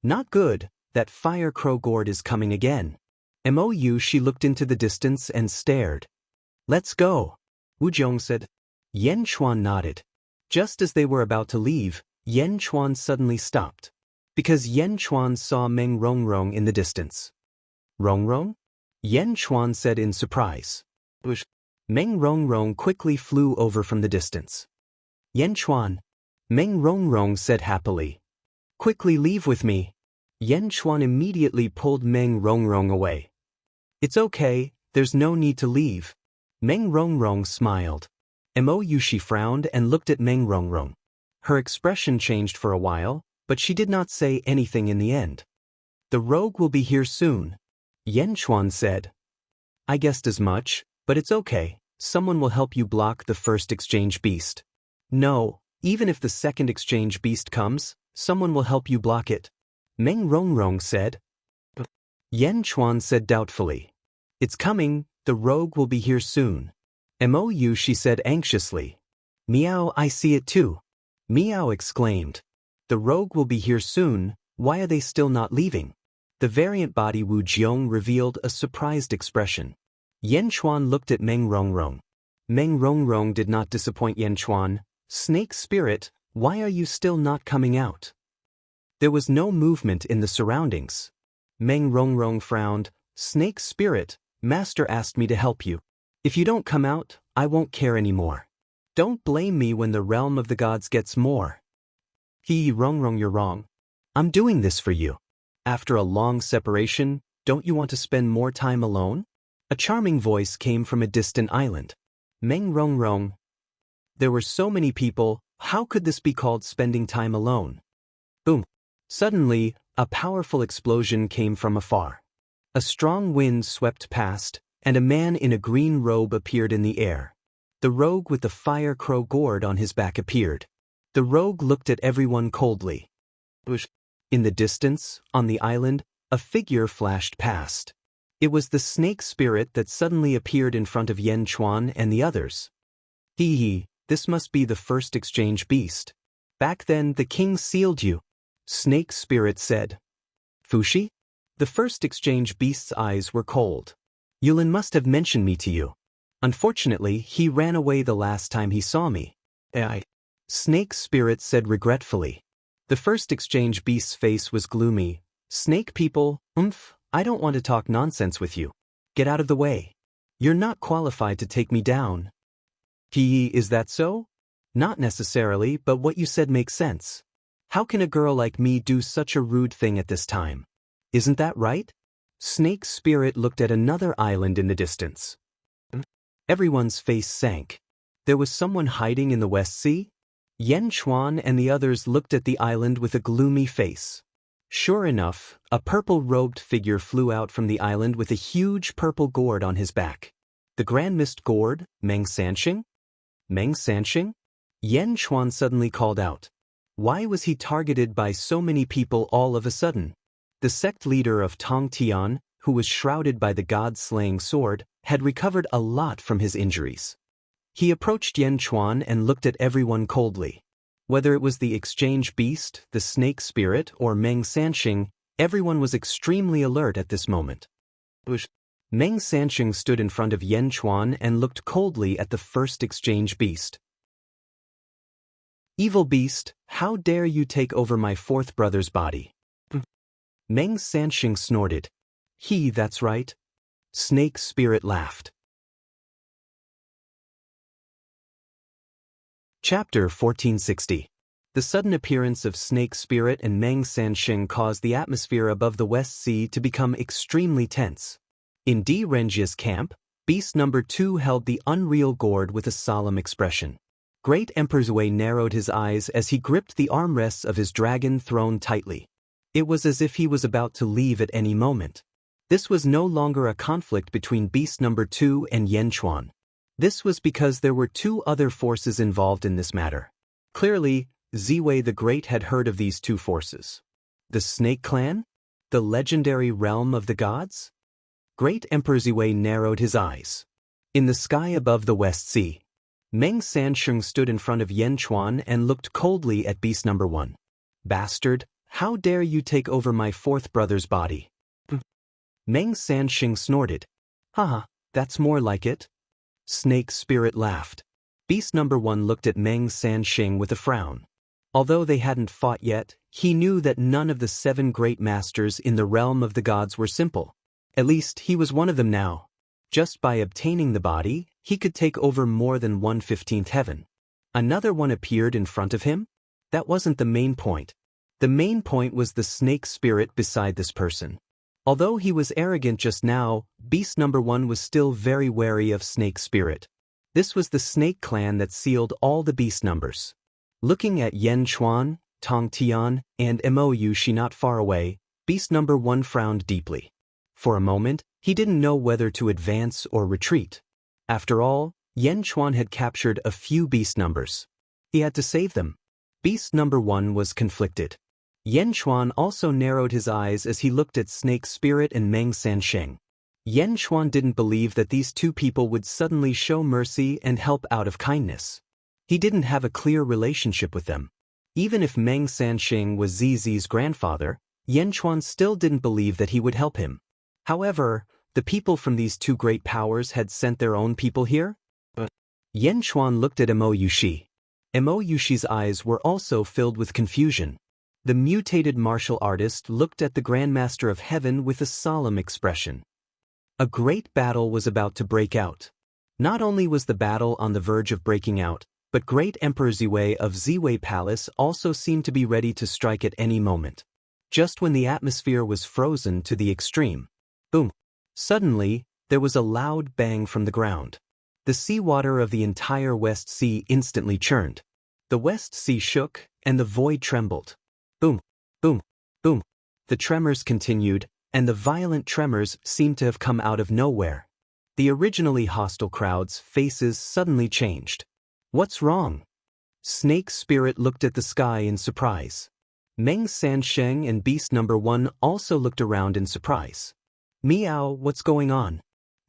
Not good, that fire crow gourd is coming again. Mo Yushi looked into the distance and stared. Let's go, Wu Zhong said. Yan Chuan nodded. Just as they were about to leave, Yan Chuan suddenly stopped. Because Yan Chuan saw Meng Rongrong in the distance. Rongrong? Yan Chuan said in surprise. Meng Rongrong quickly flew over from the distance. Yan Chuan, Meng Rongrong said happily. Quickly leave with me. Yan Chuan immediately pulled Meng Rongrong away. It's okay, there's no need to leave. Meng Rongrong smiled. Mo Yushi frowned and looked at Meng Rongrong. Her expression changed for a while, but she did not say anything in the end. The rogue will be here soon. Yan Chuan said. I guessed as much, but it's okay, someone will help you block the first exchange beast. No, even if the second exchange beast comes, someone will help you block it. Meng Rongrong said. Yen Chuan said doubtfully. It's coming, the rogue will be here soon. Mou, she said anxiously. Meow, I see it too. Meow exclaimed. The rogue will be here soon, why are they still not leaving? The variant body Wu Jiong revealed a surprised expression. Yen Chuan looked at Meng Rongrong. Meng Rongrong did not disappoint Yen Chuan. Snake spirit, why are you still not coming out? There was no movement in the surroundings. Meng Rongrong frowned. Snake spirit, master asked me to help you. If you don't come out, I won't care anymore. Don't blame me when the realm of the gods gets more. Rongrong, you're wrong. I'm doing this for you. After a long separation, don't you want to spend more time alone? A charming voice came from a distant island. Meng Rongrong. There were so many people, how could this be called spending time alone? Boom. Suddenly, a powerful explosion came from afar. A strong wind swept past, and a man in a green robe appeared in the air. The rogue with the fire crow gourd on his back appeared. The rogue looked at everyone coldly. In the distance, on the island, a figure flashed past. It was the snake spirit that suddenly appeared in front of Yen Chuan and the others. This must be the first exchange beast. Back then the king sealed you. Snake spirit said. Fushi? The first exchange beast's eyes were cold. Yulin must have mentioned me to you. Unfortunately, he ran away the last time he saw me. Snake spirit said regretfully. The first exchange beast's face was gloomy. Snake people, I don't want to talk nonsense with you. Get out of the way. You're not qualified to take me down. Is that so? Not necessarily, but what you said makes sense. How can a girl like me do such a rude thing at this time? Isn't that right? Snake spirit looked at another island in the distance. Everyone's face sank. There was someone hiding in the West Sea? Yen Chuan and the others looked at the island with a gloomy face. Sure enough, a purple-robed figure flew out from the island with a huge purple gourd on his back. The Grand Mist Gourd, Meng Sanxing? Meng Sanxing? Yen Chuan suddenly called out. Why was he targeted by so many people all of a sudden? The sect leader of Tong Tian, who was shrouded by the god-slaying sword, had recovered a lot from his injuries. He approached Yen Chuan and looked at everyone coldly. Whether it was the exchange beast, the snake spirit, or Meng Sanxing, everyone was extremely alert at this moment. Meng Sanxing stood in front of Yen Chuan and looked coldly at the first exchange beast. Evil beast, how dare you take over my fourth brother's body? Meng Sanxing snorted. That's right. Snake spirit laughed. Chapter 1460. The sudden appearance of Snake Spirit and Meng Sanxing caused the atmosphere above the West Sea to become extremely tense. In Di Renjia's camp, Beast Number 2 held the unreal gourd with a solemn expression. Great Emperor Zhui narrowed his eyes as he gripped the armrests of his dragon throne tightly. It was as if he was about to leave at any moment. This was no longer a conflict between Beast Number 2 and Yen Chuan. This was because there were two other forces involved in this matter. Clearly, Ziwei the Great had heard of these two forces. The Snake Clan? The legendary realm of the gods? Great Emperor Ziwei narrowed his eyes. In the sky above the West Sea, Meng Sanxing stood in front of Yen Chuan and looked coldly at Beast Number 1. Bastard, how dare you take over my fourth brother's body? Meng Sanxing snorted. Haha, that's more like it. Snake Spirit laughed. Beast Number 1 looked at Meng Sanxing with a frown. Although they hadn't fought yet, he knew that none of the 7 great masters in the realm of the gods were simple. At least he was one of them now. Just by obtaining the body, he could take over more than 1/15th heaven. Another one appeared in front of him? That wasn't the main point. The main point was the snake spirit beside this person. Although he was arrogant just now, Beast Number 1 was still very wary of Snake Spirit. This was the Snake Clan that sealed all the beast numbers. Looking at Yen Chuan, Tong Tian, and Mou Shi not far away, Beast Number 1 frowned deeply. For a moment, he didn't know whether to advance or retreat. After all, Yen Chuan had captured a few beast numbers. He had to save them. Beast Number 1 was conflicted. Yan Chuan also narrowed his eyes as he looked at Snake Spirit and Meng Sansheng. Yan Chuan didn't believe that these two people would suddenly show mercy and help out of kindness. He didn't have a clear relationship with them. Even if Meng Sansheng was Zizi's grandfather, Yan Chuan still didn't believe that he would help him. However, the people from these two great powers had sent their own people here? Yan Chuan looked at Mo Yushi. Mo Yushi's eyes were also filled with confusion. The mutated martial artist looked at the Grandmaster of Heaven with a solemn expression. A great battle was about to break out. Not only was the battle on the verge of breaking out, but Great Emperor Ziwei of Ziwei Palace also seemed to be ready to strike at any moment. Just when the atmosphere was frozen to the extreme. Boom! Suddenly, there was a loud bang from the ground. The seawater of the entire West Sea instantly churned. The West Sea shook, and the void trembled. Boom! Boom! Boom! The tremors continued, and the violent tremors seemed to have come out of nowhere. The originally hostile crowd's faces suddenly changed. What's wrong? Snake Spirit looked at the sky in surprise. Meng Sansheng and Beast Number 1 also looked around in surprise. Meow, what's going on?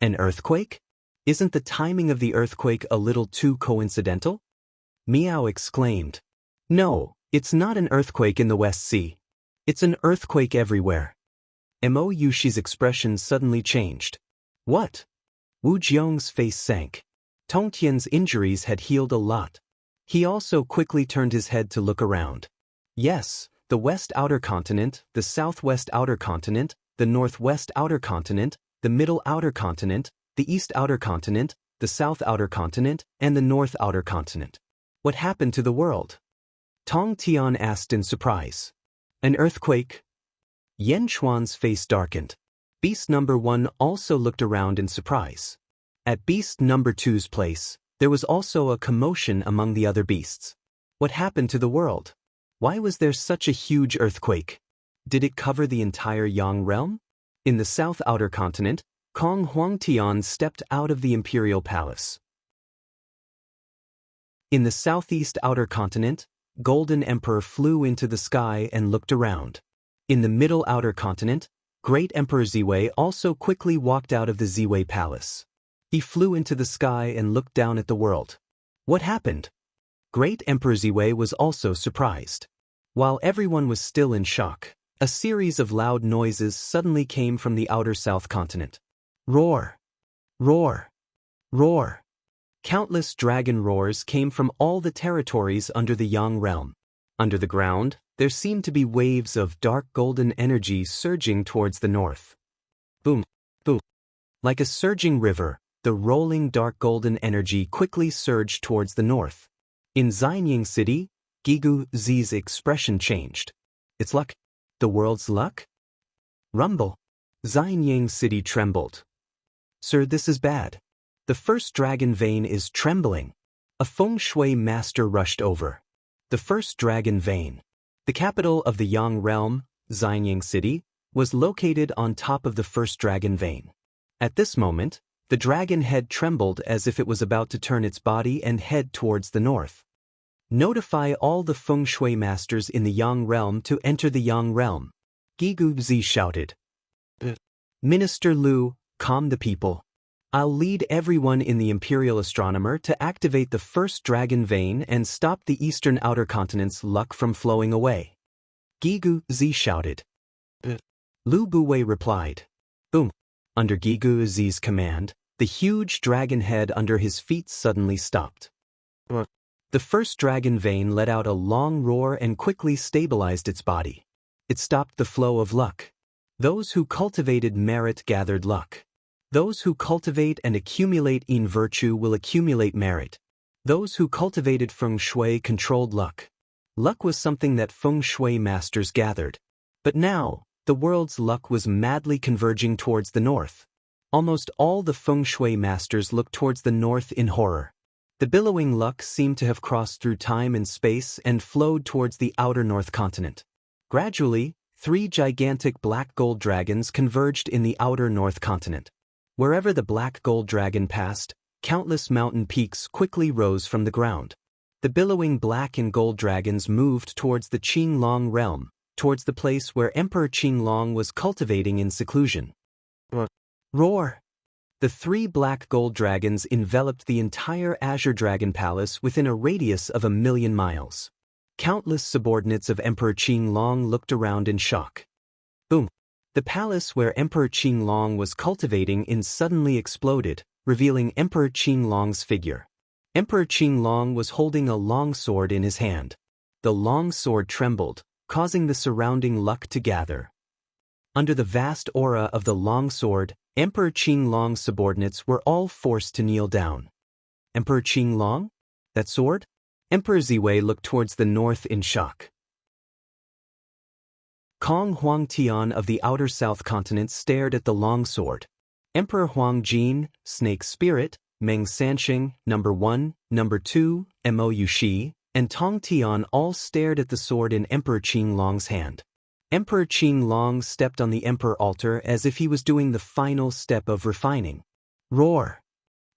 An earthquake? Isn't the timing of the earthquake a little too coincidental? Meow exclaimed. No, it's not an earthquake in the West Sea. It's an earthquake everywhere. Mo Yushi's expression suddenly changed. What? Wu Jiong's face sank. Tongtian's injuries had healed a lot. He also quickly turned his head to look around. Yes, the West Outer Continent, the Southwest Outer Continent, the Northwest Outer Continent, the Middle Outer Continent, the East Outer Continent, the South Outer Continent, and the North Outer Continent. What happened to the world? Tongtian asked in surprise. An earthquake? Yan Chuan's face darkened. Beast Number 1 also looked around in surprise. At Beast Number 2's place, there was also a commotion among the other beasts. What happened to the world? Why was there such a huge earthquake? Did it cover the entire Yang realm? In the South Outer Continent, Kong Huangtian stepped out of the Imperial Palace. In the Southeast Outer Continent, Golden Emperor flew into the sky and looked around. In the Middle Outer Continent, Great Emperor Ziwei also quickly walked out of the Ziwei Palace. He flew into the sky and looked down at the world. What happened? Great Emperor Ziwei was also surprised. While everyone was still in shock, a series of loud noises suddenly came from the outer South Continent. Roar! Roar! Roar! Countless dragon roars came from all the territories under the Yang realm. Under the ground, there seemed to be waves of dark golden energy surging towards the north. Boom! Boom! Like a surging river, the rolling dark golden energy quickly surged towards the north. In Xianying City, Gigu Zi's expression changed. It's luck. The world's luck? Rumble. Xianying City trembled. Sir, this is bad. The first dragon vein is trembling. A feng shui master rushed over. The first dragon vein. The capital of the Yang realm, Xianying City, was located on top of the first dragon vein. At this moment, the dragon head trembled as if it was about to turn its body and head towards the north. Notify all the feng shui masters in the Yang realm to enter the Yang realm. Gigu Zi shouted. Minister Lu, calm the people. I'll lead everyone in the Imperial Astronomer to activate the first dragon vein and stop the Eastern Outer Continent's luck from flowing away. Gigu Zi shouted. Lu Buwei replied. Boom. Under Gigu Zi's command, the huge dragon head under his feet suddenly stopped. The first dragon vein let out a long roar and quickly stabilized its body. It stopped the flow of luck. Those who cultivated merit gathered luck. Those who cultivate and accumulate in virtue will accumulate merit. Those who cultivated feng shui controlled luck. Luck was something that feng shui masters gathered. But now, the world's luck was madly converging towards the north. Almost all the feng shui masters looked towards the north in horror. The billowing luck seemed to have crossed through time and space and flowed towards the outer North Continent. Gradually, 3 gigantic black gold dragons converged in the outer North Continent. Wherever the black gold dragon passed, countless mountain peaks quickly rose from the ground. The billowing black and gold dragons moved towards the Qinglong realm, towards the place where Emperor Qinglong was cultivating in seclusion. Roar! The 3 black gold dragons enveloped the entire Azure Dragon Palace within a radius of 1,000,000 miles. Countless subordinates of Emperor Qinglong looked around in shock. Boom! The palace where Emperor Qinglong was cultivating in suddenly exploded, revealing Emperor Qinglong's figure. Emperor Qinglong was holding a long sword in his hand. The long sword trembled, causing the surrounding luck to gather. Under the vast aura of the long sword, Emperor Qinglong's subordinates were all forced to kneel down. Emperor Qinglong? That sword? Emperor Ziwei looked towards the north in shock. Kong Huangtian of the outer south continent stared at the long sword. Emperor Huang Jin, Snake Spirit, Meng Sanxing, Number 1, Number 2, Mo Yushi, and Tong Tian all stared at the sword in Emperor Qinglong's hand. Emperor Qinglong stepped on the emperor altar as if he was doing the final step of refining. Roar!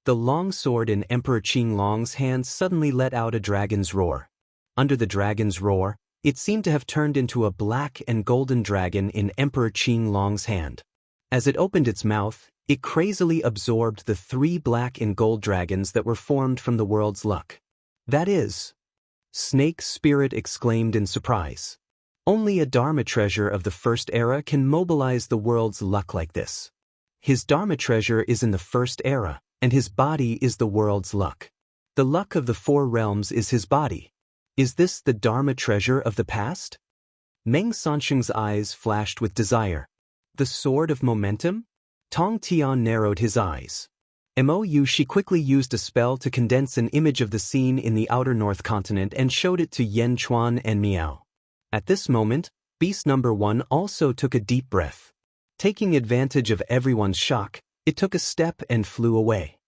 The long sword in Emperor Qinglong's hand suddenly let out a dragon's roar. Under the dragon's roar, it seemed to have turned into a black and golden dragon in Emperor Qinglong's hand. As it opened its mouth, it crazily absorbed the 3 black and gold dragons that were formed from the world's luck. That is, Snake Spirit exclaimed in surprise. Only a Dharma treasure of the first era can mobilize the world's luck like this. His Dharma treasure is in the first era, and his body is the world's luck. The luck of the 4 realms is his body. Is this the Dharma treasure of the past? Meng Sanxing's eyes flashed with desire. The sword of momentum? Tong Tian narrowed his eyes. Mo Yushi quickly used a spell to condense an image of the scene in the outer north continent and showed it to Yan Chuan and Miao. At this moment, Beast Number 1 also took a deep breath. Taking advantage of everyone's shock, it took a step and flew away.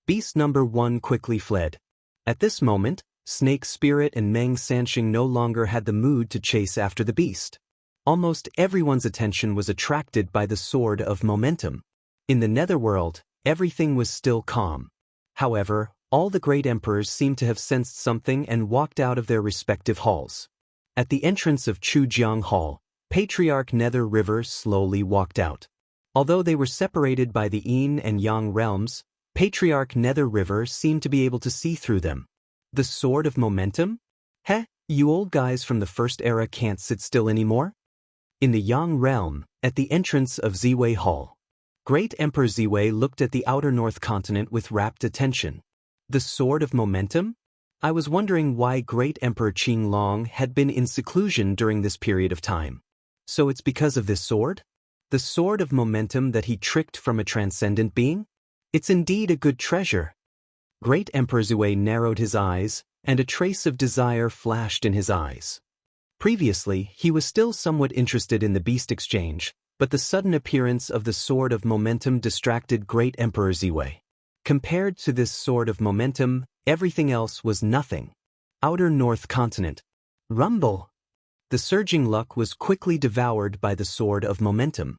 Beast Number 1 quickly fled. At this moment, Snake Spirit and Meng Sanxing no longer had the mood to chase after the beast. Almost everyone's attention was attracted by the sword of momentum. In the netherworld, everything was still calm. However, all the great emperors seemed to have sensed something and walked out of their respective halls. At the entrance of Chujiang Hall, Patriarch Nether River slowly walked out. Although they were separated by the Yin and Yang realms, Patriarch Nether River seemed to be able to see through them. The sword of momentum? Heh, you old guys from the first era can't sit still anymore? In the Yang realm, at the entrance of Ziwei Hall, Great Emperor Ziwei looked at the outer north continent with rapt attention. The sword of momentum? I was wondering why Great Emperor Qinglong had been in seclusion during this period of time. So it's because of this sword? The sword of momentum that he tricked from a transcendent being? It's indeed a good treasure. Great Emperor Ziwei narrowed his eyes, and a trace of desire flashed in his eyes. Previously, he was still somewhat interested in the beast exchange, but the sudden appearance of the sword of momentum distracted Great Emperor Ziwei. Compared to this sword of momentum, everything else was nothing. Outer North Continent. Rumble! The surging luck was quickly devoured by the sword of momentum.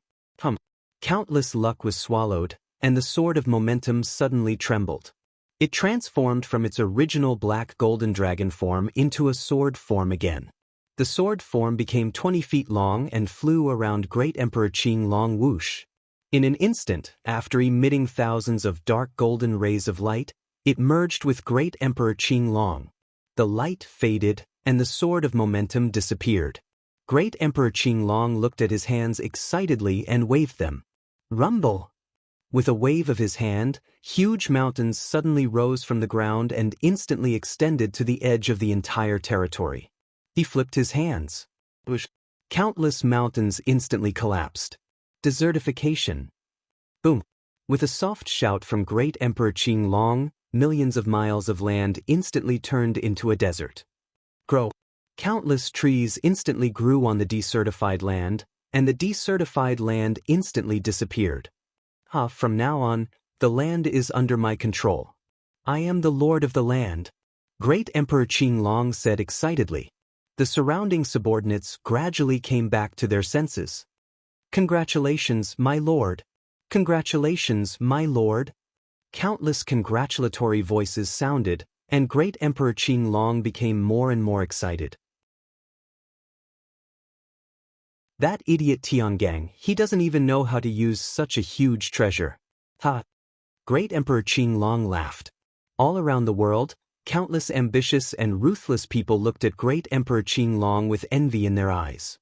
Countless luck was swallowed, and the sword of momentum suddenly trembled. It transformed from its original black golden dragon form into a sword form again. The sword form became 20 feet long and flew around Great Emperor Qinglong whoosh. In an instant, after emitting thousands of dark golden rays of light, it merged with Great Emperor Qinglong. The light faded, and the sword of momentum disappeared. Great Emperor Qinglong looked at his hands excitedly and waved them. Rumble! With a wave of his hand, huge mountains suddenly rose from the ground and instantly extended to the edge of the entire territory. He flipped his hands. Countless mountains instantly collapsed. Desertification. Boom! With a soft shout from Great Emperor Qinglong, millions of miles of land instantly turned into a desert. Grow! Countless trees instantly grew on the desertified land, and the desertified land instantly disappeared. From now on, the land is under my control. I am the lord of the land. Great Emperor Qinglong said excitedly. The surrounding subordinates gradually came back to their senses. Congratulations, my lord. Congratulations, my lord. Countless congratulatory voices sounded, and Great Emperor Qinglong became more and more excited. That idiot Tiangang, he doesn't even know how to use such a huge treasure. Ha! Great Emperor Qinglong laughed. All around the world, countless ambitious and ruthless people looked at Great Emperor Qinglong with envy in their eyes.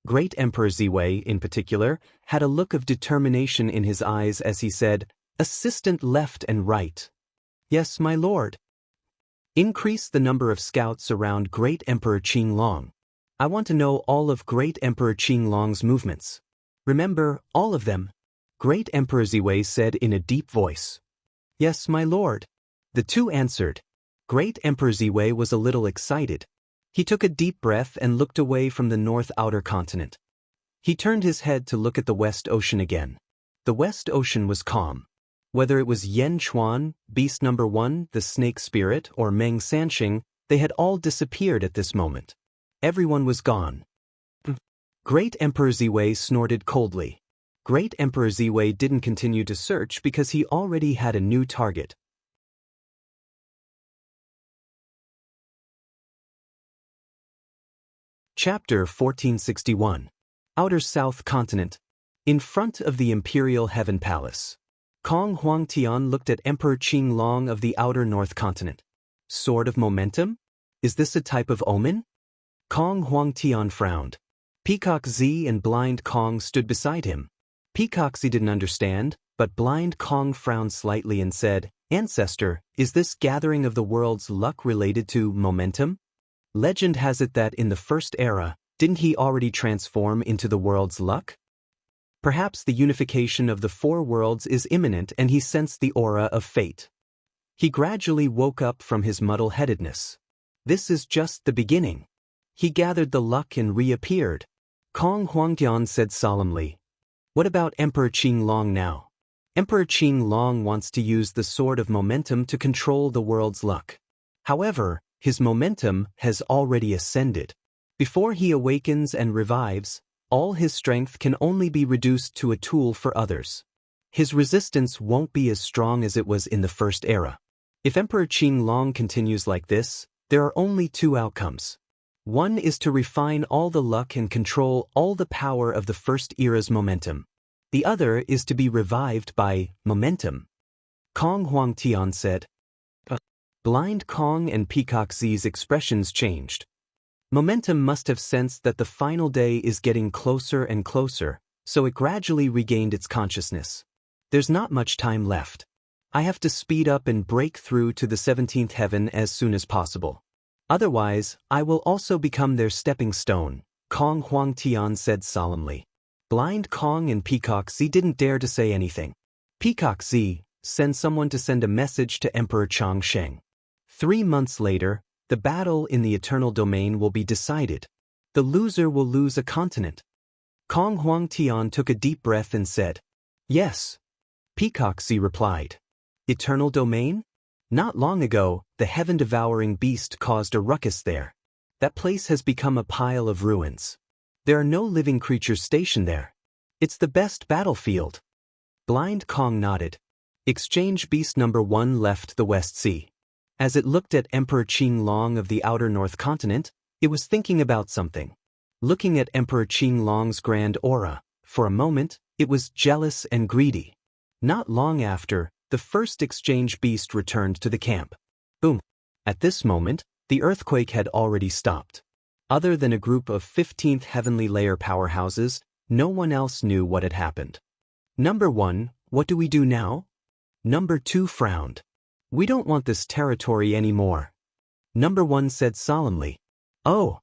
Great Emperor Ziwei, in particular, had a look of determination in his eyes as he said, "Assistant left and right." "Yes, my lord." "Increase the number of scouts around Great Emperor Qinglong. I want to know all of Great Emperor Qinglong's movements. Remember, all of them." Great Emperor Ziwei said in a deep voice. "Yes, my lord." The two answered. Great Emperor Ziwei was a little excited. He took a deep breath and looked away from the north outer continent. He turned his head to look at the West Ocean again. The West Ocean was calm. Whether it was Yen Chuan, Beast Number 1, the Snake Spirit, or Meng Sanxing, they had all disappeared at this moment. Everyone was gone. Great Emperor Ziwei snorted coldly. Great Emperor Ziwei didn't continue to search because he already had a new target. Chapter 1461. Outer South Continent. In front of the Imperial Heaven Palace. Kong Huangtian looked at Emperor Qinglong of the Outer North Continent. Sword of Momentum? Is this a type of omen? Kong Huangtian frowned. Peacock Z and Blind Kong stood beside him. Peacock Z didn't understand, but Blind Kong frowned slightly and said, "Ancestor, is this gathering of the world's luck related to momentum? Legend has it that in the first era, didn't he already transform into the world's luck? Perhaps the unification of the four worlds is imminent and he sensed the aura of fate." He gradually woke up from his muddle-headedness. This is just the beginning. He gathered the luck and reappeared. Kong Huangtian said solemnly, "What about Emperor Qinglong now?" Emperor Qinglong wants to use the Sword of Momentum to control the world's luck. However, his momentum has already ascended. Before he awakens and revives, all his strength can only be reduced to a tool for others. His resistance won't be as strong as it was in the first era. If Emperor Qinglong continues like this, there are only two outcomes. One is to refine all the luck and control all the power of the first era's momentum. The other is to be revived by momentum. Kong Huangtian said. Blind Kong and Peacock Z's expressions changed. Momentum must have sensed that the final day is getting closer and closer, so it gradually regained its consciousness. There's not much time left. I have to speed up and break through to the 17th heaven as soon as possible. Otherwise, I will also become their stepping stone, Kong Huangtian said solemnly. Blind Kong and Peacock Z didn't dare to say anything. Peacock Z, send someone to send a message to Emperor Changsheng. 3 months later, the battle in the Eternal Domain will be decided. The loser will lose a continent. Kong Huangtian took a deep breath and said, "Yes." Peacock Z replied, "Eternal Domain? Not long ago, the heaven-devouring beast caused a ruckus there. That place has become a pile of ruins. There are no living creatures stationed there. It's the best battlefield." Blind Kong nodded. Exchange Beast Number 1 left the West Sea. As it looked at Emperor Qinglong of the Outer North Continent, it was thinking about something. Looking at Emperor Qinglong's grand aura, for a moment, it was jealous and greedy. Not long after, the first exchange beast returned to the camp. Boom! At this moment, the earthquake had already stopped. Other than a group of 15th heavenly layer powerhouses, no one else knew what had happened. Number 1, what do we do now? Number 2 frowned. We don't want this territory anymore. Number 1 said solemnly, "Oh,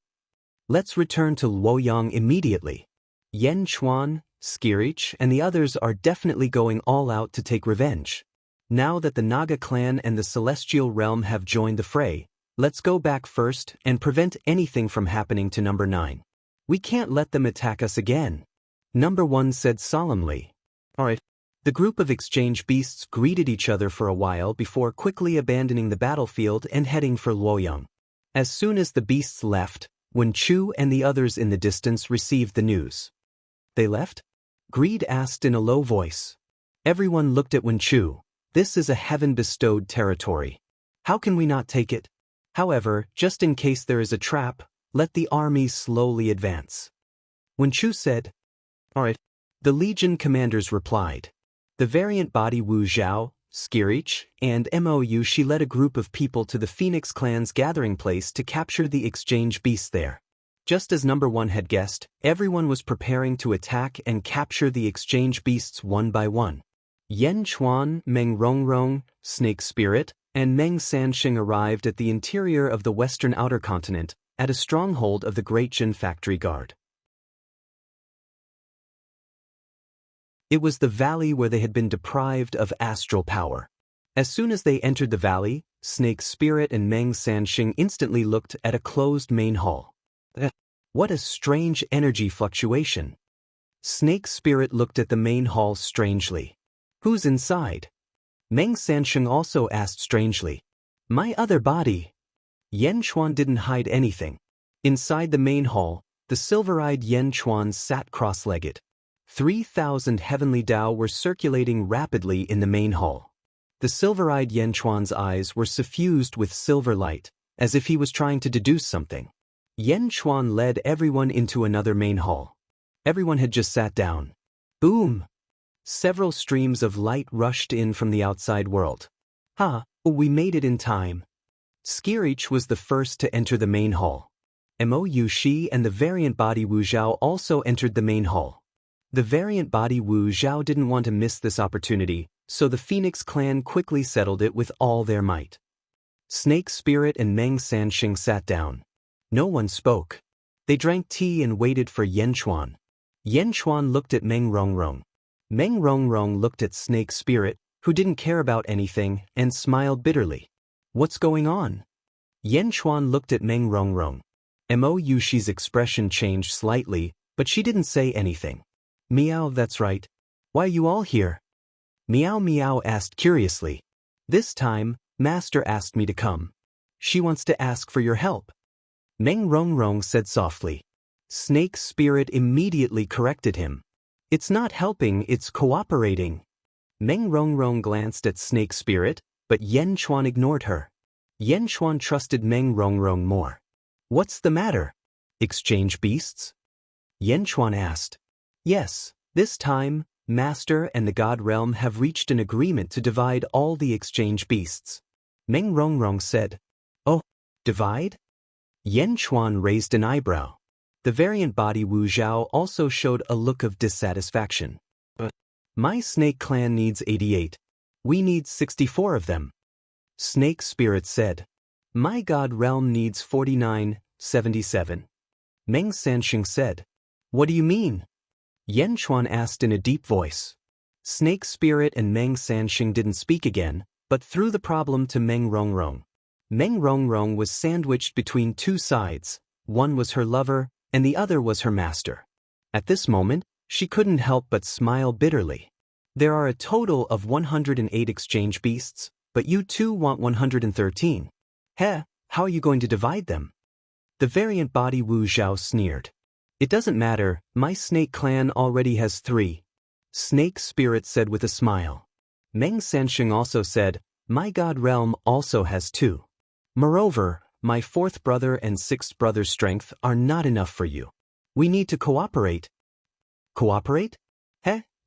let's return to Luoyang immediately. Yen Chuan, Skirich, and the others are definitely going all out to take revenge. Now that the Naga clan and the Celestial Realm have joined the fray, let's go back first and prevent anything from happening to Number 9. We can't let them attack us again." Number 1 said solemnly, "All right." The group of exchange beasts greeted each other for a while before quickly abandoning the battlefield and heading for Luoyang. As soon as the beasts left, Wen Chu and the others in the distance received the news. "They left?" Greed asked in a low voice. Everyone looked at Wen Chu. This is a heaven-bestowed territory. How can we not take it? However, just in case there is a trap, let the army slowly advance. When Chu said, "Alright," the Legion commanders replied. The variant body Wu Zhao, Skirich, and Mou Shi led a group of people to the Phoenix Clan's gathering place to capture the exchange beasts there. Just as number 1 had guessed, everyone was preparing to attack and capture the exchange beasts one by one. Yen Chuan, Meng Rongrong, Snake Spirit, and Meng Sanxing arrived at the interior of the western outer continent, at a stronghold of the Great Jin Factory Guard. It was the valley where they had been deprived of astral power. As soon as they entered the valley, Snake Spirit and Meng Sanxing instantly looked at a closed main hall. What a strange energy fluctuation. Snake Spirit looked at the main hall strangely. Who's inside? Meng Sanxing also asked strangely. My other body. Yen Chuan didn't hide anything. Inside the main hall, the silver-eyed Yen Chuan sat cross-legged. 3,000 heavenly Dao were circulating rapidly in the main hall. The silver-eyed Yen Chuan's eyes were suffused with silver light, as if he was trying to deduce something. Yen Chuan led everyone into another main hall. Everyone had just sat down. Boom! Several streams of light rushed in from the outside world. We made it in time. Skirich was the first to enter the main hall. Mou Shi and the variant body Wu Zhao also entered the main hall. The variant body Wu Zhao didn't want to miss this opportunity, so the Phoenix Clan quickly settled it with all their might. Snake Spirit and Meng Sanxing sat down. No one spoke. They drank tea and waited for Yen Chuan. Yen Chuan looked at Meng Rongrong. Meng Rongrong looked at Snake Spirit, who didn't care about anything, and smiled bitterly. What's going on? Yen Chuan looked at Meng Rongrong. Mou Shi's expression changed slightly, but she didn't say anything. Meow, that's right. Why are you all here? Meow Meow asked curiously. This time, Master asked me to come. She wants to ask for your help. Meng Rongrong said softly. Snake Spirit immediately corrected him. It's not helping, it's cooperating. Meng Rongrong glanced at Snake Spirit, but Yen Chuan ignored her. Yen Chuan trusted Meng Rongrong more. What's the matter? Exchange beasts? Yen Chuan asked. Yes, this time, Master and the God Realm have reached an agreement to divide all the exchange beasts. Meng Rongrong said. Oh, divide? Yen Chuan raised an eyebrow. The variant body Wu Zhao also showed a look of dissatisfaction. But my Snake Clan needs 88. We need 64 of them. Snake Spirit said. My God Realm needs 49, 77. Meng Sanxing said. What do you mean? Yen Chuan asked in a deep voice. Snake Spirit and Meng Sanxing didn't speak again, but threw the problem to Meng Rongrong. Meng Rongrong was sandwiched between two sides. One was her lover, and the other was her master. At this moment, she couldn't help but smile bitterly. There are a total of 108 exchange beasts, but you two want 113. How are you going to divide them? The variant body Wu Zhao sneered. It doesn't matter, my Snake Clan already has 3. Snake Spirit said with a smile. Meng Sanxing also said, my God Realm also has 2. Moreover, my 4th brother and 6th brother's strength are not enough for you. We need to cooperate. Cooperate?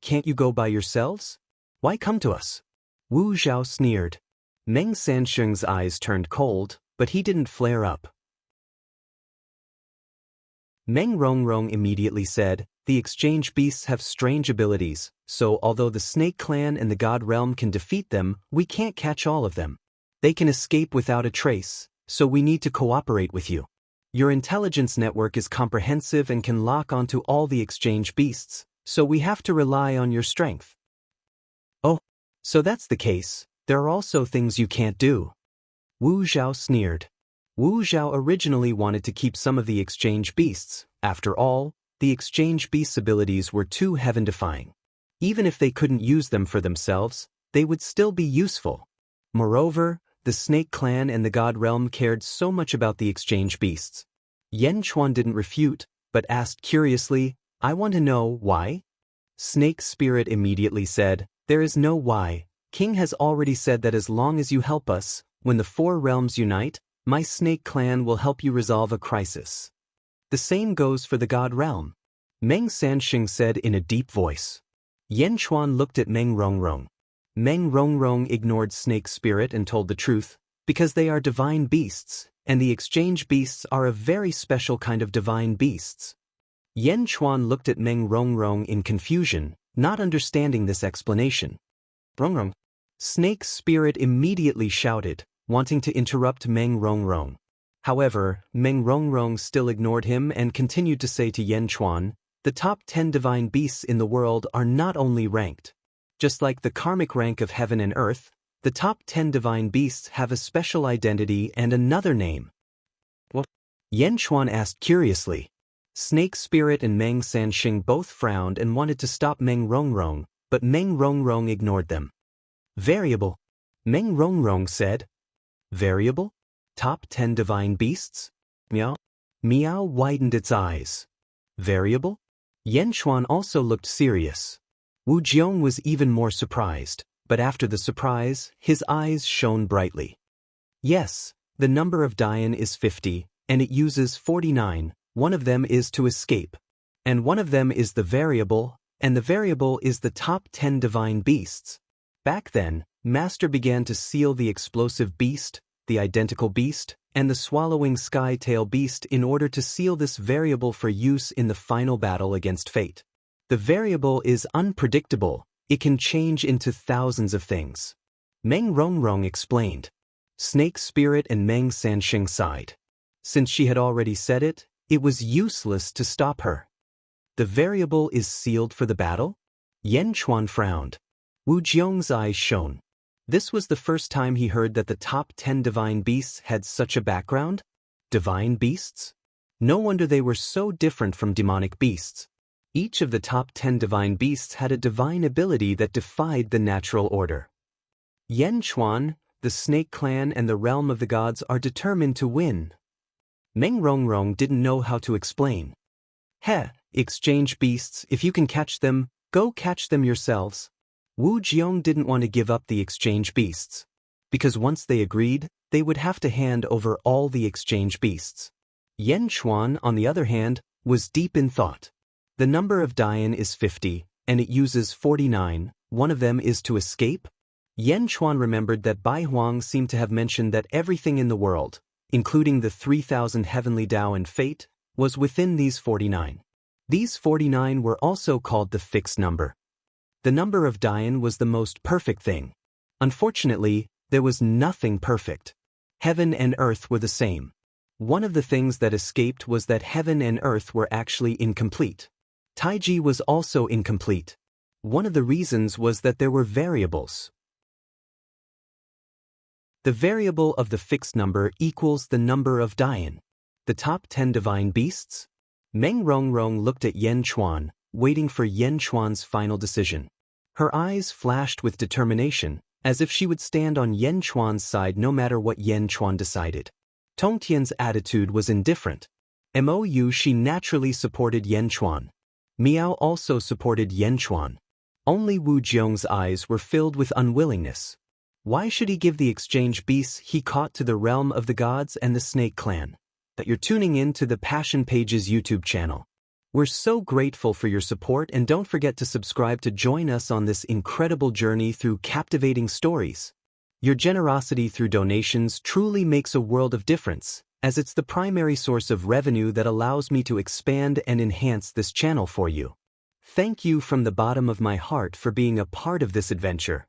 Can't you go by yourselves? Why come to us? Wu Zhao sneered. Meng Sanxing's eyes turned cold, but he didn't flare up. Meng Rongrong immediately said, the exchange beasts have strange abilities, so although the Snake Clan and the God Realm can defeat them, we can't catch all of them. They can escape without a trace, so we need to cooperate with you. Your intelligence network is comprehensive and can lock onto all the exchange beasts, so we have to rely on your strength. Oh, so that's the case. There are also things you can't do. Wu Zhao sneered. Wu Zhao originally wanted to keep some of the exchange beasts. After all, the exchange beasts' abilities were too heaven-defying. Even if they couldn't use them for themselves, they would still be useful. Moreover, the Snake Clan and the God Realm cared so much about the exchange beasts. Yen Chuan didn't refute, but asked curiously, I want to know why? Snake Spirit immediately said, there is no why. King has already said that as long as you help us, when the 4 realms unite, my Snake Clan will help you resolve a crisis. The same goes for the God Realm. Meng Sanxing said in a deep voice. Yan Chuan looked at Meng Rongrong. Meng Rongrong ignored Snake Spirit and told the truth, because they are divine beasts, and the exchange beasts are a very special kind of divine beasts. Yan Chuan looked at Meng Rongrong in confusion, not understanding this explanation. Rongrong. Snake Spirit immediately shouted, wanting to interrupt Meng Rongrong. However, Meng Rongrong still ignored him and continued to say to Yan Chuan, the top 10 divine beasts in the world are not only ranked. Just like the karmic rank of heaven and earth, the top 10 divine beasts have a special identity and another name. What? Yan Chuan asked curiously. Snake Spirit and Meng Sanxing both frowned and wanted to stop Meng Rongrong, but Meng Rongrong ignored them. Variable. Meng Rongrong said. Variable? Top 10 divine beasts? Meow. Meow widened its eyes. Variable? Yan Chuan also looked serious. Wu Jiong was even more surprised, but after the surprise, his eyes shone brightly. Yes, the number of Dian is 50, and it uses 49, one of them is to escape. And one of them is the variable, and the variable is the top 10 divine beasts. Back then, Master began to seal the explosive beast, the identical beast, and the swallowing sky-tail beast in order to seal this variable for use in the final battle against fate. The variable is unpredictable, it can change into thousands of things. Meng Rongrong explained. Snake Spirit and Meng Sanxing sighed. Since she had already said it, it was useless to stop her. The variable is sealed for the battle? Yan Chuan frowned. Wu Jiong's eyes shone. This was the first time he heard that the top 10 divine beasts had such a background. Divine beasts? No wonder they were so different from demonic beasts. Each of the top 10 divine beasts had a divine ability that defied the natural order. Yan Chuan, the Snake Clan and the Realm of the Gods are determined to win. Meng Rongrong didn't know how to explain. Exchange beasts, if you can catch them, go catch them yourselves. Wu Jiong didn't want to give up the exchange beasts. Because once they agreed, they would have to hand over all the exchange beasts. Yan Chuan, on the other hand, was deep in thought. The number of Dian is 50, and it uses 49, one of them is to escape. Yan Chuan remembered that Bai Huang seemed to have mentioned that everything in the world, including the 3,000 heavenly Tao and fate, was within these 49. These 49 were also called the fixed number. The number of Dian was the most perfect thing. Unfortunately, there was nothing perfect. Heaven and earth were the same. One of the things that escaped was that heaven and earth were actually incomplete. Taiji was also incomplete. One of the reasons was that there were variables. The variable of the fixed number equals the number of Dian. The top 10 divine beasts? Meng Rongrong looked at Yan Chuan, waiting for Yan Chuan's final decision. Her eyes flashed with determination, as if she would stand on Yan Chuan's side no matter what Yan Chuan decided. Tongtian's attitude was indifferent. She naturally supported Yan Chuan. Miao also supported Yan Chuan. Only Wu Jiong's eyes were filled with unwillingness. Why should he give the exchange beasts he caught to the Realm of the Gods and the Snake Clan? That you're tuning in to the Passion Pages YouTube channel. We're so grateful for your support, and don't forget to subscribe to join us on this incredible journey through captivating stories. Your generosity through donations truly makes a world of difference, as it's the primary source of revenue that allows me to expand and enhance this channel for you. Thank you from the bottom of my heart for being a part of this adventure.